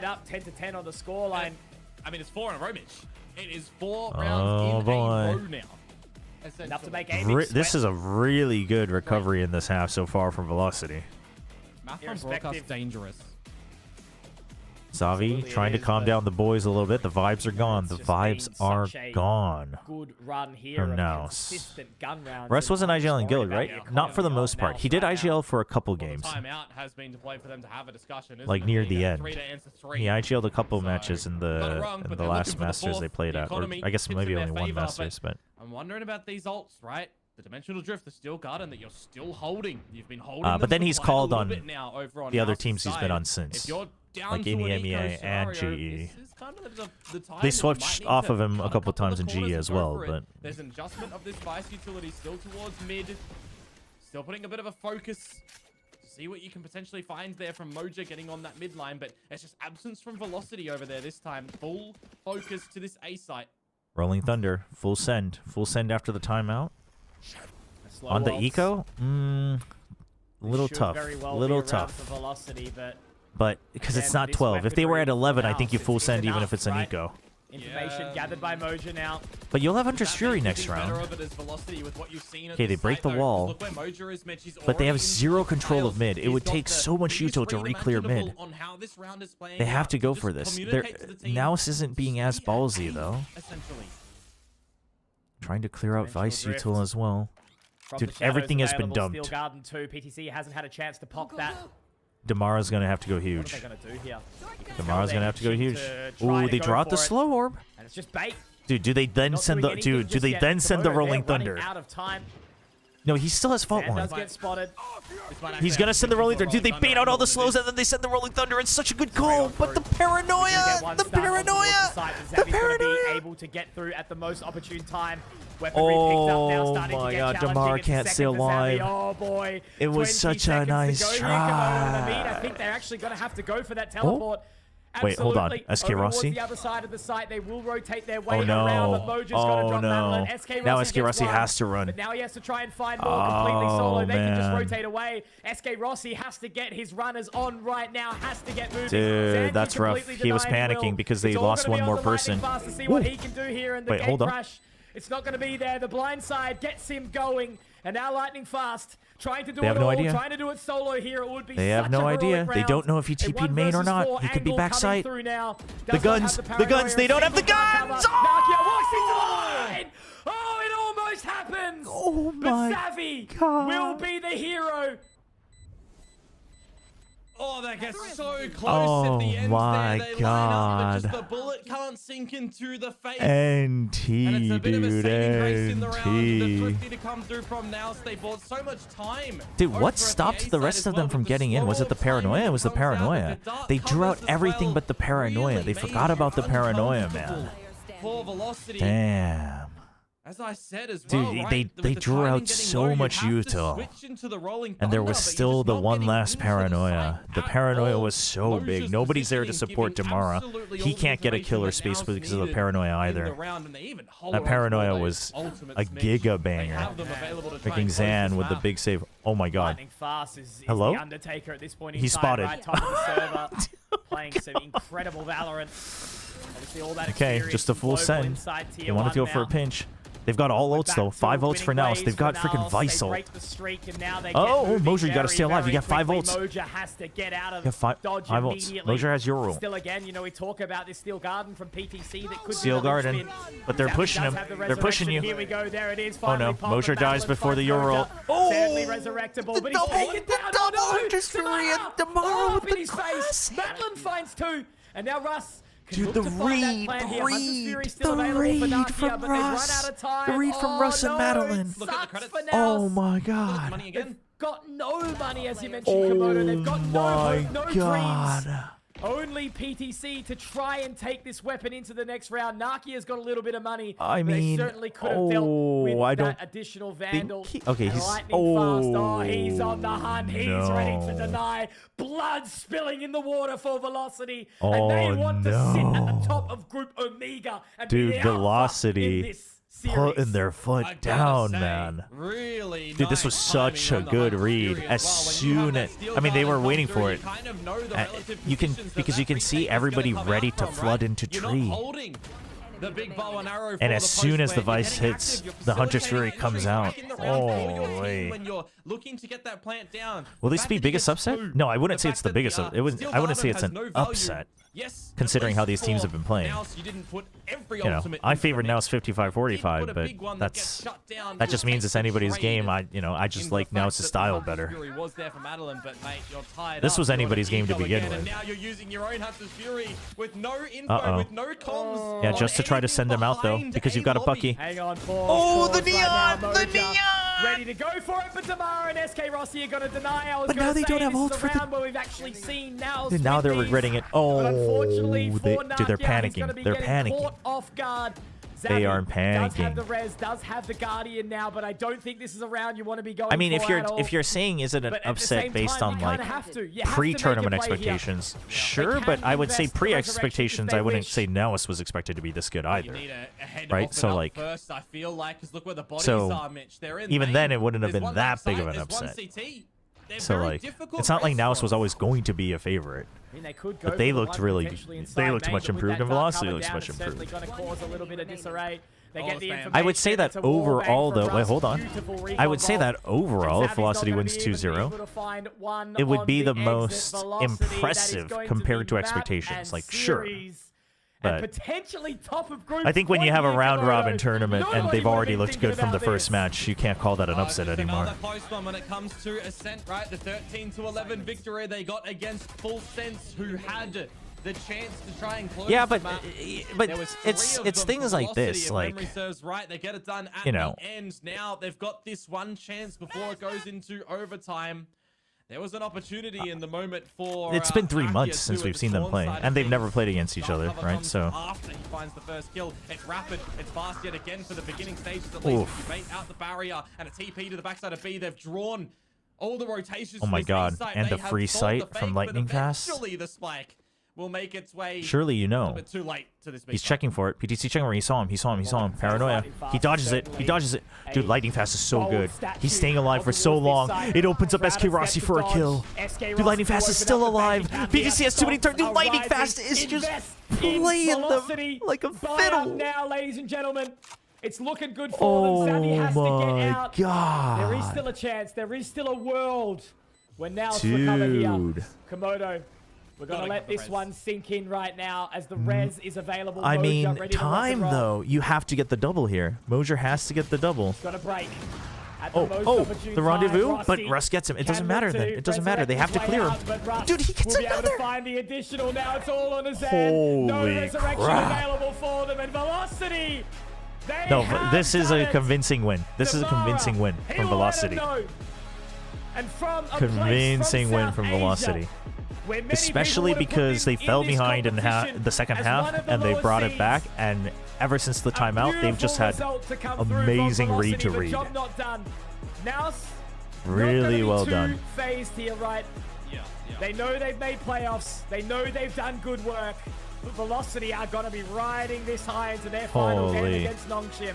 tied up 10-10 on the scoreline. I mean, it's 4 in a row, Mitch. It is 4 Oh, rounds in boy. a row now. Enough to make Amy This is a really good recovery in this half so far from Velocity. Math on broadcast dangerous. Zavi trying to calm down the boys a little bit. The vibes are gone. The vibes are gone. Good run here From of NAOS. consistent gun rounds. Russ wasn't IGL in Guild, right? Not for the most part. He did IGL for a couple Well, the games. timeout has been to play for them to have a discussion, isn't Like it? near You the get end. 3 to answer 3. He IGL'd a couple matches in Got it the wrong, but in the they're last looking for the Masters they fourth. played The at. Or economy I guess tips maybe in only their one favor, Masters, but I'm wondering about these ults, right? The Dimensional Drift, the Steel Garden that you're still holding. You've been holding them but then for he's quite a called little on bit now over on the other NAOS's teams he's been side. on since, If you're down like to in an the eco MEA and scenario, GE. this is kind of the time They that you switched might need off to of him cut a couple couple of times in corners GE and as go well, for it. but There's an adjustment of this Vice utility still towards mid. Still putting a bit of a focus to see what you can potentially find there from Moja getting on that mid line, but it's just absence from Velocity over there this time. Full focus to this A site. Rolling Thunder, full send after the timeout. Slow On the ults. eco, little Should tough, very well little be around tough. for Velocity, but because it's again, not this 12. If they were at weaponry 11, I now, think you full it's send even enough, if it's an right? eco. Information gathered by Moja now. But you'll have Hunter's That Fury makes next things better round. of it as Velocity with what you've seen at Okay, they this break site, the though. wall, Look where Moja is, Mitch. He's but they have already zero into control tiles. of mid. It He's would got take the so much biggest util to read re-clear mid. imaginable on how this round is playing They have out. to go Just for this. communicate to the team, NAOS isn't being as ballsy though. essentially. Trying to clear out Vice Drift. util as well. From Dude, the shadows everything has been available, Steel dumped. Garden 2. PTC hasn't had a chance to pop that. Damara's gonna have to go What are huge. they going to do here? Damara's gonna have to go Itching huge. to try Ooh, to they go draw out for the it. slow orb. And it's just bait. Dude, do they then Not send doing the anything dude? Do just they yet. then send the Komodo, Rolling they're running Thunder? out of time. No, he still has fault Sand one. does get spotted. He's gonna send the Rolling Thunder. Dude, they bait out all the slows and then they send the Rolling Thunder. It's such a good call, but the paranoia, the paranoia, the paranoia. Able to get through at the most opportune time. Weaponry picked up now, Oh starting to my get God, challenging. Damara It's can't second stay for Savvy. alive. Oh boy. It was 20 such a seconds to nice go here, Komodo and Amit. I try. think they're actually going to have to go for that teleport. Wait, hold on. Absolutely. SK Over towards Rossi? the other side of the site, they will rotate their way Oh around, but no. Moja's got to Oh drop no. Madeline. SK Now Rossi SK gets Rossi one, has to run. But now he has to try and find more completely solo. They can just man. rotate away. SK Rossi has to get his runners on right now, has to get moving. Dude, Zanky that's rough. completely He was denying panicking Will. because they It's all lost gonna be one on more the lightning person. fast to see what Ooh. he can do here in the Wait, gate hold on. crash. It's not going to be there. The blind side gets him going. And now Lightning Fast, trying to do They have it no all, idea. trying to do it solo here. It would be They have such no a idea. heroic They don't round. know if he A TP'd 1 main or versus not. 4 He could be angle coming backside. through now. The Does not guns, have the paranoia, guns, they don't have the single cover. guns! Nakia walks into the line. Oh, it almost happens. Oh but my Savvy God. will be the hero. Oh, that gets so close Oh at the end my there. They line up, but just God. the bullet can't sink into the face. NT, And it's a bit of a dude, saving grace in the round. The NT. thrifty to come through from NAOS. They bought so much time. Dude, over what at stopped A the side rest as of them well from with the getting in? Was it the slow timing paranoia? It was the comes out with paranoia. the dark They drew out covers as everything well. but the paranoia. Really They made forgot it about the paranoia, uncomfortable man. for Velocity. Damn. As I said as Dude, well, right? they With the drew timing out getting so low, you much have to util. switch into the rolling And there thunder, was but you're still just the not one getting last into the paranoia. The site at paranoia all. was so Moja's big. Nobody's there to positioning, support giving Damara. absolutely He all the can't get a information killer that space NAOS because of the needed paranoia in the either. round, and they even hold That on paranoia to was ultimates, a Mitch. giga They banger. have them available to try Freaking and close Zan this with the map. big save. Oh my God. Lightning Fast is Hello? the Undertaker at this point in He's time. spotted. Right top of the server, playing some incredible Valorant. Obviously, all that Okay, experience just a full global send. inside They tier wanted to go 1 for a now. pinch. They've got all ults though. 5 ults for NAOS. They've got freaking Visal. Oh, Moja, you gotta stay alive. You got 5 ults. Moja has to get out of You got dodge five ults. immediately. Moja has your rule. Still, again, you know, we talk about this Steel Garden from PTC that could Steel be the Garden, linchpin. but they're Savvy pushing does him. have the They're pushing resurrection. you. Here we go. There it is. Oh no, Finally popped. Moja dies Madeline before the finds Euro. Moja. Oh, Sadly resurrectable, but he's taken down. double Oh no! Hunter's Fury and Damara Oh, with up in the his face. Madeline finds 2, and now Russ. Dude, the read, the read from Russ. The read from Russ and Madeline. Look at the credits. For Oh my Money God. again. got no money, as you mentioned, Oh Komodo. They've got no my hope, no God. dreams. Only PTC to try and take this weapon into the next round. Nakia's got a little bit of money. I but mean, they certainly could have dealt with I that don't additional Vandal. okay, And he's Lightning Fast. Oh, he's on the hunt. He's ready to no. deny. Blood spilling in the water for Velocity. Oh, and they want to sit at no. the top of Group Omega and be Dude, the alpha in Velocity this series. putting their foot down, man. Really Dude, this was such a good read. As soon as I mean, they were waiting for it. You can because you can see everybody ready to flood into tree. the big bow and arrow. And as soon as the Vice hits, the Hunter's Fury comes out. Oh, wait. When you're looking to get that plant down. Will this be biggest upset? No, I wouldn't say it's the biggest. I wouldn't say it's an upset. Yes, considering how these teams have been playing. You know, I favor NAOS 55-45, but that just means it's anybody's game. I just like NAOS' style better. This was anybody's game to begin with. Now you're using your own Hunter's Fury with no info, with no comms. Yeah, just to try to send them out though, because you've got a Bucky. Hang on, oh, the neon! The neon! Ready to go for it, but Damara and SK Rossi are going to deny. But now they don't have ult for the... where we've actually seen now they're regretting it. Oh, dude, they're panicking. They're panicking. Caught off guard. They are panicking. Does have the res, does have the Guardian now, but I don't think this is a round you want to be going. I mean, for if you're saying is it an upset based on like pre-tournament expectations, sure, but I would say pre-expectations. I wouldn't say NAOS was expected to be this good either, right? So like, even then it wouldn't have been that big of an upset. So like, it's not like NAOS was always going to be a favorite. I mean, they could but they looked much improved, and Velocity looks much improved. I would say that overall, though, wait, hold on. I would say that overall, if Velocity wins 2-0, it would be the most impressive compared to expectations. Like, sure. But potentially top of group I think when you have a round-robin tournament and they've already looked good from the first match, you can't call that an upset anymore. Close one when it comes to Ascent, right? The 13-11 victory they got against Full Sense, who had the chance to try and close. Yeah, but it's things like this, like, right, they get it done at you know, the end. Now they've got this one chance before it goes into overtime. There was an opportunity in the moment for... It's been 3 months since we've seen them play, and they've never played against each other, right? So... After he finds the first kill, it's rapid, it's fast yet again for the beginning stages at least. You bait out the barrier, and a TP to the backside of B. They've drawn all the rotations. Oh my god, and the free sight from Lightning Fast. The spike will make its way. Surely you know. A bit too late to this. He's checking for it. PTC checking where he saw him. Paranoia. He dodges it. Dude, Lightning Fast is so good. He's staying alive for so long. It opens up SK Rossi for a kill. Dude, Lightning Fast is still alive. PTC has too many turns. Dude, Lightning Fast is just playing them like a fiddle. Now, ladies and gentlemen. It's looking good for them. Savvy has to get out. God. There is still a chance. There is still a world when now it's recover here. Komodo. We're going to let this one sink in right now as the res is available. I mean, ready time, though. You have to get the double here. Mosier has to get the double. Got a break. The rendezvous? But Russ gets him. It doesn't matter then. It doesn't matter. They have to clear him. Dude, he gets another. To find the additional. Now it's all on his end. No resurrection available for them. And Velocity. No, this is a convincing win. This is a convincing win from Velocity. Convincing win from Velocity. Especially because they fell behind in the second half and they brought it back, and ever since the timeout they've just had amazing read to read. Really well done. Phased here, right? They know they've made playoffs. They know they've done good work. But Velocity are going to be riding this high into their final game against Nongshim.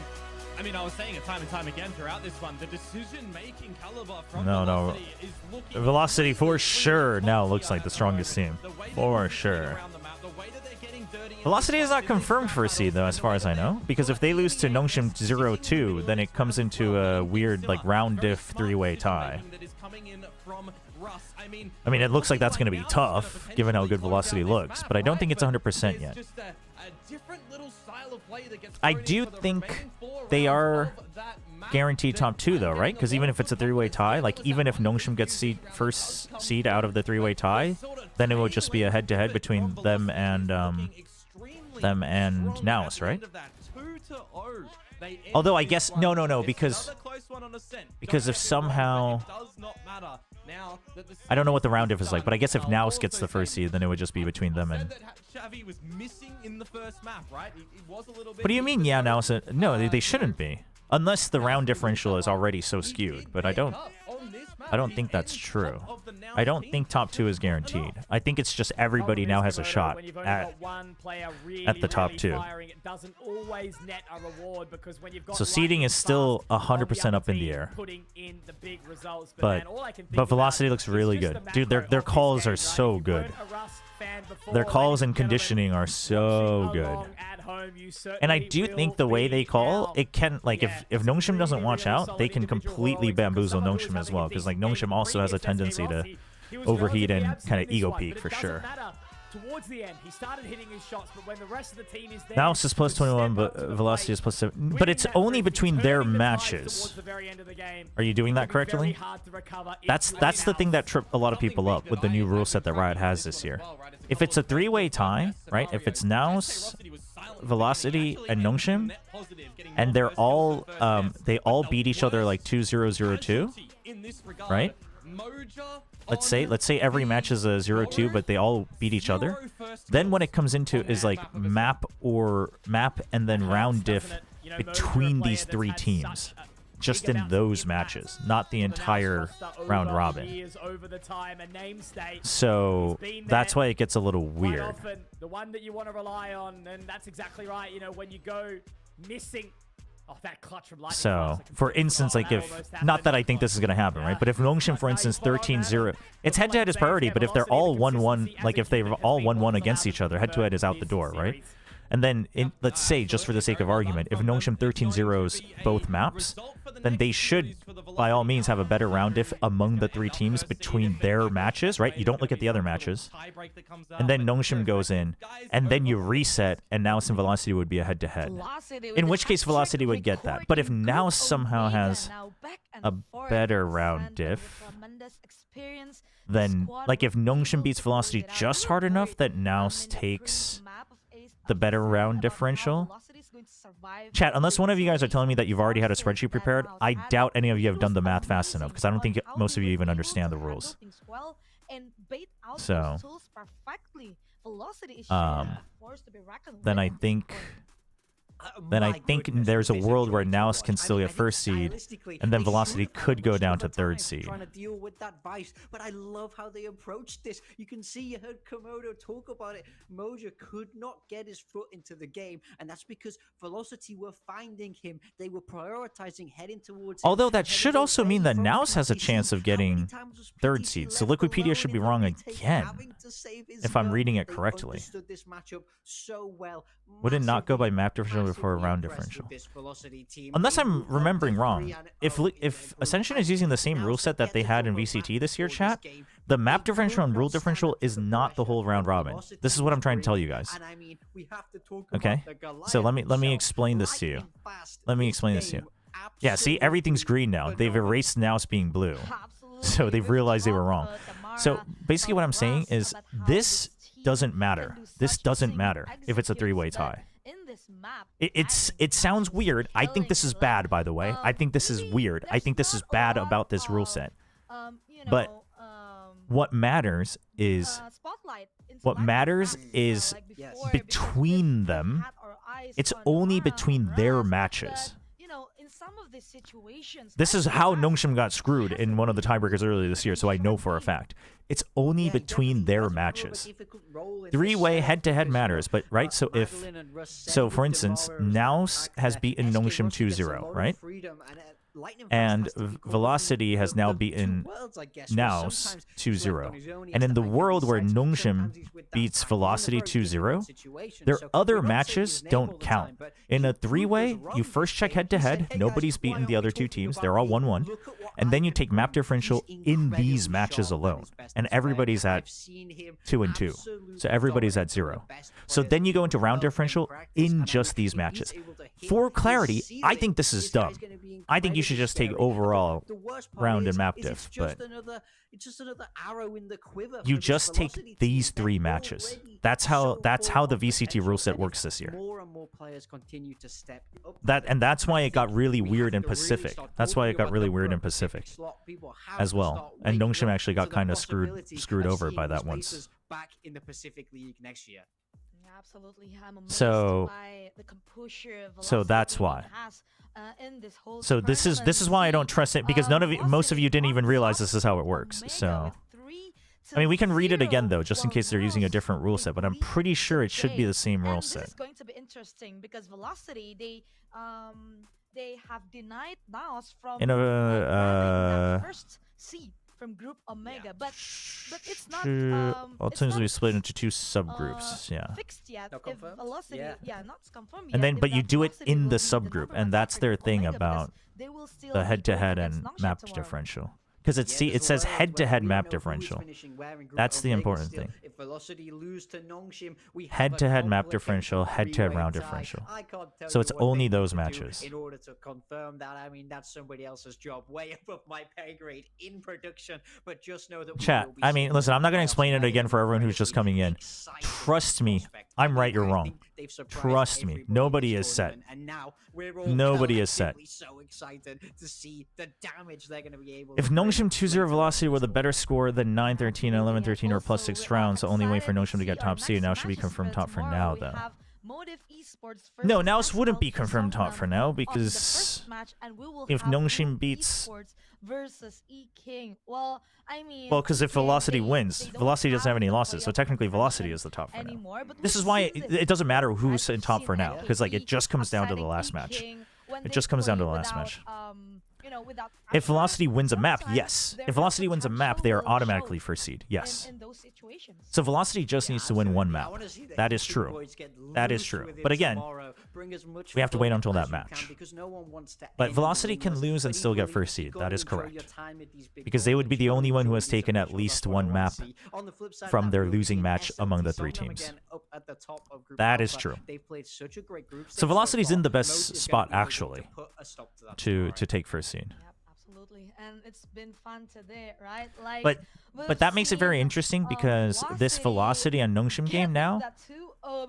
I mean, I was saying it time and time again throughout this one. The decision-making caliber from Velocity is looking... Velocity for sure now looks like the strongest team. For sure. Velocity is not confirmed for a seed, though, as far as I know. Because if they lose to Nongshim 0-2, then it comes into a weird, like, round diff three-way tie. I mean, it looks like that's going to be tough, given how good Velocity looks. But I don't think it's 100% yet. I do think they are guaranteed top 2, though, right? Because even if it's a three-way tie, like, even if Nongshim gets first seed out of the three-way tie, then it would just be a head-to-head between them and NAOS, right? Although I guess no, because if somehow I don't know what the round diff is like, but I guess if NAOS gets the first seed, then it would just be between them and. What do you mean? Yeah, NAOS. No, they shouldn't be, unless the round differential is already so skewed. But I don't think that's true. I don't think top 2 is guaranteed. I think it's just everybody now has a shot at the top 2. So seeding is still 100% up in the air. But Velocity looks really good. Dude, their calls are so good. fan before. Their calls ladies and conditioning are so good. along at home, you And I certainly do will think the way they be call, now. it can, like, if Nongshim doesn't watch out, they can completely bamboozle Nongshim as well. Because, like, Nongshim also has a tendency to overheat and kind of ego peak for sure. Towards the end, he started hitting his shots, but when the rest of the team is there, NAOS is plus 21, but Velocity is plus 7. But it's only between their matches. Are you doing that correctly? That's the thing that tripped a lot of people up with the new rule set that Riot has this year. If it's a three-way tie, right? If it's NAOS, Velocity, and Nongshim, and they're all they all beat each other like 2-0-0-2, right? Let's say every match is a 0-2, but they all beat each other. Then when it comes into is like map and then round diff between these three teams, just in those matches, not the entire round robin. So that's why it gets a little weird. The one that you want to rely on, and that's exactly right. You know, when you go missing. Oh, that clutch from Lightning So, for instance, like if, not that I think this is going to happen, right? But if Nongshim, for instance, 13-0, it's head-to-head is priority, but if they're all 1-1, like if they're all 1-1 against each other, head-to-head is out the door, right? And then, let's say, just for the sake of argument, if Nongshim 13-0s both maps, then they should, by all means, have a better round diff among the three teams between their matches, right? You don't look at the other matches. And then Nongshim goes in, and then you reset, and NAOS and Velocity would be a head-to-head. In which case, Velocity would get that. But if NAOS somehow has a better round diff, then, like, if Nongshim beats Velocity just hard enough that NAOS takes the better round differential. Chat, unless one of you guys are telling me that you've already had a spreadsheet prepared, I doubt any of you have done the math fast enough, because I don't think most of you even understand the rules. So, then I think there's a world where NAOS can still get first seed, and then Velocity could go down to third seed. Trying to deal with that vice, but I love how they approached this. You can see, you heard Komodo talk about it. Moja could not get his foot into the game, and that's because Velocity were finding him. They were prioritizing heading towards him. Although that should also mean that NAOS has a chance of getting third seed, so Liquipedia should be wrong again, if I'm reading it correctly. Would it not go by map differential before a round differential? Unless I'm remembering wrong. If Ascension is using the same rule set that they had in VCT this year, chat, the map differential and rule differential is not the whole round robin. This is what I'm trying to tell you guys. Okay? So let me explain this to you. Let me explain this to you. Yeah, see, everything's green now. They've erased NAOS being blue. So they've realized they were wrong. So basically what I'm saying is this doesn't matter. This doesn't matter if it's a three-way tie. It sounds weird. I think this is bad, by the way. I think this is weird. I think this is bad about this rule set. But what matters is between them. It's only between their matches. This is how Nongshim got screwed in one of the tiebreakers earlier this year, so I know for a fact. It's only between their matches. Three-way head-to-head matters, but right? So for instance, NAOS has beaten Nongshim 2-0, right? And Velocity has now beaten NAOS 2-0. And in the world where Nongshim beats Velocity 2-0, their other matches don't count. In a three-way, you first check head-to-head. Nobody's beaten the other two teams. They're all 1-1. And then you take map differential in these matches alone. And everybody's at 2-2. So everybody's at 0. So then you go into round differential in just these matches. For clarity, I think this is dumb. I think you should just take overall round and map diff, but you just take these three matches. That's how the VCT rule set works this year. That's why it got really weird in Pacific. That's why it got really weird in Pacific as well. And Nongshim actually got kind of screwed over by that once. Back in the Pacific League next year. Absolutely. So that's why. So this is why I don't trust it, because most of you didn't even realize this is how it works. So I mean, we can read it again though, just in case they're using a different rule set, but I'm pretty sure it should be the same rule set. This is going to be interesting because Velocity they have denied NAOS from In a first seed from Group Omega, but it's not all it's teams will not be split into 2 subgroups. Yeah. fixed yet. Not If confirmed? Velocity, Yeah. not confirmed yet. And then, if but you that do it Velocity in will the be the subgroup, number and one that's factor their for thing Omega, because about they will still the be head-to-head going against and Nongshim map tomorrow. differential. Because Yeah, it there's a says world where head-to-head we map don't know who's differential. finishing where in Group That's the Omega important still. thing. If Velocity lose to Nongshim, we have a Head-to-head map complicated differential, head-to-head three-way round tie. differential. I can't tell So you it's what they only need those to do matches. in order to confirm that. I mean, that's somebody else's job, way above my pay grade in production. But just know that we Chat, will be I mean, seeing listen, I'm not going to playoffs explain it play again in for everyone who's incredibly just coming in. exciting Trust me, prospect. I'm right, you're I wrong. think they've surprised Trust me, everybody in nobody this is set. tournament, and now we're all Nobody is set. collectively so excited to see the damage they're going to be able If to bring Nongshim 2-0 later Velocity in with a this better score than 9-13 and 11-13 or plus 6 rounds, the only way for Nongshim to get top seed now should be confirmed top for now, though. No, NAOS wouldn't be confirmed top for now because if Nongshim beats... versus E-King. Well, I mean... Well, because if E-King, Velocity they wins, don't Velocity doesn't have any the losses, so playoff technically Velocity contention is the top for now. anymore, but This we've is why seen it doesn't matter who's in top We've for seen now, because like it just comes down to the last match. It just comes down to the last match. Without If Velocity wins a map, sometimes yes. their If Velocity wins a map, they are potential will automatically show first seed. Yes. in those situations. So Velocity just needs to win one map. That is true. That is true. But again, we have to wait until that match. But Velocity can lose and still get first seed. That is correct. Because they would be the only one who has taken at least one map from their losing match among the 3 teams. That is true. So Velocity's in the best spot, actually, to take first seed. Absolutely, and it's been fun today, right? Like, But that makes it very interesting because this Velocity and Nongshim game now,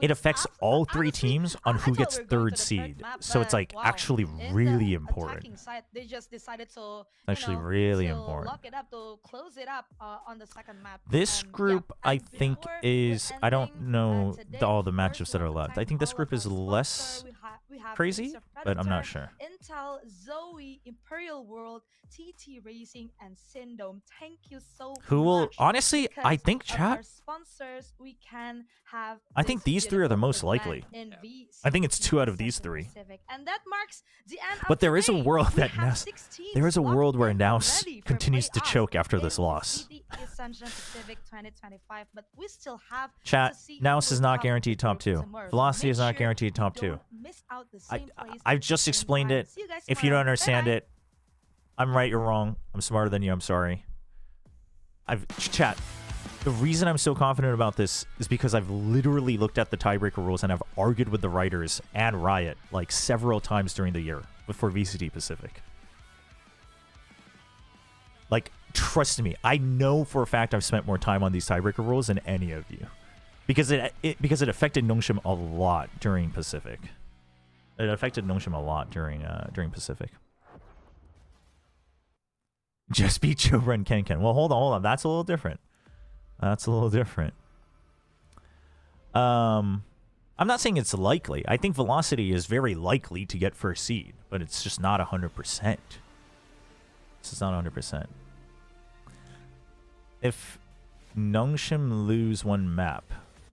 it affects all 3 teams on who gets 3rd seed. So it's like actually really important. They just decided to Actually really to important. lock it up, to close it up on the second map. This group, I think, is... I don't know all the matchups that are left. I think this group is less crazy, but I'm not sure. Intel, Zoe, Imperial World, TT Racing, and Syndome. Thank you so Who will... much. Honestly, I think, Because of our chat... sponsors, we can have I think this these 3 are the beautiful most event likely. in I think it's VCT 2 out of these Pacific 3. And that marks the end of But there is a today. world We that have NAOS... 6 teams There is a locked world where in NAOS already for continues to playoffs choke after in this loss. VCT Ascension Pacific 2025, but we still have Chat, to see NAOS who is will not top guaranteed the top group 2. tomorrow. So Velocity make is not sure guaranteed top 2. don't miss out the same place I've at just the same explained time. it. See you guys If you don't tomorrow. understand Bye-bye. it, I'm right, you're wrong. I'm smarter than you, I'm sorry. Chat, the reason I'm so confident about this is because I've literally looked at the tiebreaker rules and I've argued with the writers and Riot like several times during the year for VCT Pacific. Like, trust me, I know for a fact I've spent more time on these tiebreaker rules than any of you. Because it affected Nongshim a lot during Pacific. It affected Nongshim a lot during Pacific. Just beat Chobra and Ken. Well, hold on. That's a little different. That's a little different. I'm not saying it's likely. I think Velocity is very likely to get first seed, but it's just not 100%. It's just not 100%. If Nongshim lose one map,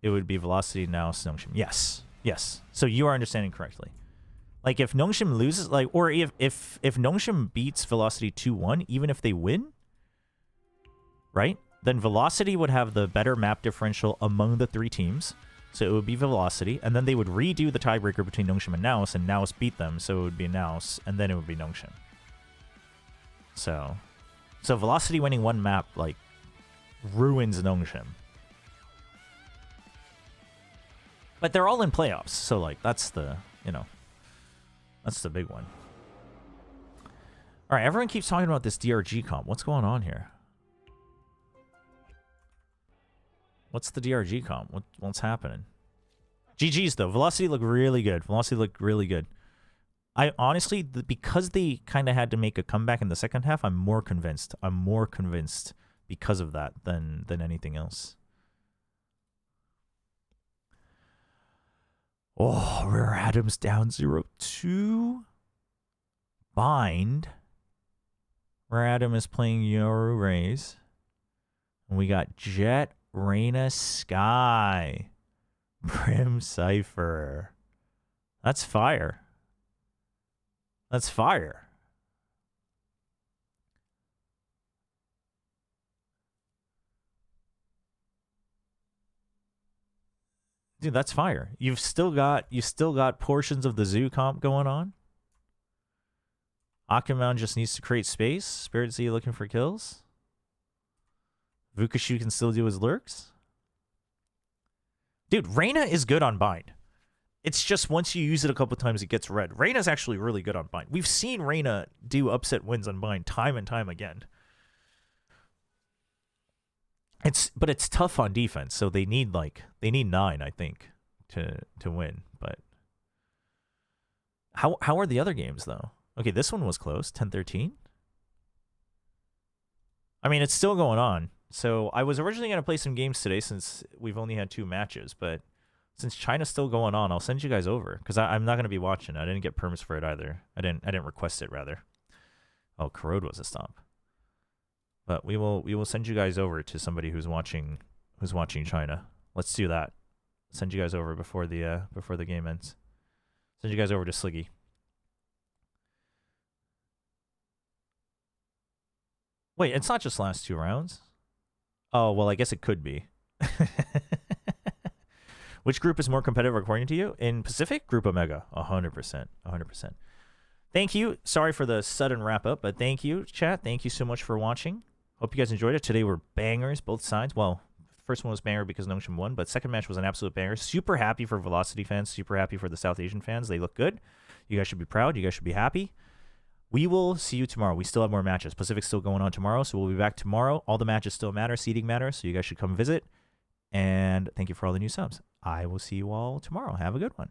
it would be Velocity, NAOS, Nongshim. Yes. Yes. So you are understanding correctly. Like, if Nongshim loses, like, or if Nongshim beats Velocity 2-1, even if they win, right? Then Velocity would have the better map differential among the 3 teams. So it would be Velocity, and then they would redo the tiebreaker between Nongshim and NAOS beat them, so it would be NAOS, and then it would be Nongshim. So Velocity winning one map, like, ruins Nongshim. But they're all in playoffs, so, like, that's the, that's the big one. All right, everyone keeps talking about this DRG comp. What's going on here? What's the DRG comp? What's happening? GG's, though. Velocity looked really good. Velocity looked really good. I honestly, because they kind of had to make a comeback in the second half, I'm more convinced. I'm more convinced because of that than anything else. Oh, Rare Adams down 0-2. Bind. Rare Adam is playing Yoru Rays. And we got Jet, Reyna, Sky. Brim Cypher. That's fire. That's fire. Dude, that's fire. You still got portions of the zoo comp going on. Akamon just needs to create space. Spirit Z looking for kills. Vukashu can still do his lurks. Dude, Reyna is good on bind. It's just once you use it a couple times, it gets red. Reyna's actually really good on bind. We've seen Reyna do upset wins on bind time and time again. But it's tough on defense, so they need 9, I think, to win. But how are the other games though? Okay, this one was close, 10-13. I mean, it's still going on. So I was originally going to play some games today since we've only had 2 matches, but since China's still going on, I'll send you guys over because I'm not going to be watching. I didn't get perms for it either. I didn't request it rather. Oh, Corrode was a stop. But we will send you guys over to somebody who's watching China. Let's do that. Send you guys over before the game ends. Send you guys over to Sliggy. Wait, it's not just last 2 rounds. Oh, well, I guess it could be. Which group is more competitive according to you? In Pacific, Group Omega. 100%. 100%. Thank you. Sorry for the sudden wrap up, but thank you, chat. Thank you so much for watching. Hope you guys enjoyed it. Today were bangers, both sides. Well, first one was banger because Nongshim won, but second match was an absolute banger. Super happy for Velocity fans. Super happy for the South Asian fans. They look good. You guys should be proud. You guys should be happy. We will see you tomorrow. We still have more matches. Pacific's still going on tomorrow, so we'll be back tomorrow. All the matches still matter. Seeding matters, so you guys should come visit. And thank you for all the new subs. I will see you all tomorrow. Have a good one.